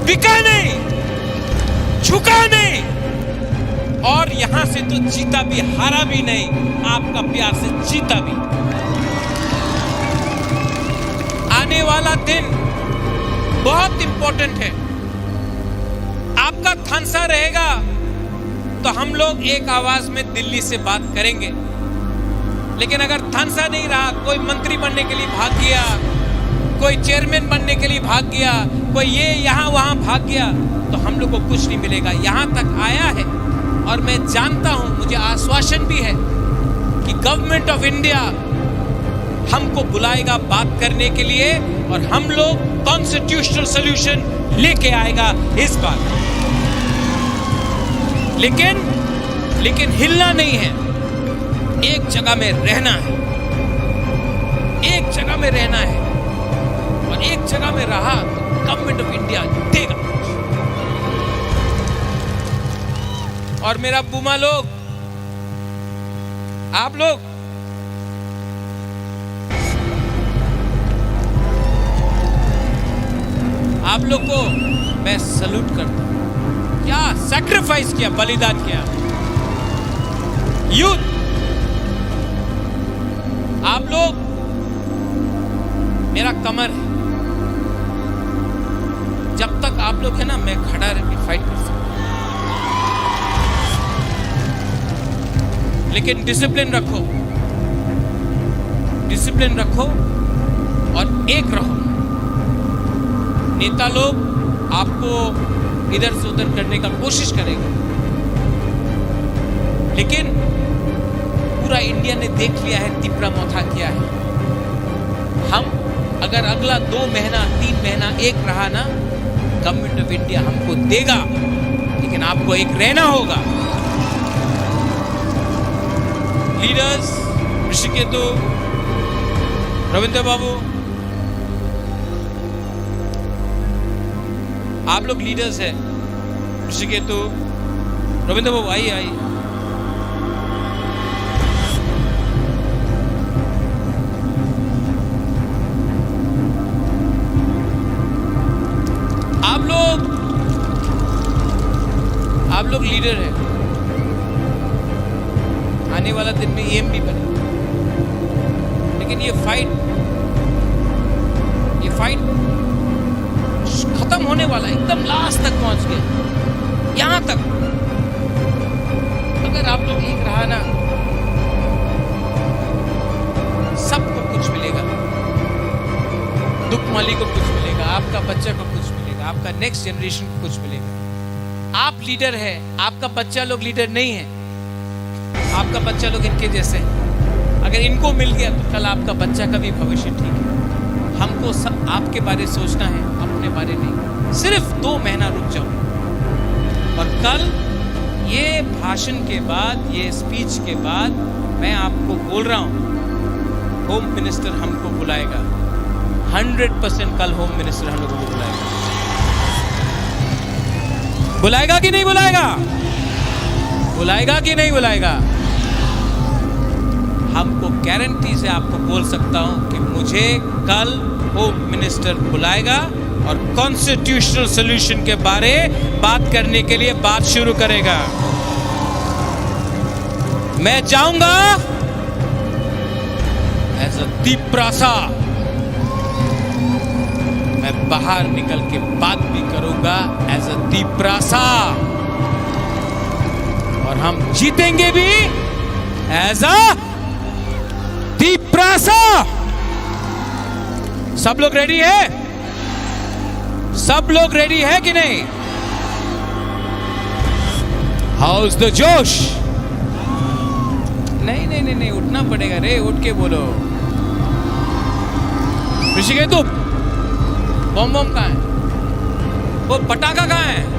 बिका नहीं, झुका नहीं, और यहां से तो जीता भी, हारा भी नहीं, आपका प्यार से जीता भी। आने वाला दिन बहुत इंपॉर्टेंट है। आपका थानसा रहेगा तो हम लोग एक आवाज में दिल्ली से बात करेंगे, लेकिन अगर थानसा नहीं रहा, कोई मंत्री बनने के लिए भाग गया, कोई चेयरमैन बनने के लिए भाग गया, कोई ये यहाँ वहां भाग गया, तो हम लोग को कुछ नहीं मिलेगा। यहां तक आया है और मैं जानता हूं, मुझे आश्वासन भी है कि गवर्नमेंट ऑफ इंडिया हमको बुलाएगा बात करने के लिए और हम लोग कॉन्स्टिट्यूशनल सॉल्यूशन लेके आएगा इस बार। लेकिन हिलना नहीं है, एक जगह में रहना है, एक जगह में रहना है, और एक जगह में रहा तो गवर्नमेंट ऑफ इंडिया देगा। और मेरा बुमा लोग, आप लोग को मैं सल्यूट करता हूं। क्या सैक्रिफाइस किया, बलिदान किया यूथ। आप लोग मेरा कमर है, जब तक आप लोग है ना, मैं खड़ा रह के फाइट कर सकता हूं। लेकिन डिसिप्लिन रखो, डिसिप्लिन रखो और एक रहो। नेता लोग आपको इधर से उधर करने का कोशिश करेंगे, लेकिन पूरा इंडिया ने देख लिया है तिपरा मोथा क्या है। हम अगर अगला 2 महीना 3 महीना एक रहा ना, गवर्नमेंट ऑफ इंडिया हमको देगा, लेकिन आपको एक रहना होगा। लीडर्स ऋषिकेतु, रविंद्र बाबू, आप लोग लीडर्स हैं। ऋषिकेतु, रविंद्र बाबू आइए, आइए। आप लोग लीडर हैं। आने वाला दिन में एम भी बने, लेकिन ये फाइट खत्म होने वाला है, एकदम लास्ट तक पहुंच गए, यहां तक। अगर आप लोग एक रहा ना, सबको कुछ मिलेगा। दुखमाली को कुछ मिलेगा, आपका बच्चा को कुछ मिलेगा, आपका नेक्स्ट जनरेशन को कुछ मिलेगा। आप लीडर है, आपका बच्चा लोग लीडर नहीं है। आपका बच्चा लोग इनके जैसे हैं। अगर इनको मिल गया तो कल आपका बच्चा का भी भविष्य ठीक है। हमको सब आपके बारे सोचना है, अपने बारे नहीं। सिर्फ 2 महीना रुक जाओ, और कल ये भाषण के बाद, ये स्पीच के बाद, मैं आपको बोल रहा हूं, होम मिनिस्टर हमको बुलाएगा। 100% कल होम मिनिस्टर हम लोगों को बुलाएगा। बुलाएगा कि नहीं बुलाएगा? बुलाएगा कि नहीं बुलाएगा? हमको गारंटी से आपको बोल सकता हूं कि मुझे कल होम मिनिस्टर बुलाएगा और कॉन्स्टिट्यूशनल सॉल्यूशन के बारे बात करने के लिए बात शुरू करेगा। मैं जाऊंगा एज अ दीपरासा, मैं बाहर निकल के बात भी करूंगा एज अ दीपरासा, और हम जीतेंगे भी एज अ दीपरासा। सब लोग रेडी है? सब लोग रेडी है कि नहीं? हाउ इज द जोश? नहीं नहीं नहीं नहीं, उठना पड़ेगा रे, उठ के बोलो। ऋषिकेतु, बम बम कहाँ है? वो पटाखा कहाँ है?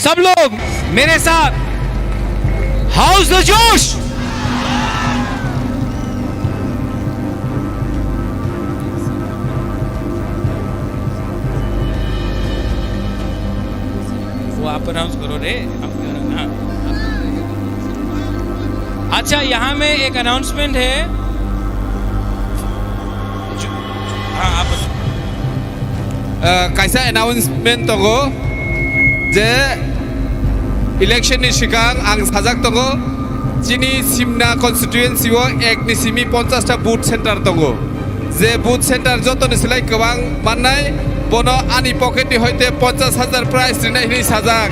सब लोग मेरे साथ, हाउस द जोश। वो आप अनाउंस करो रे। अच्छा, यहां में एक अनाउंसमेंट है। हाँ, आप
कैसा अनाउंसमेंट तंगो जे इलेक्शन सिगां आं साजाक तंगो जिनि सिमना कन्स्टिट्युएन्सिव 1 नि सिमि 50टा बुथ सेन्टार तंगो। जे बुथ सेन्टार जतन सिलाय गोबां माननाय बनो आनि पकेटनि हयते 50,000 प्राइज रिनाय हिनि साजाक।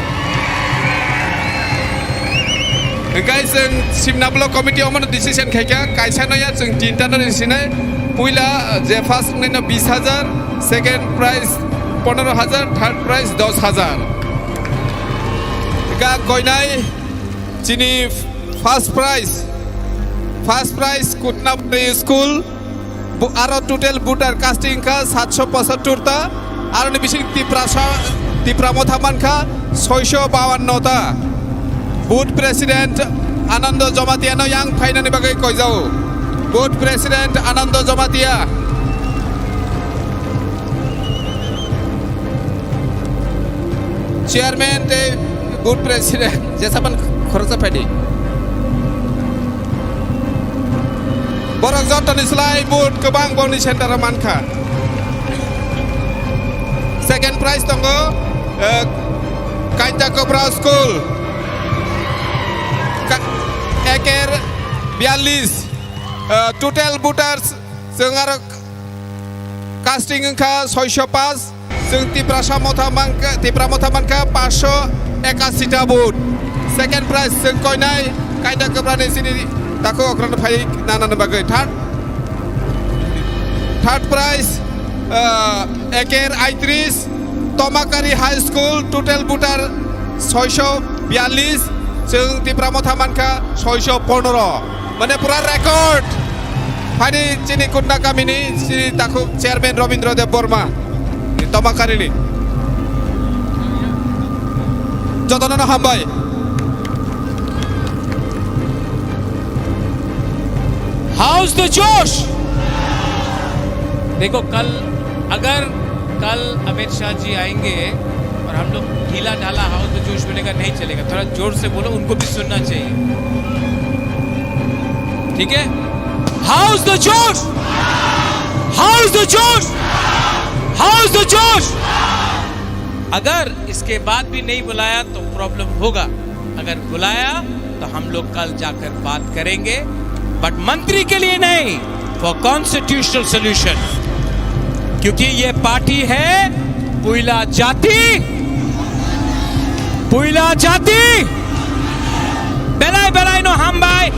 Engkai जों सिमना ब्लक कमिटि अमन डिसिसन खायका कायसानया जों तिनटा डिसिसन पहिला जे फार्स्ट नैनो 20,000 सेकेंड प्राइज 15,000 थर्ड प्राइज 10,000 का गयनाय जिनि फार्स्ट प्राइज कुटनापुरी स्कूल आरो टोटल बुटार कास्टिंग का 775 ता आरो बिसिं तिप्रा मथामान का 652 ता बुथ प्रेसिडेंट आनंद जमातिया नो yang फाइनानि बागै कयजाव booth president Anand Jamatia chairman ते बुथ प्रेसिडेंट जेसाबन खरचा फायदि बरक जतनि स्लाय बुथ गोबां बनि सेन्टार मानखा सेकेंड प्राइज दङ काइटा कोब्रा स्कूल एकेर 42 टोटल बुटार्स जों आरो कास्टिंग का 605 जों तिप्रा मथामानका 581 टा बुट सेकेंड प्राइज जों कयनाय कायदा गोब्रानि सिनि ताको अग्रन फाइ नानानो बागै थर्ड प्राइज एकेर 38 Tamakari high school total voter 642 जों तिप्रा मथामानका 615 माने पूरा रेकर्ड फाइनि चिनि कुटना गामिनि ताको चेयरमैन रवीन्द्र देव बर्मा तमाकारिनि जतननो हामबाय
हाउस द जोश देखो अगर कल अमित शाह जी आएंगे और हम लोग ढीला ढाला हाउस द जोश बोलेगा नहीं चलेगा थोड़ा जोर से बोलो उनको भी सुनना चाहिए ठीक है हाउस द जोश हाउस द जोश हाउस द जोश अगर इसके बाद भी नहीं बुलाया तो प्रॉब्लम होगा अगर बुलाया तो हम लोग कल जाकर बात करेंगे बट मंत्री के लिए नहीं फॉर कॉन्स्टिट्यूशनल सॉल्यूशन क्योंकि ये पार्टी है पुइला जाति बेलाय नो हामबाय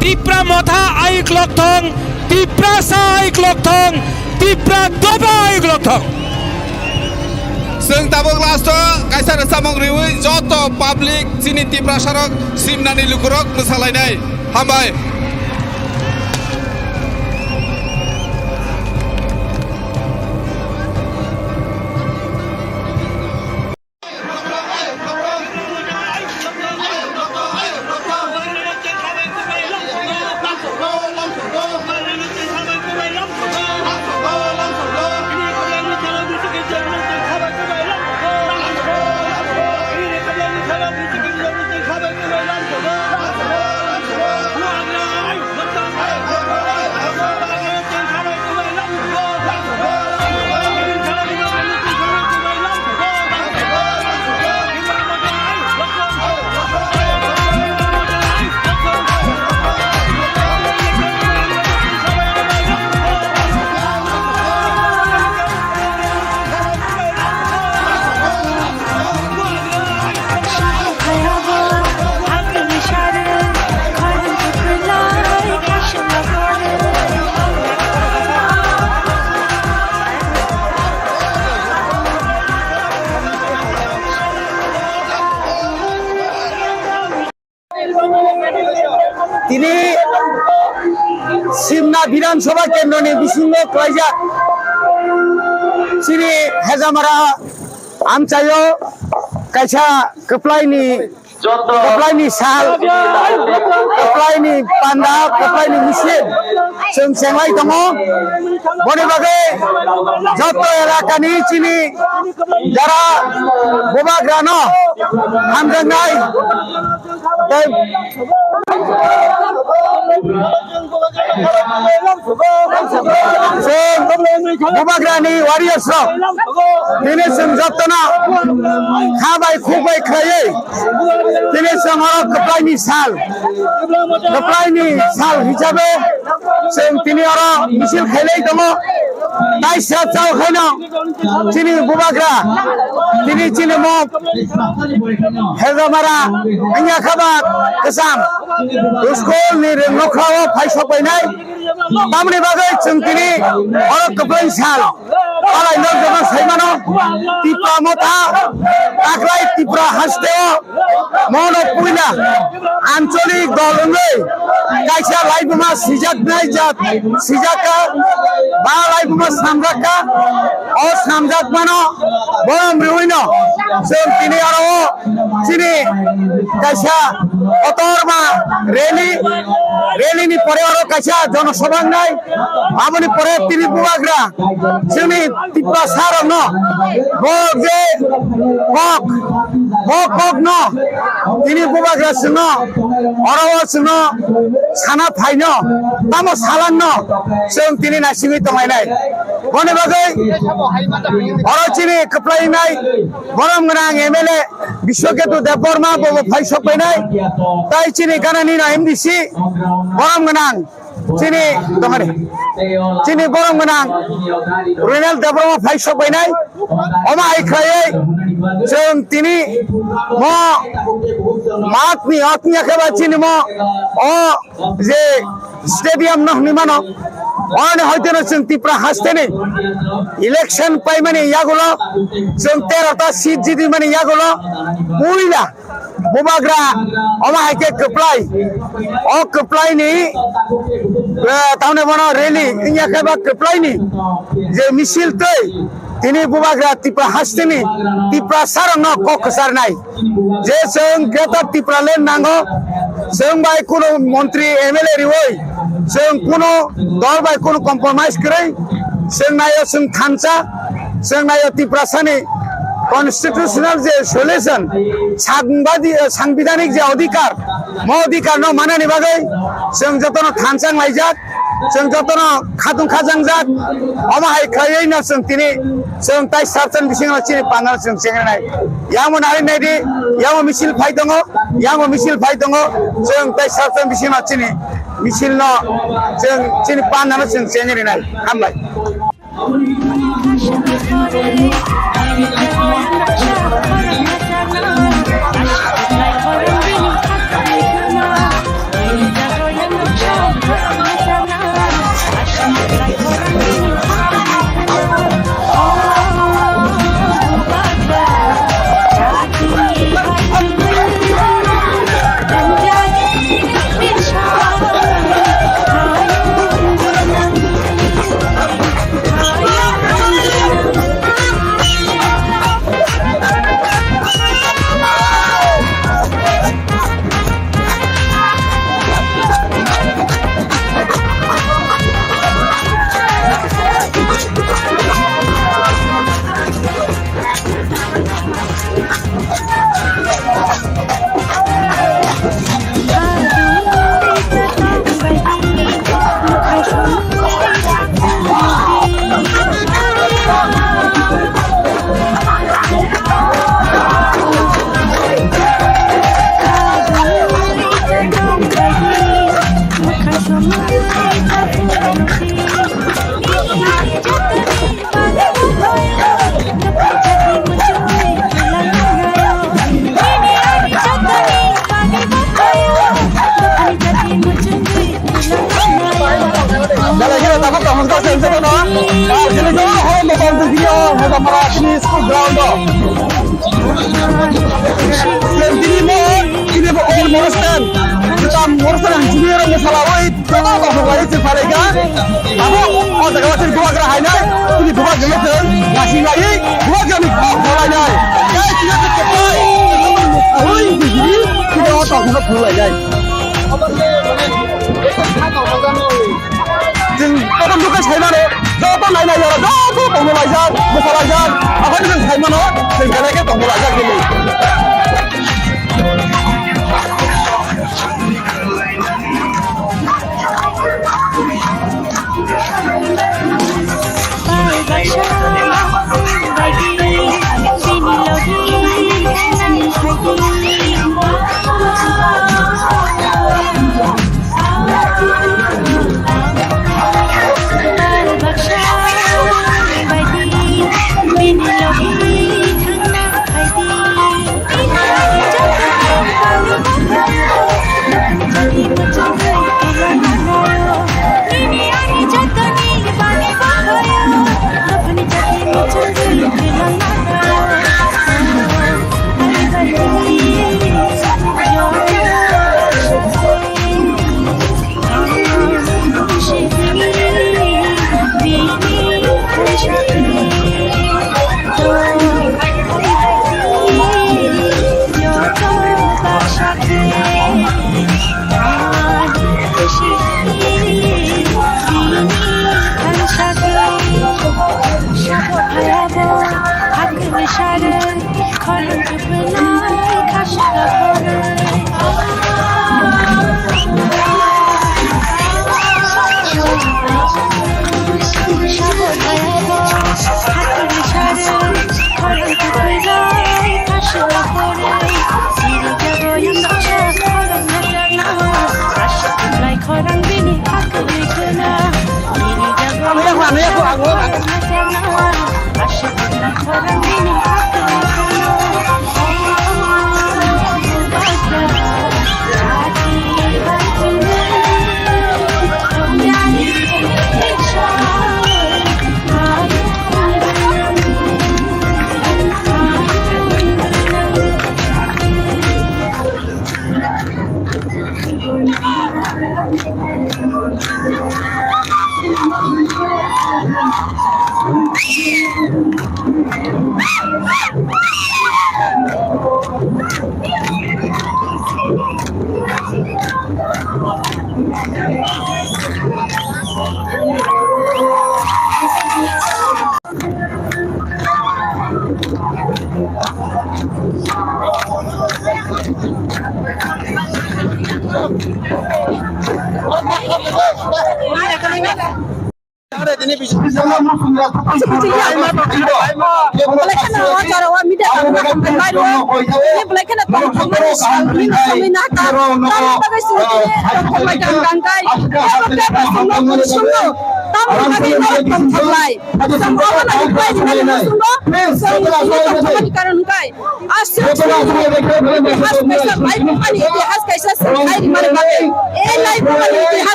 तिप्रा मथा आइक लकथं तिप्रा सा आइक लकथं तिप्रा दबा आइक लकथं
जों दाबो लास्ट कायसार सामग्रिवै जत पाब्लिक चिनि तिप्रा सारक सिमनानि लुकुरक मोसालायनाय हामबाय
তিনি সিমনা বিধানসভা কেন্দ্রনি বিসিঙ্গ ক্লাইজাক সিনি হেজামারা আমচাयो কাইছা কপ্লাইনি साल कप्लाइनि पान्दा कप्लाइनि मिसिन जों सेंलाय दङ बनि बागै जत एलाकानि चिनि जारा बोबाग्रानो हामजांनाय बोबाग्रानि वारियर्स दिनै जों जतना खाबाय खुबाय खायै दिनै जों कप्लाइनि साल हिसाबै जों दिनै मिसिल खायलाय दङ তাই চাও খাই না চিনি বুবাগ্রা তিনি চিনি মগ হেজামারা আইয়া খাবার কেসাম স্কুল ni নখাও ফাইসা পাইনাই তামনি বাগै जों তিনি অরক কপ্লাই সাল আলাই নক যখন সাইমানো টিপা মতা তাকলাই টিপরা হাসতে মন পুইলা আঞ্চলিক দললৈ কাইসা লাইবুমা সিজাক নাই জাত সিজাকা বা লাইবুমা সামজাকা ও সামজাক মানো বরম রুইনো जों তিনি আরো চিনি কাইসা অতরমা রেলিনি পরে আরো কাইসা জনসভা নাই আমনি পরে তিনি বুবাগ্রা जोंनि টিপা সার ন যে কক ন তিনি বুবাগ্রা সিং অরও সিং সানা ফাইন তামো সালান ন जों তিনি নাসিমি তমাইনাই বনে বাগै অর চিনি কপ্লাইনাই বরম গনাং এমএলএ বিশ্বকেতু দেববর্মা ববো ফাইস পাইনাই তাই চিনি গানানি না এমডিসি বরম গনাং চিনি তোমারে চিনি বরম গনাং রুনেল দেববর্মা ফাইস পাইনাই অমা আইখাयै जों তিনি ম মাতনি আতনিয়া খাবা চিনি ম ও যে স্টেডিয়াম নহনি মানো অনে হয়তো না जों টিপরা হাসতেনি ইলেকশন পাই মানে ইয়াগুলো जों 13টা সিট জিতি মানে ইয়াগুলো পুইলা বুবাগ্রা অমা হাইকে কপ্লাই ও কপ্লাই নি তাহলে বড় রেলি ইয়া খাবা কপ্লাই নি যে মিছিল তৈ তিনি বুবাগ্রা টিপরা হাসতেনি টিপরা সার ন কক সার নাই যে जों গ্রেটার টিপরা লেন নাঙ্গো जों বাই কোন মন্ত্রী এমএলএ রিওই जों কোনো দল বাই কোনো কম্প্রোমাইজ কरै जों नायो जों थानसा जों नायो टिपरा सानि কনস্টিটিউশনাল যে সলিউশন সাংবিধানিক যে অধিকার ম অধিকার ন মানানি বাগै जों যতন থানসাং লাইজাক जों যতন খাতুন খাজাং জাক অমাহাই খাयै না जों তিনি जों তাই সারচান বিসিং চিনি পাঙ্গাল जों চেঙ্গনাই ইয়ামো নারি নাইদি ইয়ামো মিছিল ফাই দङ ইয়ামো মিছিল ফাই দङ जों তাই সারচান বিসিং চিনি মিছিল ন जों চিনি পাঙ্গাল जों চেঙ্গনাই হামলাই
Bye.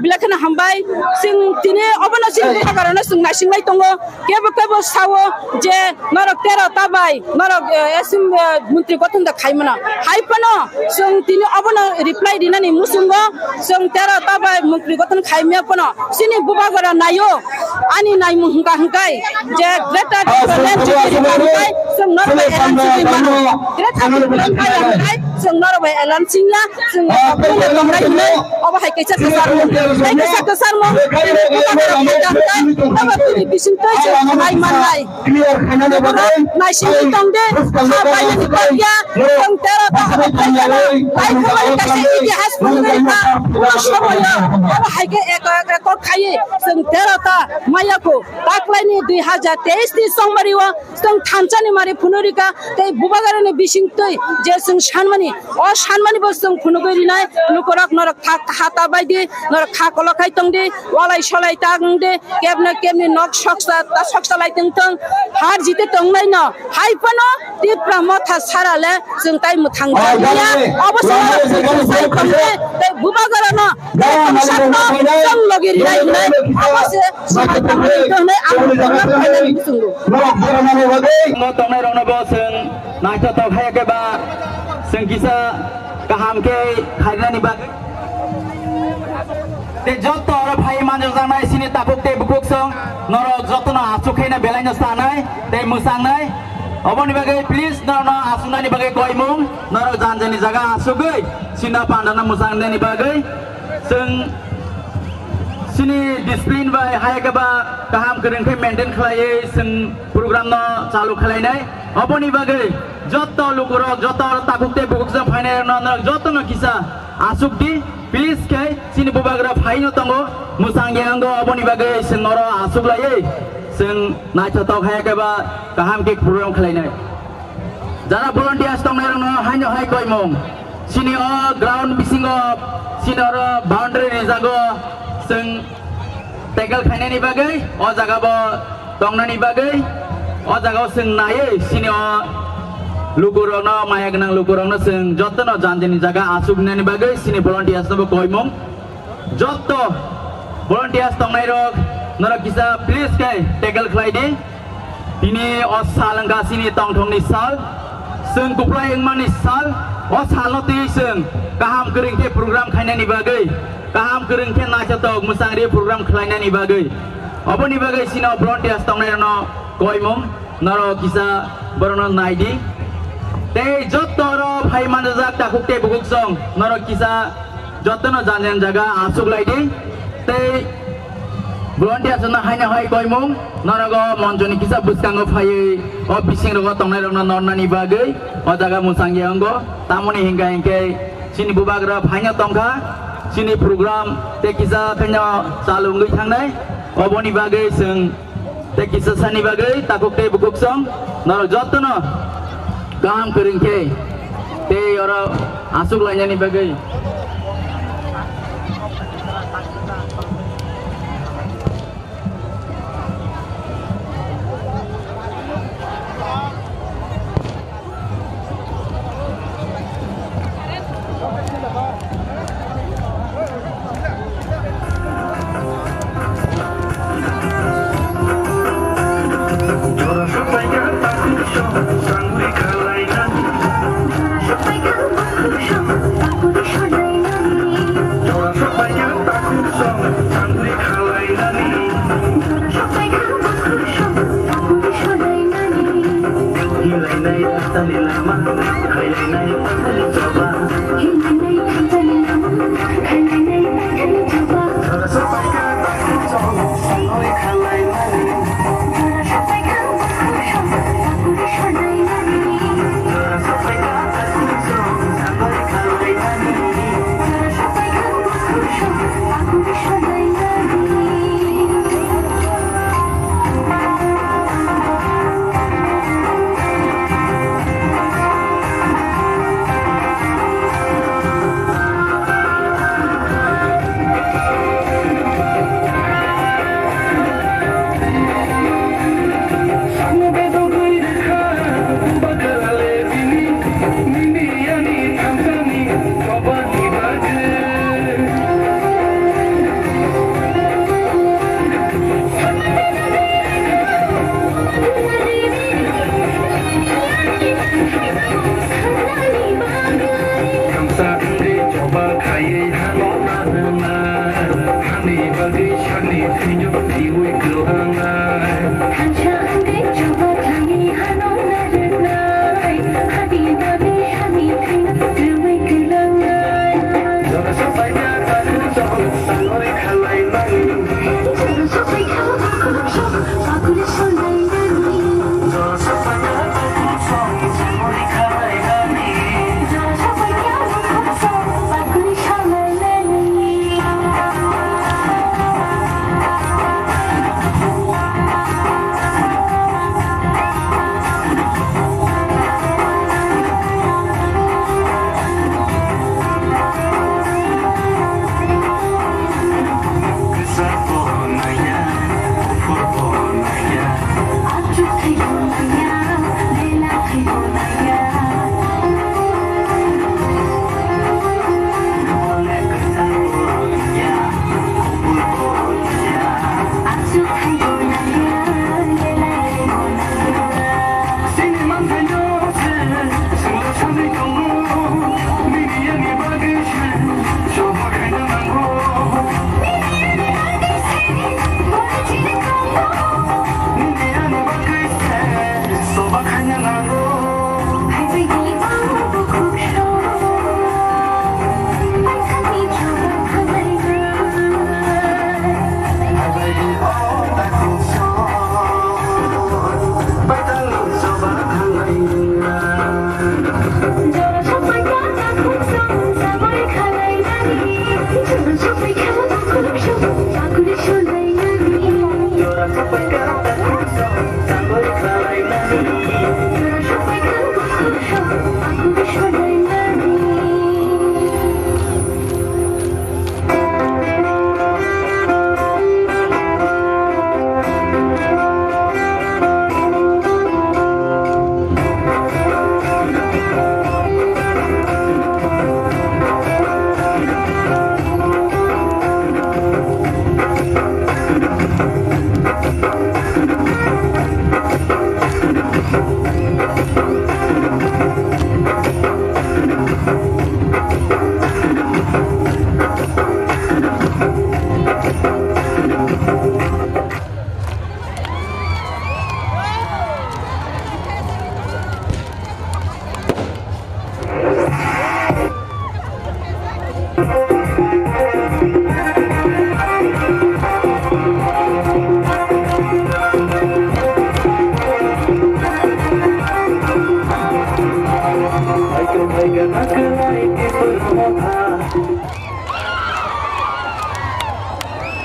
Bilakana hambai sing tini obana sing karena sing nasi ngai tongo kebo kebo sawo je norok tera tabai norok esim menteri gotong da khai mana hai pano sing tini obana reply dinani musungo sing tera tabai menteri gotong khai me pano sini buba gara nayo ani nai muhungka hungkai je greta thunberg je hungkai sing norok elan sing mana greta thunberg hungkai sing norok elan singya sing oba hai kaisa kasar mo apa tu bising tu je hai manai nai sing tong de apa yang dikerja tong tera tak hai kau kasih ini has mereka semua oba hai ke ekor khai sing tera ta maya ko tak lain 2023 di song mariwa song thancani mari phunurika tei bubagarane bising tu je sing shanmani o shanmani bo sing phunugori nai lukorak norak hata baidi norak kha kolokai tong de walai sholai tang de kemni nok shoksa lai teng tong har jite tong nai na hai pano ti pramotha sarale sing tai muthang ya obosai sai kamle te bubagarana sakno song logiri nai nai obose sai kamle tong nai amu sungu
no tong nai rong na bo sing nai ta ta khai ke ba sing kisa kaham ke khairani ba te joto ora bhai manjo janai sini tapuk te bukuk song noro joto na achukhai na belai na sanai te musang nai oboni bagai please noro asunani bagai koimung noro janjani jaga asugai sina pandana musang ni bagai sing sini disiplin bai hai ka ba kaham kereng ke maintain khlai sing program no chalu khlai nai oboni bagai joto lukuro joto tapuk te bukuk song phaine noro joto no kisa asuk di please kai sini bubagra phaino tango musang yango oboni bagai sing noro asuk lai sing na chato khai ka ba kaham ke program khlai nai jara volunteers tong nai no haino hai koimong sini o ground bisingo sini oro boundary ni jago sing tackle khaine ni bagai o jaga bo tong na ni bagai o jaga sing nai sini o lukurong no maya genang lukurong no sing joto no janjani jaga asuk ni bagai sini volunteers no koimong joto volunteers tong nai rok nara kisa please kai tackle khlai di ini o salangga sini tong thong ni sal sing kuplai engman ni sal o sal ti sing kaham kering ke program khaina ni bagai kaham kering ke na chatok musang ri program khlaina ni bagai oboni bagai sino volunteers tong nai no koimong naro kisa borono nai di te joto ro bhai manjak takuk te bukuk song naro kisa joto no janjan jaga asuk lai di te volunteers na haina hai koimong narago monjoni kisa buskango phai o bising rogo tongnai rona nonnani bagai o jaga musang yango tamoni hinga hingke sini bubagra phaina tongkha sini program te kisa kanya salungui thangnai oboni bagai sing te kisa sani bagai takuk te bukuk song naro jotono gam keringke te ora asuk lainani bagai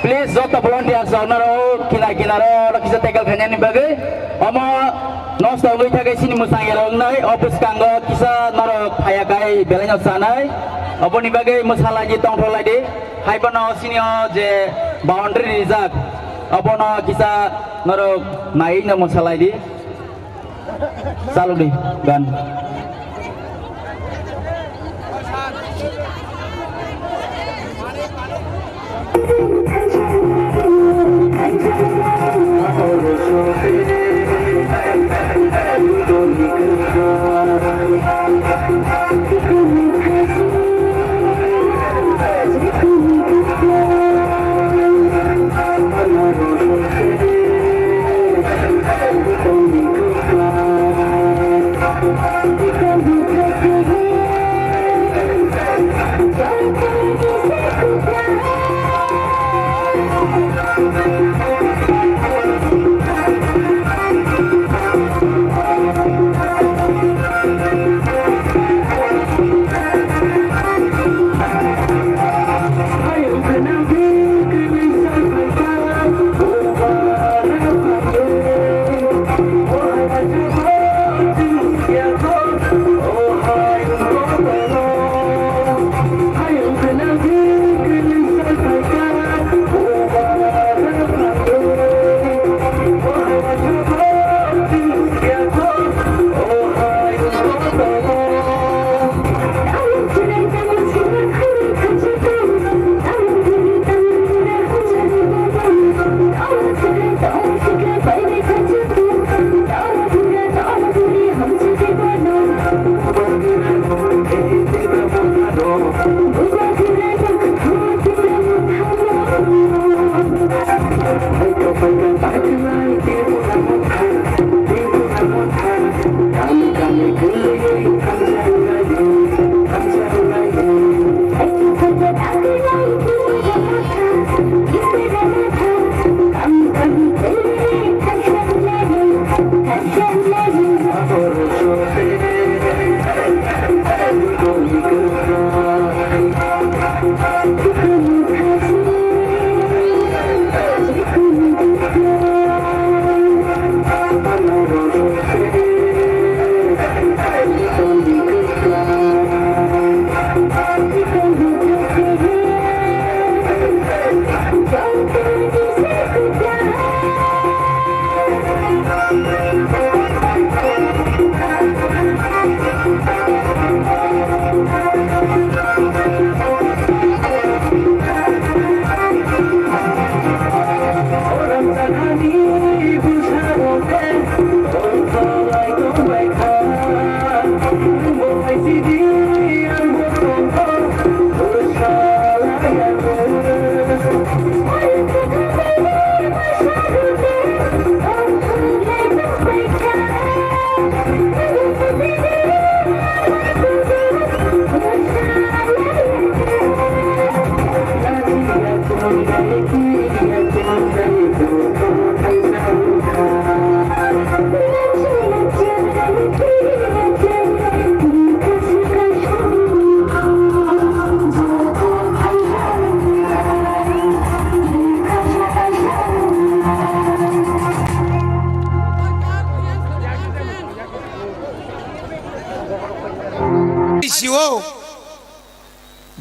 Please jota volunteer saunaro kinaro kisa tegal khanyani bagai omo nosto ngoi thagai sini musang erong nai office kanggo kisa naro phayakai belanya sanai oboni bagai musala ji tong tholai de haibano sini je boundary reserve obono kisa naro nai na musala di salu di gan
Thank you.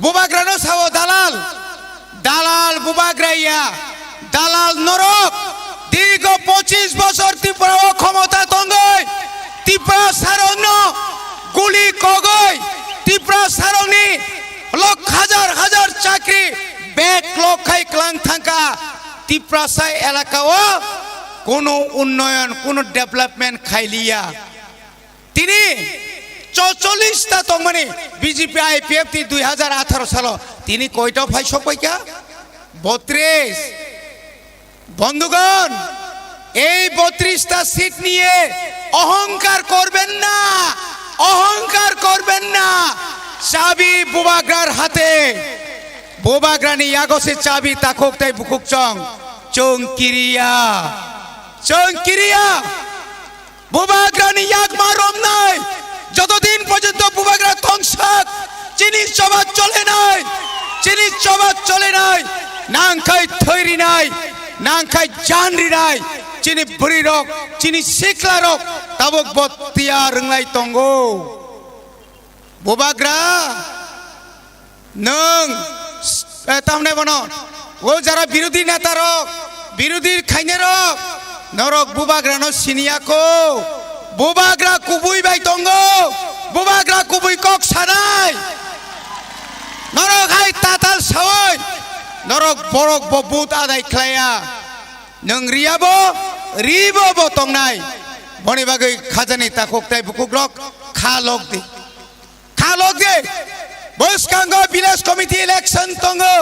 বুবাগ্রানো সাও দালাল দালাল বুবাগ্রাইয়া দালাল নরক দীর্ঘ 25 বছর ত্রিপুরা ক্ষমতা তঙ্গই ত্রিপুরা সারং গুলি কগই ত্রিপুরা সারংনি লক্ষ হাজার হাজার চাকরি ব্যাক লক্ষাই ক্লাং থাকা ত্রিপুরা সাই এলাকাও কোনো উন্নয়ন কোনো ডেভেলপমেন্ট খাইলিয়া তিনি 44টা তংমানি বিজেপি আইপিএফ 2018 সাল তিনি কয়টা ফাইস কইকা 32 বন্ধুগণ এই 32টা সিট নিয়ে অহংকার করবেন না অহংকার করবেন না চাবি বুবাগ্রার হাতে বুবাগ্রানি ইয়াগসে চাবি তাকক তাই বুকুক চং চংকিরিয়া বুবাগ্রানি ইয়াগ মারম নাই যতদিন পর্যন্ত বুবাগ্রা তংসাক চিনি সভা চলে নাই নাংখাই থৈরি নাই নাংখাই জানরি নাই চিনি বুড়ি রক চিনি শিখলা রক তাবক বতিয়া রংলাই তঙ্গো বুবাগ্রা নং তামনে বনো ও যারা বিরোধী নেতা রক বিরোধীর খাইনে রক নরক বুবাগ্রানো সিনিয়াকো বুবাগ্রা কুবুই বাই তঙ্গো বুবাগ্রা কুবুই কক সানাই নরক হাই তাতাল সাওই নরক বরক ববুত আদাই খ্লায়া নং রিবো বো তংনাই বনি বাগै খাজানি তাকক তাই বুকুক রক খালক দে বসকাঙ্গো ভিলেজ কমিটি ইলেকশন তঙ্গো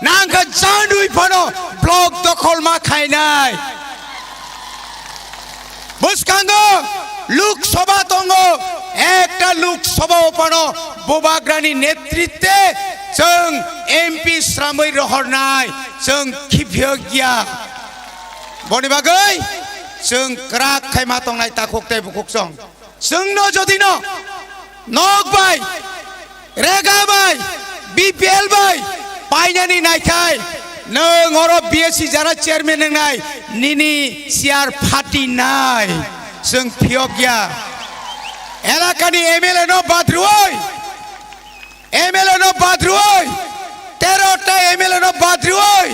নাংকা জানুই ফনো ব্লক দখল মা খাইনাই বসকাঙ্গো লোকসভা তঙ্গো একটা লোকসভা ওপানো বুবাগ্রানি নেতৃত্বে जों एमपि स्रामै रहरनाय जों खिफिया बनि बागै जों क्राक खायमा तंनाय ताखुकते बुकुकसं जोंनो जदिनो नगबाय रेगाबाय बिपिएल बाय पाइनानि नायखाय नों अर बिएससि जारा चेयारमेन नंनाय निनि सियार फाटि नाय जों फियगिया एलाकानि एमएलए नो बाद्रुय एमएलए नो बाद्रुय 13टा एमएलए नो बाद्रुय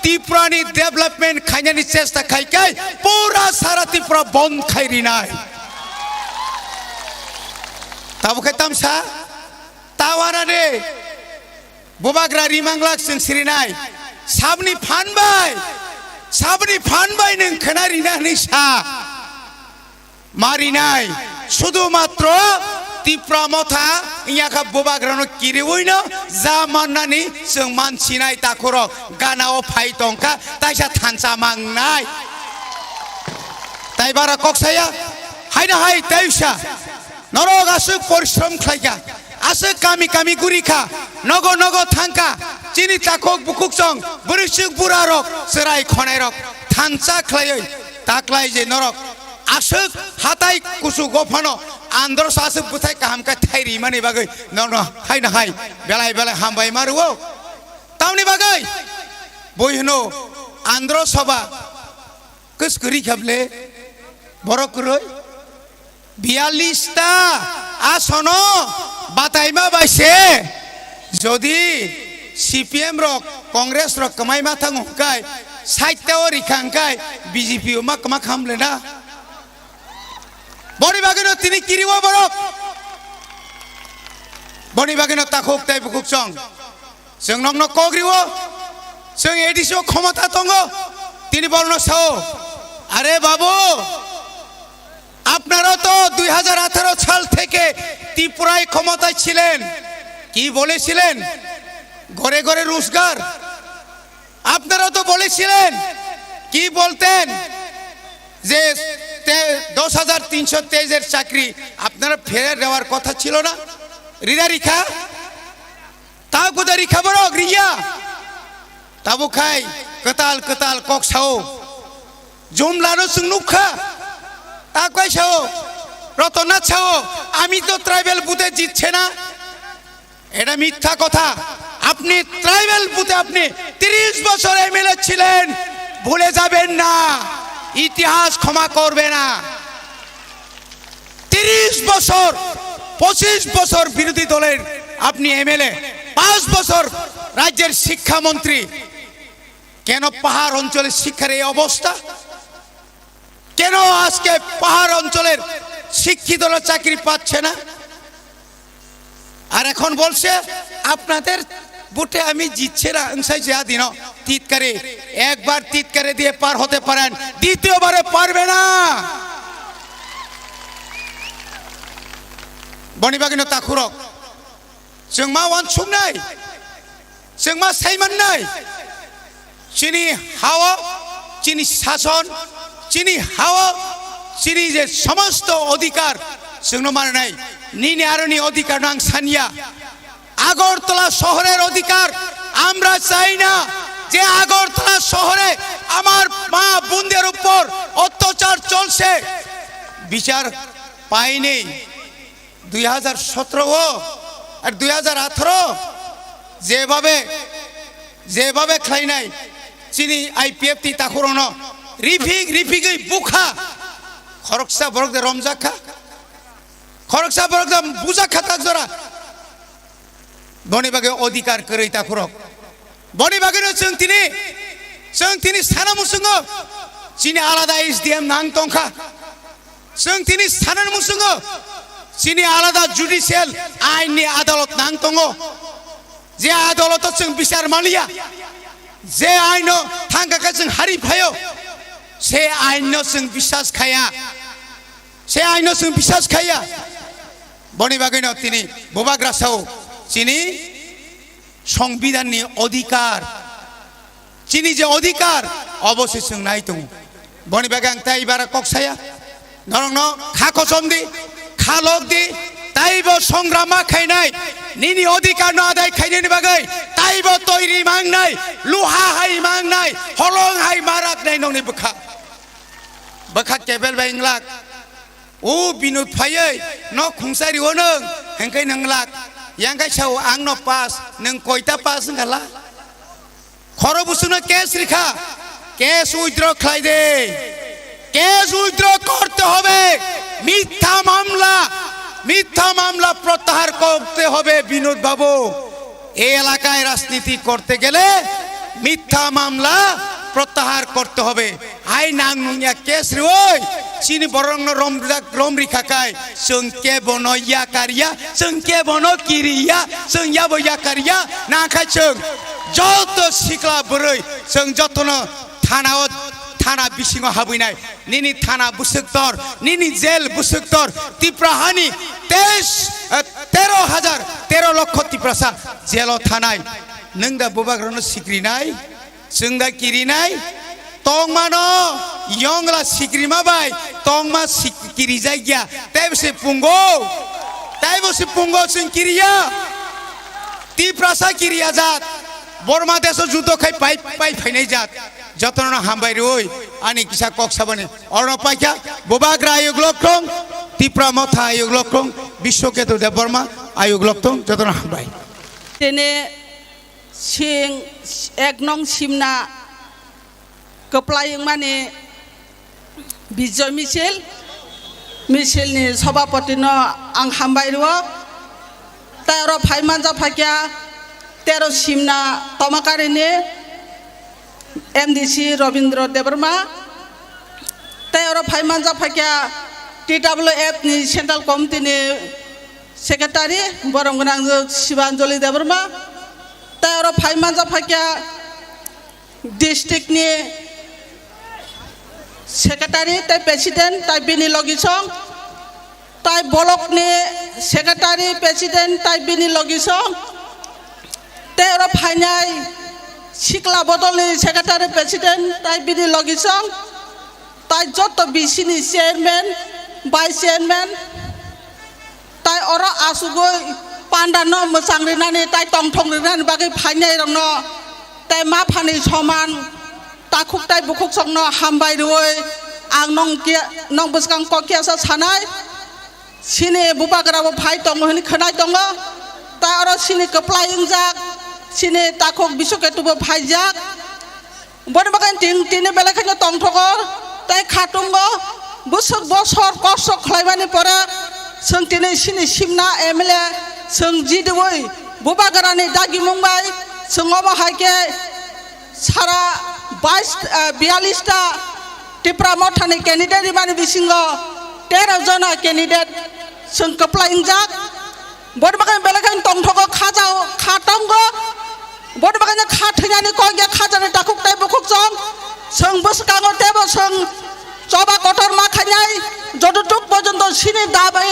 त्रिपुरानि डेभलपमेन्ट खायनानि चेष्टा खायखाय पुरा सारा त्रिपुरा बन्द खायरिनाय ताबुखाय तामसा तावानाने बुबाग्रा रिमांलाक जों सिरिनाय साबनि फानबाय नों खोनारिनानै सा मारिनाय शुधु मात्र त्रिपुरा मथा इयाखा बुबाग्रानो किरिवैनो जा माननानै जों मानसिनाय ताखुर गानाव फाइ तंखा ताइसा थानसा मांनाय ताइबारा कक्साया हायना हाय ताइसा नरग आसु परिश्रम खायगा आसु कामि कामि गुरिखा नगो नगो थांका चिनि ताखक बुकुकसं बरिसुक बुरारक सराय खनायरक थानसा खलायै ताक्लाय जे नरक आसुक हाताय कुसु गफानो आन्द्र सासु बुथाय कामका थाइरि माने बागै न हायना हाय बेलाय बेलाय हामबाय मारुओ तावनि बागै बयनो आन्द्र सभा कसकरि खाबले बरकरै 42টা आसन बातायमा बाइसे जदि सीपीएम रक कांग्रेस रक कमाय माथा हुकाय 60টা रिखांकाय बीजेपी मा कमा खामले ना बनि बागैनो तिनि किरिवा बरक बनि बागैनो ताखुक ताइ बुकुक सं जों नंनो कग्रिवो जों एडिसो क्षमता दंगो तिनि बलनो साओ अरे बाबू আপনারা তো 2018 সাল থেকে ত্রিপুরায় ক্ষমতায় ছিলেন কি বলেছিলেন ঘরে ঘরে রোজগার আপনারা তো বলেছিলেন কি বলতেন যে 10323 এর চাকরি আপনারা ফেরে দেওয়ার কথা ছিল না রিদা রিখা তাও গোদা রিখা বড় রিয়া তাবু খাই কতাল কতাল ককসাও জুমলানো সুনুখা ताकवाय छाओ रतनाथ छाओ आमी तो ट्राइबल बुथे जितछे ना एटा मिथ्या कथा अपनी ट्राइबल बुथे अपनी 30 বছর एमएलए छिलेन भूले जाबेन ना इतिहास क्षमा करबे ना 30 বছর 25 বছর বিরোধী দলের আপনি एमएलए 5 বছর রাজ্যের শিক্ষামন্ত্রী কেন পাহাড় অঞ্চলের শিক্ষার এই অবস্থা কেন আজকে পাহাড় অঞ্চলের শিক্ষিতরা চাকরি পাচ্ছে না আর এখন বলছে আপনাদের বুটে আমি জিতছে না অংশাই যা দিন তিতকারে একবার তিতকারে দিয়ে পার হতে পারেন দ্বিতীয়বারে পারবে না বনিবাগিনো তাখুরক जों मा वानसुंनाय जों मा सायमाननाय चिनि हावा चिनि शासन চিনি হাওয়া চিনি যে সমস্ত অধিকার जोंनो माननाय নিনি আরনি অধিকার নাং সানিয়া আগরতলা শহরের অধিকার আমরা চাই না যে আগরতলা শহরে আমার মা বোনদের উপর অত্যাচার চলছে বিচার পাইনি 2017 আর 2018 যেভাবে খাইনাই চিনি আইপিএফ তি তাখুরনো रिफिग बुखा खरकसा बरक दे रमजाखा खरकसा बरक दे बुजा खाता जरा बनि बागे अधिकार करै ताखुरक बनि बागे जों तिनि साना मुसुंगो चिनि आलादा एसडीएम नां तंखा जों तिनि साना मुसुंगो चिनि आलादा जुडिशियेल आइननि आदालत नां तंगो जे आदालत जों बिचार मालिया जे आइनो थांगाखा जों हारि फायो से आइनो जों विश्वास खाया बनि बागैनो तिनि बुबाग्रासाव चिनि संविधाननि अधिकार चिनि जे अधिकार अवश्य जों नाय दं बनि बागे आं ताइबारा कक्साया नरंनो खा कसम दि खालक दि ताइबो संग्रामा खायनाय निनी अधिकार न आदाय खायनायनि बागै ताइबो तैरि मांनाय लुहा हाय मांनाय हलं हाय माराकनाय नंनि बखा केबेल बायंलाक ओ बिनुत फायै न खुंसारि हो नों हेंखाय नंलाक यांगाय साव आं न पास नों कयता पास होनगाला खर बुसुनो case रिखा case withdraw खालायदे case withdraw करते होबे মিথ্যা মামলা প্রত্যাহার করতে হবে বিনোদ বাবু এই এলাকায় রাজনীতি করতে গেলে মিথ্যা মামলা প্রত্যাহার করতে হবে আই নাং নুনিয়া কেস রে ওই চিনি বরং রমরি খাকায় সংকে বন ইয়াকারিয়া সংকে বন কিরিয়া সংয়া বয়াকারিয়া না খাইছং যত সিকলা বरै जों जतन थाना बिसिङाव हाबैनाय निनि थाना बुसुक्तर निनि जेल बुसुक्तर तिप्राहानि 13 लक्ष तिप्रासा जेलाव थानाय नों दा बबाग्रानो सिक्रिनाय जों दा किरिनाय तंमानो यंगला सिक्रिमा बाय तंमा सिक्रि जायगा ताइबसे पुंगो जों किरिया तिप्रासा किरिया जात बर्मा देशो जुद्ध खाय पाइ फाइनाय जात जतन हामबाय रोय आनि किसा कक्साबाने अर्ण पाइखा बोबाग्रा आयोग लक्टं तिप्रा मथा आयोग लक्टं विश्वकेतु देव बर्मा आयोग लक्टं जतन हामबाय
तेने सिं एक नं सिमना कप्लायं माने विजय मिसिलनि सभापतिनो आं हामबाय रो तारो फाइमानजा फाक्या 13 सिमना तमाकारिनि MDC रविंद्र देवर्मा तारो फाइमानजा फाक्या TWF नि सेंट्रल कमिटि नि सेक्रेटारि बरंगनां शिवांजलि देवर्मा तारो फाइमानजा फाक्या डिस्ट्रिक्ट नि सेक्रेटारि ताइ प्रेसिडेंट ताइ बिनि लगिसं ताइ ब्लॉक नि सेक्रेटारि प्रेसिडेंट ताइ बिनि लगिसं तारो फाइनाय सिक्ला बदलनि सेक्रेटारि प्रेसिडेंट ताइ बिनि लगिसं ताइ जत बिसिनि चेयरमैन वाइस चेयरमैन ताइ अर आसुगो पान्डानो मोसांरिनानि ताइ टंटंरिनानि बागै फाइनाय रंन ताइ मा फानि समान ताखुक ताइ बुखुक संनो हामबाय रोय आं नं बसकां ककियासा सानाय सिनि बुबाग्राबो फाइ दङ होनि खोनाय दङ ताइ अर सिनि कप्लायं जाक सिने ताखक बिश्वकेतुबो फाइजाक बनबागान तिने बेलाखायनो तंथगर ताइ खाटुंगो बोसोर कष्ट खालायबानि परे जों दिनै सिनि सिमना MLA जों जिदोबै बुबाग्रानि दागि मुंबाय जों अबाहायके सारा 42 टा तिप्रा मथानि कैंडिडेट माने बिसिंगो 13 जना कैंडिडेट जों कप्लायं जाक बनबागान बेलाखायनो तंथगो खाटांगो बडबागान खाथैनानै कयगे खाजानि दाखुक ताइ बुखुक जों बसकाङो तेबो जों चबा कटर माखायनाय जतटुक पर्यन्त सिनि दाबाय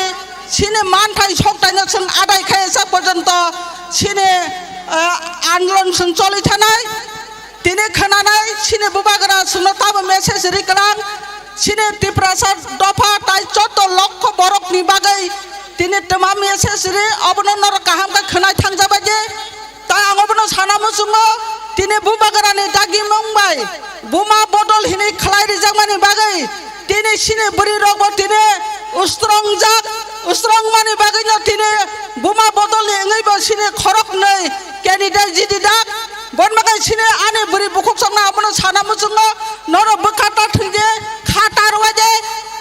सिनि मानथाय सकतायनो जों आदाय खायसा पर्यन्त सिनि आन्दोलन जों चलि थानाय दिनै खोनानाय सिनि बुबाग्रा जोंनो ताबो मेसेज रिकलां सिनि तिप्रासा दफा ताइ जत लक्ष बरकनि बागै दिनै तमा मेसेज रि अबनर काहामका खोनाय थांजाबाय जे ताइ आंबोनो सानामो जोङो दिनै बुबाग्रानि दागि मुंबाय बुमा बदल हिनै खलाय रिजामानि बागै दिनै सिनि बुरि रगबो दिनै उस्त्रं मानि बागैनो दिनै बुमा बदलनि एङैबो सिनि खरक नै कैंडिडेट जिदि दाक बनबागै सिनि आनि बुरि बुखुक संना आंबोनो सानामो जोङो नर बखाता थैजे खाता रवाजे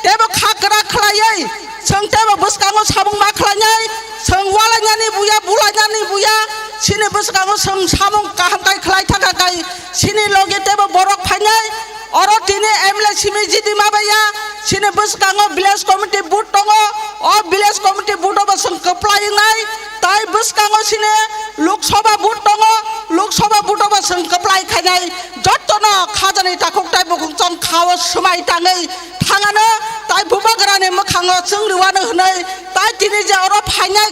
तेबो खाकरा खलायै जों तेबो बसकाङो साबुं मा खलायनाय जों वालायनानि बुलायनानि बुया सिनि बसकाङो जों साबुं काहामकाय खलाय थाखाय सिनि लगे तेबो बरक फायनाय अर दिनै MLA सिमि जिदि माबाया सिनि बसकाङो विलेज कमिटि बुट दङ अ विलेज कमिटि बुटआव जों कप्लायनाय ताइ बसकाङो सिनि लोकसभा बुट दङ लोकसभा बुटआव जों कप्लाय खायनाय जतन खाजानि दाखुक ताइ बुखुक जों खावो समाय थाङानो ताइ बुबाग्रानि मोखाङो जों रिवानो होनाय ताइ दिनै जे अर फायनाय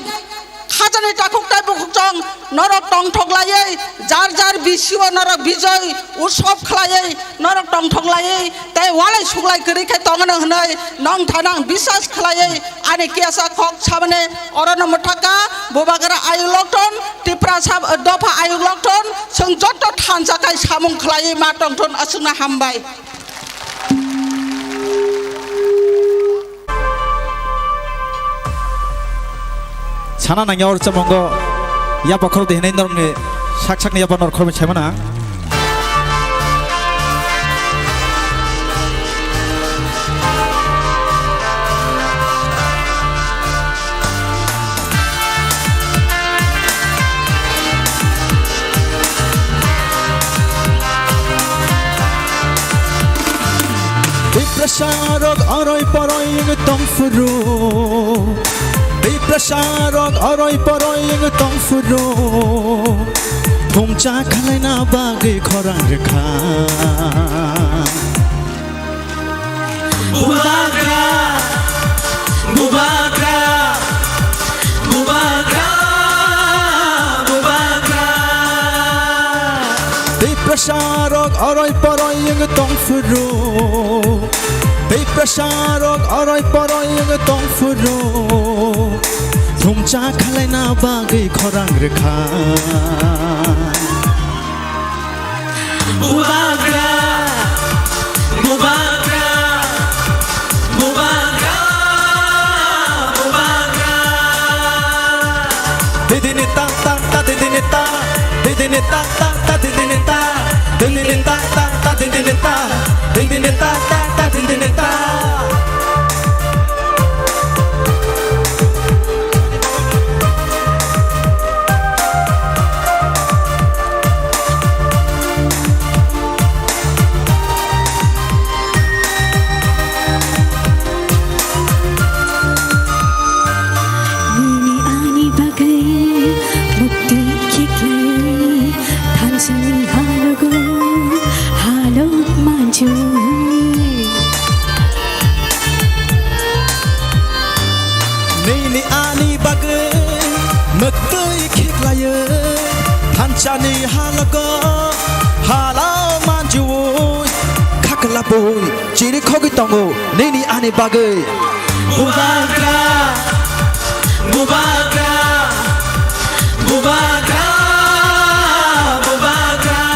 খাজানি টাকুকটাই বুকুকচং নরক টং ঠগলাयै যার যার বিশিও নরক বিজয় উৎসব খালাयै নরক টং ঠগলাयै তাই ওয়ালাই সুগলাই গরিখাই তংনো হनै নং থানাং বিশ্বাস খালাयै আনি কেসা কক সামনে অরণ মঠাকা বুবাগরা আয়ু লকটন টিপ্রা সাব দফা आयु लक्टन जों जत थानजाखाय सामुं खालायै मा टंटन असुंना हामबाय
साना नांगया अरचा मंग या बखर देहनाय नरने साक-साकनि याबा नरखर मिसायमोना Prasarok aroy paroy ng tongfuro Prasarok aroy paroy ng tongfuro Pumcha khalay na bagay khorang rekha Bubagra Bubagra Bubagra Bubagra Prasarok aroy paroy ng tongfuro Prasarok aroy paroy ng tongfuro Pumcha khalay na bagay khorang rekha Bubagra Bubagra Bubagra Bubagra Didinita ta ta didinita Didinita ta ta didinita Didinita ta ta didinita Didinita ta ta didinita Nini ani bagai Mektai kiklaya Thancani halaga Halau manjuy Kakalaboy Ciri kogi tongo Nini ani bagai Bubagra Bubagra Bubagra Bubagra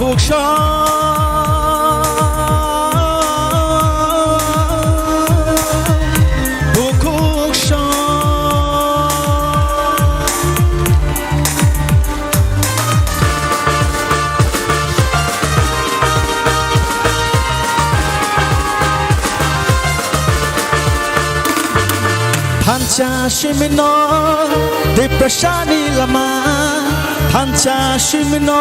Kuksha Bukuksha Pancha shimino Deprashani lama Pancha shimino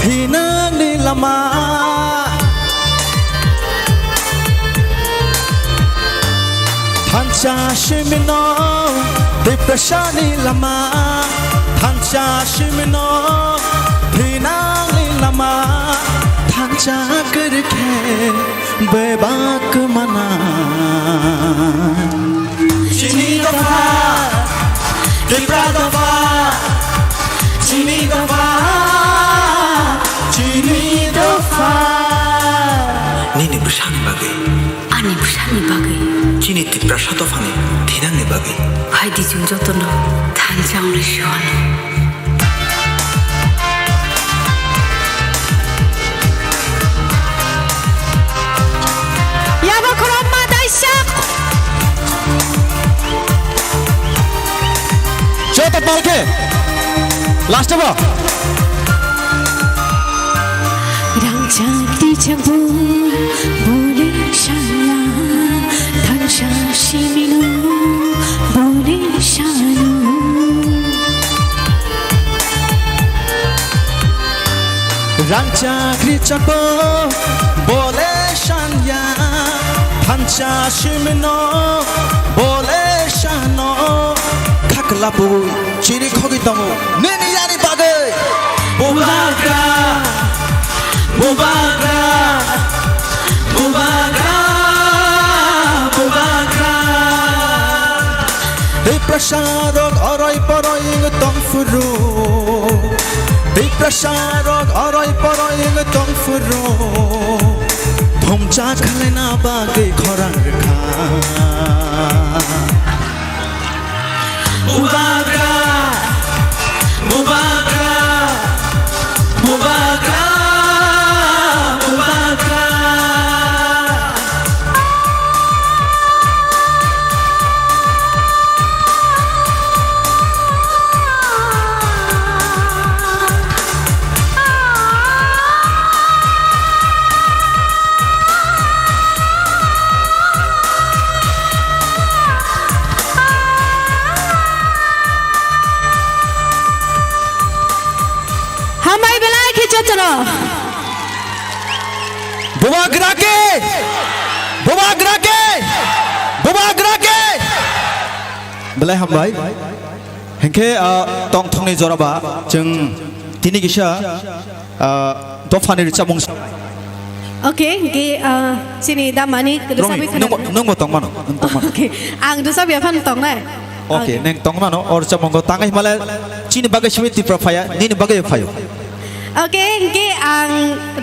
Pinang ni lama Pancha shimino Deprashani lama Pancha shimino Pinang ni lama Pancha kerke Bebak mana Chini dofa Dipra dofa Chini dofa Nini bersani bagai
Ani bersani bagai
Cini tipra satu fani Tidak ni bagai
Hai di junjau tono Tanjang lesion Ya bakram madaisak
Coba palke Last apa
Rangchak di jabur Boleh shala Tansha shimino Boleh shalo
Rangchak di jabur Boleh shanya Tansha shimino Boleh shano Kakalaboy Ciri kogi tongo Nini yani bagai Bubagra, Bubagra, Bubagra, Bubagra.
Hey prasarok aroy poroy tong furu. Hey prasarok aroy poroy tong furu. Thomcha khalai na bagai khorang kha.
Bubagra, Bubagra, Bubagra, Bubagra.
Hamai belai khichatna.
Bubagra ke, Bubagra ke, Bubagra ke. Belai hambai. Hengke tong thong ni joraba jeng tini gisa dofani ricabong.
Okay, ge sini damani kedesabi kana.
Nung mo tong mano, nung tong mano.
Okay, ang desabi aphan tong nai.
Okay, neng tong mano or cabong tangai malah cini bagai simiti profaya, nini bagai fayo.
Okay, ge ang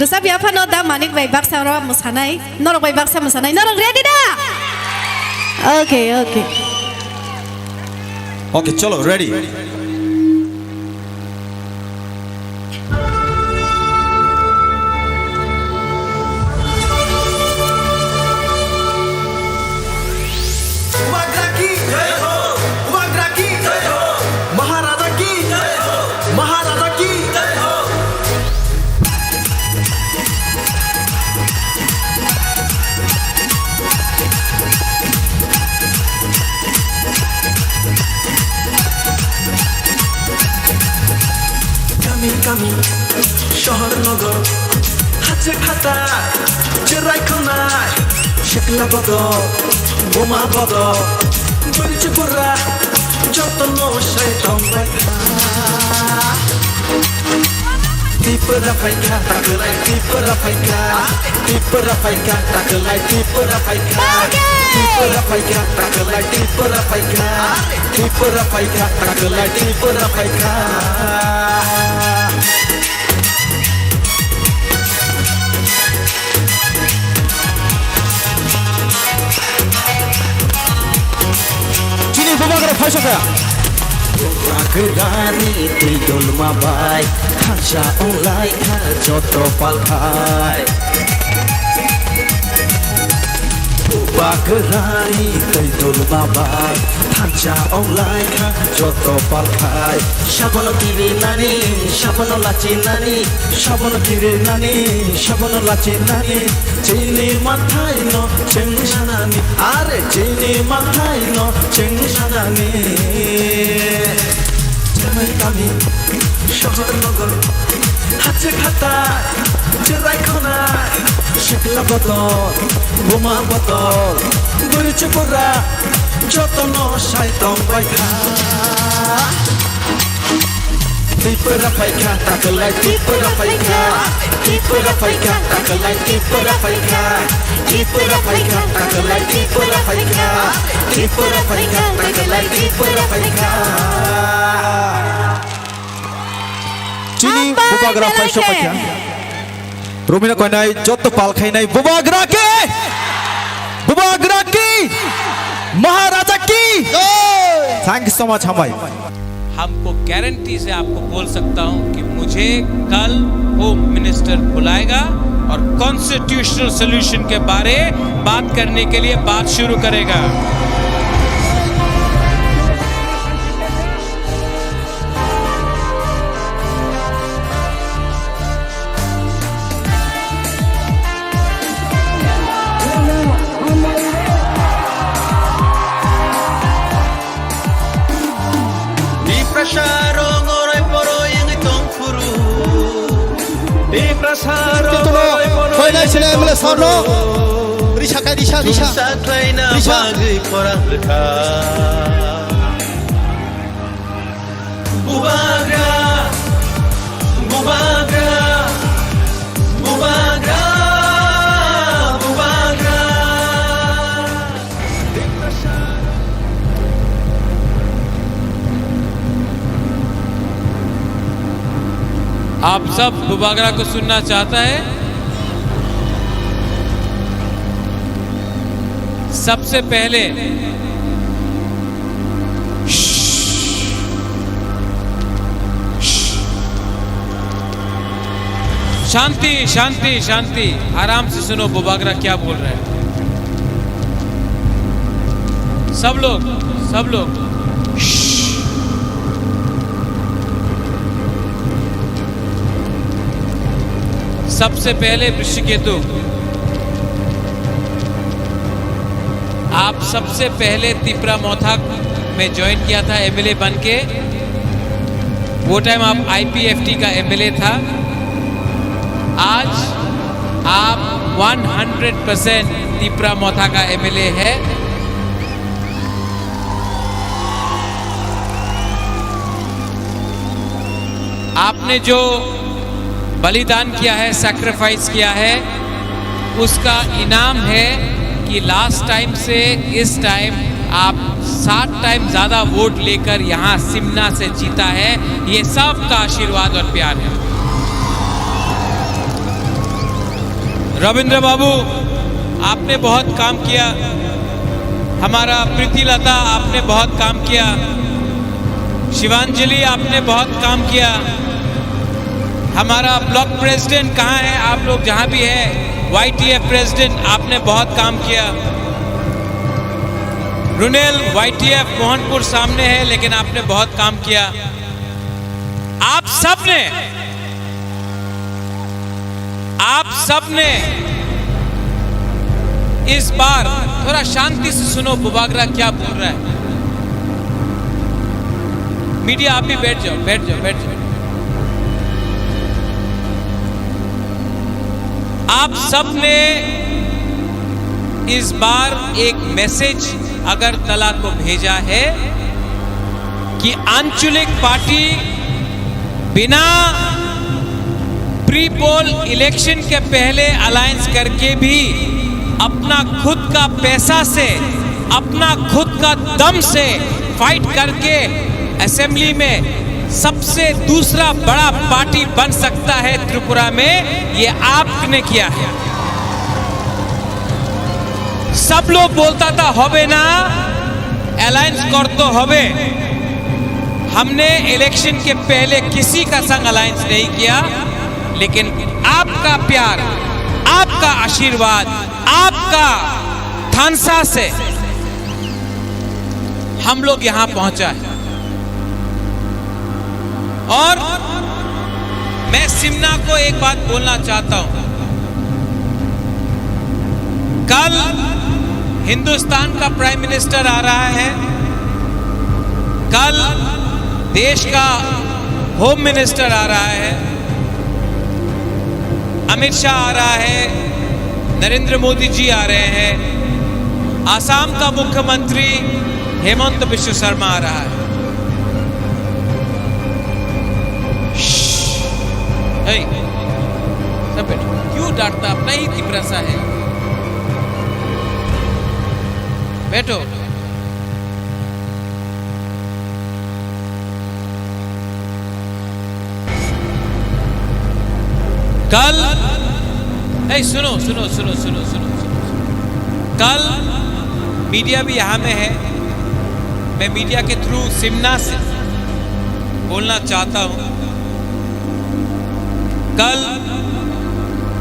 desabi aphan no damani bai baksa ro musanai, norok bai baksa musanai, norok ready dah? Okay, okay.
Okay, cholo ready.
Bubagra ki jai ho, Bubagra ki jai ho, Maharaja ki jai ho, Maharaja ki jai ho. Kami kami শহর নগর হাতে খাতা চেরাই খনাই শেখলা বদল বোমা বদল বলছে পুরা যত্ন শয়তান দেখা Tipura faika takelai tipura faika tipura faika takelai tipura faika tipura faika takelai tipura faika tipura faika takelai tipura faika.
Cini Bubagra faisha kaya.
Bubagrani tui dolma bai Khacha olai kha joto palkhai Bubagrani tui dolma bai Khacha olai kha joto palkhai Shabono tiri nani shabono lachi nani shabono tiri nani shabono lachi nani Chini mathai no cheng shanani are chini mathai no cheng shanani kami শহর নগর হাতে খাতা চেরাই খনাই শেখলা বদল বোমা বদল বলছে পোড়া যতন শয়তান বাইখা tipura faika takelai tipura faika tipura faika takelai tipura faika tipura faika takelai tipura faika tipura faika takelai tipura faika.
Cini Bubagra faisha kaya. Romina koi nai joto palkhai nai Bubagra ke, Bubagra ki, Maharaja ki. Thank you so much hamai.
हमको guarantee से आपको बोल सकता हूं कि मुझे कल home minister बुलाएगा और कॉन्स्टिट्यूशनल सॉल्यूशन के बारे बात करने के लिए बात शुरू करेगा.
Bubagra Bubagra, Bubagra, Bubagra.
आप सब बुबागरा को सुनना चाहता है? सबसे पहले शांति शांति शांति, आराम से सुनो बुबागरा क्या बोल रहे हैं। सब लोग सबसे पहले वृश्चिकेतु, आप सबसे पहले तिपरा मौथाक में ज्वाइन किया था एमएलए बन के। वो टाइम आप आईपीएफटी का एमएलए था। आज आप 100% तिपरा मौथा का एमएलए है। आपने जो बलिदान किया है, सैक्रिफाइस किया है, उसका इनाम है कि लास्ट टाइम से इस टाइम आप 7 टाइम ज़्यादा वोट लेकर यहाँ सिमना से जीता है। ये सबका आशीर्वाद और प्यार है। रविंद्र बाबू, आपने बहुत काम किया। हमारा प्रीतिलता, आपने बहुत काम किया। शिवांजलि, आपने बहुत काम किया। हमारा ब्लॉक प्रेसिडेंट कहाँ है? आप लोग जहाँ भी है, वाईटीएफ प्रेसिडेंट, आपने बहुत काम किया। रुनेल वाईटीएफ मोहनपुर सामने है, लेकिन आपने बहुत काम किया। आप सबने इस बार, थोड़ा शांति से सुनो बुबागरा क्या बोल रहा है। मीडिया आप भी बैठ जाओ। आप सबने इस बार एक मैसेज अगरतला को भेजा है कि आंचलिक पार्टी बिना प्री पोल इलेक्शन के पहले अलायंस करके भी अपना खुद का पैसा से, अपना खुद का दम से फाइट करके असेंबली में सबसे दूसरा बड़ा पार्टी बन सकता है त्रिपुरा में। ये आपने किया है। सब लोग बोलता था होबे ना, अलायंस कर तो होबे। हमने इलेक्शन के पहले किसी का संग अलायंस नहीं किया, लेकिन आपका प्यार, आपका आशीर्वाद, आपका थानसा से हम लोग यहां पहुंचा है। और मैं सिमना को एक बात बोलना चाहता हूं। कल हिंदुस्तान का प्राइम मिनिस्टर आ रहा है, कल देश का होम मिनिस्टर आ रहा है, अमित शाह आ रहा है, नरेंद्र मोदी जी आ रहे हैं, आसाम का मुख्यमंत्री हेमंत बिश्व शर्मा आ रहा है। सब बैठो, क्यों डांटता? अपना ही तिपरासा है। बैठो। कल सुनो। कल मीडिया भी यहां में है। मैं मीडिया के थ्रू सिमना से बोलना चाहता हूं। कल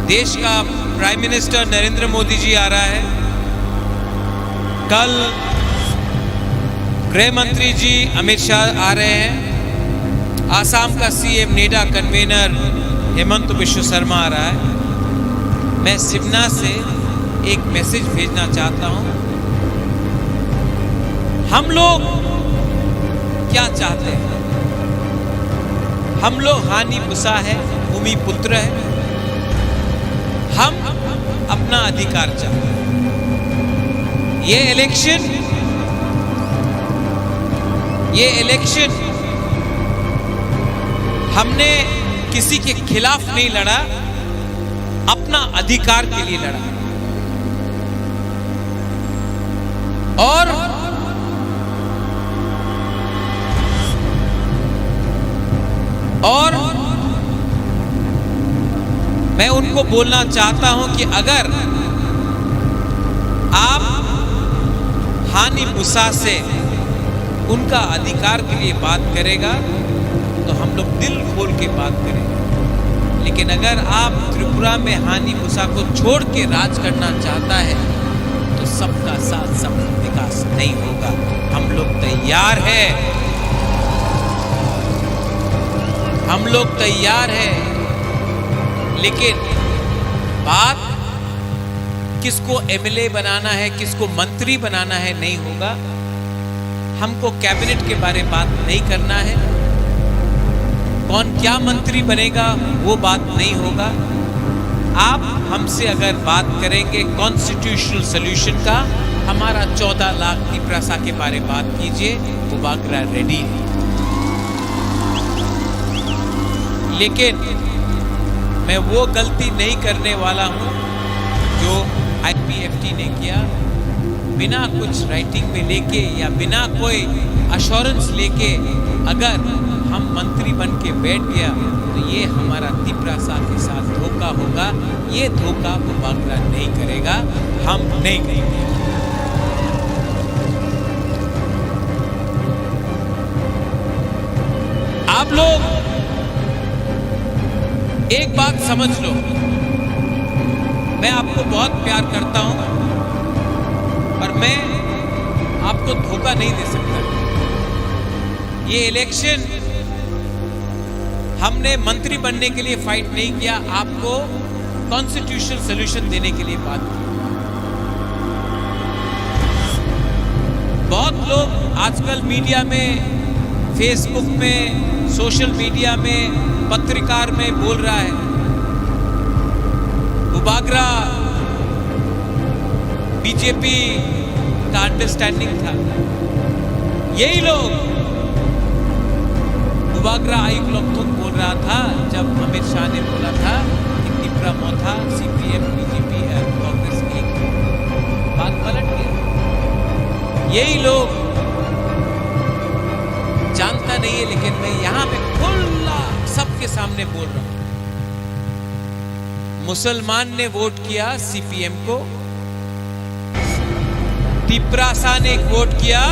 देश का प्राइम मिनिस्टर नरेंद्र मोदी जी आ रहा है। कल गृह मंत्री जी अमित शाह आ रहे हैं। आसाम का CM NEDA convener Himanta Biswa Sarma आ रहा है। मैं सिमना से एक मैसेज भेजना चाहता हूं। हम लोग क्या चाहते हैं? हम लोग हानि पुसा है, भूमि पुत्र है। हम अपना अधिकार चाहते हैं। ये इलेक्शन हमने किसी के खिलाफ नहीं लड़ा, अपना अधिकार के लिए लड़ा। और मैं उनको बोलना चाहता हूं कि अगर आप हानि मुसा से उनका अधिकार के लिए बात करेगा तो हम लोग दिल खोल के बात करेंगे। लेकिन अगर आप त्रिपुरा में हानि मुसा को छोड़ के राज करना चाहता है तो सबका साथ सबका विकास नहीं होगा। हम लोग तैयार हैं, हम लोग तैयार हैं, लेकिन बात किसको एमएलए बनाना है, किसको मंत्री बनाना है नहीं होगा। हमको कैबिनेट के बारे में बात नहीं करना है, कौन क्या मंत्री बनेगा वो बात नहीं होगा। आप हमसे अगर बात करेंगे कॉन्स्टिट्यूशनल सॉल्यूशन का, हमारा 14 लाख की प्रसा के बारे में बात कीजिए, वो बागरा रेडी है। लेकिन मैं वो गलती नहीं करने वाला हूं जो आईपीएफटी ने किया, बिना कुछ राइटिंग में लेके या बिना कोई अश्योरेंस लेके अगर हम मंत्री बन के बैठ गया तो ये हमारा तिपरासा के साथ धोखा होगा। ये धोखा वो बागरा नहीं करेगा, हम नहीं करेंगे। आप लोग एक बात समझ लो, मैं आपको बहुत प्यार करता हूं और मैं आपको धोखा नहीं दे सकता। ये इलेक्शन हमने मंत्री बनने के लिए फाइट नहीं किया, आपको कॉन्स्टिट्यूशनल सॉल्यूशन देने के लिए बात की। बहुत लोग आजकल मीडिया में, फेसबुक में, सोशल मीडिया में, पत्रकार में बोल रहा है बागरा बीजेपी का अंडरस्टैंडिंग था। यही लोग बागरा आयुक्त लोग बोल रहा था जब अमित शाह ने बोला था कि तिपरा मोथा सीपीएम बीजेपी कांग्रेस एक, बात पलट गया। यही लोग जानता नहीं है, लेकिन मैं यहां पे खुला सबके सामने बोल रहा हूं। मुसलमान ने वोट किया सीपीएम को, तिपरासा ने वोट किया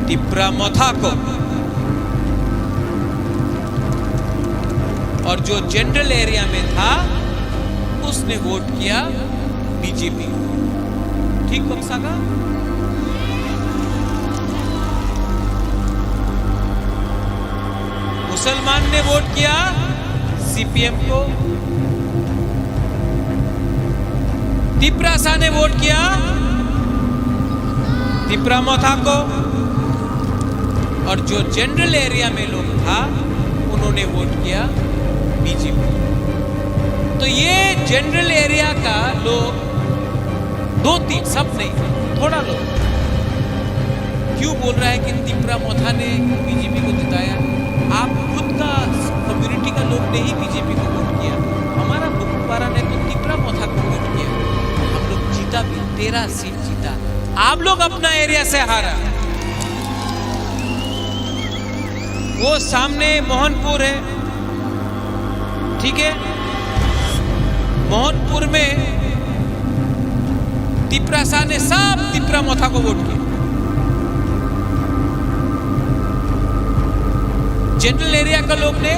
तिपरा मोथा को, और जो जनरल एरिया में था उसने वोट किया बीजेपी। ठीक बक्सा का मुसलमान ने वोट किया सीपीएम को, तिपरासा ने वोट किया तिपरा मोथा को, और जो जनरल एरिया में लोग था उन्होंने वोट किया बीजेपी। तो ये जनरल एरिया का लोग 2-3 सब नहीं, थोड़ा लोग क्यों बोल रहा है कि तिपरा मोथा ने बीजेपी को जिताया। आप खुद का कम्युनिटी का लोग ने ही बीजेपी को वोट किया। हमारा बुकपारा ने तो तिपरा मोथा को वोट किया, हम लोग जीता भी, 13 सीट जीता। आप लोग अपना एरिया से हारा। वो सामने मोहनपुर है, ठीक है, मोहनपुर में तिपरासा ने सब तिपरा मोथा को वोट किया। जनरल एरिया का लोग ने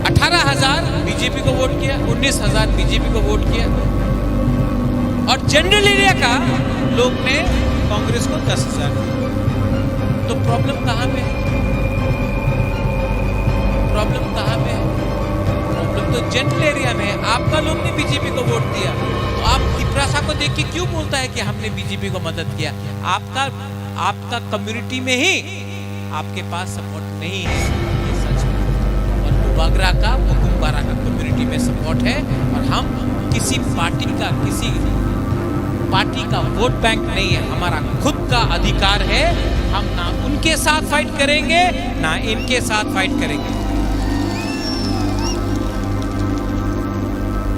18,000 बीजेपी को वोट किया, 19,000 बीजेपी को वोट किया, और जनरल एरिया का लोग ने कांग्रेस को 10,000। तो प्रॉब्लम कहां पे है? प्रॉब्लम कहां पे है? प्रॉब्लम तो जनरल एरिया में है। आपका लोग ने बीजेपी को वोट दिया, तो आप तिपरासा को देख के क्यों बोलता है कि हमने बीजेपी को मदद किया? आपका कम्युनिटी में ही आपके पास सपोर्ट नहीं है, ये सच है। और बागरा का, बुकुम्बारा का कम्युनिटी में सपोर्ट है, और हम किसी पार्टी का, किसी पार्टी का वोट बैंक नहीं है, हमारा खुद का अधिकार है। हम ना उनके साथ फाइट करेंगे ना इनके साथ फाइट करेंगे।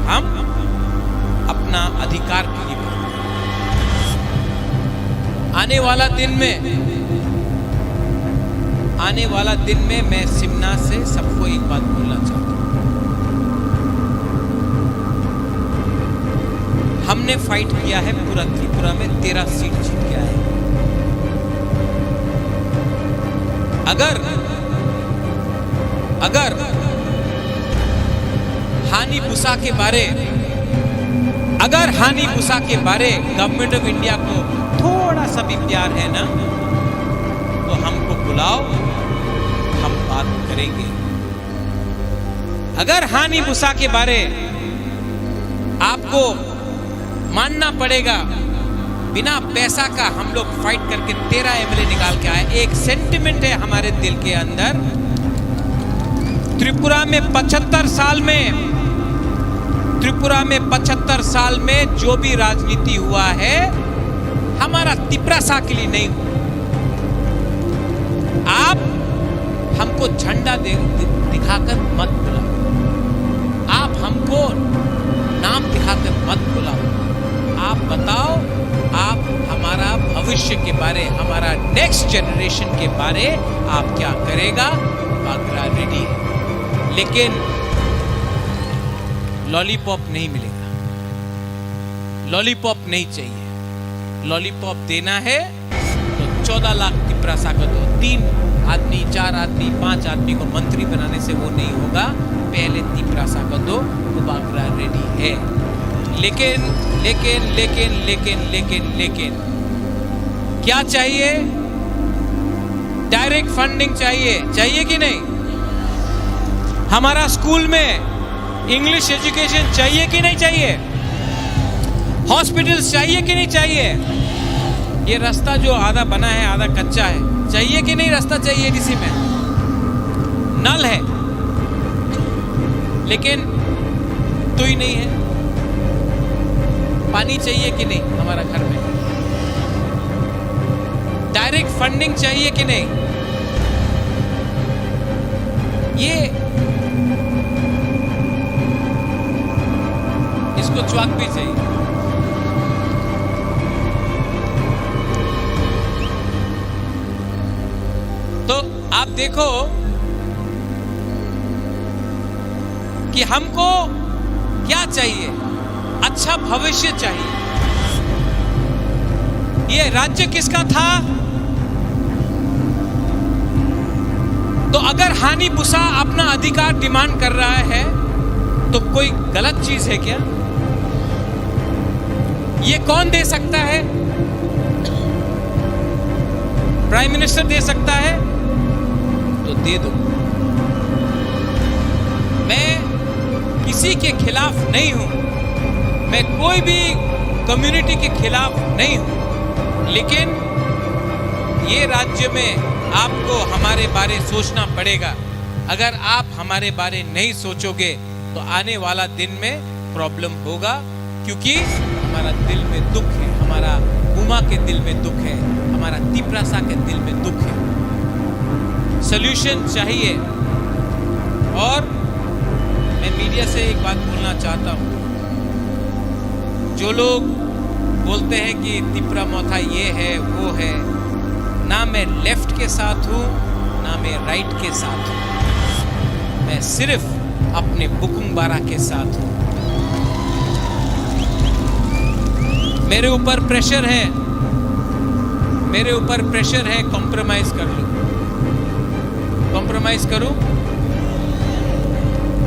हम अपना अधिकार के लिए आने वाला दिन में मैं सिमना से सबको एक बात बोलना चाहता हूं। हमने फाइट किया है पूरा त्रिपुरा में, 13 सीट जीत के आए। अगर हानि बुसा के बारे गवर्नमेंट ऑफ इंडिया को थोड़ा सा भी प्यार है ना, तो हमको बुलाओ, हम बात करेंगे। अगर हानि बुसा के बारे आपको मानना पड़ेगा, बिना पैसा का हम लोग फाइट करके 13 एमएलए निकाल के आए। एक सेंटिमेंट है हमारे दिल के अंदर। त्रिपुरा में 75 साल में जो भी राजनीति हुआ है, हमारा तिपरासा के लिए नहीं हुआ। आप हमको झंडा दिखाकर मत बुलाओ, आप हमको नाम दिखाकर मत बुलाओ। आप बताओ, आप हमारा भविष्य के बारे, हमारा नेक्स्ट जनरेशन के बारे आप क्या करेगा। बागरा रेडी है, लेकिन लॉलीपॉप नहीं मिलेगा, लॉलीपॉप नहीं चाहिए। लॉलीपॉप देना है तो 14 लाख तिपरासा को दो। 3 आदमी, 4 आदमी, 5 आदमी को मंत्री बनाने से वो नहीं होगा। पहले तिपरासा को दो, वो बागरा रेडी है। लेकिन क्या चाहिए? डायरेक्ट फंडिंग चाहिए कि नहीं? हमारा स्कूल में इंग्लिश एजुकेशन चाहिए कि नहीं चाहिए? हॉस्पिटल्स चाहिए कि नहीं चाहिए? ये रास्ता जो आधा बना है आधा कच्चा है, चाहिए कि नहीं? रास्ता चाहिए डीसी में, नल है लेकिन तो ही नहीं है। पानी चाहिए कि नहीं हमारा घर में? डायरेक्ट फंडिंग चाहिए कि नहीं? ये इसको च्वाक भी चाहिए। तो आप देखो कि हमको क्या चाहिए? अच्छा भविष्य चाहिए। ये राज्य किसका था? तो अगर हानि बुसा अपना अधिकार डिमांड कर रहा है तो कोई गलत चीज है क्या? ये कौन दे सकता है? प्राइम मिनिस्टर दे सकता है तो दे दो। मैं किसी के खिलाफ नहीं हूं, मैं कोई भी कम्युनिटी के खिलाफ नहीं हूं, लेकिन ये राज्य में आपको हमारे बारे सोचना पड़ेगा। अगर आप हमारे बारे नहीं सोचोगे तो आने वाला दिन में प्रॉब्लम होगा, क्योंकि हमारा दिल में दुख है, हमारा उमा के दिल में दुख है, हमारा तिपरासा के दिल में दुख है। सॉल्यूशन चाहिए। और मैं मीडिया से एक बात बोलना चाहता हूं, जो लोग बोलते हैं कि तिपरा मोथा ये है वो है, ना मैं लेफ्ट के साथ हूं ना मैं राइट के साथ हूं, मैं सिर्फ अपने बुकुंगबारा के साथ हूं। मेरे ऊपर प्रेशर है, कॉम्प्रोमाइज कर लूं।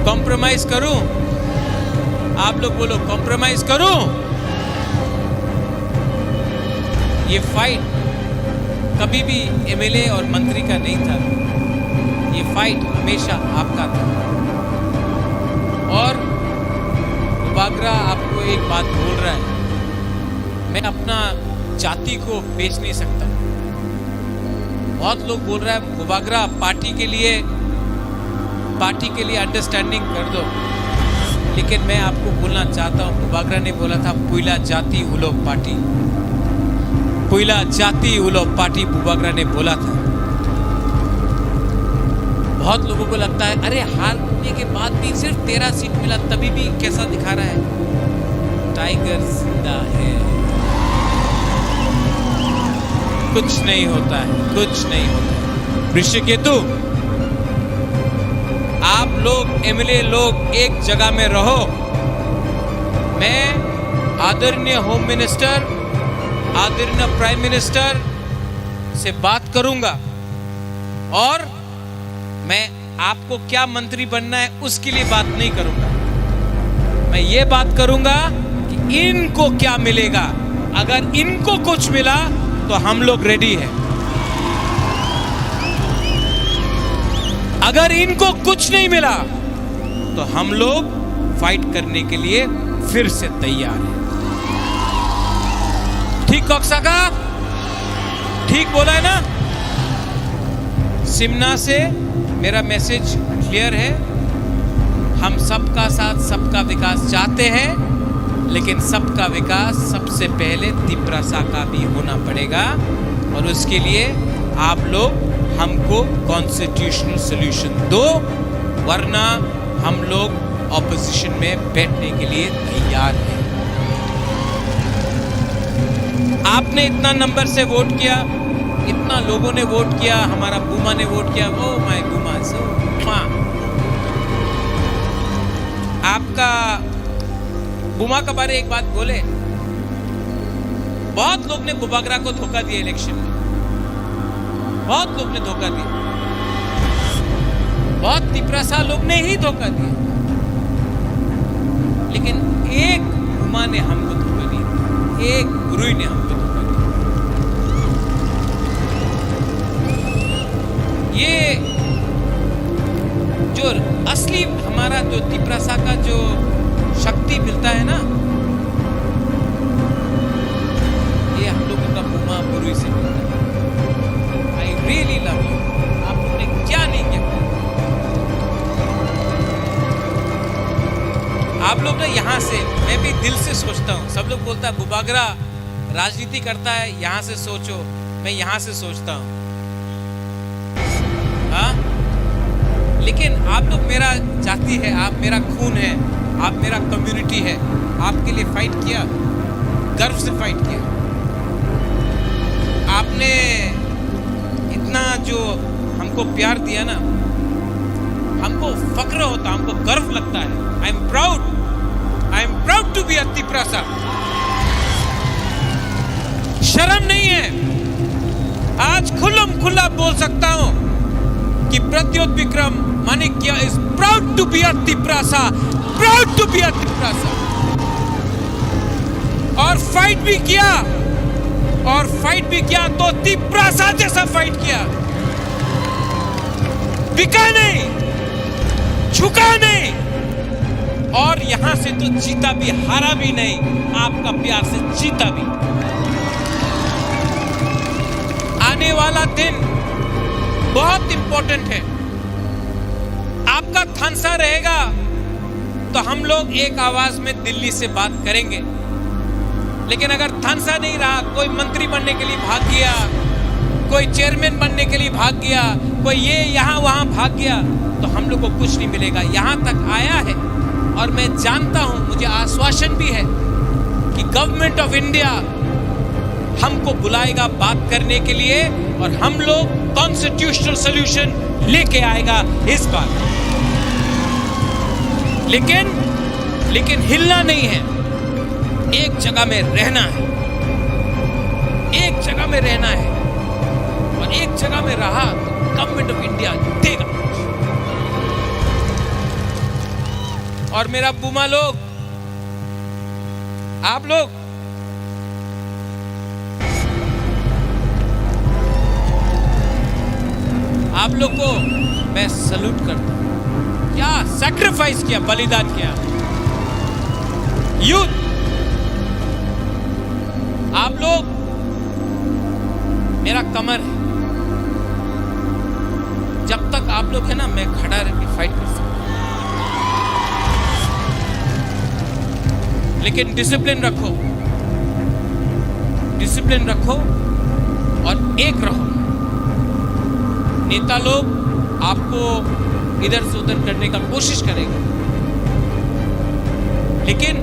कॉम्प्रोमाइज करूं? आप लोग बोलो कॉम्प्रोमाइज करूं? ये फाइट कभी भी एमएलए और मंत्री का नहीं था, ये फाइट हमेशा आपका था। और बागरा आपको एक बात बोल रहा है, मैं अपना जाति को बेच नहीं सकता। बहुत लोग बोल रहा है बागरा पार्टी के लिए अंडरस्टैंडिंग कर दो। लेकिन मैं आपको बोलना चाहता हूं, बुबागरा ने बोला था पुइला जाति उलो पार्टी, पुइला जाति उलो पार्टी बुबागरा ने बोला था। बहुत लोगों को लगता है अरे हारने के बाद भी सिर्फ 13 सीट मिला तभी भी कैसा दिखा रहा है। टाइगर जिंदा है, कुछ नहीं होता है, कुछ नहीं होता है। ऋषिकेतु, आप लोग एमएलए लोग एक जगह में रहो। मैं आदरणीय होम मिनिस्टर, आदरणीय प्राइम मिनिस्टर से बात करूंगा और मैं आपको क्या मंत्री बनना है उसके लिए बात नहीं करूंगा। मैं ये बात करूंगा कि इनको क्या मिलेगा। अगर इनको कुछ मिला तो हम लोग रेडी हैं। अगर इनको कुछ नहीं मिला तो हम लोग फाइट करने के लिए फिर से तैयार हैं। ठीक कॉक्सा का ठीक बोला है ना। सिमना से मेरा मैसेज क्लियर है। हम सबका साथ सबका विकास चाहते हैं, लेकिन सबका विकास सबसे पहले तिपरासा का भी होना पड़ेगा और उसके लिए आप लोग हमको कॉन्स्टिट्यूशनल सॉल्यूशन दो, वरना हम लोग ऑपोजिशन में बैठने के लिए तैयार हैं। आपने इतना नंबर से वोट किया, इतना लोगों ने वोट किया, हमारा बुमा ने वोट किया। ओ माय बुमा, सो आपका बुमा के बारे एक बात बोले, बहुत लोग ने बुबागरा को धोखा दिया इलेक्शन में, बहुत लोग ने धोखा दिया, बहुत तिपरासा लोग ने ही धोखा दिया, लेकिन एक बुमा ने हमको धोखा दिया, एक गुरुई ने हमको धोखा दिया। ये जो असली हमारा जो तिपरासा का जो शक्ति मिलता है ना, ये हम लोगों का बुमा गुरुई से मिलता है। I really love you। आप लोगों ने क्या नहीं किया। आप लोग ना यहाँ से, मैं भी दिल से सोचता हूँ। सब लोग बोलता है बुबागरा राजनीति करता है, यहाँ से सोचो। मैं यहाँ से सोचता हूँ, हाँ, लेकिन आप लोग मेरा जाति है, आप मेरा खून है, आप मेरा कम्युनिटी है। आपके लिए फाइट किया, गर्व से फाइट किया। आपने इतना जो हमको प्यार दिया ना, हमको फक्र होता, हमको गर्व लगता है। I am proud to be a Tiprasa. शर्म नहीं है, आज खुल्लम खुल्ला बोल सकता हूं कि Pradyot Bikram Manikya is proud to be a Tiprasa, proud to be a Tiprasa. और फाइट भी किया, और फाइट भी किया तो तिपरासा जैसा फाइट किया। बिका नहीं, झुका नहीं, और यहां से तो जीता भी, हारा भी नहीं, आपका प्यार से जीता भी। आने वाला दिन बहुत इंपॉर्टेंट है। आपका थानसा रहेगा तो हम लोग एक आवाज में दिल्ली से बात करेंगे, लेकिन अगर थानसा नहीं रहा, कोई मंत्री बनने के लिए भाग गया, कोई चेयरमैन बनने के लिए भाग गया, कोई ये यहाँ वहाँ भाग गया, तो हम लोग को कुछ नहीं मिलेगा। यहाँ तक आया है और मैं जानता हूँ, मुझे आश्वासन भी है कि गवर्नमेंट ऑफ इंडिया हमको बुलाएगा बात करने के लिए और हम लोग कॉन्स्टिट्यूशनल सॉल्यूशन लेके आएगा इस बार। लेकिन हिलना नहीं है, एक जगह में रहना है, एक जगह में रहना है, और एक जगह में रहा तो गवर्नमेंट ऑफ इंडिया देगा। और मेरा बुमा लोग, आप लोग को मैं सल्यूट करता हूं। क्या सैक्रिफाइस किया, बलिदान किया। यूथ, आप लोग मेरा कमर है। जब तक आप लोग है ना, मैं खड़ा रह के फाइट कर सकता हूं। लेकिन डिसिप्लिन रखो, डिसिप्लिन रखो और एक रहो। नेता लोग आपको इधर से उधर करने का कोशिश करेंगे, लेकिन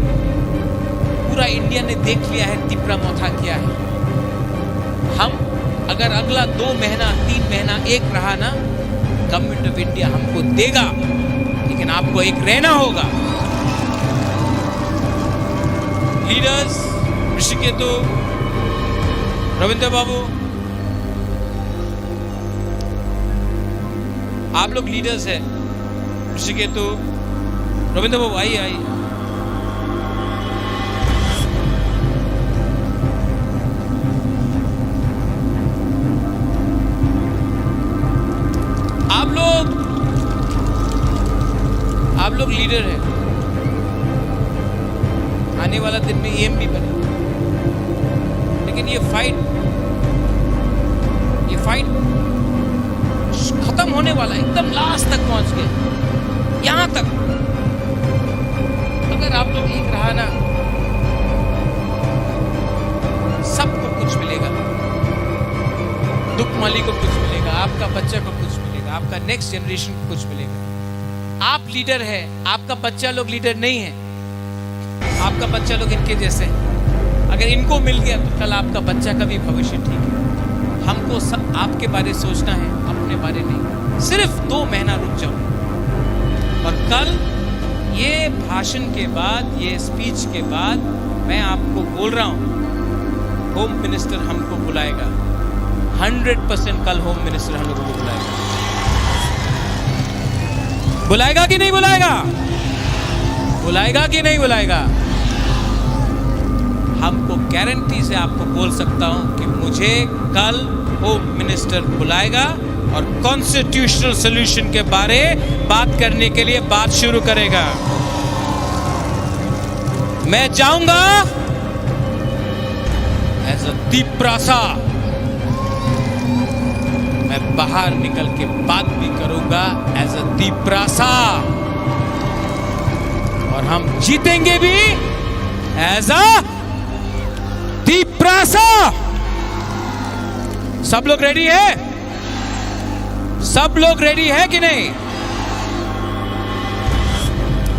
पूरा इंडिया ने देख लिया है तीव्रमोथा क्या है। हम अगर अगला 2 महीना 3 महीना एक रहा ना, गवर्नमेंट ऑफ इंडिया हमको देगा, लेकिन आपको एक रहना होगा। लीडर्स ऋषिकेतु, रविंद्र बाबू, आप लोग लीडर्स हैं। ऋषिकेतु, रविंद्र बाबू आइए आइए। आप लोग लीडर हैं। आने वाला दिन में एम भी बने, लेकिन ये फाइट खत्म होने वाला है, एकदम लास्ट तक पहुंच गए, यहां तक। अगर आप लोग एक रहा ना, सबको कुछ मिलेगा। दुखमाली को कुछ मिलेगा, आपका बच्चा को कुछ मिलेगा, आपका नेक्स्ट जनरेशन को कुछ मिलेगा। आप लीडर है, आपका बच्चा लोग लीडर नहीं है। आपका बच्चा लोग इनके जैसे हैं। अगर इनको मिल गया तो कल आपका बच्चा का भी भविष्य ठीक है। हमको सब आपके बारे सोचना है, अपने बारे नहीं। सिर्फ 2 महीना रुक जाओ और कल ये भाषण के बाद, ये स्पीच के बाद मैं आपको बोल रहा हूं, होम मिनिस्टर हमको बुलाएगा। 100% कल होम मिनिस्टर हम लोगों को बुलाएगा। बुलाएगा कि नहीं बुलाएगा? बुलाएगा कि नहीं बुलाएगा? हमको गारंटी से आपको बोल सकता हूं कि मुझे कल होम मिनिस्टर बुलाएगा और कॉन्स्टिट्यूशनल सॉल्यूशन के बारे बात करने के लिए बात शुरू करेगा। मैं जाऊंगा एज अ दीपरासा, मैं बाहर निकल के बात भी करूंगा एज अ दीपरासा, और हम जीतेंगे भी एज अ दीपरासा। सब लोग रेडी है? सब लोग रेडी है कि नहीं?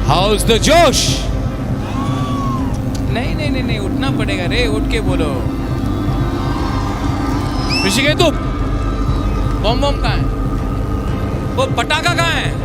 हाउ इज द जोश? नहीं नहीं नहीं नहीं, उठना पड़ेगा रे, उठ के बोलो। ऋषिकेतु, बम बम कहाँ है? वो पटाखा कहाँ है?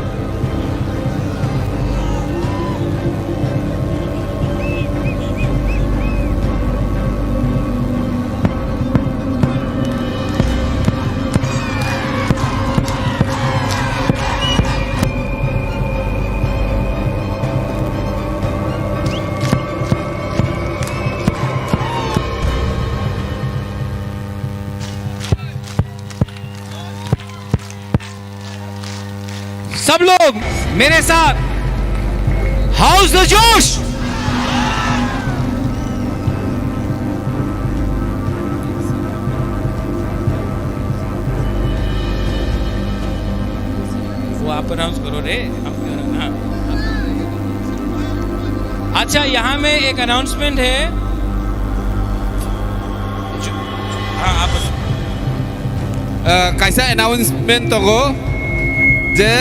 सब लोग मेरे साथ, हाउस द जोश। वो आप अनाउंस करो रे, हम क्यों ना। अच्छा, यहां में एक अनाउंसमेंट है। हाँ, आप
कैसा अनाउंसमेंट तंगो जे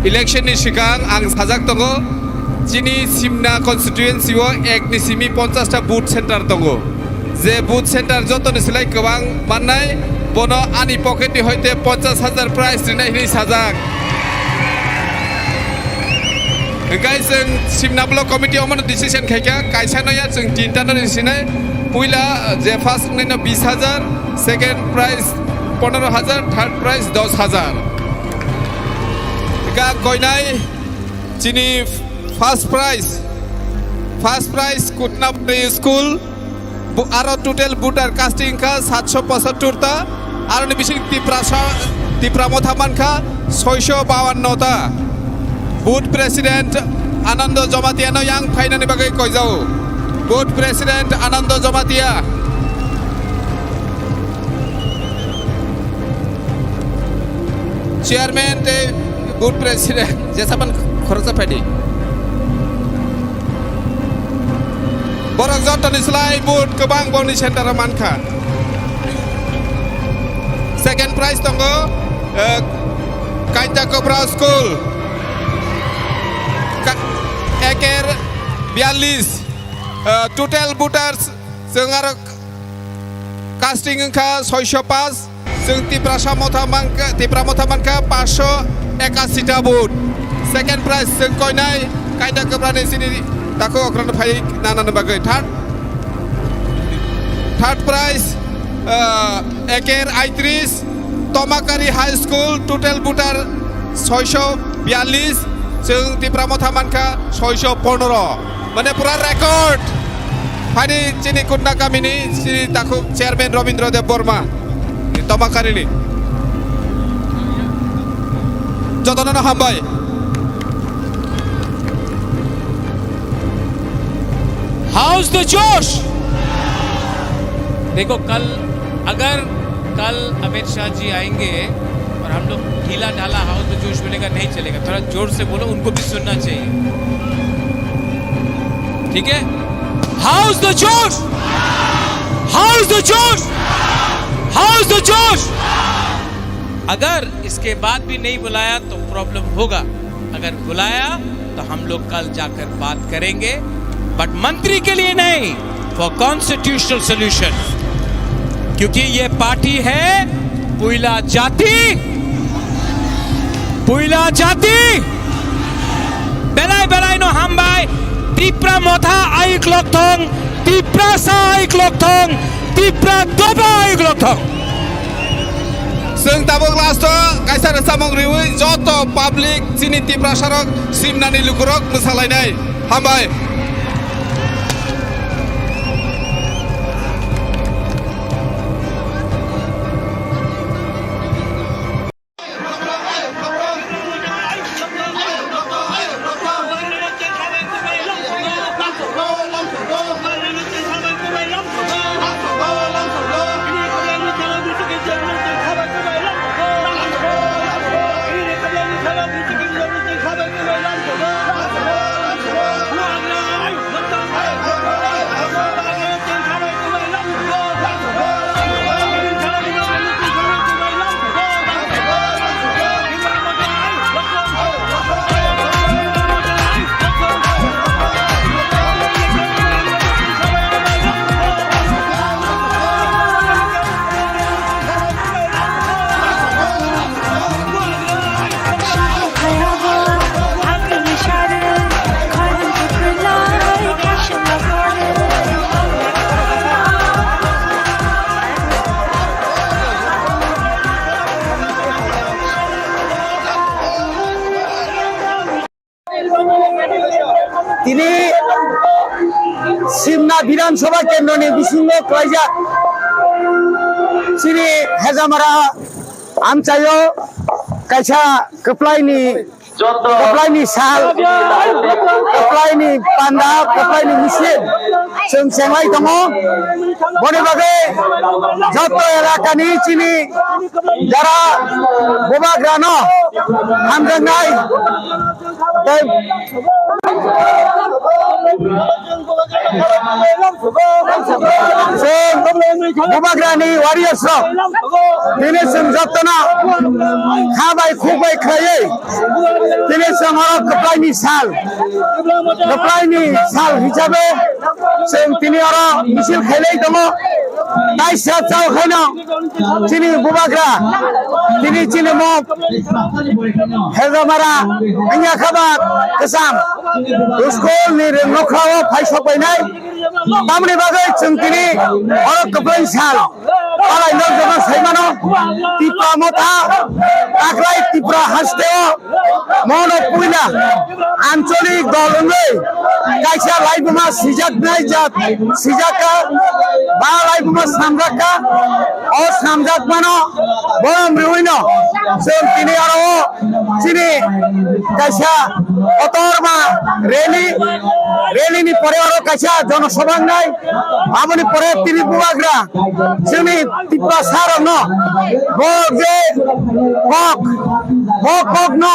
इलेक्शन नि सिगां आं साजाक तंगो जिनि सिमना कन्स्टिट्युएन्सिव 1 नि सिमि 50 टा बुथ सेन्टार तंगो जे बुथ सेन्टार जतनि सिलाय गोबां माननाय बनो आनि पकेटनि हयते 50,000 प्राइज दिनाय नि साजाक गाइस जों सिमना ब्लक कमिटि अमन डिसिजन खायका कायसानया जों 3 टा दिसिनाय पहिला जे फर्स्ट नैनो 20,000 सेकेंड प्राइज 15,000 थर्ड प्राइज 10,000 गयनाय जिनि फार्स्ट प्राइज कुटनापुरी स्कूल आरो टोटल बुटार कास्टिंग का 775 टा आरो बिसिं तिप्रामथा मानखा 652 टा बुथ प्रेसिडेंट आनंद जमातियानो यांग फाइनानि बागै कयजाओ booth president Anand Jamatia chairman booth president जैसा खरचा फाइडी borok jotoni slai boot kebang boni center manka second prize tongo Kaita Cobra School eker 42 total booters जों आरो casting engka 605 जों tipra motamanka 581 ta boot second prize जों koinai Kaita Cobra ni sini tako okran phai nana bagai third prize eker 38 Tomakari High School total booter 642 जों tipra motamanka 615 মানে পুরা record ফাইনি চিনি কুন্ডা কামিনি শ্রী তাকু চেয়ারম্যান রবীন্দ্র দেব বর্মা তমাকারিনি যতনা হামবাই
हाउस द जोश देखो कल अगर कल अमित शाह जी आएंगे और हम लोग ढीला ढाला हाउस द जोश बोलेगा नहीं चलेगा थोड़ा जोर से बोलो उनको भी सुनना चाहिए ठीक है हाउस द जोश हाउस द जोश हाउस द जोश अगर इसके बाद भी नहीं बुलाया तो प्रॉब्लम होगा अगर बुलाया तो हम लोग कल जाकर बात करेंगे बट मंत्री के लिए नहीं फॉर कॉन्स्टिट्यूशनल सॉल्यूशन क्योंकि ये पार्टी है पुइला जाति बेलाय नो हामबाय तिप्रा मोथा आइक लोकथं तिप्रा सा आइक लोकथं तिप्रा दोबा आइक लोकथं
जों दाबो लास्ट कायसा सामं रिवै जत पाब्लिक चिनि तिप्रा सारक सिमनानि लुकुरक मोसालायनाय हामबाय
তিনি সিমনা বিধানসভা কেন্দ্রনি বিসিঙ্গ কয়জা সিনি হেজামারা আমচাयो কাইছা কপ্লাইনি साल कप्लाइनि पान्दा कप्लाइनि मिसिन जों सेंलाय दङ बनि बागै जत एलाकानि चिनि जारा बोबाग्रा न हामदोंनाय बोबाग्रानि वारियर्स दिनै जों जतना खाबाय खुबाय खायै दिनै जों कप्लाइनि साल हिसाबै जों दिनै आरो मिसिल खायलाय दङ नायसा जावखायनो दिनै बोबाग्रा दिनै दिनै म हेजामारा आंनिया खाबा गोसाम स्कुलनि न'खराव फायसबायनाय तामनि बागै जों दिनै आरो कप्लाइनि साल आलायनो गोबां सायमानो तिप्रा मथा आग्राय तिप्रा हास्तेव मन पुइला आঞ্চলিক दलनै कायसा लाइबुमा सिजाकनाय जात सिजाका बा लाइबुमा सामजाका अ सामजाकमानो बरम रिउइनो जों दिनै आरो दिनै कायसा अतरमा रेलिनि परे आरो कायसा जन সবাংনাই আমনি পরে তিনি বুবাগ্রা जोंनि ত্রিপুরা সারং ন বক যে বক ন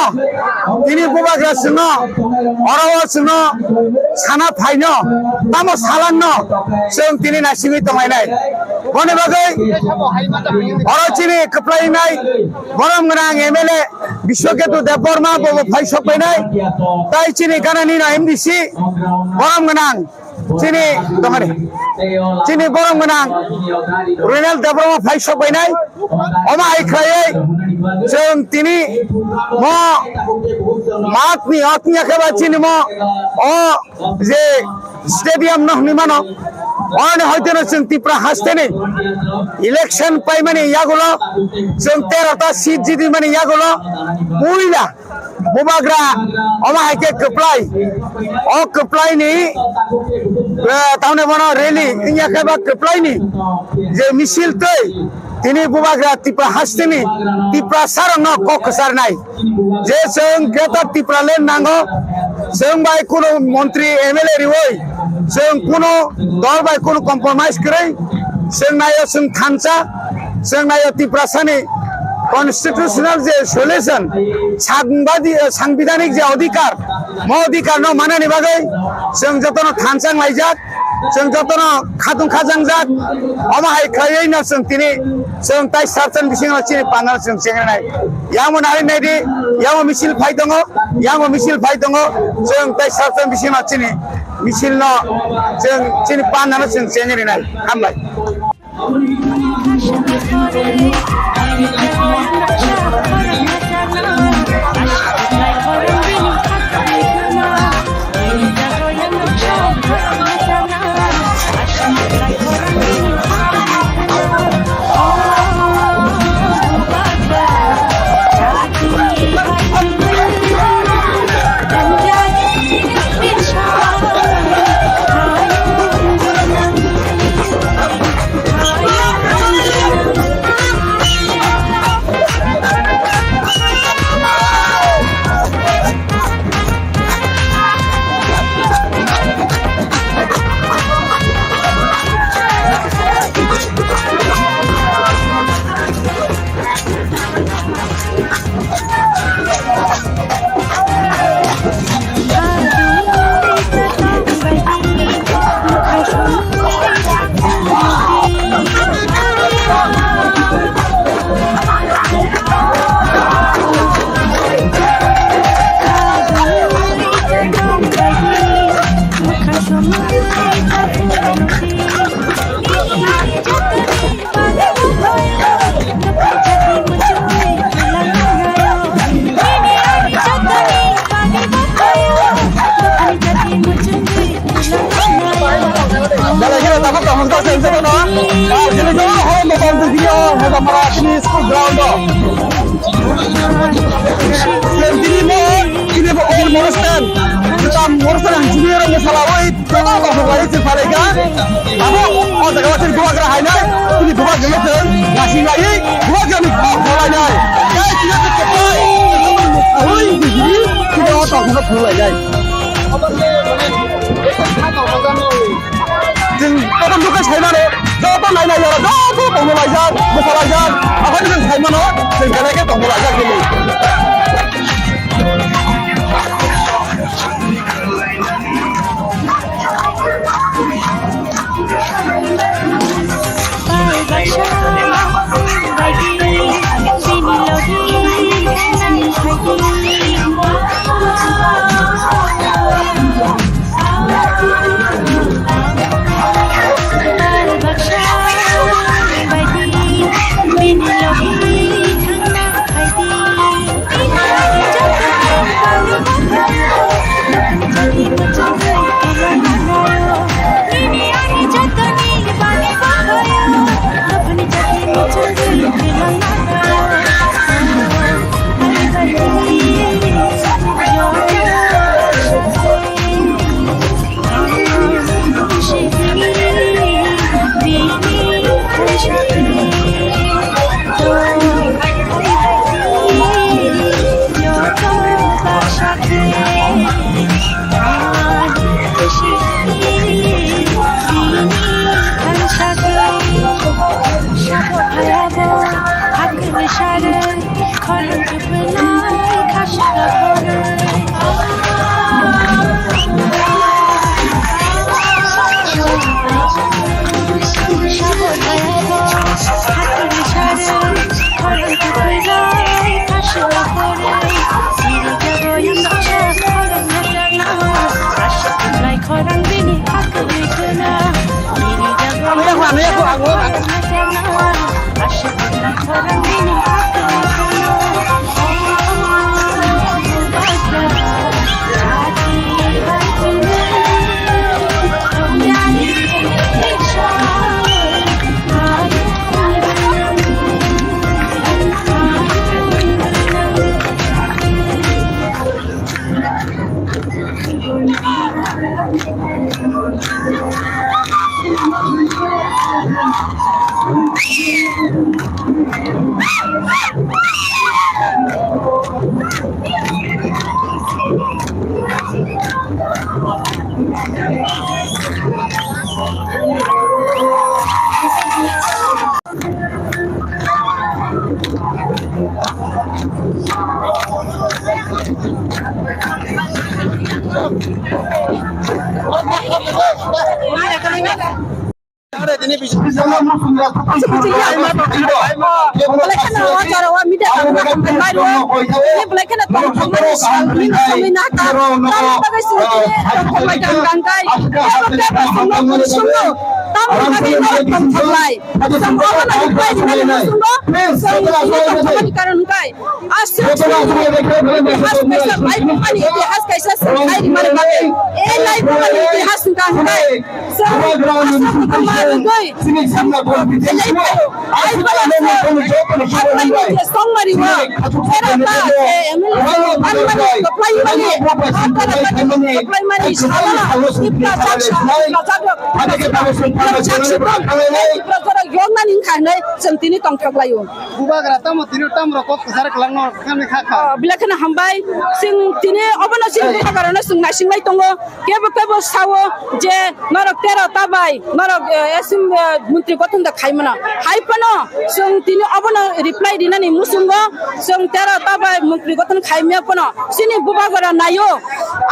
তিনি বুবাগ্রা সিং ন অরও সিং ন সানা ফাই ন তামো সালান ন जों তিনি নাসিমি তমাইনাই বনে বাগৈ অরও চিনি কপ্লাইনাই বরম গনাং MLA Biswaketu Debbarma Bob phi সপাইনাই তাই চিনি গানানি না এমডিসি বরম গনাং চিনি দমারে চিনি বরম গনাং রুনেল দেববর্মা ফাই সপাইনাই অমা আইখ্রাयै जों তিনি म मातनि अतनि आखेबा चिनि म अ जे स्टेडियाम न हनिमानो অনে হইতেন जों ত্রিপুরা হাসতেনি ইলেকশন পাই মানে ইয়াগুলো जों 13টা সিট জিদি মানে ইয়াগুলো বুইলা বুবাগ্রা অমাহাইকে কপ্লাই অ কপ্লাইনি তাহলে বনো রেলি ইয়াকেবা কপ্লাইনি যে মিছিল তৈ তিনি বুবাগ্রা ত্রিপুরা হাসতেনি ত্রিপুরা সারং ন ককসার নাই যে जों গ্রেটার ত্রিপুরা লেন নাঙ্গো जों বাই কোনো মন্ত্রী এমএলএ রিওই जों কোনো দল বাই কোনো কম্প্রমাইজ কरै जों नायो जों थानसा जों नायो ত্রিপুরা सानि कन्स्टिट्यूशनल जे सल्यूशन साংবিধানিক जे अधिकार म अधिकार न मानानि बागै जों जतन थानसां लाइजाक जों जतन खादुं खाजां जाक अमाहाय खायै न जों तिनि जों ताइ सारचन बिसिङाव चिनि पाना जों सेंनाय यामो नारि नायदि यामो मिছিল फाइ दङ यामो मिছিল फाइ दङ जों ताइ सारचन बिसिङाव चिनि मिছিল न जों चिनि पाना जों सेंनाय हामबाय
Bini logi thangna
Sentini tongkak layu.
Bubagra tamo tinu tam rokok kesar kelang kami kakak.
Bila kena hambai, sing tini apa nasi kita karena sing nasi mai tunggu, kebo sawo je norok tera tabai, norok esim menteri kotong dah kai mana. Hai pano, sing tini apa na reply di nani musungo, sing tera tabai menteri kotong kai mia pano. Sini bubagra nayo,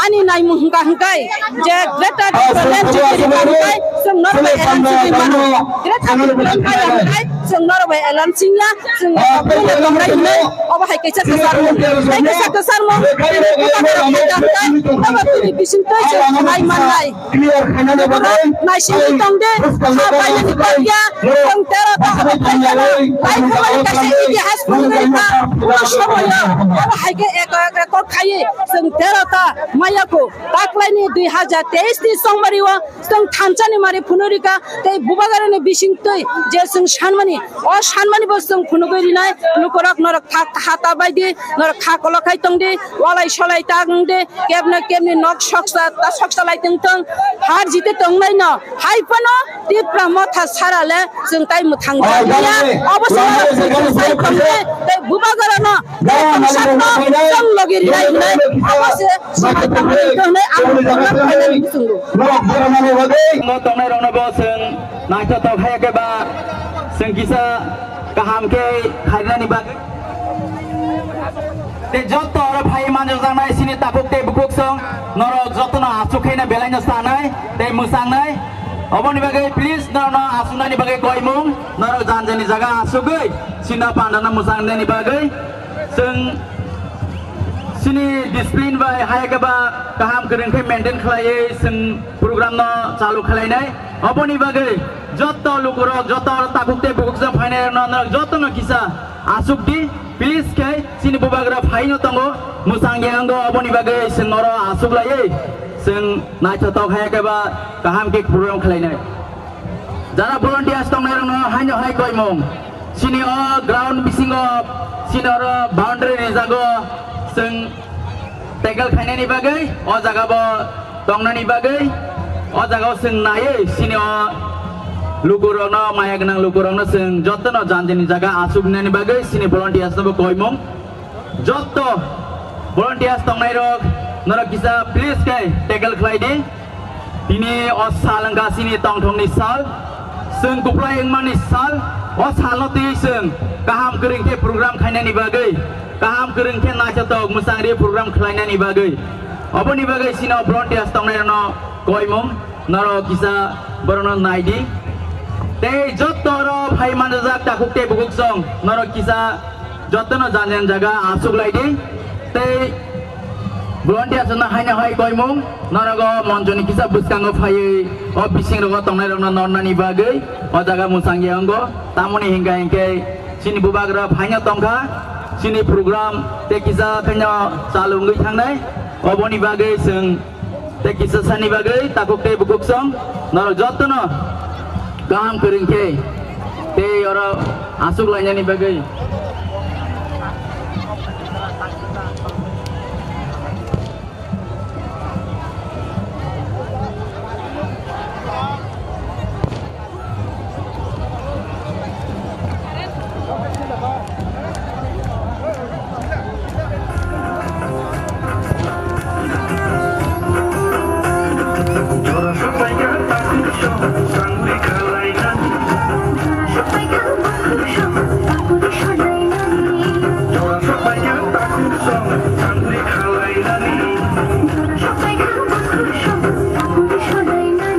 ani nai hangkai, je greta development jadi hangkai, sing norok elan jadi mana. Greta development hangkai, sing norok elan sinya, sing apa hai kisah kesar mo, hai kisah kesar mo, bubagra hangkai, apa pilih bisin tu je hai manai. Nasi tong de, apa yang dikerja, tong tera tak apa kerja, hai kembali kasih ini hasil mereka, semua ya, apa hai ke ekor kaya, tong tera tak maya ko, tak lain 2023 di song mariwa, tong thanca ni mari punurika, tapi bubagra ni bising tu, je tong shanmani, oh shanmani bos tong punugeri nai, lukorak norak hata bai de, norak hakolokai tong de, walai sholai tang de, kebne nok shoksa lai tong har jite tong nai na, hai pano di pramotha sarale, tong tai muthang dia, obosai sai tong de, tapi bubagra na, tong shatno, tong logeri nai nai, obosai sai tong nai, aku tong nai bisunggu.
Mo tong nai rona bo sing nai to tong hai ke ba, sing kisa kaham ke khaina ni ba. Te joto ora bhai manjo jangnai sini tapuk te bukuk song noro jotono asuk khaina belaina sanai te musang nai oboni bagai please noro asuna ni bagai koimung noro janjani jaga asugei sina pandana musang ni bagai sing sini disiplin bai hai ka ba kaham kereng ke maintain khlai sing program no chalu khlai nai oboni bagai joto lukuro joto tapuk te bukuk song phaine noro jotono kisa asuk di please kai sini bubagra phaino tango musang yango oboni bagai sing noro asuk lai sing nai chotok hai ka ba kaham ke program khlai nai jara volunteers tong nai no haino hai koi mong sini o ground bisingo sini oro boundary ni jago sing tackle khaina ni bagai o jaga bo tong na ni bagai o jaga sing nai sini o lukurong no maya genang lukurong no sing joto no janjini jaga asuk nani bagai sini volunteers no koimong joto volunteers tong nai rok nora kisa please kai tackle khlai di ini o salangka sini tong thong ni sal sing kuplai engman ni sal o sal no ti sing kaham kering ke program khaina ni bagai kaham kering ke na chatok musang ri program khlaina ni bagai oboni bagai sini volunteers tong nai no koimong nora kisa borono nai di te jotoro bhai manjak takuk te bukuk song noro kisa jotono janjan jaga asuk lai di te volunteer sona haina hai koimung norogo monjoni kisa buskango phai o bising rogo tongnai rona nonnani bagai o jaga musang yango tamoni hingga hingke sini bubagra phaina tongkha sini program te kisa khanyo chalu ngui thangnai oboni bagai sing te kisa sani bagai takuk te bukuk song noro jotono काम करेंगे ते और आसुक लाइना नि बागै
Shabbai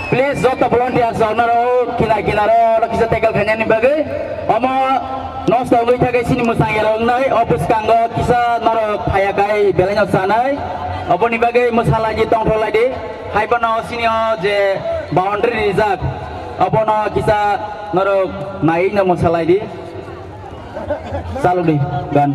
Please jota volunteer saunaro kinaro kisa tegal khanyani bagai omo nos tawai thagai sini musang erong nai opus kanggo kisa naro phayakai belanya sanai oboni bagai musala ji tong tholai di haibono sini je boundary rijak obono kisa naro nai no musala di salu di gan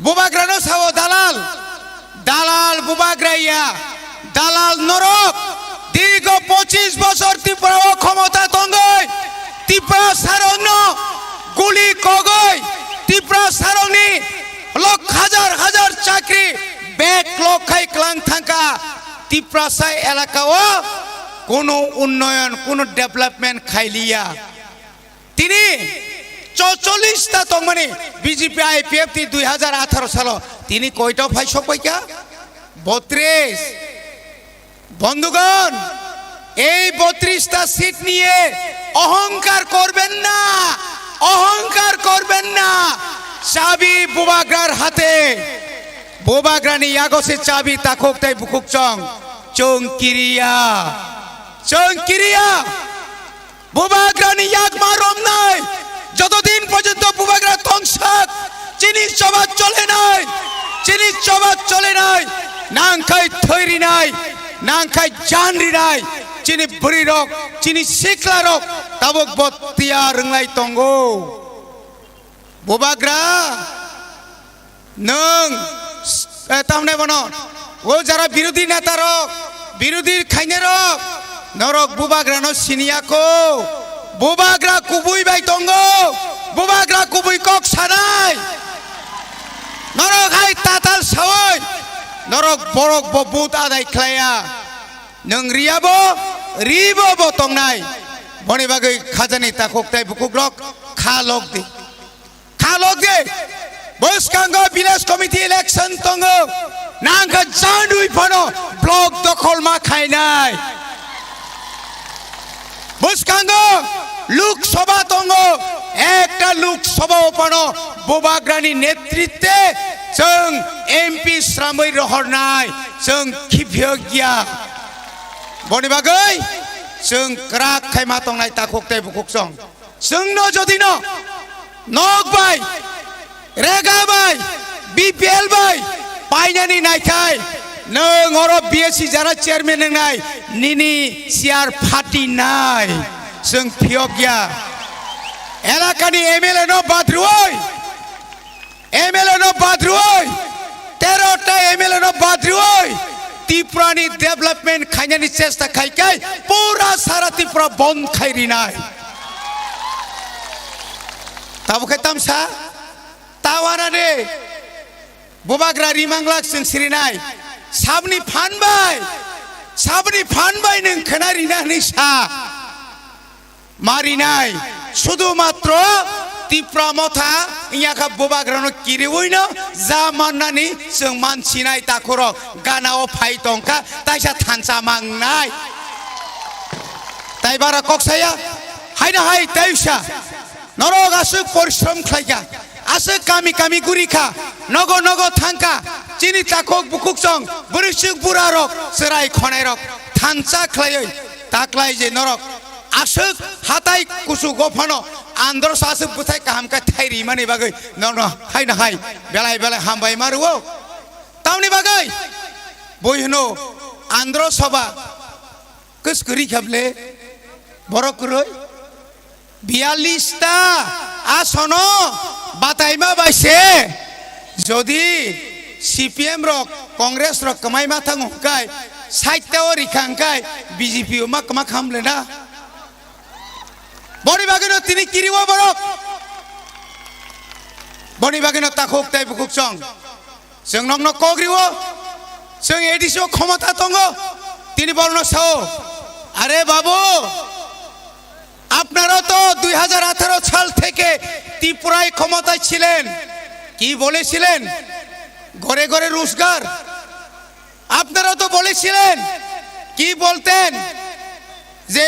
বুবাগ্রানো সাও দালাল দালাল বুবাগ্রাইয়া দালাল নরক দীর্ঘ 25 বছর ত্রিপুরা ক্ষমতা তঙ্গই ত্রিপুরা সারং গুলি কগই ত্রিপুরা সারংনি লক্ষ হাজার হাজার চাকরি ব্যাক লক্ষাই ক্লাং থাকা ত্রিপুরা সাই এলাকাও কোনো উন্নয়ন কোনো ডেভেলপমেন্ট খাইলিয়া তিনি 44টা তংমানি বিজেপি আইপিএফ 2018 সাল তিনি কয়টা ফাইসক পাইকা 32 বন্ধুগণ এই 32টা সিট নিয়ে অহংকার করবেন না অহংকার করবেন না চাবি বুবাগ্রার হাতে বুবাগ্রানি ইয়াগসে চাবি তাকক তাই বুকুক চংকিরিয়া বুবাগ্রানি ইয়াগ মারম নাই যতদিন পর্যন্ত বুবাগ্রা ধ্বংসাক চিনি চবাত চলে নাই নাংখাই থৈরি নাই নাংখাই জানরি নাই চিনি বুড়ি রক চিনি শিখলা রক তাবক বতিয়া রংলাই তঙ্গো বুবাগ্রা নং তামনে বন ও যারা বিরোধী নেতা রক বিরোধী খাইনে রক নরক বুবাগ্রানো সিনিয়াকো বুবাগ্রা কুবুই বাই তঙ্গো বুবাগ্রা কুবুই কক সানাই নরক হাই তাতাল সাওই নরক বরক বুত আদাই খ্লায়া নং রিবো বতংনাই বনি বাগৈ খাজানি তাকক তাই বুকুক রক খালক দে বসকাঙ্গ ভিলেজ কমিটি ইলেকশন তঙ্গো নাংখা জানুই ফনো ব্লক দখল মা খাইনাই বসকাঙ্গ লোকসভা তঙ্গো लोकसभा उपनो बोबाग्रानी नेतृत्वे जों एमपि स्रामै रहरनाय जों खिफियगिया बनि बागै जों क्राक खायमा तंनाय ताखुकते बुकुकसं जोंनो जदिनो नगबाय रेगाबाय बीपीएल बाय पाइनानि नायखाय नों अर बीएससी जारा चेयरमैन नंनाय निनि सियार फाटी नाय जों फियगिया एलाकानि एमएलए नो बाद्रुय एमएलए नो बाद्रुय 13टा एमएलए नो बाद्रुय त्रिपुरानि डेभलपमेंट खायनानि चेष्टा खायखाय पूरा सारा त्रिपुरा बंद खायरिनाय ताबुखे तामसा तावानाने बोबाग्रा रिमांगलाक जों सिरिनाय साबनि फानबाय नों खोनारिनानै सा मारिनाय शुधु मात्र त्रिपुरा मथा इयाखा बोबाग्रानो किरिवैनो जा माननानै जों मानसिनाय ताखुर गानाव फाइ दंखा ताइसा थानसा मांनाय ताइबारा कक्साया हायना हाय ताइसा नरग आसु परिश्रम खायगा आसु कामी कामी गुरिखा नगो नगो थांका चिनि ताखक बुकुकसं बुरिसुक बुरारक सराय खनायरक थानसा खलायै ताक्लाय जे नरक आसुक हाताय कुसु गफानो आंद्र सासु बुथाय काहामका थाइरि माने बागै न हायना हाय बेलाय बेलाय हामबाय मारुओ तावनि बागै बयहनो आंद्र सभा कसकरि खाबले बरकरै 42टा आसनो बातायमा बायसे जदि सीपीएम रक कांग्रेस रक कमाय माथां हकाय 60टा रिखांकाय बीजेपी मा कमा खामलेना बनि बागैनो तिनि किरिवा बरक बनि बागैनो ताखुक ताइ बुकुक सं जों नंनो कग्रिवो जों एडिसो क्षमता दंगो तिनि बरनो साओ अरे बाबू আপনারা তো 2018 সাল থেকে ত্রিপুরায় ক্ষমতায় ছিলেন কি বলেছিলেন ঘরে ঘরে রোজগার আপনারা তো বলেছিলেন কি বলতেন যে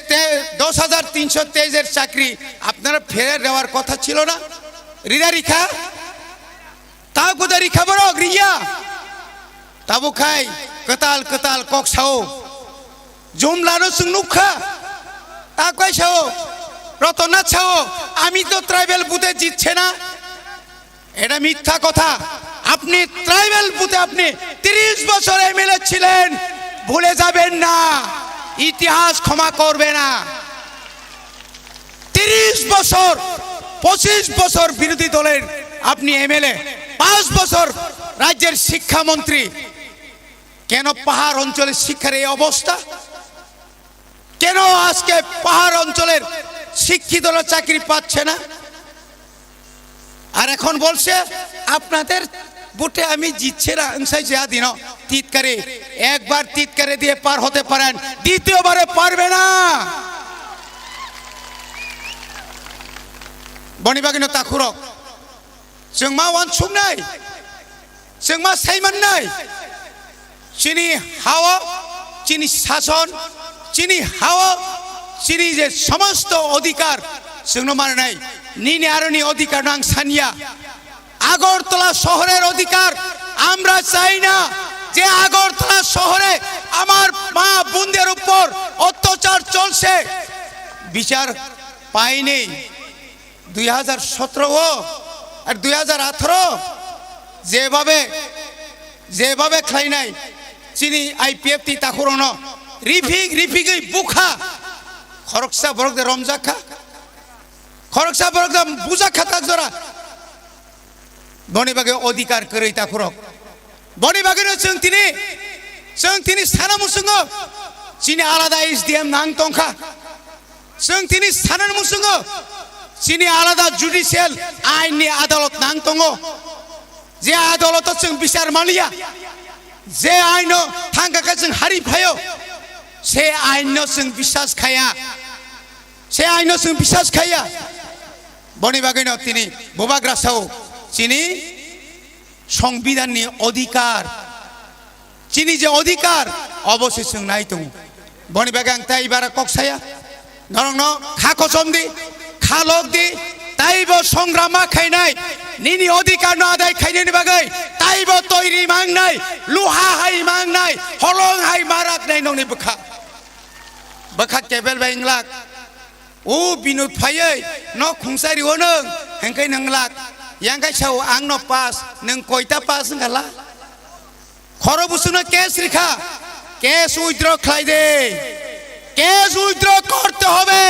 10323 এর চাকরি আপনারা ফেরে দেওয়ার কথা ছিল না রিদা রিখা তাও গুদা রিখা বড় রিয়া তাবু খাই কতাল কতাল ককসাও জুমলানো সুনুখা ताकवाय छाओ रतनाथ छाओ आमी तो ट्राइबल बुथे जितछे ना एटा मिथ्या कथा अपनी ट्राइबल बुथे अपनी 30 বছর एमएलए छिलेन भूले जाबेन ना इतिहास क्षमा करबे ना 30 বছর 25 বছর বিরোধী দলের আপনি एमएलए 5 বছর রাজ্যের শিক্ষা মন্ত্রী কেন পাহাড় অঞ্চলের শিক্ষার এই অবস্থা কেন আজকে পাহাড় অঞ্চলের শিক্ষিতরা চাকরি পাচ্ছে না আর এখন বলছে আপনাদের বুটে আমি জিতছে না অংশাই যা দিন তিতকারে একবার তিতকারে দিয়ে পার হতে পারেন দ্বিতীয়বারে পারবে না বনিবাগিনো তাখুরক जों मा वानसुंनाय जों मा सायमाननाय चिनि हावा चिनि शासन চিনি হাওয়া চিনি যে সমস্ত অধিকার जोंनो माननाय নিনি আরনি অধিকার নাং সানিয়া আগরতলা শহরের অধিকার আমরা চাই না যে আগরতলা শহরে আমার মা বোনদের উপর অত্যাচার চলছে বিচার পাইনি 2017 আর 2018 যেভাবে খাই নাই চিনি আইপিএফ তি তাখুরনো रिफिग बुखा खरकसा बरक दे रमजाखा खरकसा बरक दे बुजाखा ताक जरा बनि बागे अधिकार करै ताखुरक बनि बागे जों तिनि साना मुसुंगो चिनि आलादा एसडीएम नां तंखा जों तिनि साना मुसुंगो चिनि आलादा जुडिशियेल आइननि आदालत नां तंगो जे आदालत जों बिचार मालिया जे आइनो थांगाखा जों हारि फायो से आइनो जों विश्वास खाया बनि बागैनो तिनि बोबाग्रासाव चिनि संविधाननि अधिकार चिनि जे अधिकार अवश्य जों नायदों बनि बागै आं ताइबारा कक्साया नरंनो खाखसम दि खालक दि তাইব সংগ্রামা খাইনাই নিনি অধিকার না আদায় খাইনাইনি বাগৈ তাইব তৈরি মাংনাই লুহা হাই মাংনাই হলং হাই মারাক নাই নংনি বখা কেবেল বাইংলাক ও বিনোদ ফাयै ন খুংসারি ও নং হেंखै नंलाक यांगाय साव आं न पास नों कयता पास नंगाला खर बुसुनो केस रेखा केस उइथ्र खालायदे केस उइथ्र करते হবে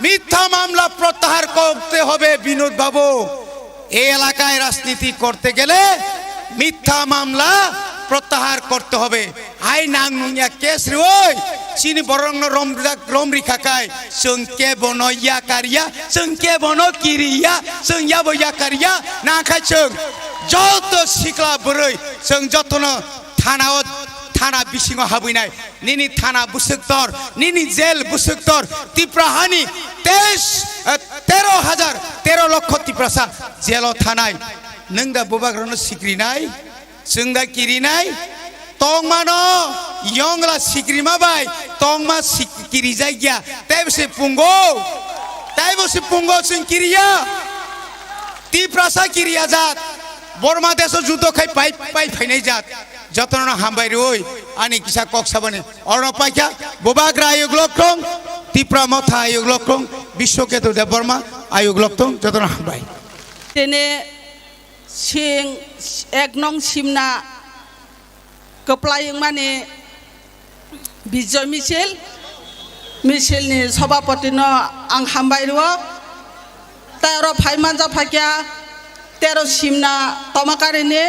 মিথ্যা মামলা প্রত্যাহার করতে হবে বিনোদ বাবু এই এলাকায় রাজনীতি করতে গেলে মিথ্যা মামলা প্রত্যাহার করতে হবে আই নাং নুয়া কেস রে ওই চিনি বরং রমরিখা কাই সংকে বন ইয়াকারিয়া সংকে বন কিরিয়া সংয়া বয়াকারিয়া না খাইছং যত সিকলা বরৈ जों যতন থানা বিসিङाव हाबैनाय निनि थाना बुसुक्तर निनि जेल बुसुक्तर तिप्राहानि 13 लक्ष तिप्रासा जेलाव थानाय नों दा बबाग्रानो सिग्रिनाय जों दा किरिनाय तंमानो यंगला सिग्रिमा बाय तंमा सिगिरि जायगा ताइबसे पुंगो जों किरिया तिप्रासा किरिया जात बर्मा देश जुद्ध खाय पाइ फाइनाय जात যতন হামবাই রই আনি কিসা কক সাবনে অরপাইকা ববাগ্রা আয়োগ লক্ষং তিপ্রা মথা আয়োগ লক্ষং বিশ্বকেতু দেব বর্মা আয়োগ লক্ষং যতন হামবাই
তেনে সিং এক নং সিমনা কপ্লাইং মানে বিজয় মিছিলनि সভাপতিनो आं हामबाय रु तेर फाइमानजा फाकिया 13 सिमना तमाकारिनि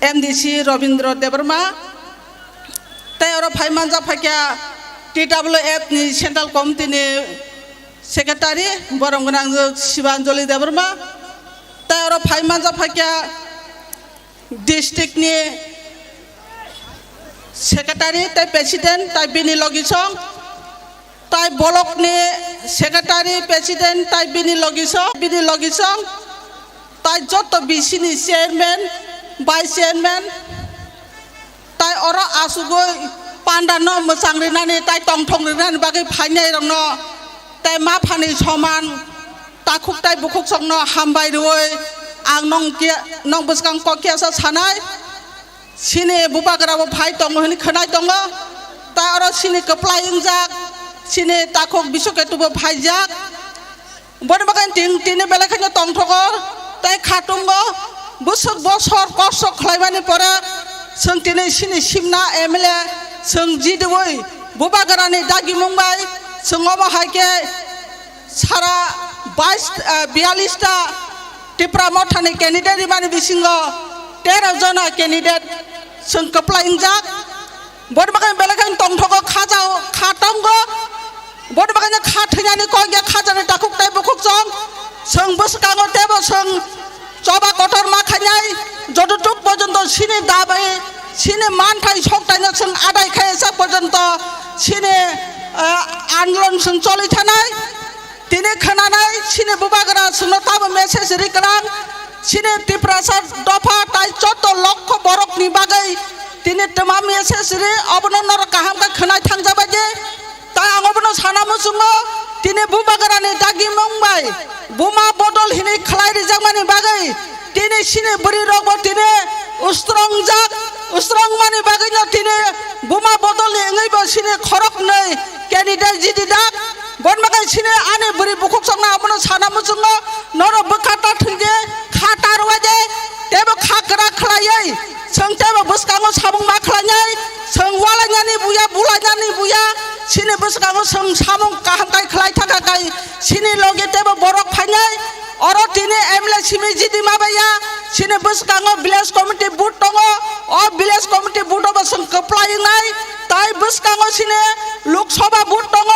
MDC रविंद्र देवर्मा तेर फाइमानजा फाकिया TWF नि सेंट्रल कमिटि नि सेक्रेटारि बरमगोनां शिवांजलि देवर्मा तेर फाइमानजा फाकिया डिस्ट्रिक्ट नि सेक्रेटारि ताइ प्रेसिडेंट ताइ बिनि लगिसं ताइ ब्लक नि सेक्रेटारि प्रेसिडेंट ताइ बिनि लगिसं ताइ जत BC नि चेयरमैन भाइस चेयरमैन ताइ अर आसुगो पान्डानो मोसांरिनानि ताइ टंथंरिनानि बागै फाइनाय रंनो ताइ मा फानि समान ताखुक ताइ बुखुक संनो हामबाय रुय आं नं बसकां ककियासा सानाय सिनि बुबाग्राबो फाइ दङ होनि खोनाय दङ ताइ अर सिनि कप्लाइं जाक सिनि ताखुक बिसकेतुबो फाइजाक बनि बागै तिनि बेलाखायनो टंथगर ताइ खाटुंगो बोसोर बसर खस्थ' खालामनानै परे जों दिनै सिनि सिमना MLA जों जिदुबै बुबाग्रानि दागि मुंबाय जों अबाहायके सारा 42टा टिप्रा मथानि कैंडिडेट माने बिसिङो 13 जना कैंडिडेट जों कप्लाइं जाक बडबागान बेलेखान टंथगो खाजाव खाटंगो बडबागान खाथैनानै कयगे खाजानि दाखुक ताइ बुखुक जों बसकाङो तेबो जों चबा कटर माखानाय जतटुक पर्यन्त सिनि दाबाय सिनि मानथाय सकथायनो जों आदाय खायसा पर्यन्त सिनि आन्दोलन जों चलि थानाय दिनै खोनानाय सिनि बुबाग्रा जोंनो ताबो मेसेज रिक्रां सिनि तिप्रासा दफा ताइ 14 लक्ष बरकनि बागै दिनै तमा मेसेज रि अबनो नर काहामका खोनाय थांजाबाय जे ताइ आं अबनो सानामो जोङो दिनै बुबाग्रानि दागि मुंबाय बुमा बदल हिनि खलायरि जामानि बागै दिनै सिनि बुरि रग दिनै उस्त्रं मानि बागैनो दिनै बुमा बदल एङैबो सिनि खरक नै कैंडिडेट जिदि दाक बनबागै सिनि आनि बुरि बुखुक संना अबनो सानामो जोङो नर बखाटा थैजे खाटारवाजे तेबो खाकरा खलायै जों तेबो बसकाङो साबुं मा खलायनाय जों वालायनानि बुया बुलायनानि बुया सिनि बसकाङो जों साबुं काहामकाय खलाय थाखाय सिनि लगे तेबो बरक फायनाय अर दिनै MLA सिमि जिदि माबाया सिनि बसकाङो विलेज कमिटि बुथ दङ अ विलेज कमिटि बुथआव जों कप्लायनाय ताइ बसकाङो सिनि लोकसभा बुथ दङ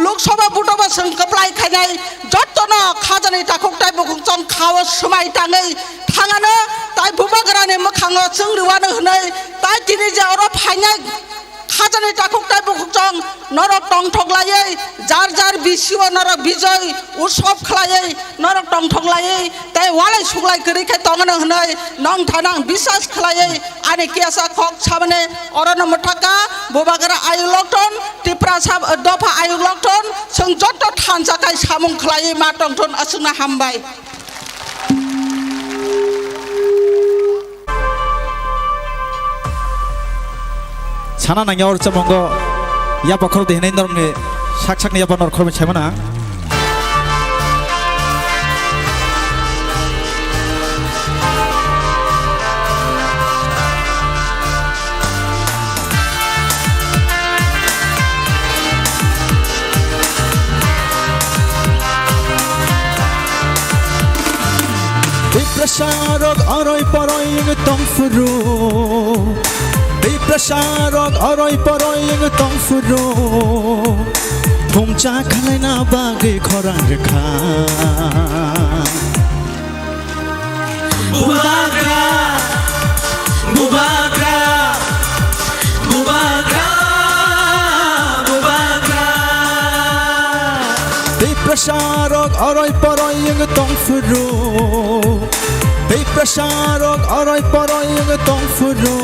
लोकसभा बुथआव जों कप्लाय खायनाय जतन खाजानि दाखुक ताइ बुखुक जों खाव समाय थाङै थाङानो ताइ बुबाग्रानि मोखाङो जों रुवानो होनै ताइ दिनै जे अर फायनाय खाजानि दाखुक ताइ बुखुक जों नरक टंथगलायै जार बिसिव नरक बिजय उत्सव खलायै नरक टंथगलायै ताइ वालाय सुगलाय गरैखाय तंगनो होनै नं थानां बिसास खलायै आनि केसा खक साबने अरन मथाका बुबाग्रा आयुलक्टन तिप्रा साब दफा आयुलक्टन जों जत थानजाखाय सामुं खालायै मा दंथन असुंना हामबाय
사나 낭야 얼자 뭔가 야 바커로 되는 너는 삭삭니 야 바너 그러면 재만아 Biprasharok aroy paroy ng tongfuro Biprasharok aroy paroy ng tongfuro Pumcha khalay na bagay khorang rekha Bubagra Bubagra Bubagra Bubagra Biprasharok aroy paroy ng tongfuro Biprasharok aroy paroy ng tongfuro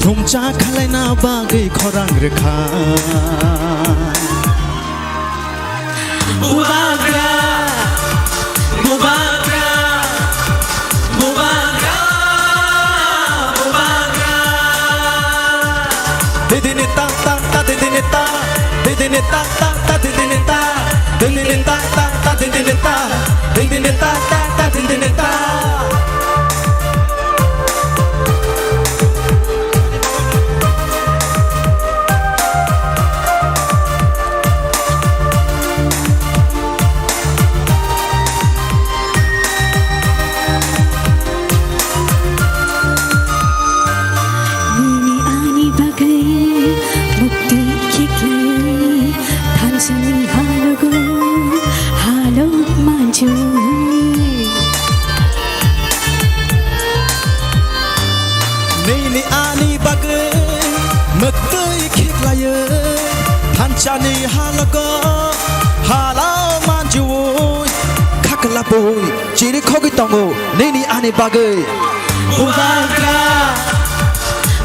Pumcha khalay na bagay khorang rekha Bubagra Bubagra Bubagra Bubagra Didini ta ta ta didini ta Didini ta ta ta didini ta Didini ta ta ta didini ta Didini ta ta ta didini ta Nini ani bagai Mektai kiklaya Hancani halaga Halau manjuy Kakalaboy Ciri kogi tongo Nini ani bagai Bubagra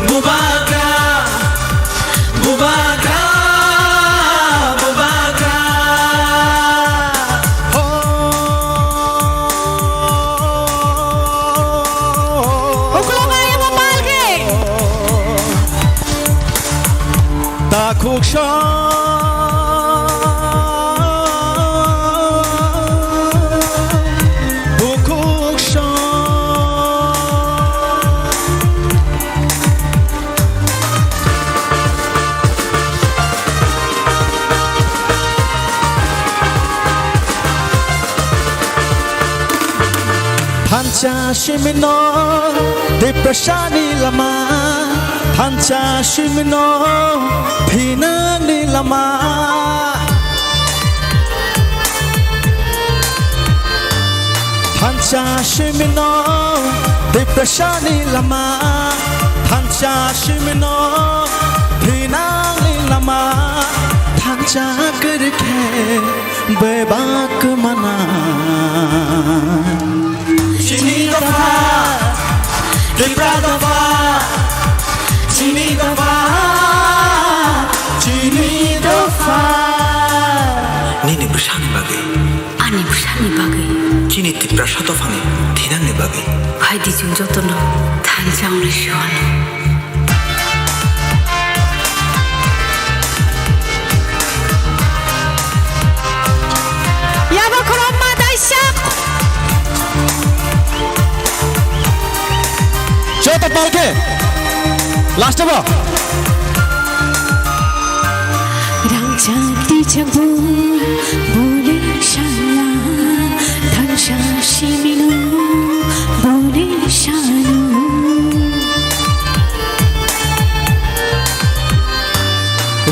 Bubagra Bubagra Bubagra Kuksha Bukuksha Pancha shimino Deprashani lama Pancha shimino Pina ni lama Pancha shimino Deprashani lama Pancha shimino Pina ni lama Pancha karke Bebak mana Chini dafa Dipra dafa Chini dafa Nini bersani bagai
Ani bersani bagai
Chini tipra satu fani Tidak ni bagai
Hai di junjotono Tanjang resyon Ya bakorom madaisak
Cepat malke Last apa
Rangchakti chakbo Bole shala Tansha shimino Bole shano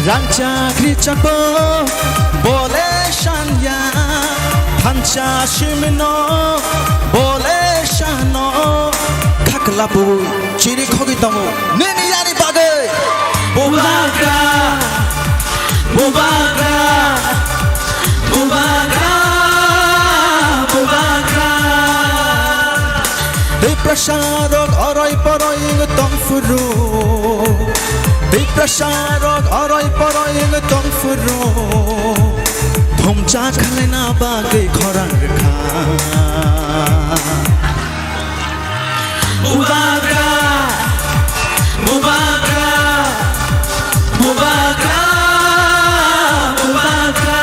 Rangchakti chakbo Bole shanya Tansha shimino Bole shano Kakalabu Chiri kogi tongo Nini yani bagai Bubagra Bubagra Bubagra Bubagra Biprasharok aroy paroy ng tongfuro Biprasharok aroy paroy ng tongfuro
Hamcha खालायना बागै खरां रोखा Mubagra Mubagra Mubagra Mubagra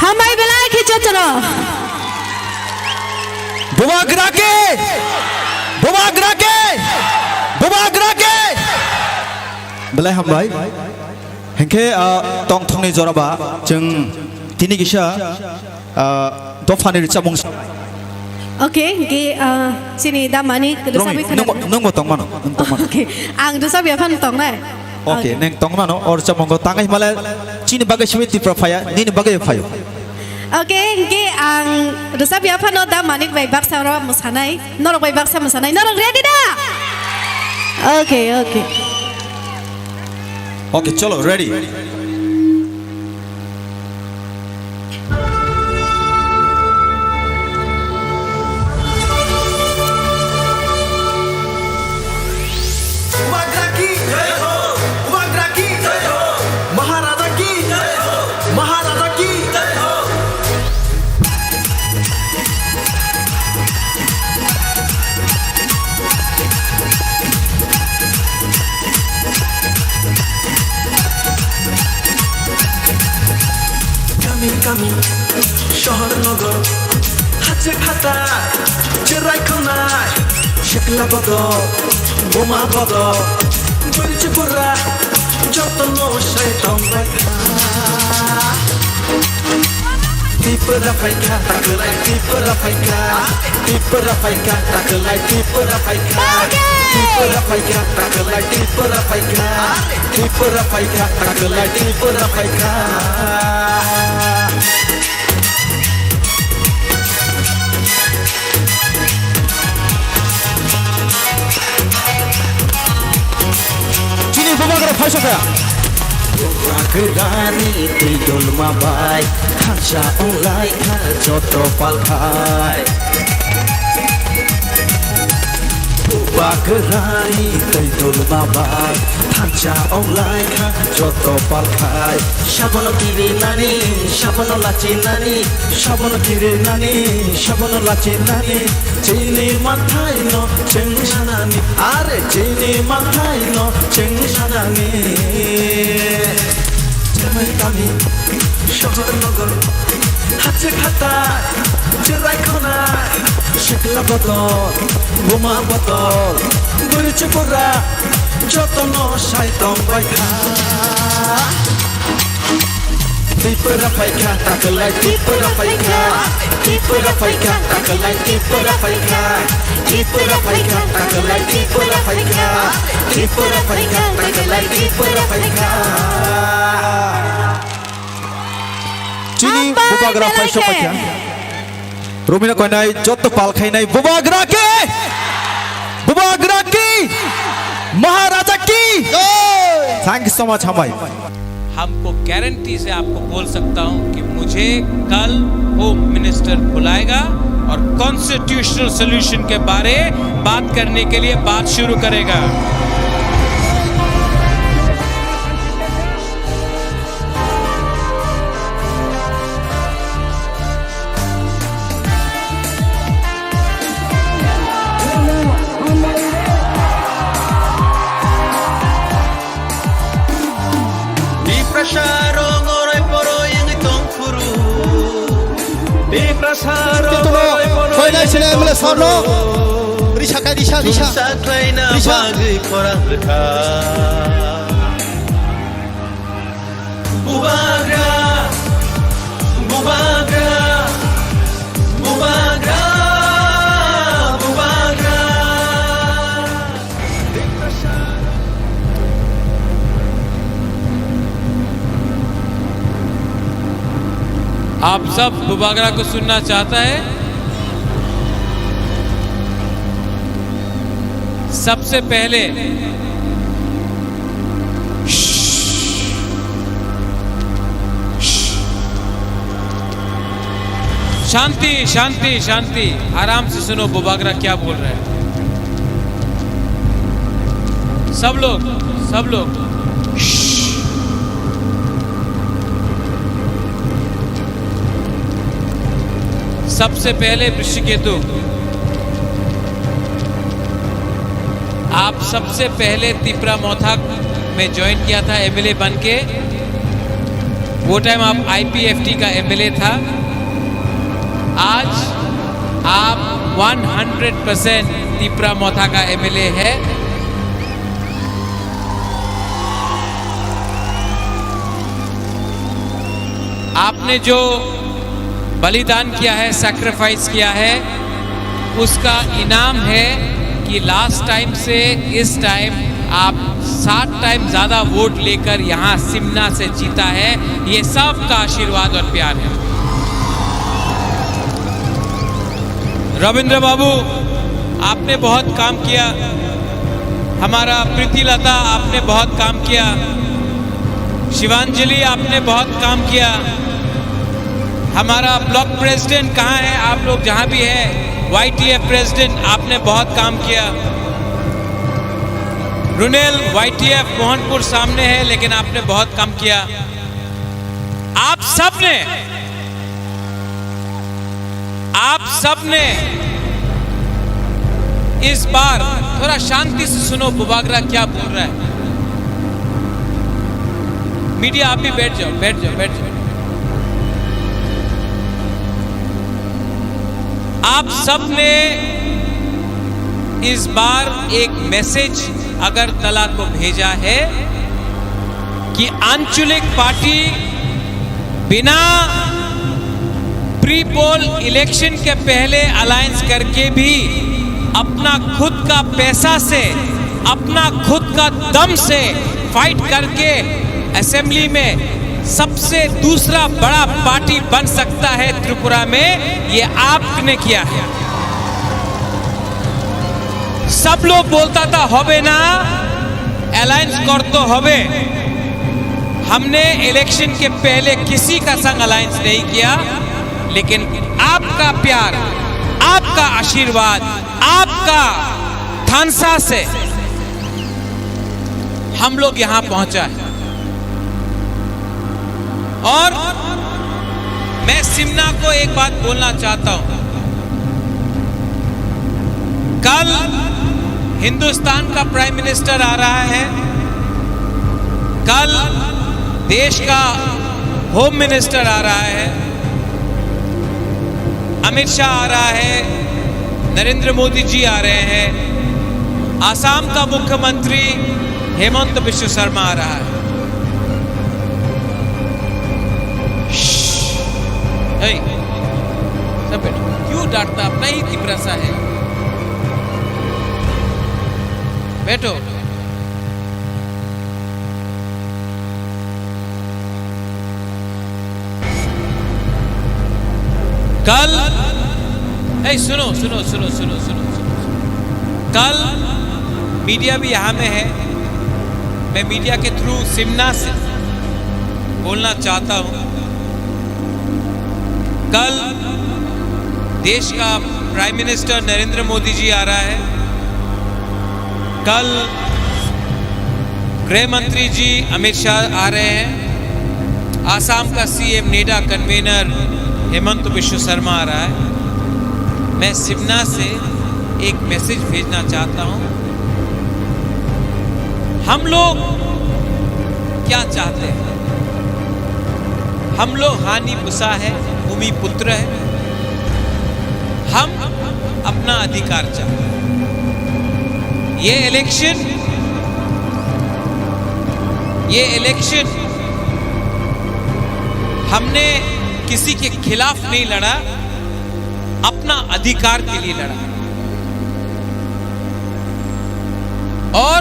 Hamai belai kicotro.
Mubagra ke Mubagra ke Mubagra ke Belai hambai Hengke tong thongni joraba जों दिनै गिसा दफानि चामung
Okay, ge sini damani kedusabi kana.
nung mo tong mano nung tong mano
Okay, ang dusabi apan tong na.
Oke neng tong mano or chamong ko tangai mala chini bagai shwiti profaya nini bagai fayo
Okay, ge ang dusabi apan no damani bai baksa ro musanai. Norok bai baksa musanai. Norok ready da? Okay, okay.
Oke chalo ready
Mubagra ki jai ho Mubagra ki jai ho Maharaja ki jai ho Maharaja ki jai ho Kami শহর নগর হাতে খাতা চেরাই খনাই শেকলা বদল বোমা বদল বলছে পুরা যত নশায় তমরাই Tipura faika takelai tipura faika tipura faika takelai tipura faika tipura faika takelai tipura faika tipura faika takelai tipura faika
Chini Mubagra faisha kaya
Mubagrani tidul mabai Khansa onlai kha joto palkhai Mubagrani tidul mabai Khansa onlai kha joto palkhai Shabono kiri nani shabono lachi nani shabono kiri nani shabono lachi nani Chini mathai no cheng sanani are chini mathai no cheng sanani Jamai kami শহর নগর হাতে খাতা চেরাই খনাই শেকলা বদল বোমা বদল বলছে পুরা যত নশায় তম্বাই খা Tipura faika takelai tipura faika tipura faika takelai tipura faika tipura faika takelai tipura faika tipura faika takelai tipura faika
Chini Mubagra faisha kaya Romina koinai joto palkhainai Mubagra ki Maharaja ki Thank you so much hamai
हमको guarantee से आपको बोल सकता हूं कि मुझे कल home minister बुलाएगा और कॉन्स्टिट्यूशनल सॉल्यूशन के बारे बात करने के लिए बात शुरू करेगा आप सब मुबागरा को सुनना चाहता है सबसे पहले शांति शांति शांति, आराम से सुनो बुबागरा क्या बोल रहे हैं। सब लोग सबसे पहले वृश्चिकेतु, आप सबसे पहले तिपरा मौथाक में ज्वाइन किया था एमएलए बन के। वो टाइम आप आईपीएफटी का एमएलए था। आज आप 100% तिपरा मौथा का एमएलए है। आपने जो बलिदान किया है, सैक्रिफाइस किया है, उसका इनाम है कि लास्ट टाइम से इस टाइम आप 7 टाइम ज्यादा वोट लेकर यहां सिमना से जीता है। ये सबका आशीर्वाद और प्यार है। रविंद्र बाबू, आपने बहुत काम किया। हमारा प्रीतिलता, आपने बहुत काम किया। शिवांजलि, आपने बहुत काम किया। हमारा ब्लॉक प्रेसिडेंट कहाँ है? आप लोग जहां भी है, वाईटीएफ प्रेसिडेंट, आपने बहुत काम किया। रुनेल, वाईटीएफ मोहनपुर सामने है, लेकिन आपने बहुत काम किया। आप सबने इस बार, थोड़ा शांति से सुनो बुबागरा क्या बोल रहा है। मीडिया, आप भी बैठ जाओ। आप सबने इस बार एक मैसेज अगरतला को भेजा है कि आंचलिक पार्टी बिना प्री पोल इलेक्शन के पहले अलायंस करके भी अपना खुद का पैसा से, अपना खुद का दम से फाइट करके असेंबली में सबसे दूसरा बड़ा पार्टी बन सकता है त्रिपुरा में। ये आपने किया है। सब लोग बोलता था होबे ना, अलायंस कर तो होबे। हमने इलेक्शन के पहले किसी का संग अलायंस नहीं किया, लेकिन आपका प्यार, आपका आशीर्वाद, आपका थानसा से हम लोग यहां पहुंचा है। और मैं सिमना को एक बात बोलना चाहता हूं। कल हिंदुस्तान का प्राइम मिनिस्टर आ रहा है, कल देश का होम मिनिस्टर आ रहा है, अमित शाह आ रहा है, नरेंद्र मोदी जी आ रहे हैं, आसाम का मुख्यमंत्री हेमंत बिश्व शर्मा आ रहा है। सब बैठो, क्यों डांटता? अपना ही तिपरासा है। बैठो। कल सुनो। कल मीडिया भी यहां में है। मैं मीडिया के थ्रू सिमना से बोलना चाहता हूं। कल देश का प्राइम मिनिस्टर नरेंद्र मोदी जी आ रहा है। कल गृह मंत्री जी अमित शाह आ रहे हैं। आसाम का CM NEDA convener Himanta Biswa Sarma आ रहा है। मैं सिमना से एक मैसेज भेजना चाहता हूं। हम लोग क्या चाहते हैं? हम लोग हानि पुसा है, भूमि पुत्र है। हम अपना अधिकार चाहते हैं। ये इलेक्शन हमने किसी के खिलाफ नहीं लड़ा, अपना अधिकार के लिए लड़ा। और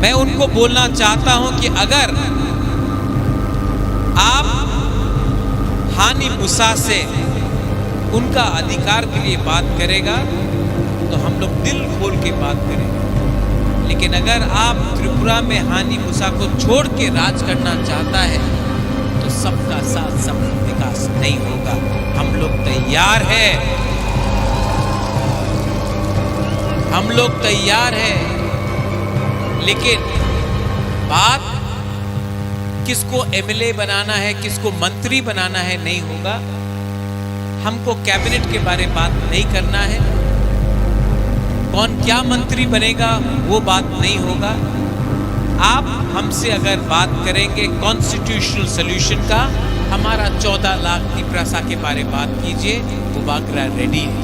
मैं उनको बोलना चाहता हूं कि अगर आप हानि मुसा से उनका अधिकार के लिए बात करेगा तो हम लोग दिल खोल के बात करेंगे। लेकिन अगर आप त्रिपुरा में हानि मुसा को छोड़ के राज करना चाहता है तो सबका साथ सबका विकास नहीं होगा। हम लोग तैयार हैं, हम लोग तैयार हैं, लेकिन बात किसको एमएलए बनाना है, किसको मंत्री बनाना है नहीं होगा। हमको कैबिनेट के बारे में बात नहीं करना है, कौन क्या मंत्री बनेगा वो बात नहीं होगा। आप हमसे अगर बात करेंगे कॉन्स्टिट्यूशनल सॉल्यूशन का, हमारा 14 लाख तिपरासा के बारे में बात कीजिए, बुबागरा रेडी है।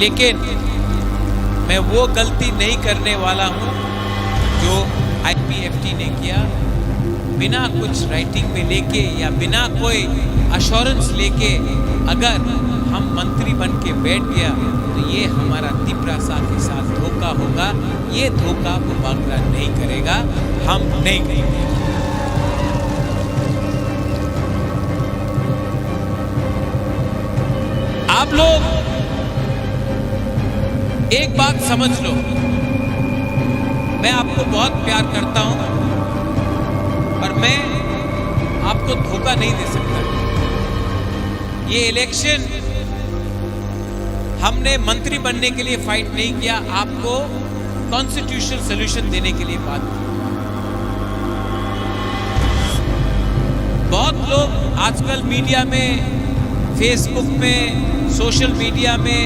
लेकिन मैं वो गलती नहीं करने वाला हूं जो आईपीएफटी ने किया, बिना कुछ राइटिंग में लेके या बिना कोई अश्योरेंस लेके अगर हम मंत्री बन के बैठ गया तो ये हमारा तिपरासा के साथ धोखा होगा। ये धोखा बुबागरा नहीं करेगा, हम नहीं करेंगे। आप लोग एक बात समझ लो, मैं आपको बहुत प्यार करता हूं पर मैं आपको धोखा नहीं दे सकता। ये इलेक्शन हमने मंत्री बनने के लिए फाइट नहीं किया, आपको कॉन्स्टिट्यूशनल सॉल्यूशन देने के लिए बात की। बहुत लोग आजकल मीडिया में, फेसबुक में, सोशल मीडिया में,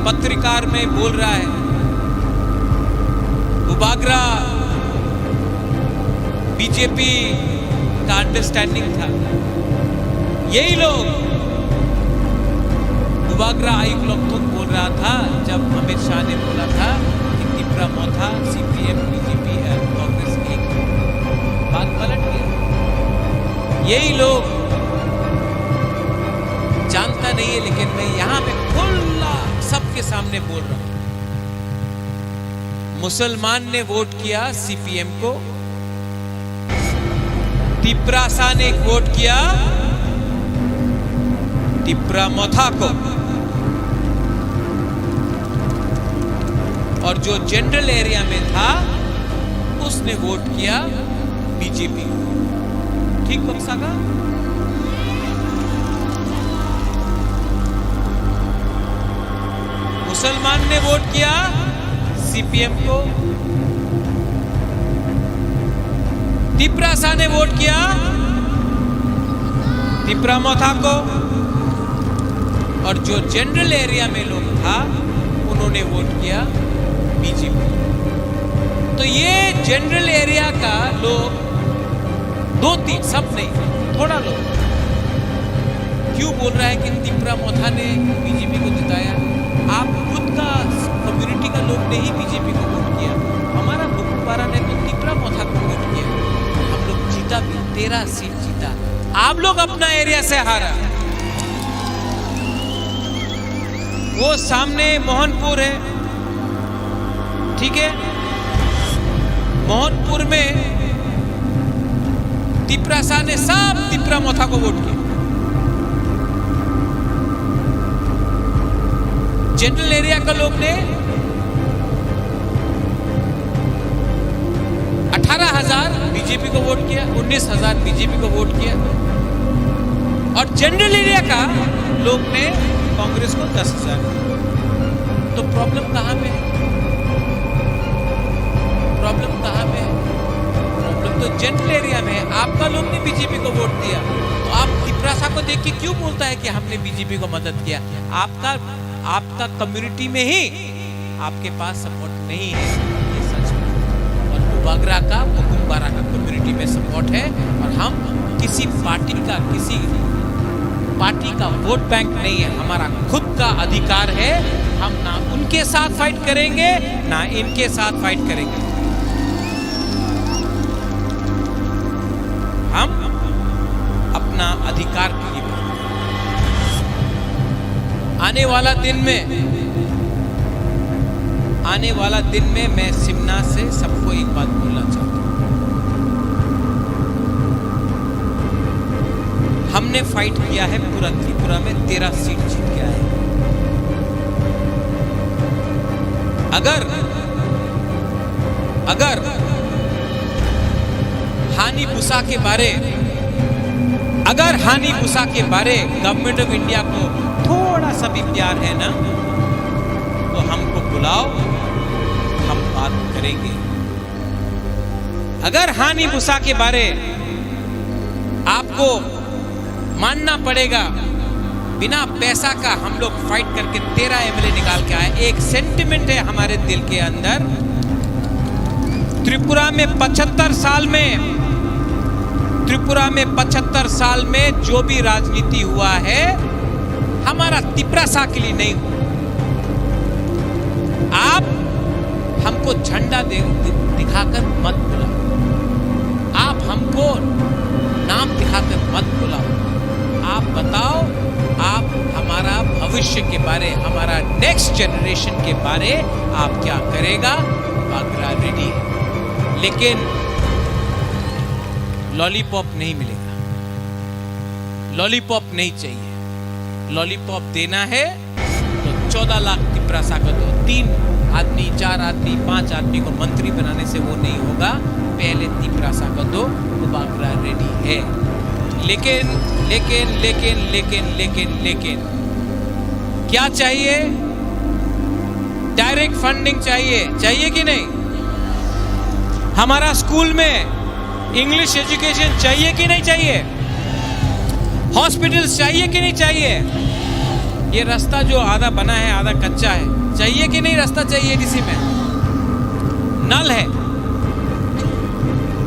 पत्रकार में बोल रहा है बुबागरा बीजेपी का अंडरस्टैंडिंग था। यही लोग बुबागरा आयुक्त लोग बोल रहा था जब अमित शाह ने बोला था कि तिपरा मोथा सीपीएम बीजेपी कांग्रेस एक, बात पलट गया। यही लोग जानता नहीं है, लेकिन मैं यहां पे खुला सबके सामने बोल रहा हूं। मुसलमान ने वोट किया सीपीएम को, तिपरासा ने वोट किया तिपरा मोथा को, और जो जनरल एरिया में था उसने वोट किया बीजेपी। ठीक बक्सा का मुसलमान ने वोट किया सीपीएम को, तिपरासा ने वोट किया तिपरा मोथा को, और जो जनरल एरिया में लोग था उन्होंने वोट किया बीजेपी। तो ये जनरल एरिया का लोग 2-3 सब नहीं, थोड़ा लोग क्यों बोल रहा है कि तिपरा मोथा ने बीजेपी को जिताया। आप खुद का कम्युनिटी का लोग ने ही बीजेपी को वोट किया, हमारा बुकपारा ने तो तिपरा मोथा को वोट किया। हम लोग जीता भी, 13 सीट जीता। आप लोग अपना एरिया से हारा। वो सामने मोहनपुर है, ठीक है, मोहनपुर में तिपरासा ने सब तिपरा मोथा को वोट किया। जनरल एरिया का लोग ने 18,000 बीजेपी को वोट किया, 19,000 बीजेपी को वोट किया, और जनरल एरिया का लोग ने कांग्रेस को 10,000। तो प्रॉब्लम कहां पे है? प्रॉब्लम कहां पे है? प्रॉब्लम तो जनरल एरिया में है। आपका लोग ने बीजेपी को वोट दिया, तो आप तिपरासा को देख के क्यों बोलता है कि हमने बीजेपी को मदद किया? आपका कम्युनिटी में ही आपके पास सपोर्ट नहीं है, ये सच है। और बुबागरा का, बुकुम्बारा का कम्युनिटी में सपोर्ट है, और हम किसी पार्टी का वोट बैंक नहीं है, हमारा खुद का अधिकार है। हम ना उनके साथ फाइट करेंगे ना इनके साथ फाइट करेंगे। हम अपना अधिकार के लिए आने वाला दिन में मैं सिमना से सबको एक बात बोलना चाहता हूं। हमने फाइट किया है पूरा त्रिपुरा में 13 सीट जीत के आए। अगर हानि बुसा के बारे गवर्नमेंट ऑफ इंडिया को थोड़ा सा भी प्यार है ना, तो हमको बुलाओ, हम बात करेंगे। अगर हानि बुसा के बारे आपको मानना पड़ेगा, बिना पैसा का हम लोग फाइट करके 13 एमएलए निकाल के आए। एक सेंटिमेंट है हमारे दिल के अंदर। त्रिपुरा में 75 साल में जो भी राजनीति हुआ है, हमारा तिपरासा के लिए नहीं हुआ। आप हमको झंडा दिखाकर मत बुलाओ, आप हमको नाम दिखाकर मत बुलाओ। आप बताओ, आप हमारा भविष्य के बारे, हमारा नेक्स्ट जनरेशन के बारे आप क्या करेगा। बागरा रेडी है, लेकिन लॉलीपॉप नहीं मिलेगा, लॉलीपॉप नहीं चाहिए। लॉलीपॉप देना है तो 14 लाख तिपरासा को दो। 3 आदमी, 4 आदमी, 5 आदमी को मंत्री बनाने से वो नहीं होगा। पहले तिपरासा को दो, तो बागरा रेडी है। लेकिन क्या चाहिए? डायरेक्ट फंडिंग चाहिए कि नहीं? हमारा स्कूल में इंग्लिश एजुकेशन चाहिए कि नहीं चाहिए? हॉस्पिटल्स चाहिए कि नहीं चाहिए? ये रास्ता जो आधा बना है आधा कच्चा है, चाहिए कि नहीं? रास्ता चाहिए डीसी में, नल है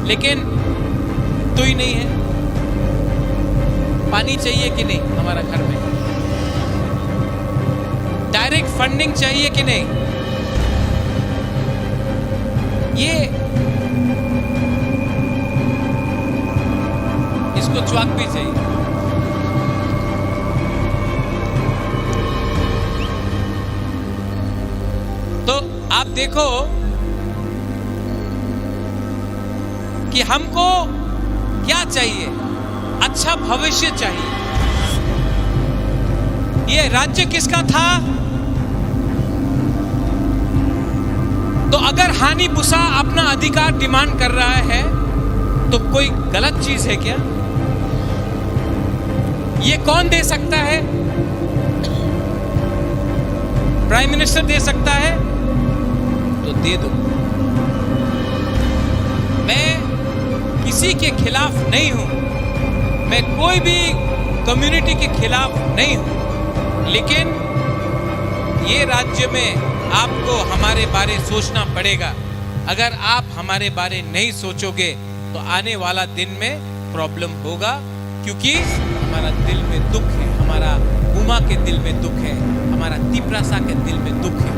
लेकिन तो ही नहीं है। पानी चाहिए कि नहीं हमारा घर में? डायरेक्ट फंडिंग चाहिए कि नहीं? ये इसको च्वाक भी चाहिए। तो आप देखो कि हमको क्या चाहिए? अच्छा भविष्य चाहिए। ये राज्य किसका था? तो अगर हानि बुसा अपना अधिकार डिमांड कर रहा है तो कोई गलत चीज है क्या? ये कौन दे सकता है? प्राइम मिनिस्टर दे सकता है तो दे दो। मैं किसी के खिलाफ नहीं हूं, मैं कोई भी कम्युनिटी के खिलाफ नहीं हूं, लेकिन ये राज्य में आपको हमारे बारे सोचना पड़ेगा। अगर आप हमारे बारे नहीं सोचोगे तो आने वाला दिन में प्रॉब्लम होगा, क्योंकि हमारा दिल में दुख है, हमारा उमा के दिल में दुख है, हमारा तिपरासा के दिल में दुख है।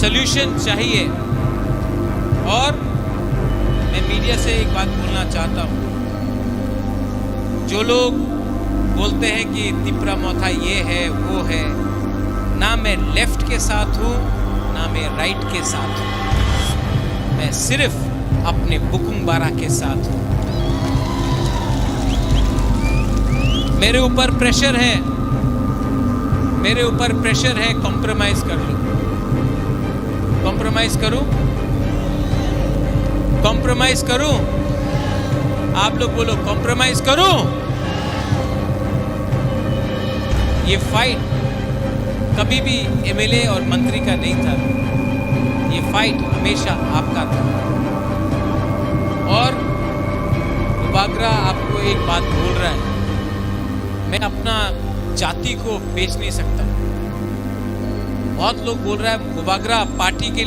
सॉल्यूशन चाहिए। और मैं मीडिया से एक बात बोलना चाहता हूँ, जो लोग बोलते हैं कि तिपरा मोथा ये है वो है, ना मैं लेफ्ट के साथ हूँ ना मैं राइट के साथ हूँ, मैं सिर्फ अपने बुकुंबारा के साथ हूँ। मेरे ऊपर प्रेशर है, कॉम्प्रोमाइज कर लो। कॉम्प्रोमाइज करूं? आप लोग बोलो कॉम्प्रोमाइज करूं? ये फाइट कभी भी एमएलए और मंत्री का नहीं था, ये फाइट हमेशा आपका था। और बागरा आपको एक बात बोल रहा है, मैं अपना जाति को बेच नहीं सकता। बहुत लोग बोल रहा है मुबागरा पार्टी के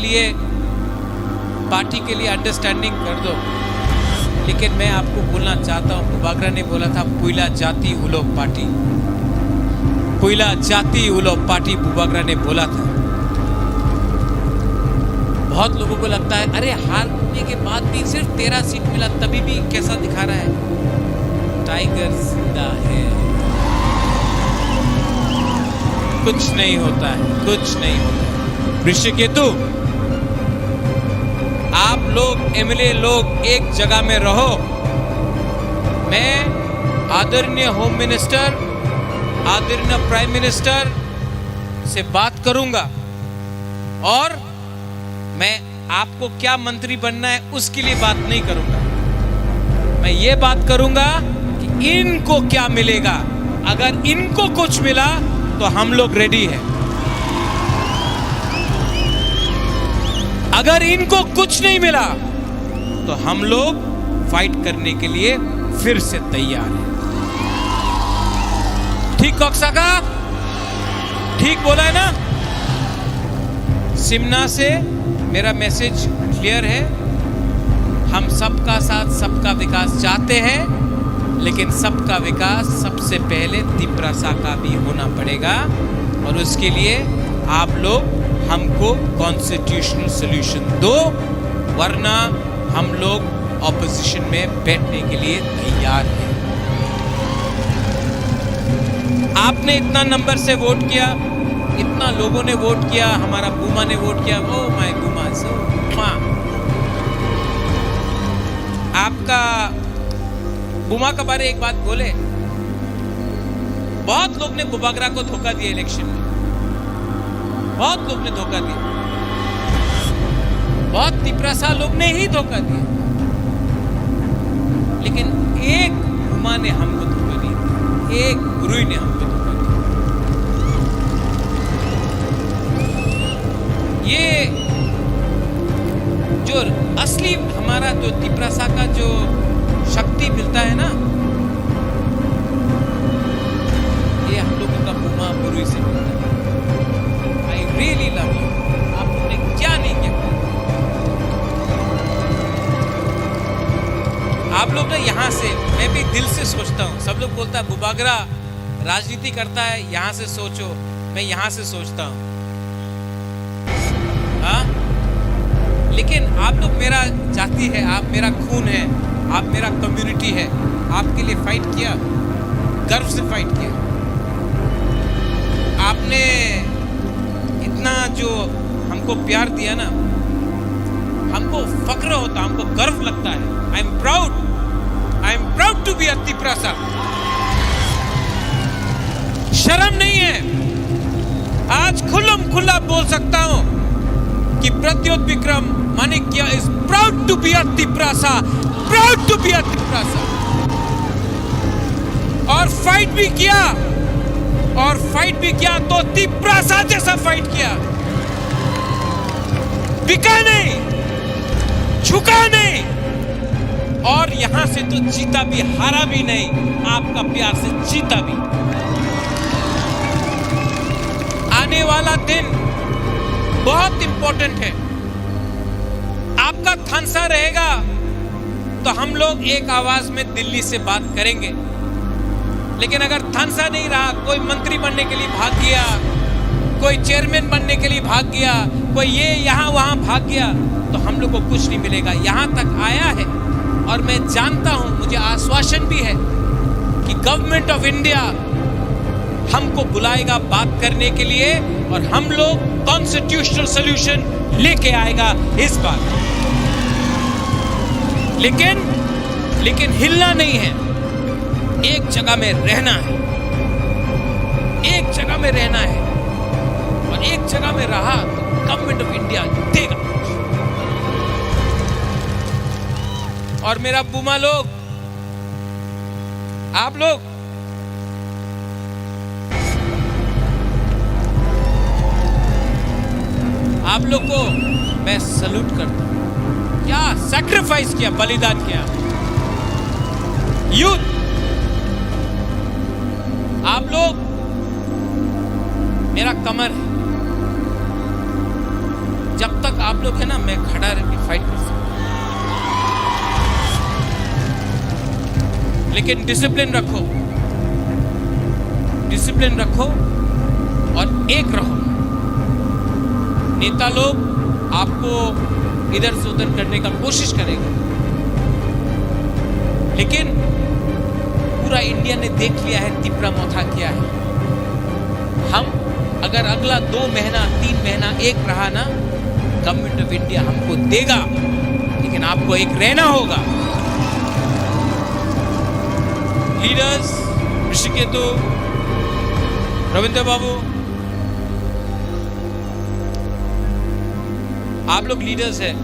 लिए अंडरस्टैंडिंग कर दो, लेकिन मैं आपको बोलना चाहता हूँ, मुबागरा ने बोला था पुइला जाति उलो पार्टी मुबागरा ने बोला था। बहुत लोगों को लगता है अरे हारने के बाद भी सिर्फ 13 सीट मिला, तभी भी कैसा दिखा रहा है। टाइगर जिंदा है, कुछ नहीं होता है। ऋषिकेतु, आप लोग एमएलए लोग एक जगह में रहो। मैं आदरणीय होम मिनिस्टर, आदरणीय प्राइम मिनिस्टर से बात करूंगा और मैं आपको क्या मंत्री बनना है उसके लिए बात नहीं करूंगा। मैं ये बात करूंगा कि इनको क्या मिलेगा। अगर इनको कुछ मिला तो हम लोग रेडी हैं। अगर इनको कुछ नहीं मिला तो हम लोग फाइट करने के लिए फिर से तैयार हैं। ठीक कॉक्सा का ठीक बोला है ना। सिमना से मेरा मैसेज क्लियर है। हम सबका साथ सबका विकास चाहते हैं, लेकिन सबका विकास सबसे पहले तिपरासा का भी होना पड़ेगा और उसके लिए आप लोग हमको कॉन्स्टिट्यूशनल सॉल्यूशन दो, वरना हम लोग ऑपोजिशन में बैठने के लिए तैयार हैं। आपने इतना नंबर से वोट किया, इतना लोगों ने वोट किया, हमारा बुमा ने वोट किया। ओ माय बुमा, सो माँ आपका बुमा के बारे एक बात बोले। बहुत लोग ने बुबागरा को धोखा दिया इलेक्शन में, बहुत लोग ने धोखा दिया, बहुत तिपरासा लोग ने ही धोखा दिया, लेकिन एक बुमा ने हमको धोखा दिया, एक गुरुई ने हमको धोखा दिया। ये जो असली हमारा जो तिपरासा का जो शक्ति मिलता है ना, ये हम लोगों का बुमा गुरुई से मिलता है। I really love you. आप लोगों ने क्या नहीं किया। आप लोग ना यहाँ से, मैं भी दिल से सोचता हूँ। सब लोग बोलता है बुबागरा राजनीति करता है, यहाँ से सोचो। मैं यहाँ से सोचता हूँ, हाँ, लेकिन आप लोग मेरा जाति है, आप मेरा खून है, आप मेरा कम्युनिटी है। आपके लिए फाइट किया, गर्व से फाइट किया। आपने इतना जो हमको प्यार दिया ना, हमको फक्र होता, हमको गर्व लगता है। I am proud to be a Tiprasa. शर्म नहीं है। आज खुल्लम खुल्ला बोल सकता हूं कि Pradyot Bikram Manikya is proud to be a Tiprasa, proud to be a Tiprasa. और फाइट भी किया, और फाइट भी किया तो तिपरासा जैसा फाइट किया। बिका नहीं, झुका नहीं, और यहां से तो जीता भी, हारा भी नहीं, आपका प्यार से जीता भी। आने वाला दिन बहुत इंपॉर्टेंट है। आपका थानसा रहेगा तो हम लोग एक आवाज में दिल्ली से बात करेंगे, लेकिन अगर थानसा नहीं रहा, कोई मंत्री बनने के लिए भाग गया, कोई चेयरमैन बनने के लिए भाग गया, कोई ये यहाँ वहां भाग गया, तो हम लोग को कुछ नहीं मिलेगा। यहां तक आया है और मैं जानता हूं, मुझे आश्वासन भी है कि गवर्नमेंट ऑफ इंडिया हमको बुलाएगा बात करने के लिए और हम लोग कॉन्स्टिट्यूशनल सॉल्यूशन लेके आएगा इस बार। लेकिन हिलना नहीं है, एक जगह में रहना है, एक जगह में रहना है, और एक जगह में रहा तो गवर्नमेंट ऑफ इंडिया देगा। और मेरा बुमा लोग, आप लोग को मैं सल्यूट करता हूं। क्या सैक्रिफाइस किया, बलिदान किया। यूथ, आप लोग मेरा कमर है। जब तक आप लोग है ना, मैं खड़ा रह के फाइट कर सकता हूं, लेकिन डिसिप्लिन रखो, डिसिप्लिन रखो और एक रहो। नेता लोग आपको इधर से उधर करने का कोशिश करेगा, लेकिन पूरा इंडिया ने देख लिया है तिपरा मोथा क्या है। हम अगर अगला 2 महीना 3 महीना एक रहा ना, गवर्नमेंट ऑफ इंडिया हमको देगा, लेकिन आपको एक रहना होगा। लीडर्स ऋषिकेतु, रविंद्र बाबू, आप लोग लीडर्स हैं।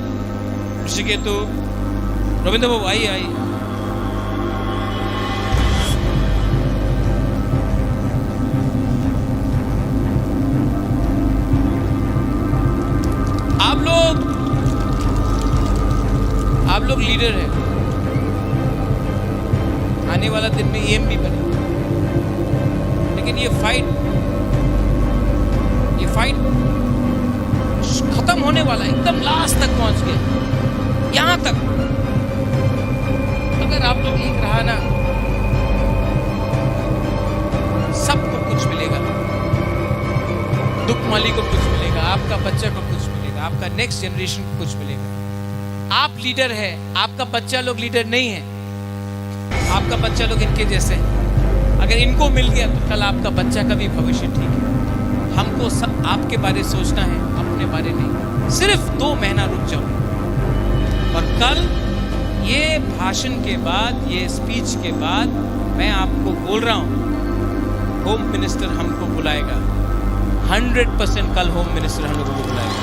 ऋषिकेतु, रविंद्र बाबू आइए आइए। आप लोग लीडर हैं। आने वाला दिन में एम भी बने, लेकिन ये फाइट खत्म होने वाला है, एकदम लास्ट तक पहुंच गए, यहां तक। अगर आप लोग एक रहा ना, सबको कुछ मिलेगा। दुखमाली को कुछ मिलेगा, आपका बच्चा को कुछ मिलेगा, आपका नेक्स्ट जनरेशन को कुछ मिलेगा। आप लीडर है, आपका बच्चा लोग लीडर नहीं है। आपका बच्चा लोग इनके जैसे हैं। अगर इनको मिल गया तो कल आपका बच्चा का भी भविष्य ठीक है। हमको सब आपके बारे सोचना है, अपने बारे नहीं। सिर्फ 2 महीना रुक जाओ, और कल ये भाषण के बाद, ये स्पीच के बाद मैं आपको बोल रहा हूं, होम मिनिस्टर हमको बुलाएगा। 100% कल होम मिनिस्टर हम लोगों को बुलाएगा।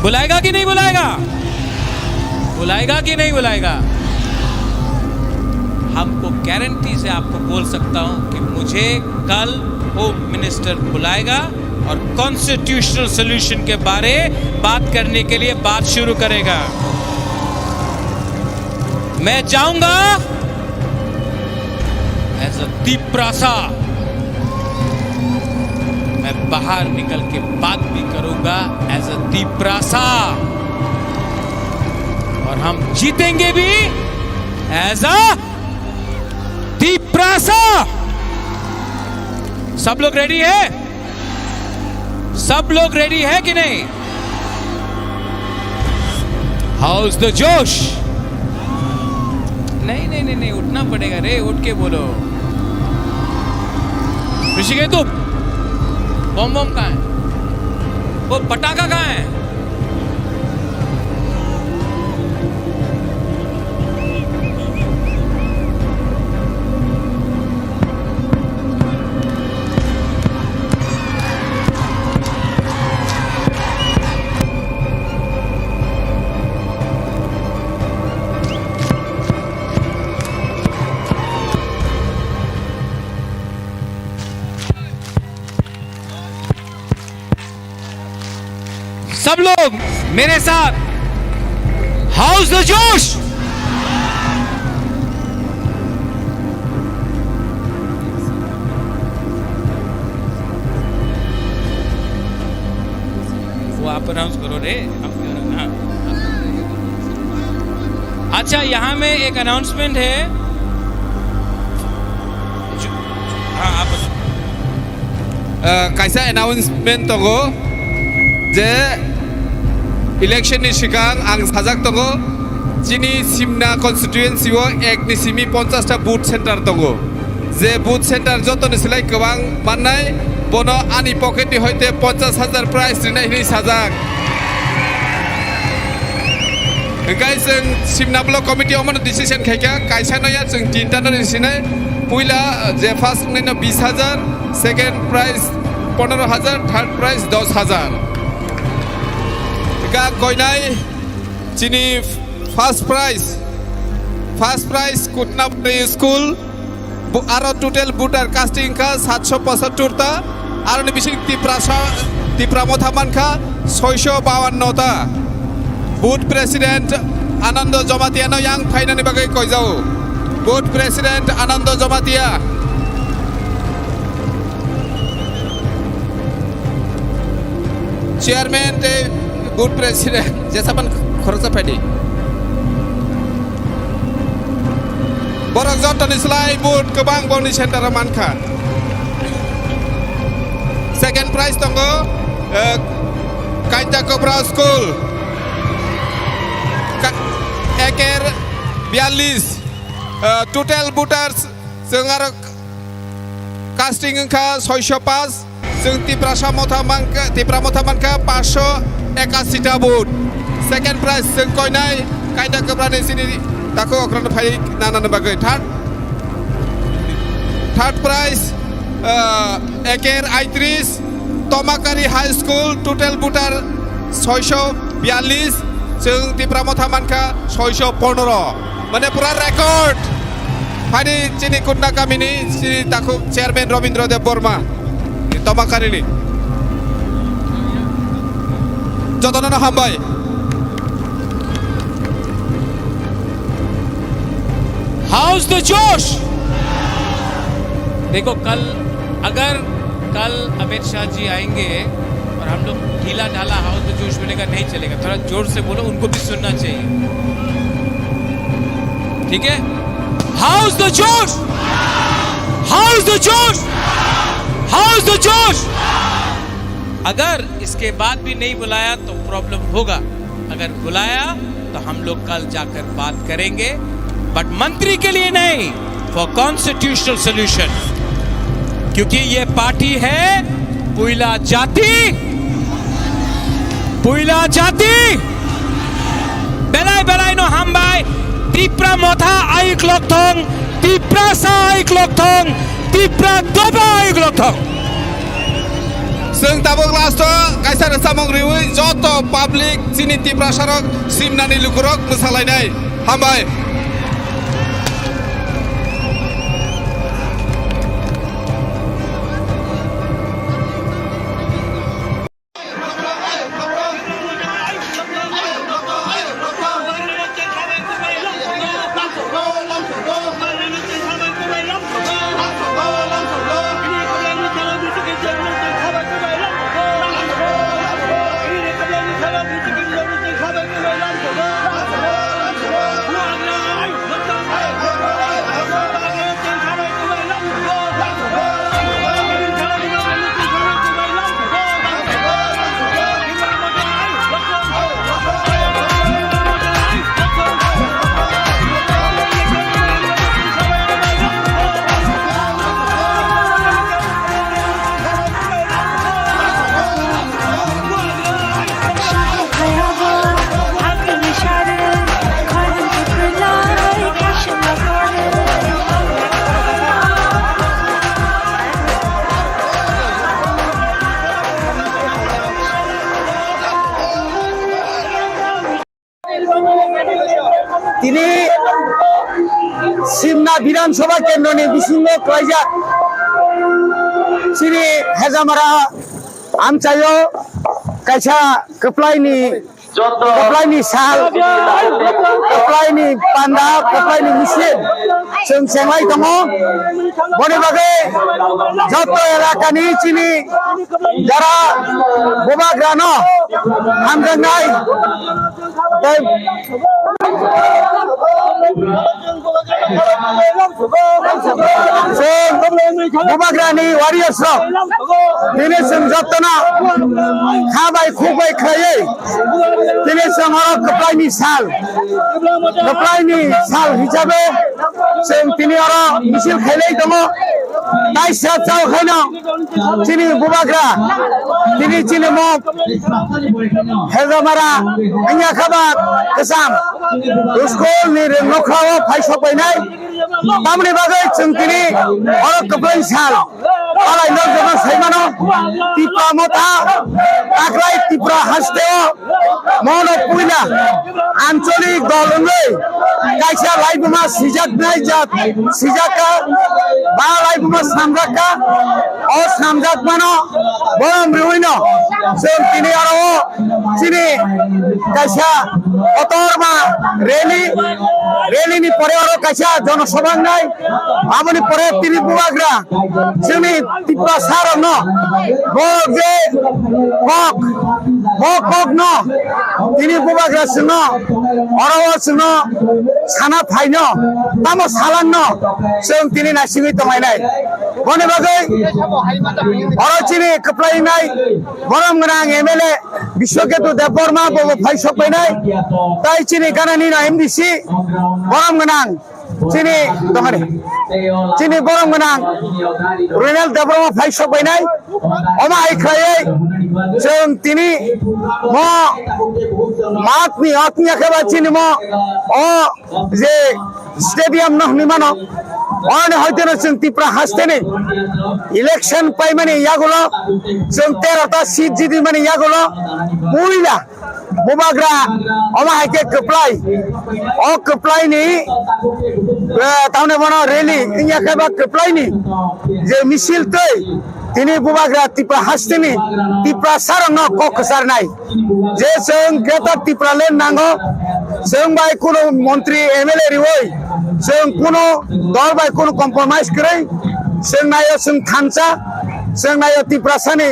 बुलाएगा कि नहीं बुलाएगा? बुलाएगा कि नहीं बुलाएगा? हमको गारंटी से आपको बोल सकता हूं कि मुझे कल होम मिनिस्टर बुलाएगा और कॉन्स्टिट्यूशनल सॉल्यूशन के बारे बात करने के लिए बात शुरू करेगा। मैं जाऊंगा एज अ दीपरासा, मैं बाहर निकल के बात भी करूंगा एज अ दीपरासा, और हम जीतेंगे भी एज अ दीपरासा। सब लोग रेडी है? सब लोग रेडी है कि नहीं? हाउ इज द जोश? नहीं नहीं नहीं नहीं, उठना पड़ेगा रे, उठ के बोलो। ऋषिकेतु, बम बम कहाँ है? वो पटाखा कहाँ है? सब लोग मेरे साथ, हाउस द जोश। वो आप अनाउंस करो रे। अच्छा, यहां में एक अनाउंसमेंट है। हाँ, आप
कैसा अनाउंसमेंट तंगो जे इलेक्शन नि सिगां आं साजाक तंगो जिनि सिमना कन्स्टिट्युएन्सिव 1 नि सिमि 50 टा बुथ सेन्टार तंगो जे बुथ सेन्टार जतनि सिलाय गोबां माननाय बनो आनि पकेटनि हयते 50,000 प्राइज रिनाय नि साजाक गाय जों सिमना ब्लक कमिटि अमन डिसिजन खायका कायसानया जों 3 टा डिसिजन पहिला जे फर्स्ट नैनो 20,000 सेकेंड प्राइज 15,000 थर्ड प्राइज 10,000 का कोइनाय जिनि फर्स्ट प्राइज कुटना स्कूल आरो टोटल बुटार कास्टिंग का 775 ता आरो बिसिं तिप्रा मथामान का 652 ता बुथ प्रेसिडेंट आनंद जमातिया नो यांग फाइनानि बागै कयजाओ booth president Anand Jamatia chairman booth president जेसामान खरचा फाइदि बरक जतनि स्लाय बुथ गोबां बनि सेन्टार मानखा सेकेंड प्राइज दंगो काइटा कोब्रा स्कूल एकेर 42 टोटल बुटार्स जों आरो कास्टिंग का 605 जों तिप्रा मथामानका 581 टा बुथ सेकेंड प्राइज जों कयनाय काइटा कोब्रानि सिनि Tako okran phai nanan bagai third prize Eker Aitris Tomakari High School total butar 642 जों तिप्रा मथा मानखा 615 माने पुरा रेकर्ड फाइनि चिनि कुन्ना गामिनि ताखु चेयारमैन रवीन्द्र देव बर्मा तमाकारिनि जतननो हामबाय
हाउस द जोश देखो अगर कल अमित शाह जी आएंगे और हम लोग ढीला ढाला हाउस द जोश मिलेगा नहीं चलेगा थोड़ा जोर से बोलो उनको भी सुनना चाहिए ठीक है हाउस द जोश हाउस द जोश हाउस द जोश अगर इसके बाद भी नहीं बुलाया तो प्रॉब्लम होगा अगर बुलाया तो हम लोग कल जाकर बात करेंगे बट मंत्री के लिए नहीं फॉर कॉन्स्टिट्यूशनल सॉल्यूशन क्योंकि ये पार्टी है पुइला जाति बेलाय नो हामबाय तिप्रा मथा आइक लकथं तिप्रा सा आइक लकथं तिप्रा दबा आइक लकथं
जों दाबो लास्ट कायसा रसामं रिउइ जत पाब्लिक चिनि तिप्रा सारक सिमनानि लुकुरक मोसालायनाय हामबाय
তিনি সিমনা বিধানসভা কেন্দ্রনি বিসিঙ্গ কয়জাক সিনি হেজামারা আমচাयो কাইছা কপ্লাইনি साल कप्लाइनि पान्दा कप्लाइनि मिसिन जों सेंलाय दङ बनि बागै जत एलाकानि चिनि जारा बोबाग्रा न हामजांनाय बोबाग्रानि वारियर्स दिनै जों जतना खाबाय खुबाय खायै दिनै जों कप्लाइनि साल हिसाबै जों दिनै मिसिल खायनाय दङ दाइसा जावखायनो दिनै बोबाग्रा दिनै दिनै मग हेजामारा आंनिया खाबार गोसाम स्कुलनि न'खराव फायसबायनाय तामनि बागै जों दिनै कप्लाइनि साल आलायनो गोबां सायमानो तिप्रा मथा आग्लाय तिप्रा हास्तेव मन पुइला आঞ্চলিক दलनै कायसा लाइबुमा सिजाकनाय जात सिजाका बा लाइबुमा सामजाका अ सामजाक मानो बरम रिउइनो जों दिनै आरो चिनि कायसा अतरमा रेलिनि परे आरो कायसा जनसभांनाय आबनि परे तिनि बुवाग्रा जोंनि तिप्रा सारन बक जे बक न तिनि बुवाग्रा सिन अरवा सिन साना फाइनो तामो सालान जों तिनि नासिङै दंगायनाय बनि बागै अर चिनि कप्लायनाय बरम गोनां एमएलए विश्वकेतु देबबर्मा बबो फायसबायनाय ताइ चिनि गानानि एमडिसि बरम गोनां chini dongani chini borong menang renal development phai sobainai oma ai khaye जों तिनी mo matni atnya khaba chini mo o je stadium no nimano অনে হয়তো না जों ত্রিপুরা হাসতে নেই ইলেকশন পাই মানে ইয়াগুলো जों 13টা সিট জিতি মানে ইয়াগুলো পুইলা বুবাগ্রা অমাহাইকে কপ্লাই ও কপ্লাই নি তাহলে বড় রেলি ইয়া খাবা কপ্লাই নি যে মিছিল তৈ তিনি বুবাগ্রা ত্রিপুরা হাসতে নি ত্রিপুরা সারং ককসার নাই যে जों গ্রেটার ত্রিপুরা লেন নাঙ্গো जों বাই কোন মন্ত্রী এমএলএ রিওই जों কোনো দল বাই কোনো কম্প্রোমাইজ করে जों নাयो जों থানসা जों নাयो ত্রিপুরা সানি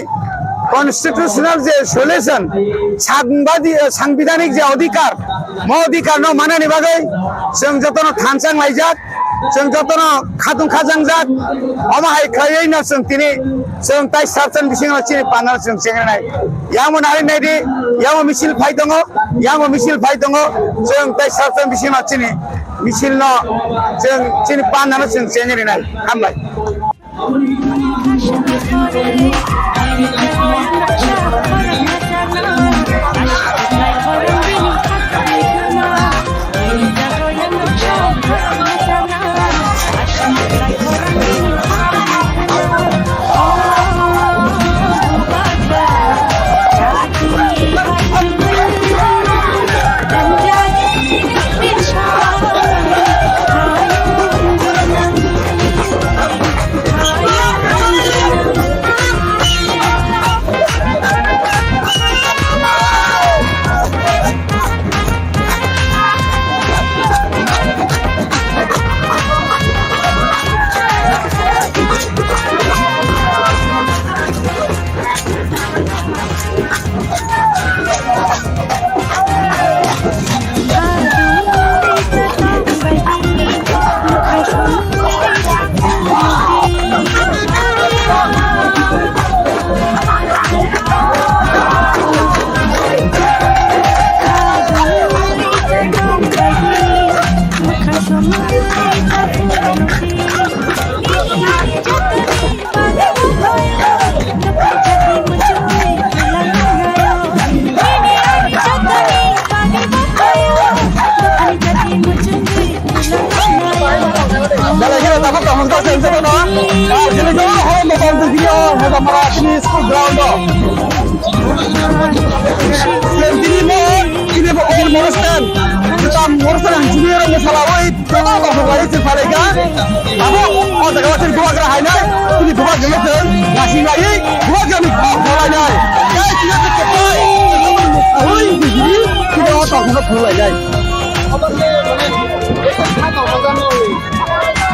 কনস্টিটিউশনাল যে সলিউশন সাংবিধানিক যে অধিকার মো অধিকার ন মানানি বাগै जों যতন থানসাং লাইজাক जों যতন খাতুন খাজাং জাক অমাহাই খাयै ন जों তিনি जों তাই সারচন বিসিং চিনি পানার जों চেংনাই ইয়ামো নারি নাইদি ইয়ামো মিছিল ফাই দङ ইয়ামো মিছিল ফাই দङ जों তাই সারচন বিসিং চিনি মিছিল ন जों চিনি পানার जों চেংনি নাই হামলাই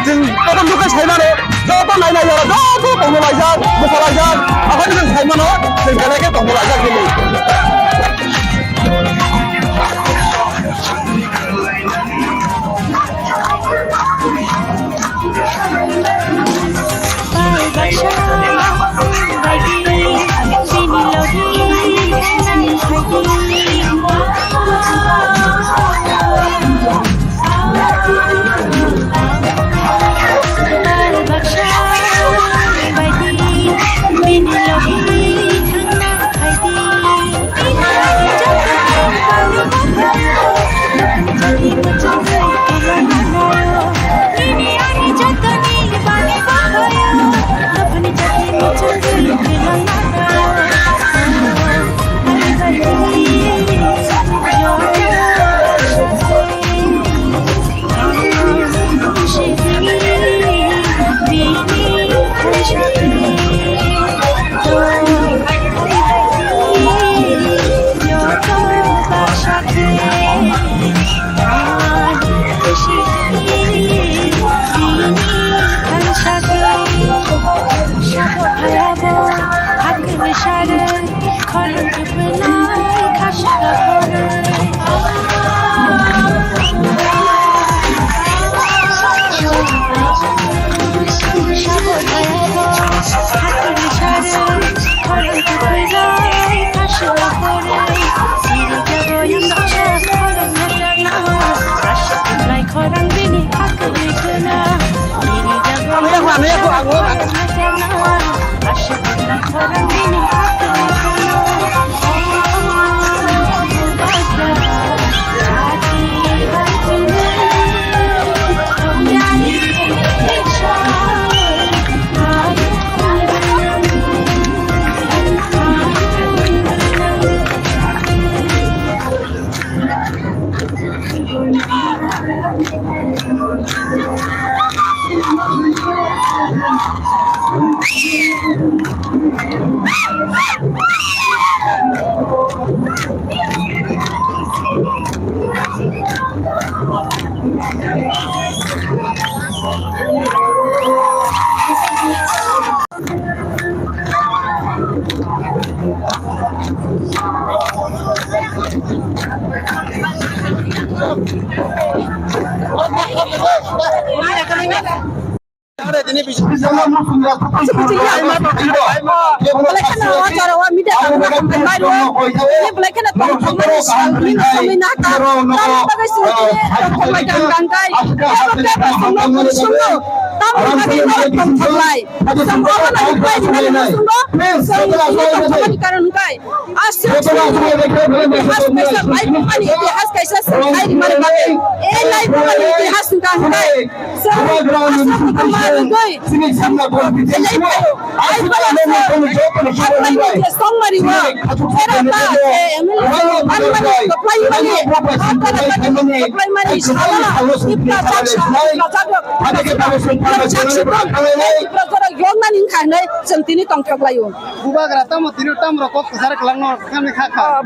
जों तब दुखाय सायनानै जब नायनाय जब दंनो लायजाक मोसा लायजाक आखाय जों सायमानो जों गानायके दंनो लायजाक दिनै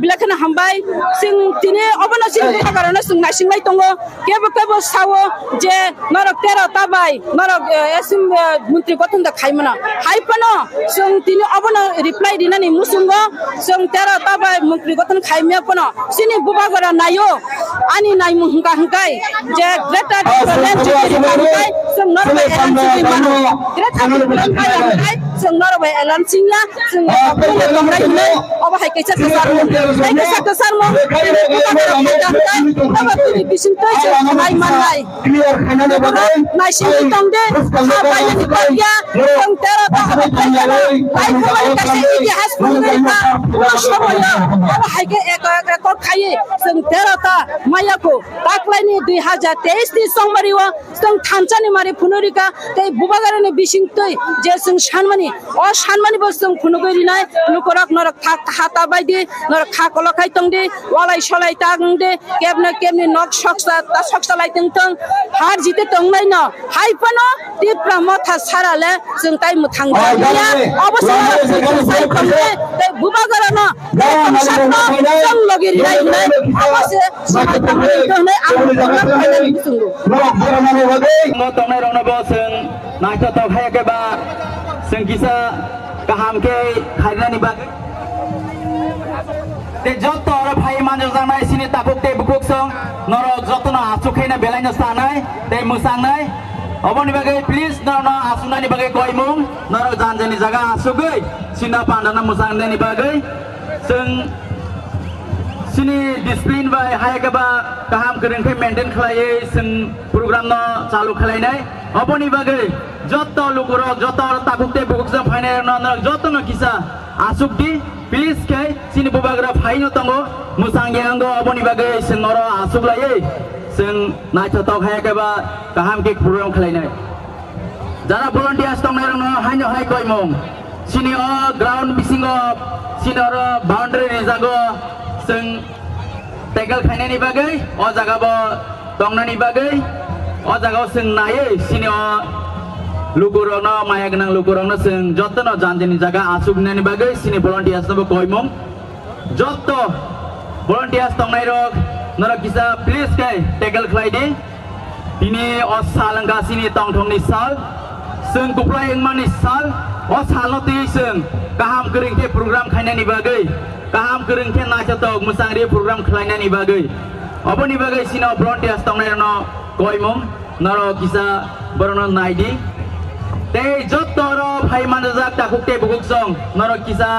Bilakana hambai sing tini obana sing karena sing nasinglai tongo kebo sawo je norok tero tabai norok esim menteri gotong da khaimana haipano sing tini obana reply dinani musungo sing tero tabai menteri gotong khaimya pano sini bubagara nayo ani nai muhungka hungkai je greta thunberg hungkai sing norok elan sing mano greta thunberg hungkai sing norok elan singya sing oba hai kaisa kasar mo hata baidi nor kha kolokai tongde walai solai tangde kemne nok soksa ta soksa lai tong har jite tongnai na haipano ti pramotha sarale जों tai muthang ya obosai sai tongde te bubagara na जों लगेरि nai nai obose sai tongde tongnai ang phainai sungu
no tongnai rona bo जों naita to khai ke ba जों kisa kaham ke khairani ba te joto ora bhai manjo jangnai sini tapuk te bukuk song noro jotono achukhena belaina sanai te musangnai oboni bagai please noro asunani bagai koimung noro janjani jaga asugoi sina pandana musangni bagai sing sini disiplin bai hayagaba kaham kerengke maintain khlaiye sing program no chalu khlainai oboni bagai joto lukuro joto tapuk te bukuk song phainai noro jotono kisa asuk di please kai sini bubagra phaino tango musang yango oboni bagai singoro asuk lai sing na chatok hai ke ba kaham ke program khlainai jara volunteers tangai rang no haino hai koi mong sini o ground missing of sini oro boundary rejago sing tackle khainai ni bagai o jaga bo tongna ni bagai o jaga sing nae sini o lukurong no maya genang lukurong no sing joto no janjini jaga asuk nani bagai sini volunteers no koimong joto volunteers tongnai rok nara kisa please kai tackle khlai di ini osalangka sini tongthong ni sal sing kuplai engman ni sal osal no ti sing kaham kering ke program khaina ni bagai kaham kering ke na chatok musang ri program khlaina ni bagai oboni bagai sini volunteers tongnai no koimong nara kisa borono naidi te jotoro bhai manjak takuk te bukuk song noro kisa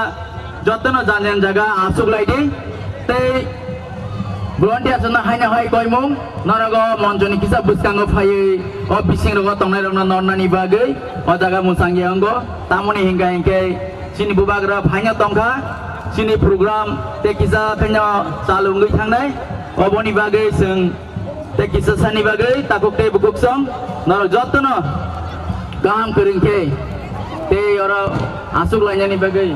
jotono janjan jaga asuk laidi te volunteer jona haina hai koimung norogo monjoni kisa buskango phai o bising rogo tongnai rona nonnani bagai o jaga musang yango tamoni hingga hingke sini bubagra phaina tongkha sini program te kisa khaino chalungui thangnai oboni bagai sing te kisa sani bagai takuk te bukuk song noro jotono काम करेंगे ते और आसुक लाइना नि बागै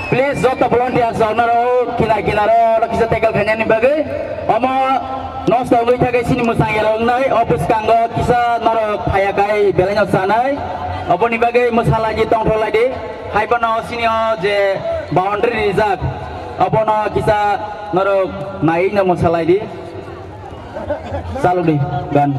Please jota volunteer saunaro kina kisa tegal khanyani bagai omo nosto ngui thagai sini musang yarong nai office kanggo kisa naro phayakai belanya sanai oboni bagai musala ji tong tholai di haibono sini je boundary rijak obono kisa naro nai na musala di salu di gan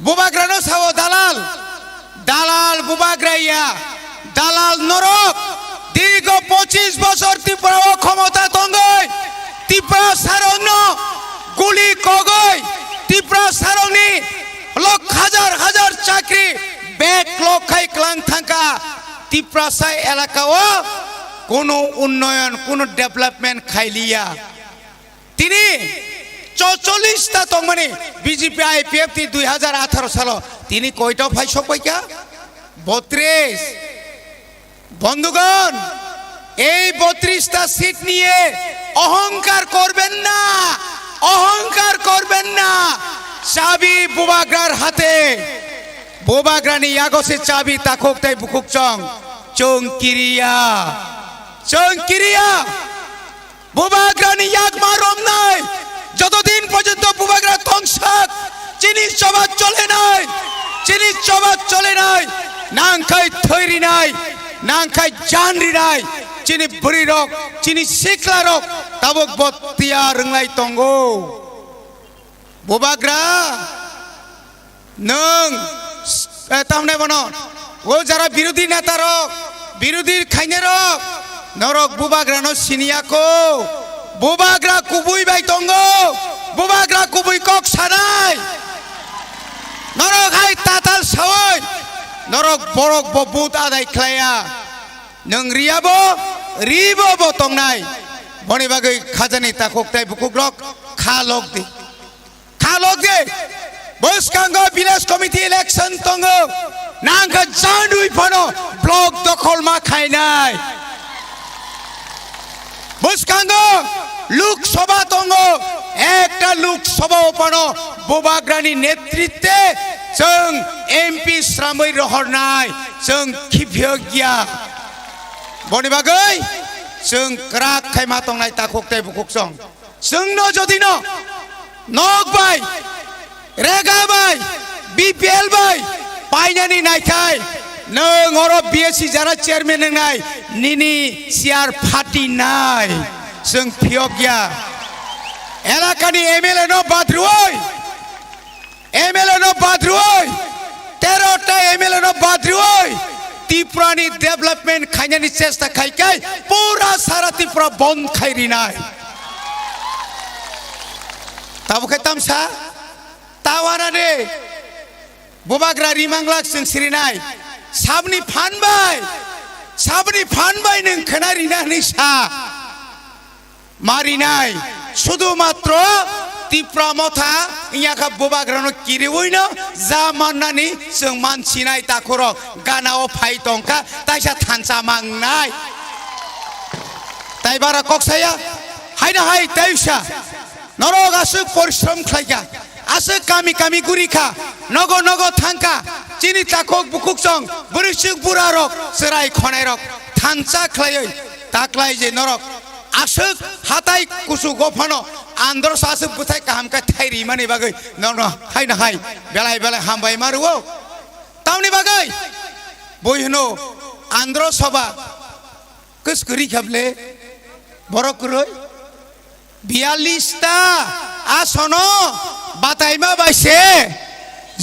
বুবাগ্রানো সাও দালাল দালাল বুবাগ্রাইয়া দালাল নরক দীর্ঘ 25 বছর ত্রিপুরা ক্ষমতা তঙ্গই ত্রিপুরা সারং গুলি কগই ত্রিপুরা সারংনি লক্ষ হাজার হাজার চাকরি ব্যাক লক্ষাই ক্লাং থাকা ত্রিপুরা সাই এলাকাও কোনো উন্নয়ন কোনো ডেভেলপমেন্ট খাইলিয়া তিনি 44টা তংমানি বিজেপি আইপিএফ 2018 সাল তিনি কয়টা ফাইসক পাইকা 32 বন্ধুগণ এই 32টা সিট নিয়ে অহংকার করবেন না অহংকার করবেন না চাবি বুবাগ্রার হাতে বুবাগ্রানি ইয়াগসে চাবি তাকক তাই বুকুক চংকিরিয়া বুবাগ্রানি ইয়াগ মারম নাই যতদিন পর্যন্ত বুবাগ্রা ধ্বংসাক চিনি সভা চলে নাই নাংখাই থৈরি নাই নাংখাই জানরি নাই চিনি বুড়ি রক চিনি শিখলা রক তাবক বতিয়া রংলাই তঙ্গো বুবাগ্রা নং তামনে বনো ও যারা বিরোধী নেতা রক বিরোধীর খাইনে রক নরক বুবাগ্রানো সিনিয়াকো বুবাগ্রা কুবুই বাই তঙ্গো বুবাগ্রা কুবুই কক সানাই নরক হাই তাতাল সাওই নরক বরক বুত আদায় খায়া নং রিবো তংনাই বনি বাগৈ খাজানি তাকক তাই বুকুক রক খালক দে বসকাঙ্গ ভিলেজ কমিটি ইলেকশন তঙ্গো নাংকা জানুই ফনো ব্লক দখল মা খাইনাই বসকাঙ্গ লোকসভা তঙ্গো একটা লোকসভা ওপানো বুবাগ্রানি নেতৃত্বে जों एमपी श्रामै रहरनाय जों खिफिया बनि बागै जों क्राक खायमा तंनाय ताखोकताय बुकुकसं जोंनो जदिनो नगबाय रेगाबाय बीपीएल बाय पाइनानि नायखाय नों अर बीएससी जारा चेयरमैन नाय निनि सियार फाटी नाय जों फियगिया एलाकानि एमएलए नो बाद्रुय एमएलए नो बाद्रुय 13टा एमएलए नो बाद्रुय त्रिपुरानि डेभलपमेंट खायनानि चेष्टा खायखाय पूरा सारा त्रिपुरा बंद खायरिनाय ताबुखाय तामसा तावानाने बुबाग्रा रिमांगलाक जों सिरिनाय साबनि फानबाय नों खोनारिनानै सा मारिनाय शुधु मात्र त्रिपुरा मथा इयाखा बुबाग्रानो किरिवैनो जा माननानै जों मानसिनाय ताखर गानाव फाइ दंखा ताइसा थानसा मांनाय ताइबारा कक्साया हायना हाय ताइसा नरग आसु परिश्रम खायगा आसु कामी कामी गुरिखा नगो नगो थांका चिनि ताखक बुकुकजों बुरिसुक बुरारक सराय खनायरक थानसा खायै ताक्लाय जे नरक आसुक हाताय कुसु गफानो आंध्र सासु बुथाय कामका थायरि माने बागै न हायना हाय बेलाय बेलाय हामबाय मारुओ तावनि बागै बयनो आंध्र सभा कसकरि खाबले बरकरै 42टा आसनो बातायमा बायसे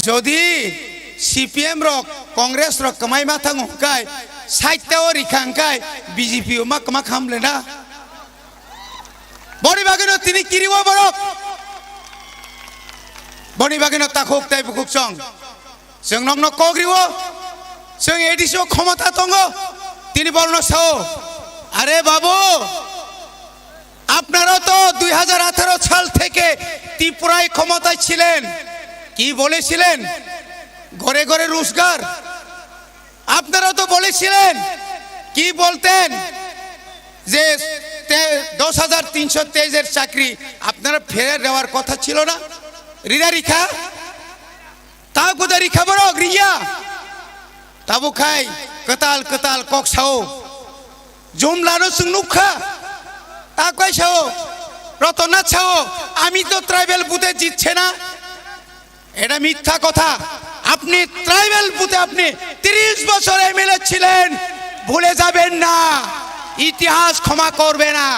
जदि सीपीएम रक कांग्रेस रक कमाय माथां हकाय 60टा रिखांकाय बीजेपी मा कमा खामलेना बनि बागैनो तिनि किरिवा बरक बनि बागैनो ताखक ताय बुकुक सं जों नंनो कग्रिवो जों एडिसो क्षमता दंगो तिनि बलनो साओ अरे बाबू আপনারা তো 2018 সাল থেকে ত্রিপুরায় ক্ষমতায় ছিলেন কি বলেছিলেন ঘরে ঘরে রোজগার আপনারা তো বলেছিলেন কি বলতেন যে 10323 এর চাকরি আপনারা ফেরে দেওয়ার কথা ছিল না রিদা রিখা তাও গুদা রিখা বড় রিয়া তাবু খাই কতাল কতাল ককসাও জুমলানো সুনুখা ताकवाय छाओ रतनाथ छाओ आमी तो ट्राइबल बुथे जितछे ना एटा मिथ्या कथा अपनी ट्राइबल बुथे अपनी 30 বছর एमएलए छिलेन भूले जाबेन ना इतिहास क्षमा करबे ना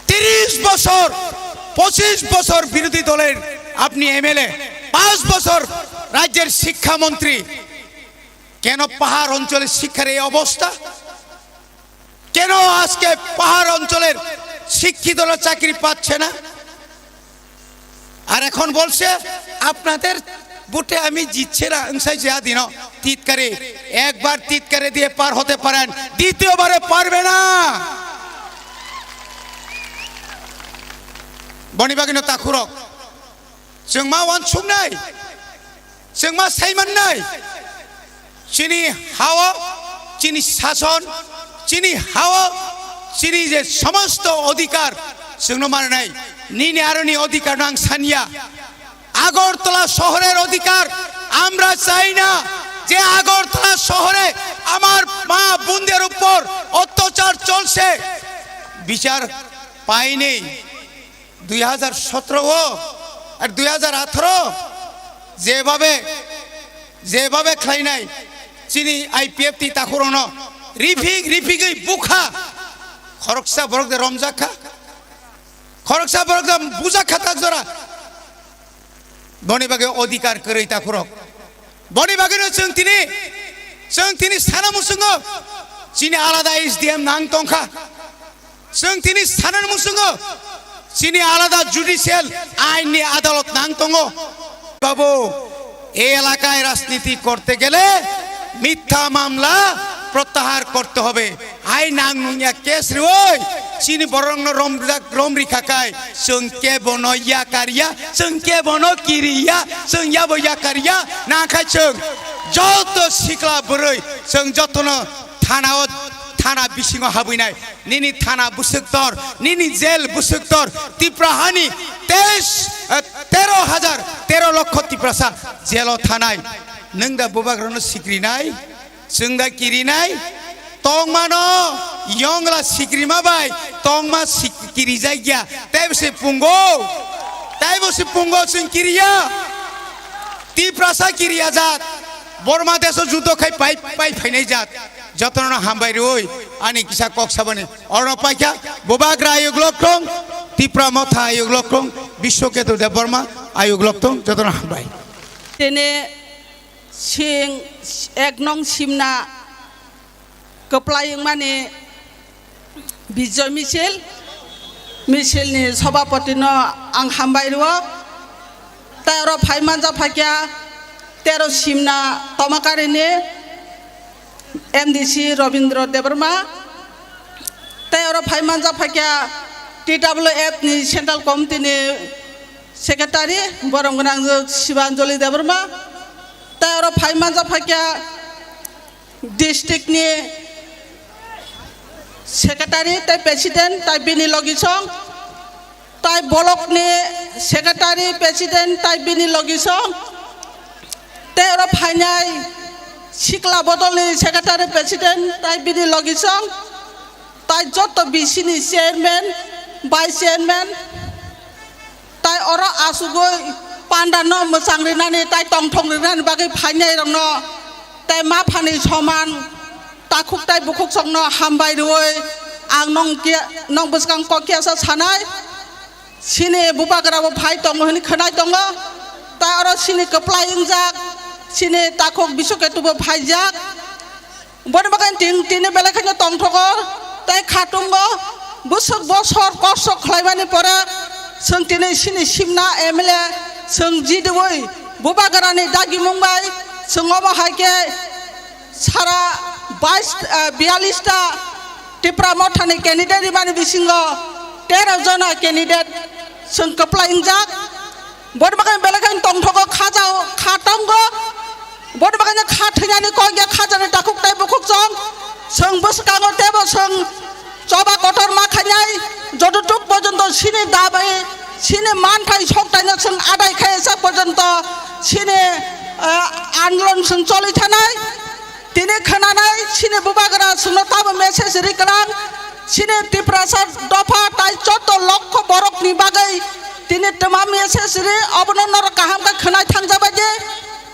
30 বছর 25 বছর বিরোধী দলের আপনি এমএলএ, 5 বছর রাজ্যের শিক্ষামন্ত্রী, কেন পাহাড় অঞ্চলের শিক্ষার এই অবস্থা? কেন আজকে পাহাড় অঞ্চলের শিক্ষিতরা চাকরি পাচ্ছে না? আর এখন বলছে আপনাদের বুটে আমি জিতছে না, যা দিন তিতকারে, একবার তিতকারে দিয়ে পার হতে পারেন, দ্বিতীয়বারে পারবে না। বনিবাগিনো তাকুরক जों मा वानसुंनाय, जों मा सायमाननाय, चिनि हावा, चिनि शासन, चिनि हावा, चिनि जे समस्त अधिकार जोंनो माननाय, निनि आरोनि अधिकार नां सानिया। আগরতলা শহরের অধিকার আমরা চাই না যে আগরতলা শহরে আমার মা বোনদের উপর অত্যাচার চলছে, বিচার পাইনি। 2017 আর 2018 যেভাবে খাই নাই চিনি আইপিএফ তি তাকুরন রিফিগই বুখা খরকসা বরকদে রমজাখা, খরকসা বরকদে বুজাখা তাক জরা বনিবাগে অধিকার করেই তাকুরক। বনিবাগেনো जों তিনি সানামুসুঙ্গ চিনি আলাদা এসডিএম নাং তংখা, जों তিনি সানামুসুঙ্গ চিনি আলাদা জুডিশিয়াল আইনি আদালত নাং তঙ্গ। বাবু, এই এলাকায় রাজনীতি করতে গেলে মিথ্যা মামলা প্রত্যাহার করতে হবে। আই নাং নুনিয়া কেস রে ওই চিনি বরং রমরিখা কাই সংকে বন ইয়াকারিয়া সংকে বন কিরিয়া সংয়াবো ইয়াকারিয়া না খাইছং যত সিকলা বরৈ जों যতন থানা বিশিং হাবুইনাই নিনি থানা বুসুক্তর নিনি জেল বুসুক্তর ত্রিপুরাহানি 13 লক্ষ ত্রিপুরাসা জেল থানায় নং দা বুবাগ্রনো সিক্রিনাই जों दा किरिनाय तंमानो यंगला सिक्रिमा बाय तंमा किरि जायगिया ताइबसे पुंगो जों किरिया ত্রিপুরাসা किरिया जात बर्मा देश जुद्ध खाय पाइ फाइनाय जात जतन हामबाय रय आनि किसा कक्साबाने अरनपाइखा बुबाग्रा आयुग्लकं ত্রিপুরা मथा आयुग्लकं विश्वकेतु देव बर्मा आयुग्लकं जतन हामबाय
तेने सिं एक नं सिमना कप्लायं माने विजय मिसिलनि सभापतिनो आं हामबाय र तारो फाइमान जाफाकिया 13 सिमना तमाकारिनि एमडीसी रविन्द्र देबर्मा तारो फाइमान जाफाकिया टीडब्ल्यूएफ नि सेंट्रल कमिटिनि सेक्रेटारि बरमगोनां शिबांजलि देबर्मा तारो फाइमान जाफाकिया डिस्ट्रिक्ट नि सेक्रेटारि ताइ प्रेसिडेंट ताइ बिनि लगिसं ताइ ब्लॉक नि सेक्रेटारि प्रेसिडेंट ताइ बिनि लगिसं तारो फाइनाय सिकला बदल नि सेक्रेटारि प्रेसिडेंट ताइ बिनि लगिसं ताइ जत बिसि नि चेयरमैन वाइस चेयरमैन ताइ अर आसुगै पान्डानो मोसांरिनानै ताइ टंटंरिनानै बागै फाइनाय रंनो ताइ मा फानि समान ताखुक ताइ बुखुक संनो हामबाय रय आं नं बसकां ककियासा सानाय सिनि बुबाग्राबो फाइ दङ होनि खोनाय दङ ता अर सिनि कप्लायं जाक सिनि ताखुक बिसकेतुबो फाइ जाक बरबागान तिनि बेलाखायनो टंटगो ताइ खाटुंगो बोसोर बसर कष्ट खालायबानि परे जों दिनै सिनि सिमना एमएलए जों जिदबै बुबाग्रानि दागि मुंबाय जों अबाहायके सारा 42 टा टिप्रा मथानि कैंडिडेट माने बिसिंगो 13 जना कैंडिडेट जों कप्लायं जाक बरबागान बेलाखायनो टंटगो खाजाव खाटंगो बरबागान खाथैनानै कगिया खाजानि दाखुक ताइ बुखुक जों बसकाङो तेबो जों चबा कटर माखायनाय जतटुक पर्यन्त सिनि दाबाय सिनि मानथाय सकथायनो जों आदाय खायसा पर्यन्त सिनि आन्दोलन जों चलि थानाय दिनै खोनानाय सिनि बुबाग्रा जोंनो ताबो मेसेज रिकलां सिनि त्रिपुरासा दफा ताइ 14 लक्ष बरकनि बागै दिनै तमा मेसेज रि अबनर काहामका खोनाय थांजाबाय जे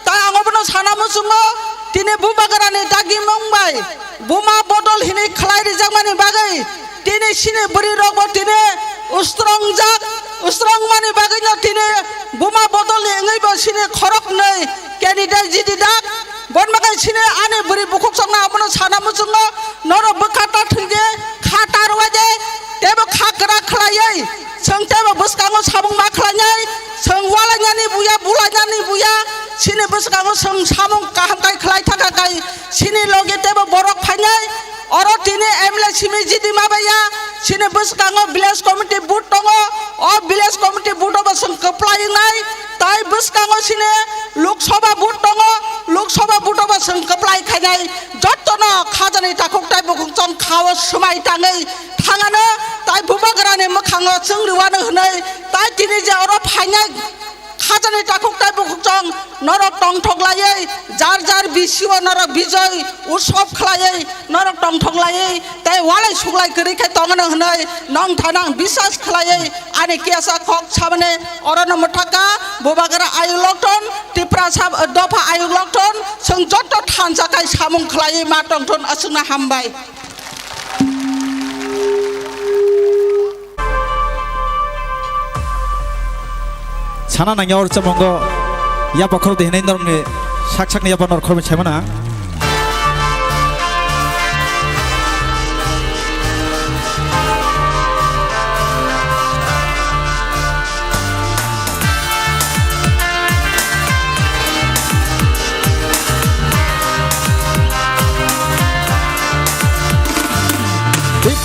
ताइ आं अबनो सानामो जोङो दिनै बुबाग्रानि दागि मुंबाय बुमा बदल हिनि खलाय रिजामानि बागै दिनै सिनि बुरि रगबो दिनै ustrong mani bagino tine buma botol engai ba sine khorok nei candidate jidi dak gon makai sine ane buri bukuk sangna abono sana musungo noro bekata thunge khata rwaje tebo khakra khlaiai seng tebo buskango sabung ma khlanyai seng walanyani buya bulanyani buya sine buskango seng sabung kaham kai khlai thaka kai sine loge tebo borok phanyai oro tine emle simi jidi mabaya sine buskango village committee boot tongo o village committee boot oba seng keplai nai tai buskango sine lok sabha boot tongo lok sabha boot oba seng keplai khainai jottono khajani takuk tai bukung chong khawo sumai tangai thangano tai bubagrane mokhango chungriwano hnai tai tine je oro phainai khajani takuk tai bukung chong norok tongthok laiai jar bisiwa norok bijoy utsov khlaiai norok tongthok laiai tai walai suglai kri khai tongano hnai nong thanang bisas khlaiai ani kiasa khok sabane orono muthaka bubagra ayuk lokton tipra sab dofa ayuk lokton seng jotto thanjakai samung khlaiai ma tongthon asungna hambai
sana nang yor chamongo ya bakhor de hinai norne sak ni ya banor khorme chaimana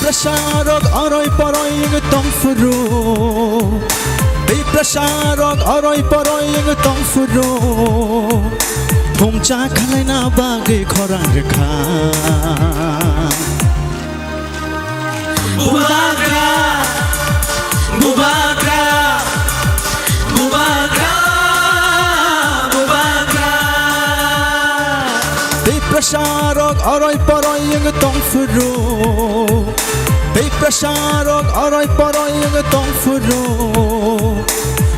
Prasarok aroi paroi ng tongfuro Prasarok aroi paroi ng tongfuro Pumcha khalai na bagay khorang rekha Bubagra Bubagra Bubagra Bubagra Prasarok aroi paroi ng tongfuro Prasarok aroi paroi ng tongfuro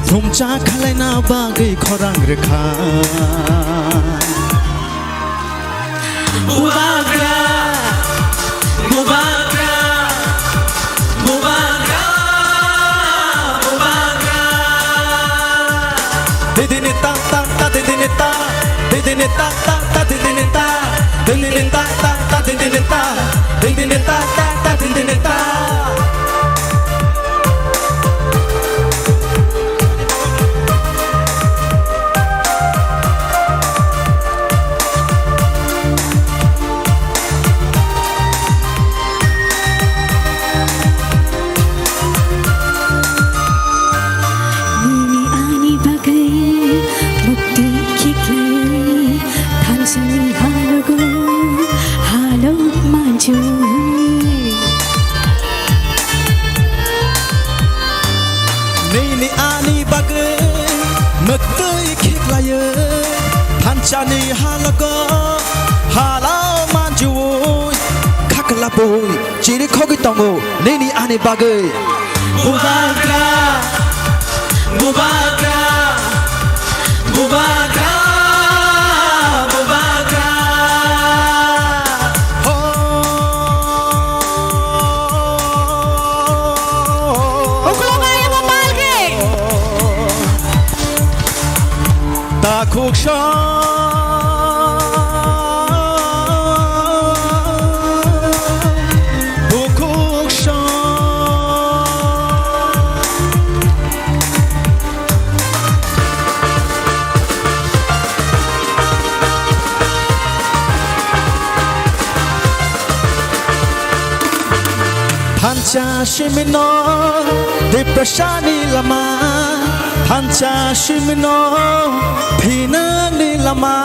Pumcha khalai na bagay khorang rekha Bubagra Bubagra Bubagra Bubagra Didini ta ta ta didini ta Didini ta ta ta didini ta Didini ta ta ta didini ta Didini ta ta ta didini ta Nini ani bagai Mektai kiklaya Pancani halaga Halau manjuy Kakalaboy Ciri kogi tongo Nini ani bagai Bubagra Bubagra Bubagra Bubagra Kuksha Bukuksha Pancha shimino Deprashani lama Pancha shimino Pinang ni lama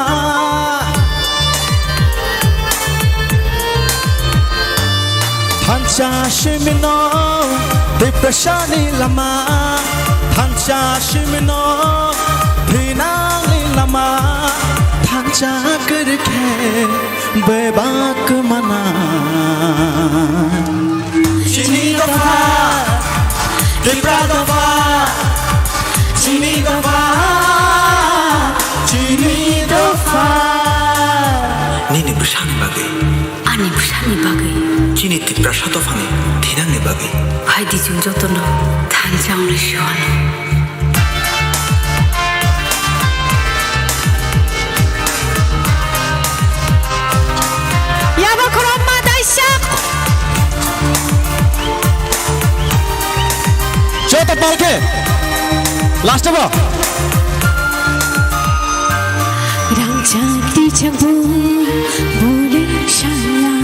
Pancha shimino Deprashani lama Pancha shimino Pinang ni lama Pancha karke Bebak mana Chini dofa Dipra dofa Chini dofa Nini bersani bagai
Ani bersani bagai
Chini
prasado fami thirang ni bagi
Haidi jung jotono thanjang rishon
Yaba koroma daisak.
Jota palke last ba
Rangchak di changbu bole shala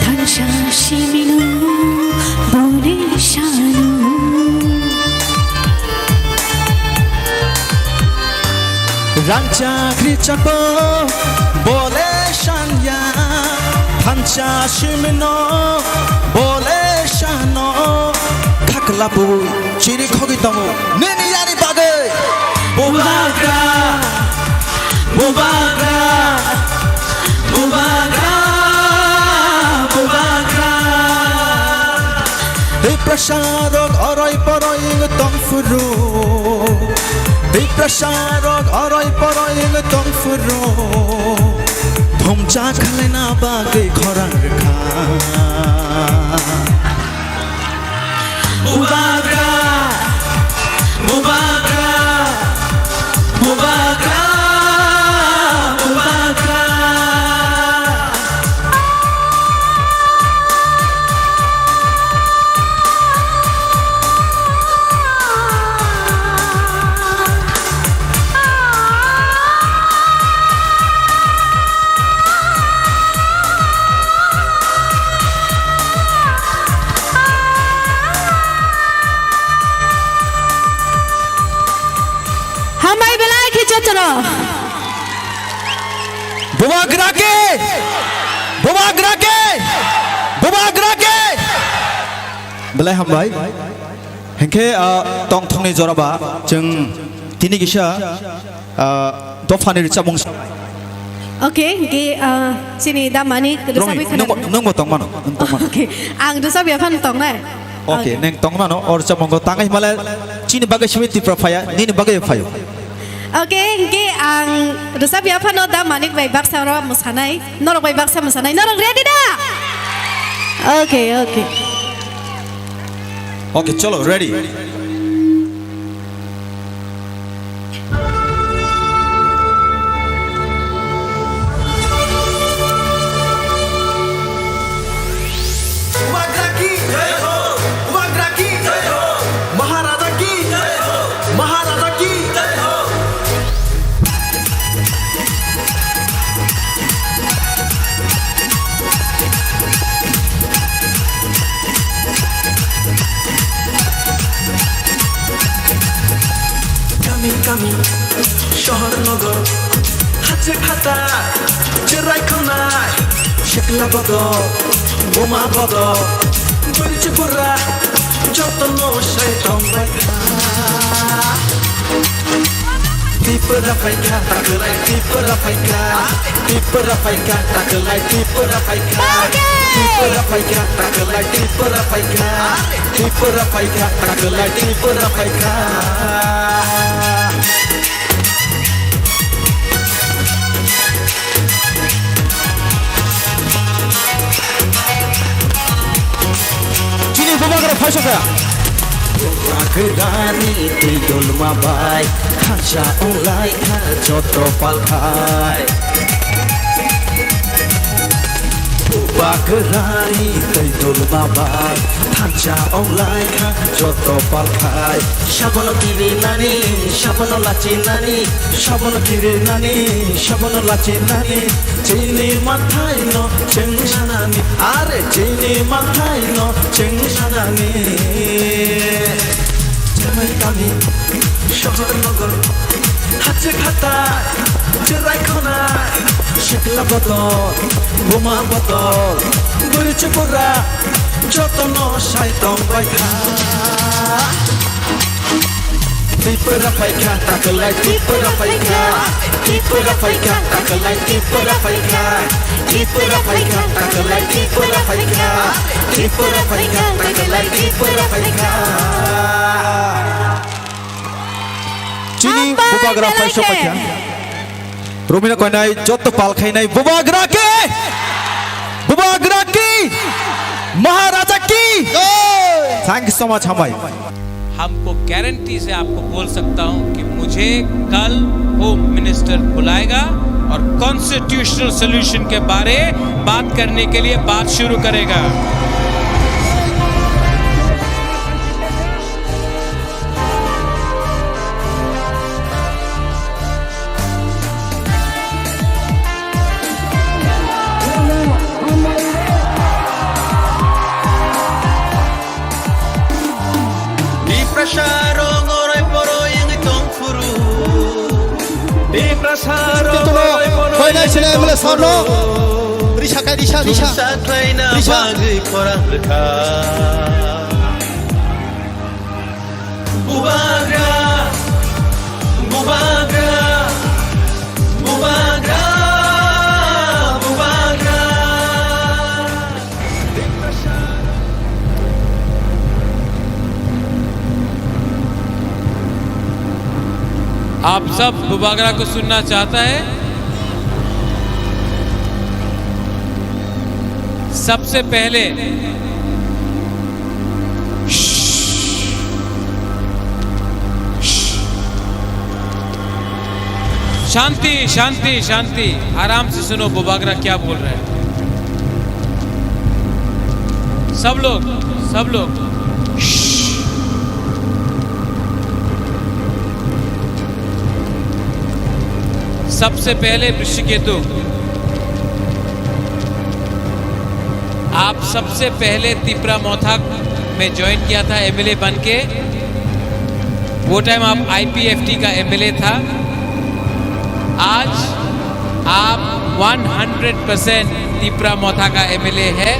thansha shiminu bole shalu
Rangchakri chakbo bole shanya thancha shimino bole shano khaklapu chiri khogi tamu neni yani bagai bubagra bubagra bubagra bubagra ei prasarok orai poroi tong furu ei prasarok orai poroi tong furu thomcha khalai na bagai khorang kha bubagra bubagra bubagra bubagra
Hamai belai ki jotono.
bubagra ke bubagra ke bubagra ke belai hambai hengke tong thongni joraba jeng tini gisa dofani chamung
Okay, ge sini da manik
rongi nung mo tong mano
Okay, ang dosa biapan tong nai.
okay neng tong mano or chamung ko tangai mala chini bagai simiti profaya nini bagai fayo
Okay, ge ang dosa biapan no da manik bai baksa ro musanai. Norok bai baksa musanai. Norok ready da? Okay, okay.
okay chalo ready
Ubagra ki jai ho Ubagra ki jai ho Maharaja ki jai ho Maharaja ki jai ho Kami kami শহর নগর হাতে খাতা চেরাই খনাই শেখলা বদল বোমা বদল বলছে পুরা যত নশাই তঙ্গাই Tipura faika takelai tipura faika tipura faika takelai tipura faika tipura faika takelai tipura faika tipura faika takelai tipura faika
chini bubagra phaiso ka
Bubagrani tidul mabai Khacha ulai kha joto palkhai Bubagrani tidul mabai Khacha ulai kha joto palkhai Shabono kiri nani shabono lachi nani shabono kiri nani shabono lachi nani Chini mathai no chengsanani are chini mathai no chengsanani Jamai kami শহর নগর হাতে খাতায় চেরাই খনায় শেখলা বদল বোমা বদল বইছে পোড়া যত নশাই তঙ্গাই খা Tipura faika takelai tipura faika tipura faika takelai tipura faika tipura faika takelai tipura faika tipura faika takelai tipura faika
chini bubagra phaiso ka romina koinai joto pal khainai bubagra ki
महाराजा की thank you so much हम भाई
हमको guarantee से आपको बोल सकता हूं कि मुझे कल होम मिनिस्टर बुलाएगा और कॉन्स्टिट्यूशनल सॉल्यूशन के बारे बात करने के लिए बात शुरू करेगा। आप सब बुबागरा को सुनना चाहता है? सबसे पहले शांति शांति शांति, आराम से सुनो बुबागरा क्या बोल रहे हैं। सब लोग सबसे पहले ऋषिकेतु, आप सबसे पहले तिपरा मौथाक में ज्वाइन किया था एमएलए बन के। वो टाइम आप आईपीएफटी का एमएलए था। आज आप 100% तिपरा मौथा का एमएलए है।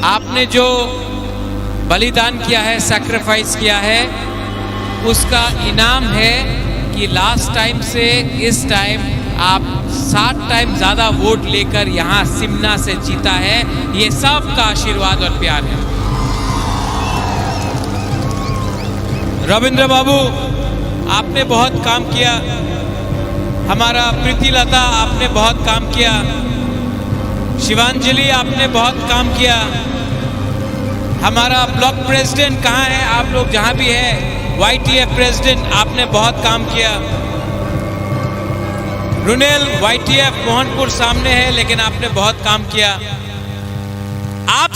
आपने जो बलिदान किया है, सैक्रिफाइस किया है, उसका इनाम है कि लास्ट टाइम से इस टाइम आप 7 टाइम ज़्यादा वोट लेकर यहाँ सिमना से जीता है। ये सब का आशीर्वाद और प्यार है। रविंद्र बाबू, आपने बहुत काम किया। हमारा प्रीतिलता, आपने बहुत काम किया। शिवांजलि, आपने बहुत काम किया। हमारा ब्लॉक प्रेसिडेंट कहाँ है? आप लोग जहाँ भी है, वाईटीएफ प्रेसिडेंट, आपने बहुत काम किया। रुनेल वाईटीएफ मोहनपुर सामने है, लेकिन आपने बहुत काम किया। आप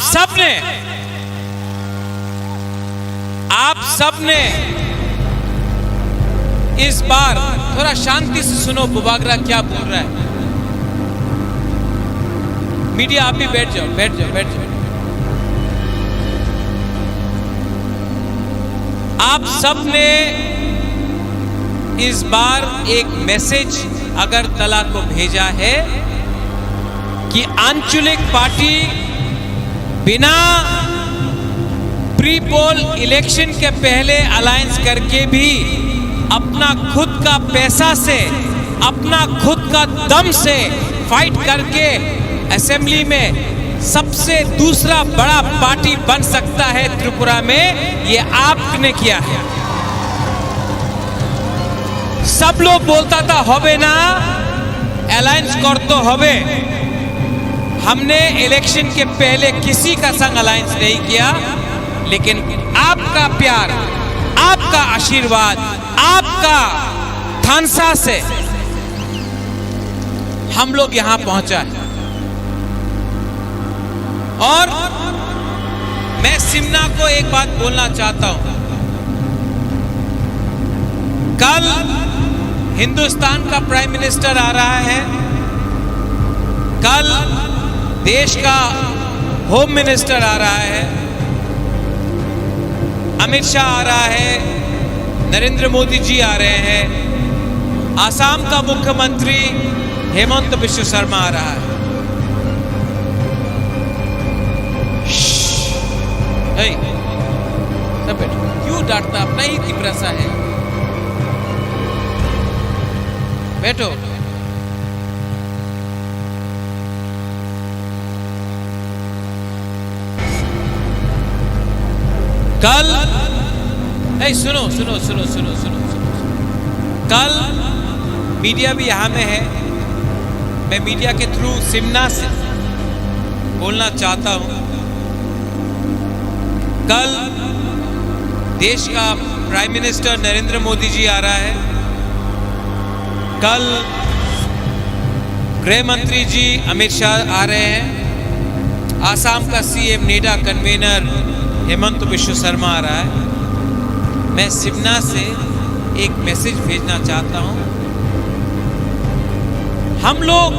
सबने इस बार, थोड़ा शांति से सुनो बुबागरा क्या बोल रहा है। मीडिया आप भी बैठ जाओ। आप सबने इस बार एक मैसेज अगरतला को भेजा है कि आंचलिक पार्टी बिना प्री पोल इलेक्शन के पहले अलायंस करके भी अपना खुद का पैसा से, अपना खुद का दम से फाइट करके असेंबली में सबसे दूसरा बड़ा पार्टी बन सकता है त्रिपुरा में। ये आपने किया है। सब लोग बोलता था होबे ना, अलायंस कर तो होबे। हमने इलेक्शन के पहले किसी का संग अलायंस नहीं किया, लेकिन आपका प्यार, आपका आशीर्वाद, आपका थानसा से हम लोग यहां पहुंचा है। और मैं सिमना को एक बात बोलना चाहता हूं। कल हिंदुस्तान का प्राइम मिनिस्टर आ रहा है, कल देश का होम मिनिस्टर आ रहा है, अमित शाह आ रहा है, नरेंद्र मोदी जी आ रहे हैं, आसाम का मुख्यमंत्री हेमंत बिश्व शर्मा आ रहा है। सब बैठो, क्यों डांटता? अपना ही तिपरासा है। बैठो। कल सुनो। कल मीडिया भी यहाँ में है, मैं मीडिया के थ्रू सिमना से बोलना चाहता हूँ। कल देश का प्राइम मिनिस्टर नरेंद्र मोदी जी आ रहा है, कल गृह मंत्री जी अमित शाह आ रहे हैं, आसाम का CM NEDA convener Himanta Biswa Sarma आ रहा है। मैं सिमना से एक मैसेज भेजना चाहता हूं। हम लोग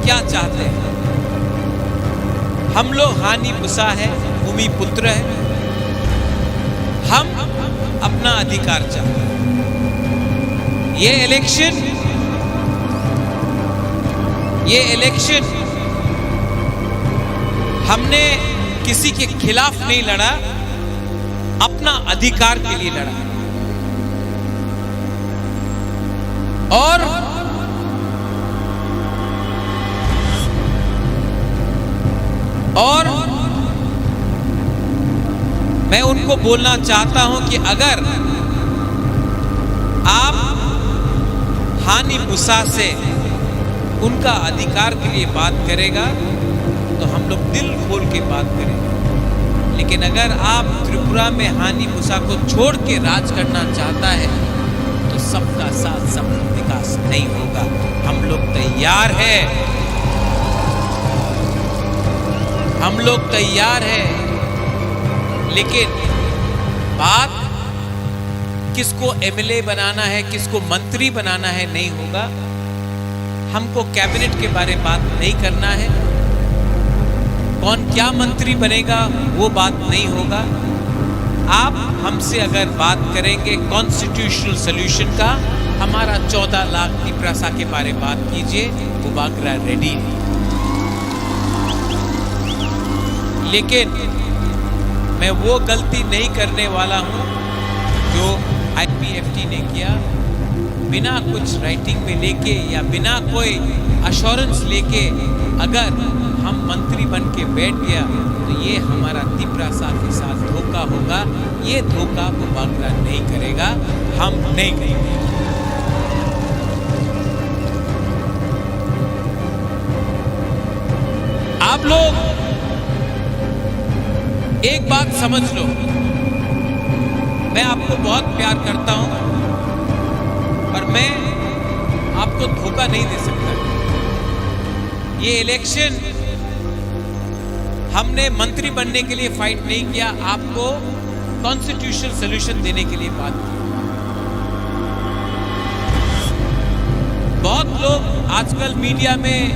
क्या चाहते हैं? हम लोग हानि पुसा है, भूमि पुत्र है, हम अपना अधिकार चाहते हैं। ये इलेक्शन हमने किसी के खिलाफ नहीं लड़ा, अपना अधिकार के लिए लड़ा। और मैं उनको बोलना चाहता हूं कि अगर आप हानि पुसा से उनका अधिकार के लिए बात करेगा तो हम लोग दिल खोल के बात करेंगे। लेकिन अगर आप त्रिपुरा में हानि पुसा को छोड़ के राज करना चाहता है तो सबका साथ सबका विकास नहीं होगा। हम लोग तैयार हैं, हम लोग तैयार हैं, लेकिन बात किसको एमएलए बनाना है, किसको मंत्री बनाना है नहीं होगा। हमको कैबिनेट के बारे में बात नहीं करना है, कौन क्या मंत्री बनेगा वो बात नहीं होगा। आप हमसे अगर बात करेंगे कॉन्स्टिट्यूशनल सॉल्यूशन का, हमारा 14 लाख तिपरासा के बारे में बात कीजिए, बुबागरा रेडी। लेकिन मैं वो गलती नहीं करने वाला हूं जो आईपीएफटी ने किया, बिना कुछ राइटिंग में लेके या बिना कोई अश्योरेंस लेके अगर हम मंत्री बन के बैठ गया तो ये हमारा तिपरासा के साथ धोखा होगा। ये धोखा बुबागरा नहीं करेगा, हम नहीं करेंगे। आप लोग एक बात समझ लो, मैं आपको बहुत प्यार करता हूं पर मैं आपको धोखा नहीं दे सकता। ये इलेक्शन हमने मंत्री बनने के लिए फाइट नहीं किया, आपको कॉन्स्टिट्यूशनल सॉल्यूशन देने के लिए बात की। बहुत लोग आजकल मीडिया में,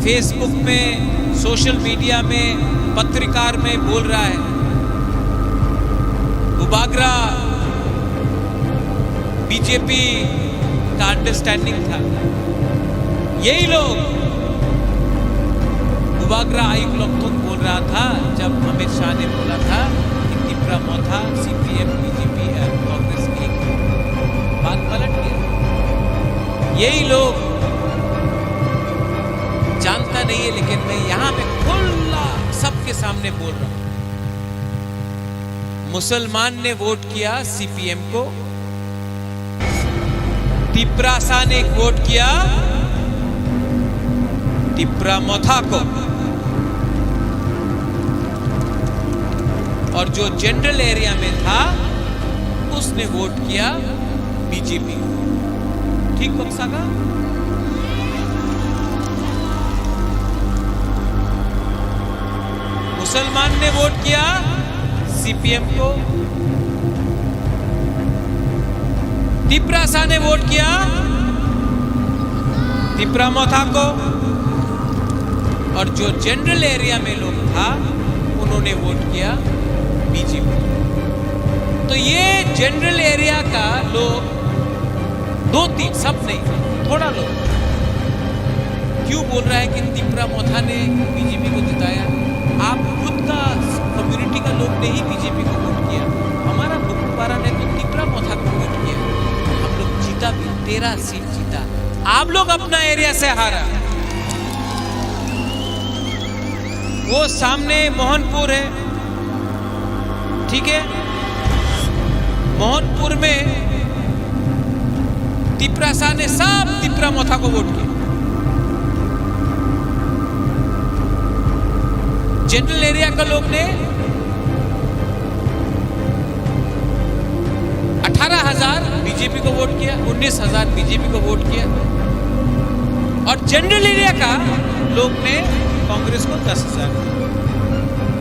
फेसबुक में, सोशल मीडिया में, पत्रकार में बोल रहा है बुबागरा बीजेपी का अंडरस्टैंडिंग था। यही लोग बुबागरा आयुक्त लोग बोल रहा था जब अमित शाह ने बोला था कि तिपरा मोथा सीपीएम बीजेपी कांग्रेस की बात पलट गया। यही लोग जानता नहीं है, लेकिन मैं यहां पे खुला सबके सामने बोल रहा हूं। मुसलमान ने वोट किया सीपीएम को, तिपरासा ने वोट किया तिपरा मोथा को, और जो जनरल एरिया में था उसने वोट किया बीजेपी। ठीक बक्सागा? मुसलमान ने वोट किया सीपीएम को, तिपरासा ने वोट किया तिपरा मोथा को, और जो जनरल एरिया में लोग था उन्होंने वोट किया बीजेपी। तो ये जनरल एरिया का लोग 2-3 सब नहीं, थोड़ा लोग क्यों बोल रहा है कि तिपरा मोथा ने बीजेपी को जिताया? आप खुद का कम्युनिटी का लोग ने ही बीजेपी को वोट किया। हमारा बुकपारा ने तो तिपरा मोथा को वोट किया। हम लोग जीता भी, 13 सीट जीता। आप लोग अपना एरिया से हारा। वो सामने मोहनपुर है, ठीक है, मोहनपुर में तिप्रासा ने सब तिप्रा मोथा को वोट किया। जनरल एरिया का लोग ने 18,000 बीजेपी को वोट किया, 19,000 बीजेपी को वोट किया, और जनरल एरिया का लोग ने कांग्रेस को 10,000।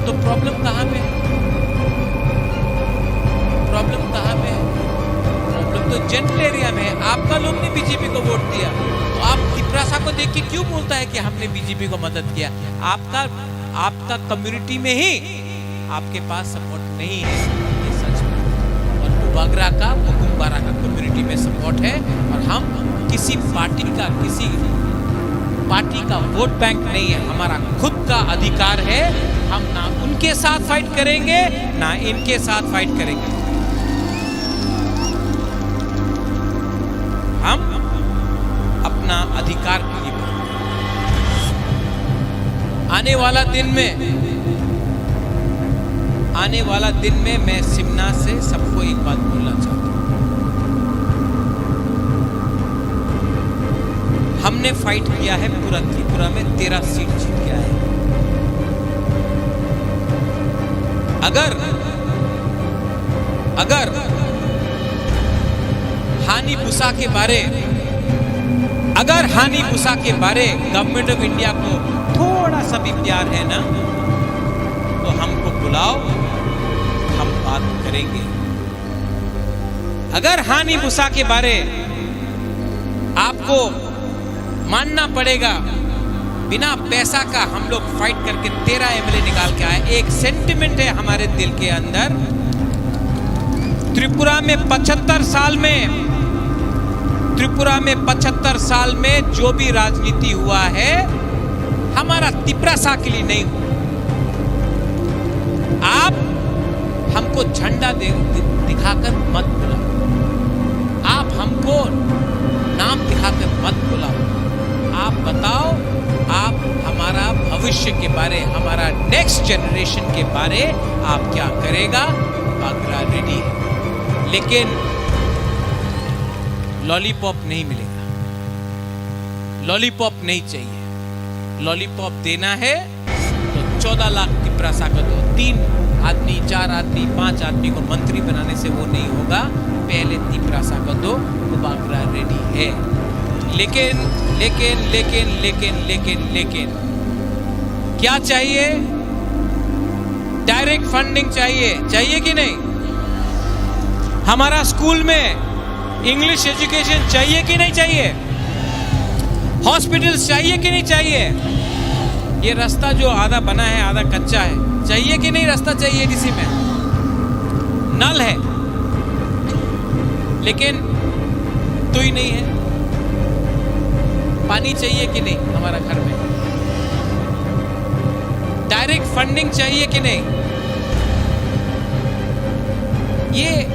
तो प्रॉब्लम कहां पे है? प्रॉब्लम कहां पे है? प्रॉब्लम तो जनरल एरिया में है। आपका लोग ने बीजेपी को वोट दिया, तो आप तिप्रासा को देख के क्यों बोलता है कि हमने बीजेपी को मदद किया? आपका कम्युनिटी में ही आपके पास सपोर्ट नहीं है, ये सच है। और बुबागरा का, बुकुम्बारा का कम्युनिटी में सपोर्ट है, और हम किसी पार्टी का वोट बैंक नहीं है, हमारा खुद का अधिकार है। हम ना उनके साथ फाइट करेंगे ना इनके साथ फाइट करेंगे। हम अपना अधिकार के लिए आने वाला दिन में मैं सिमना से सबको एक बात बोलना चाहता हूं। हमने फाइट किया है पूरा त्रिपुरा में, 13 सीट जीत के आए। अगर हानि बुसा के बारे गवर्नमेंट ऑफ इंडिया को थोड़ा सा भी प्यार है ना, तो हमको बुलाओ, हम बात करेंगे। अगर हानि बुसा के बारे आपको मानना पड़ेगा, बिना पैसा का हम लोग फाइट करके 13 एमएलए निकाल के आए। एक सेंटिमेंट है हमारे दिल के अंदर। त्रिपुरा में 75 साल में जो भी राजनीति हुआ है, हमारा तिप्रासा के लिए नहीं हुआ। आप हमको झंडा दिखाकर मत बुलाओ, आप हमको नाम दिखाकर मत बुलाओ। आप बताओ, आप हमारा भविष्य के बारे, हमारा नेक्स्ट जनरेशन के बारे आप क्या करेगा? बागरा रेडी है, लेकिन लॉलीपॉप नहीं मिलेगा, लॉलीपॉप नहीं चाहिए। लॉलीपॉप देना है तो 14 लाख तिप्रासा को दो। 3 आदमी, 4 आदमी, 5 आदमी को मंत्री बनाने से वो नहीं होगा। पहले तिप्रासा को दो, वो बागरा रेडी है। लेकिन क्या चाहिए? डायरेक्ट फंडिंग चाहिए कि नहीं? हमारा स्कूल में इंग्लिश एजुकेशन चाहिए कि नहीं चाहिए? हॉस्पिटल्स चाहिए कि नहीं चाहिए? ये रास्ता जो आधा बना है आधा कच्चा है, चाहिए कि नहीं? रास्ता चाहिए डीसी में, नल है, लेकिन तो ही नहीं है। पानी चाहिए कि नहीं हमारा घर में? डायरेक्ट फंडिंग चाहिए कि नहीं? ये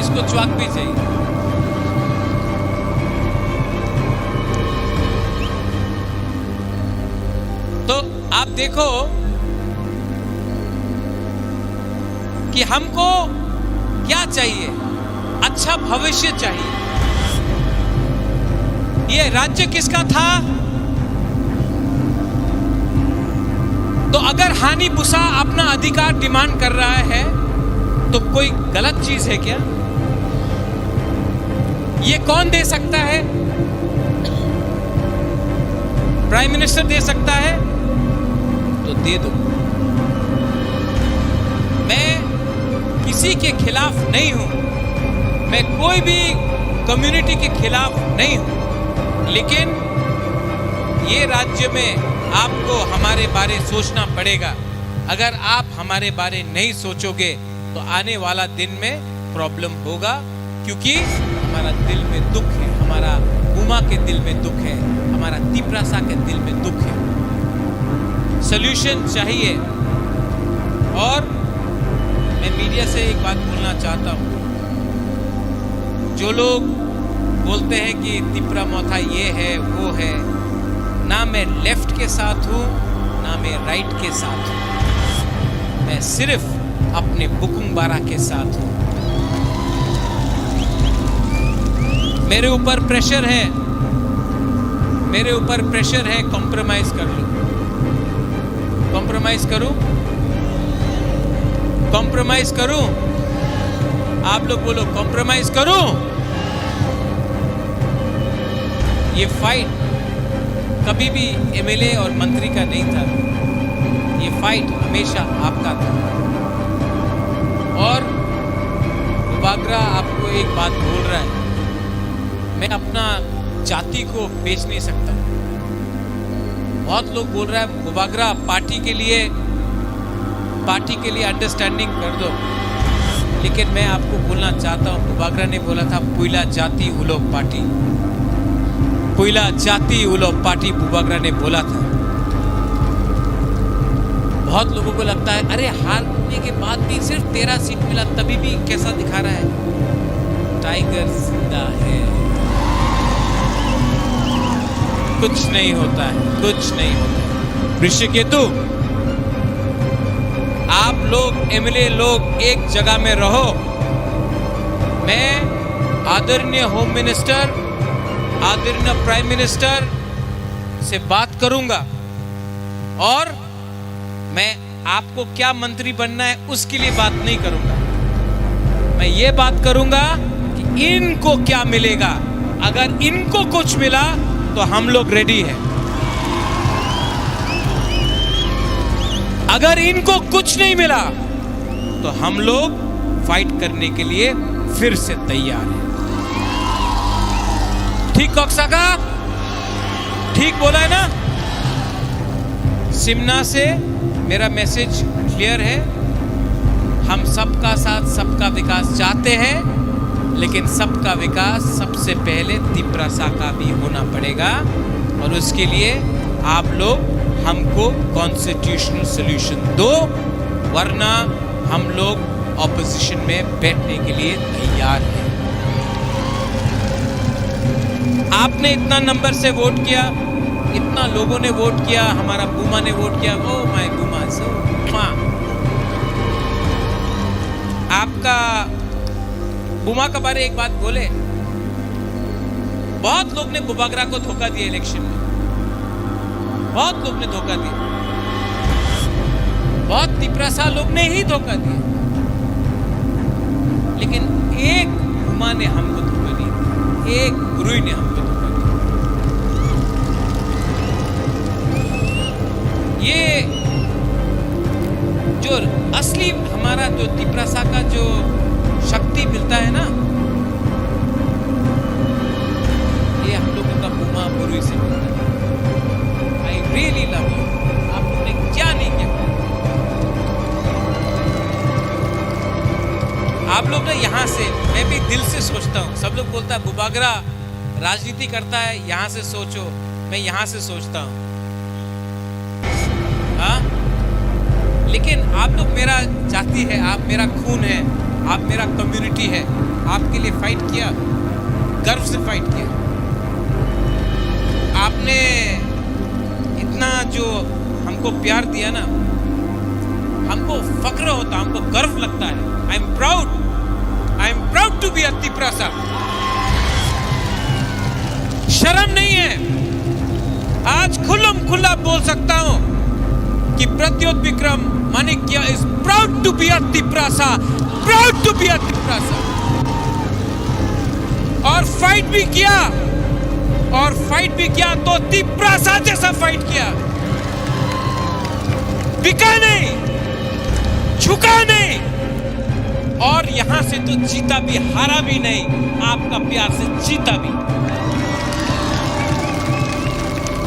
इसको च्वाक भी चाहिए। तो आप देखो कि हमको क्या चाहिए? अच्छा भविष्य चाहिए। ये राज्य किसका था? तो अगर हानि बुसा अपना अधिकार डिमांड कर रहा है तो कोई गलत चीज है क्या? ये कौन दे सकता है? प्राइम मिनिस्टर दे सकता है तो दे दो। मैं किसी के खिलाफ नहीं हूं, मैं कोई भी कम्युनिटी के खिलाफ नहीं हूं, लेकिन ये राज्य में आपको हमारे बारे सोचना पड़ेगा। अगर आप हमारे बारे नहीं सोचोगे तो आने वाला दिन में प्रॉब्लम होगा, क्योंकि हमारा दिल में दुख है, हमारा बुमा के दिल में दुख है, हमारा तिप्रासा के दिल में दुख है। सॉल्यूशन चाहिए। और मैं मीडिया से एक बात बोलना चाहता हूँ, जो लोग बोलते हैं कि तिप्रा मोथा ये है वो है, ना मैं लेफ्ट के साथ हूँ ना मैं राइट के साथ हूँ, मैं सिर्फ अपने बुकुम्बारा के साथ हूँ। मेरे ऊपर प्रेशर है, मेरे ऊपर प्रेशर है, कॉम्प्रोमाइज कर लो। कॉम्प्रोमाइज करूं? कॉम्प्रोमाइज करूं? आप लोग बोलो, कॉम्प्रोमाइज करूं? ये फाइट कभी भी एमएलए और मंत्री का नहीं था, ये फाइट हमेशा आपका था। और बुबागरा आपको एक बात बोल रहा है, मैं अपना जाति को बेच नहीं सकता। बहुत लोग बोल रहा है बुबागरा पार्टी के लिए अंडरस्टैंडिंग कर दो, लेकिन मैं आपको बोलना चाहता हूं, बुबागरा ने बोला था पुइला जाति उलो पार्टी, पुइला जाति उलो पार्टी बुबागरा ने बोला था। बहुत लोगों को लगता है अरे हारने के बाद भी सिर्फ 13 सीट मिला, तभी भी कैसा दिखा रहा है। टाइगर जिंदा है, कुछ नहीं होता है, कुछ नहीं होता है। ऋषिकेतु, आप लोग एमएलए लोग एक जगह में रहो। मैं आदरणीय होम मिनिस्टर, आदरणीय प्राइम मिनिस्टर से बात करूंगा और मैं आपको क्या मंत्री बनना है उसके लिए बात नहीं करूंगा। मैं ये बात करूंगा कि इनको क्या मिलेगा। अगर इनको कुछ मिला तो हम लोग रेडी हैं। अगर इनको कुछ नहीं मिला तो हम लोग फाइट करने के लिए फिर से तैयार हैं। ठीक कॉक्सा का ठीक बोला है ना? सिमना से मेरा मैसेज क्लियर है, हम सबका साथ सबका विकास चाहते हैं, लेकिन सबका विकास सबसे पहले तिपरासा का भी होना पड़ेगा और उसके लिए आप लोग हमको कॉन्स्टिट्यूशनल सॉल्यूशन दो, वरना हम लोग ऑपोजिशन में बैठने के लिए तैयार हैं। आपने इतना नंबर से वोट किया, इतना लोगों ने वोट किया, हमारा बुमा ने वोट किया, ओ माय बुमा सो आपका बुमा के बारे एक बात बोले, बहुत लोग ने बुबागरा को धोखा दिया इलेक्शन में, बहुत लोग ने धोखा दिया, बहुत तिपरासा लोग ने ही धोखा दिया, लेकिन एक बुमा ने हमको धोखा दिया, एक गुरुई ने हमको धोखा दिया। ये जो असली हमारा जो तिपरासा का जो शक्ति मिलता है ना, ये हम लोगों का बुमा बुरुई से मिलता है। I really love you. आप लोगों ने क्या नहीं किया, आप लोग ने यहाँ से, मैं भी दिल से सोचता हूँ, सब लोग बोलता है बुबागरा राजनीति करता है, यहाँ से सोचो, मैं यहाँ से सोचता हूँ, हाँ, लेकिन आप लोग मेरा जाति है, आप मेरा खून है, आप मेरा कम्युनिटी है, आपके लिए फाइट किया, गर्व से फाइट किया। आपने इतना जो हमको प्यार दिया ना, हमको फक्र होता, हमको गर्व लगता है। I am proud to be a Tiprasa. शर्म नहीं है, आज खुल्लम खुल्ला बोल सकता हूं कि Pradyot Bikram Manikya is proud to be a Tiprasa, proud to be a Tiprasa. और फाइट भी किया, और फाइट भी किया तो तिपरासा जैसा फाइट किया, बिका नहीं, झुका नहीं, और यहां से तो जीता भी, हारा भी नहीं, आपका प्यार से जीता भी।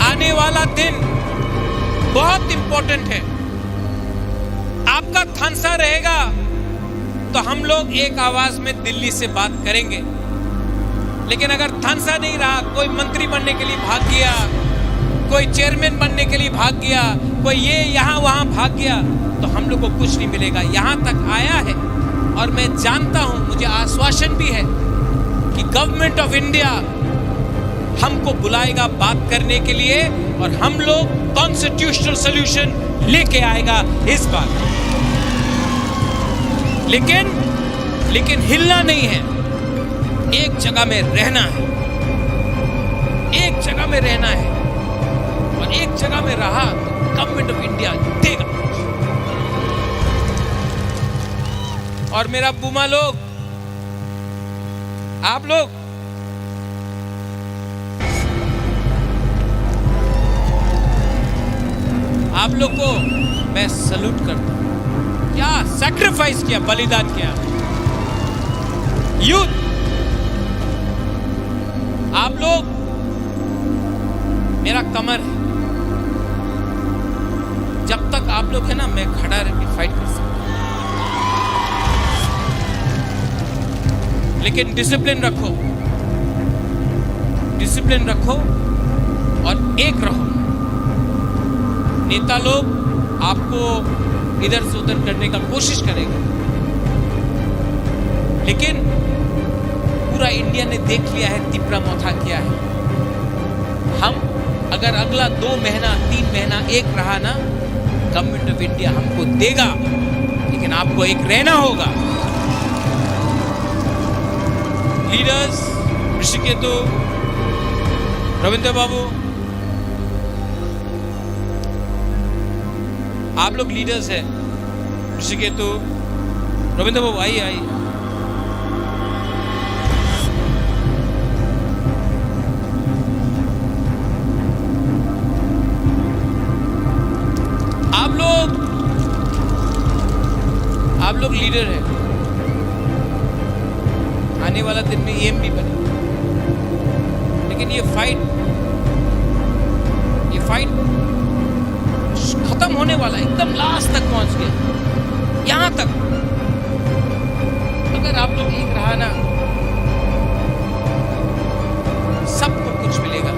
आने वाला दिन बहुत इंपॉर्टेंट है। आपका थानसा रहेगा तो हम लोग एक आवाज में दिल्ली से बात करेंगे, लेकिन अगर थानसा नहीं रहा, कोई मंत्री बनने के लिए भाग गया, कोई चेयरमैन बनने के लिए भाग गया, कोई ये यहाँ वहां भाग गया, तो हम लोग को कुछ नहीं मिलेगा। यहां तक आया है और मैं जानता हूं, मुझे आश्वासन भी है कि गवर्नमेंट ऑफ इंडिया हमको बुलाएगा बात करने के लिए और हम लोग कॉन्स्टिट्यूशनल सॉल्यूशन लेके आएगा इस बार। लेकिन हिलना नहीं है, एक जगह में रहना है, एक जगह में रहना है, और एक जगह में रहा तो गवर्नमेंट ऑफ इंडिया देगा। और मेरा बुमा लोग, आप लोग को मैं सल्यूट करता हूं। क्या सैक्रिफाइस किया, बलिदान किया यूथ। आप लोग मेरा कमर है, जब तक आप लोग है ना, मैं खड़ा रह के फाइट कर सकता हूं। लेकिन डिसिप्लिन रखो, डिसिप्लिन रखो और एक रहो। नेता लोग आपको इधर से उधर करने का कोशिश करेंगे, लेकिन पूरा इंडिया ने देख लिया है तिपरा मोथा क्या है। हम अगर अगला 2 महीना 3 महीना एक रहा ना, गवर्नमेंट ऑफ इंडिया हमको देगा, लेकिन आपको एक रहना होगा। लीडर्स ऋषिकेतु, रविंद्र बाबू, आप लोग लीडर्स हैं। ऋषिकेतु, रविंद्र बाबू आइए, आइए। आप लोग लीडर हैं। आने वाला दिन में एम भी बने, लेकिन ये फाइट खत्म होने वाला है, एकदम लास्ट तक पहुंच गया, यहां तक। अगर आप लोग एक रहा ना, सबको कुछ मिलेगा।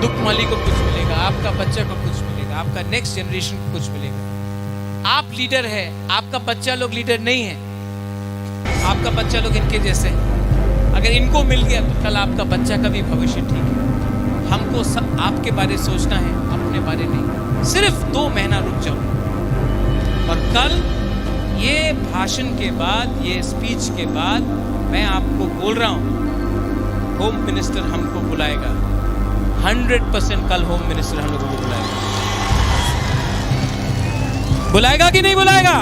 दुखमाली को कुछ मिलेगा, आपका बच्चा को कुछ मिलेगा, आपका नेक्स्ट जनरेशन को कुछ मिलेगा। आप लीडर है, आपका बच्चा लोग लीडर नहीं है। आपका बच्चा लोग इनके जैसे हैं। अगर इनको मिल गया तो कल आपका बच्चा का भी भविष्य ठीक है। हमको सब आपके बारे सोचना है, अपने बारे नहीं। सिर्फ 2 महीना रुक जाओ, और कल ये भाषण के बाद, ये स्पीच के बाद, मैं आपको बोल रहा हूं, होम मिनिस्टर हमको बुलाएगा। 100% कल होम मिनिस्टर हम लोगों को बुलाएगा। बुलाएगा कि नहीं बुलाएगा?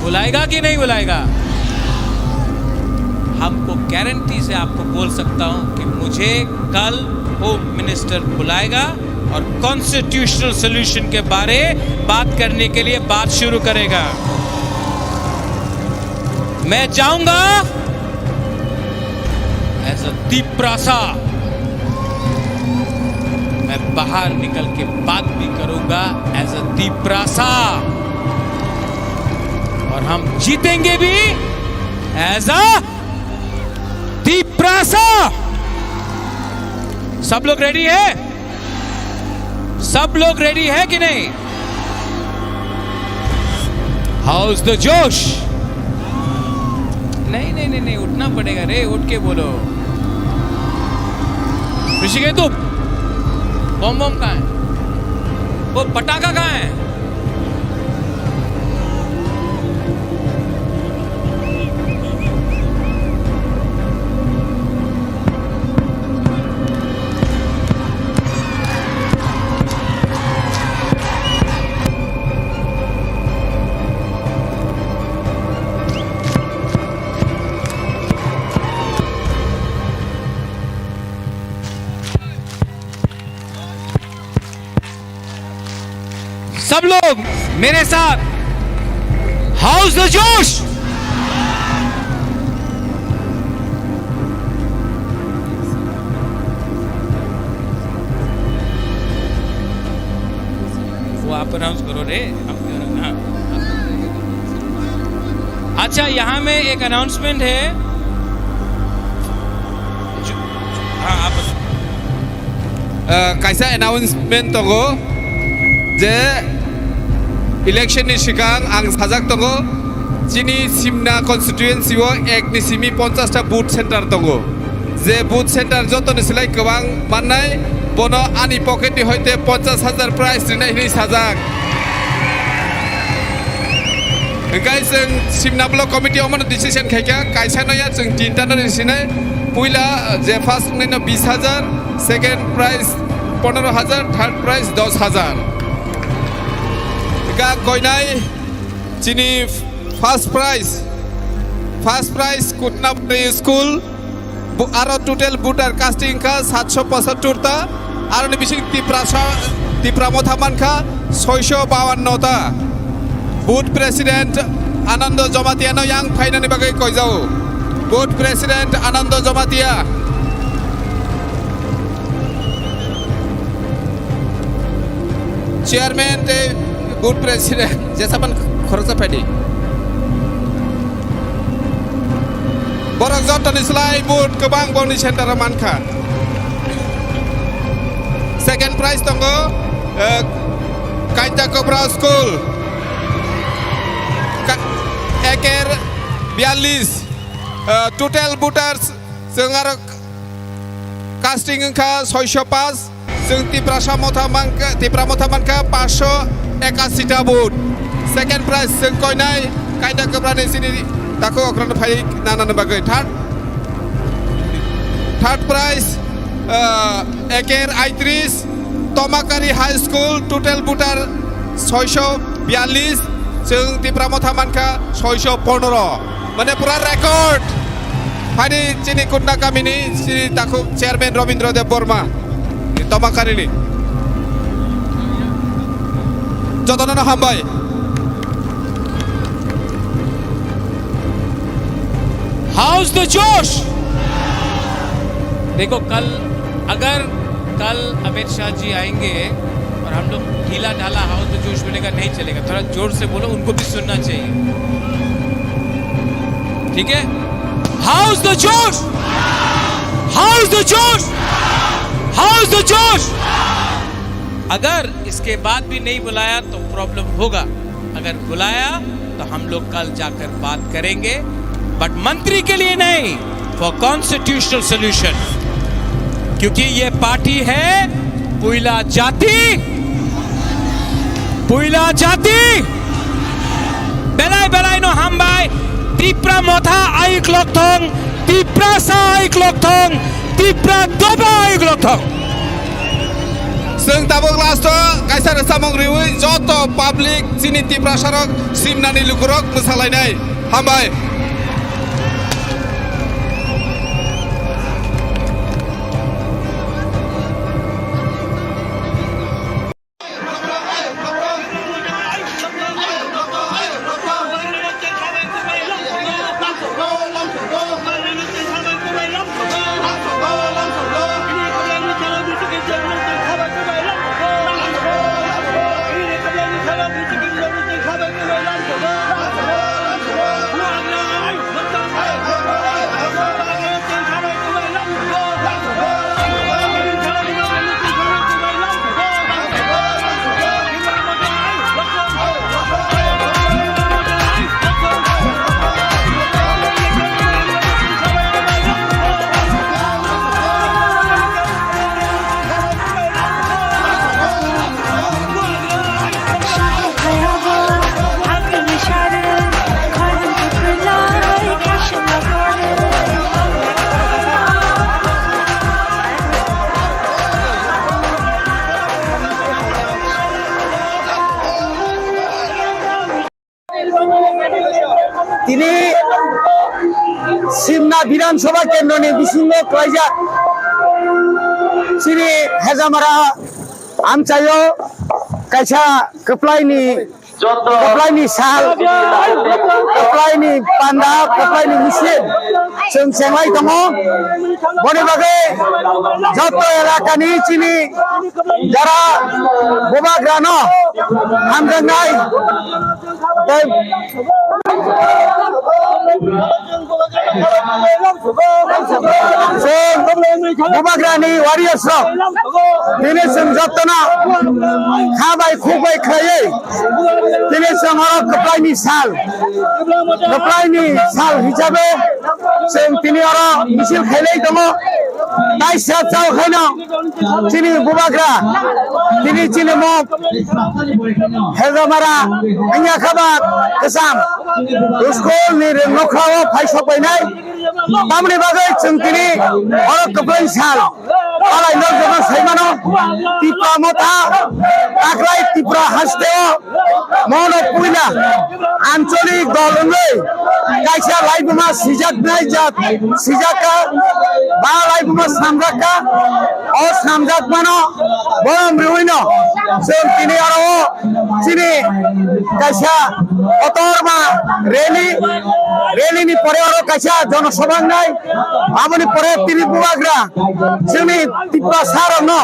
बुलाएगा कि नहीं बुलाएगा? हमको गारंटी से आपको बोल सकता हूं कि मुझे कल होम मिनिस्टर बुलाएगा और कॉन्स्टिट्यूशनल सॉल्यूशन के बारे बात करने के लिए बात शुरू करेगा। मैं जाऊंगा एज अ दीपरासा, मैं बाहर निकल के बात भी करूंगा एज अ दीपरासा, और हम जीतेंगे भी एज अ दीपरासा। सब लोग रेडी है? सब लोग रेडी है कि नहीं? हाउस द जोश? नहीं नहीं नहीं नहीं, उठना पड़ेगा रे, उठ के बोलो। ऋषिकेतु, बम बम कहाँ है? वो पटाखा कहाँ है? सब लोग मेरे साथ, हाउस द जोश। वो आप अनाउंस करो रे। अच्छा, यहां में एक अनाउंसमेंट है। हाँ, आप
कैसा अनाउंसमेंट तंगो जे इलेक्शन नि सिगां आं साजाक तंगो जिनि सिमना कन्स्टिट्युएन्सिव 1 नि सिमि 50 टा बुथ सेन्टार तंगो। जे बुथ सेन्टार जतनि सिलाय गोबां माननाय बनो आनि पकेटनि हयते 50,000 प्राइज रिनाय नि साजाक। Engkai जों सिमना ब्लक कमिटी अमन डिसिसन खायका कायसानया जों तीनटा डिसिसन पहिला जे फार्स्ट नैनो 20,000 सेकेंड प्राइज 15,000 थर्ड प्राइज 10,000 का गयनाय चिनी फार्स्ट प्राइज कुटना प्ले स्कूल आरो टोटल बुटार कास्टिंग का 775 ता आरो बिसिं तिप्रा मथामान का 652 ता बुथ प्रेसिडेंट आनंद जमातिया नो yang फाइनानि बागै कयजाव booth president Anand Jamatia chairman ते बुथ प्रेसिडेंट जेसामान खरसा फायदि बरक जतनि स्लाय बुथ गोबां बनि सेन्टार मानखा सेकेंड प्राइज दङ काइटा कोब्रा स्कूल एकेर 42 टोटल बुटार्स जों आरो कास्टिंग का 605 जों तिप्रा मथामानका 581 टा बुट सेकेंड प्राइज जों कयनाय कायदा गोब्रानि सिनि ताको अग्रन फाइ नानानो बागै थर्ड प्राइज एकेर 38 Tamakari high school total voter 642 जों तिप्रा मथामानका 615 माने पूरा रेकर्ड फाइनि चिनि कुटना गामिनि ताको चेयरमैन रवीन्द्र देव बर्मा तमाकारिनि जतननो हामबाय
हाउस द जोश देखो अगर कल अमित शाह जी आएंगे और हम लोग ढीला ढाला हाउस द जोश बोलेगा नहीं चलेगा थोड़ा जोर से बोलो उनको भी सुनना चाहिए ठीक है हाउस द जोश हाउस द जोश हाउस द जोश अगर इसके बाद भी नहीं बुलाया तो प्रॉब्लम होगा अगर बुलाया तो हम लोग कल जाकर बात करेंगे बट मंत्री के लिए नहीं फॉर कॉन्स्टिट्यूशनल सॉल्यूशन क्योंकि ये पार्टी है पुइला जाति बेलाय नो हामबाय तिप्रा मथा आइक लकथं तिप्रा सा आइक लकथं तिप्रा दबा आइक लकथं
जों दाबो लास्ट कायसा सामग्रिवै जत पाब्लिक चिनि तिप्रा सरक सिमनानि लुगुरक मोसालायनाय हामबाय
তিনি সিমনা বিধানসভা কেন্দ্রনি বিসিঙ্গ কয়জাক সিনি হেজামারা আমচাयो কাইছা কপ্লাইনি साल कप्लाइनि पान्दा कप्लाइनि मिसिन जों सेंलाय दङ बनि बागै जत एलाकानि चिनि जारा बोबाग्रा न हामदोंनाय बोबाग्रानि वारियर्स दिनै जों जतना खाबाय खुबाय खायै दिनै जों कप्लाइनि साल हिसाबै जों दिनै मिसिल खायनाय दङ Taisa Chao Haino, Chini Bubagra, Tini Chini Mob, Hezamara, Anya Kabat, Kasam, Uskol ni Nokrao, Paisho by night, Mamni Bagay, Chintini, or Kapan Sal, all I know the Simano, Tipa Mota, Aklai Tipra Hasteo, Mono Puina, Anthony Dolunay, Kaisa Laibuma, Sijak Najat, Sijaka, Ba Laibuma Samraka, or Samjak Mano, Bonam Ruino, Sam Tini Aro, Chini, Kaisa, Otorma, Reli ni Porero Kaisa, Jono Sobangai, Amani Pore Tiri Buagra, Chini Tipa Sarano.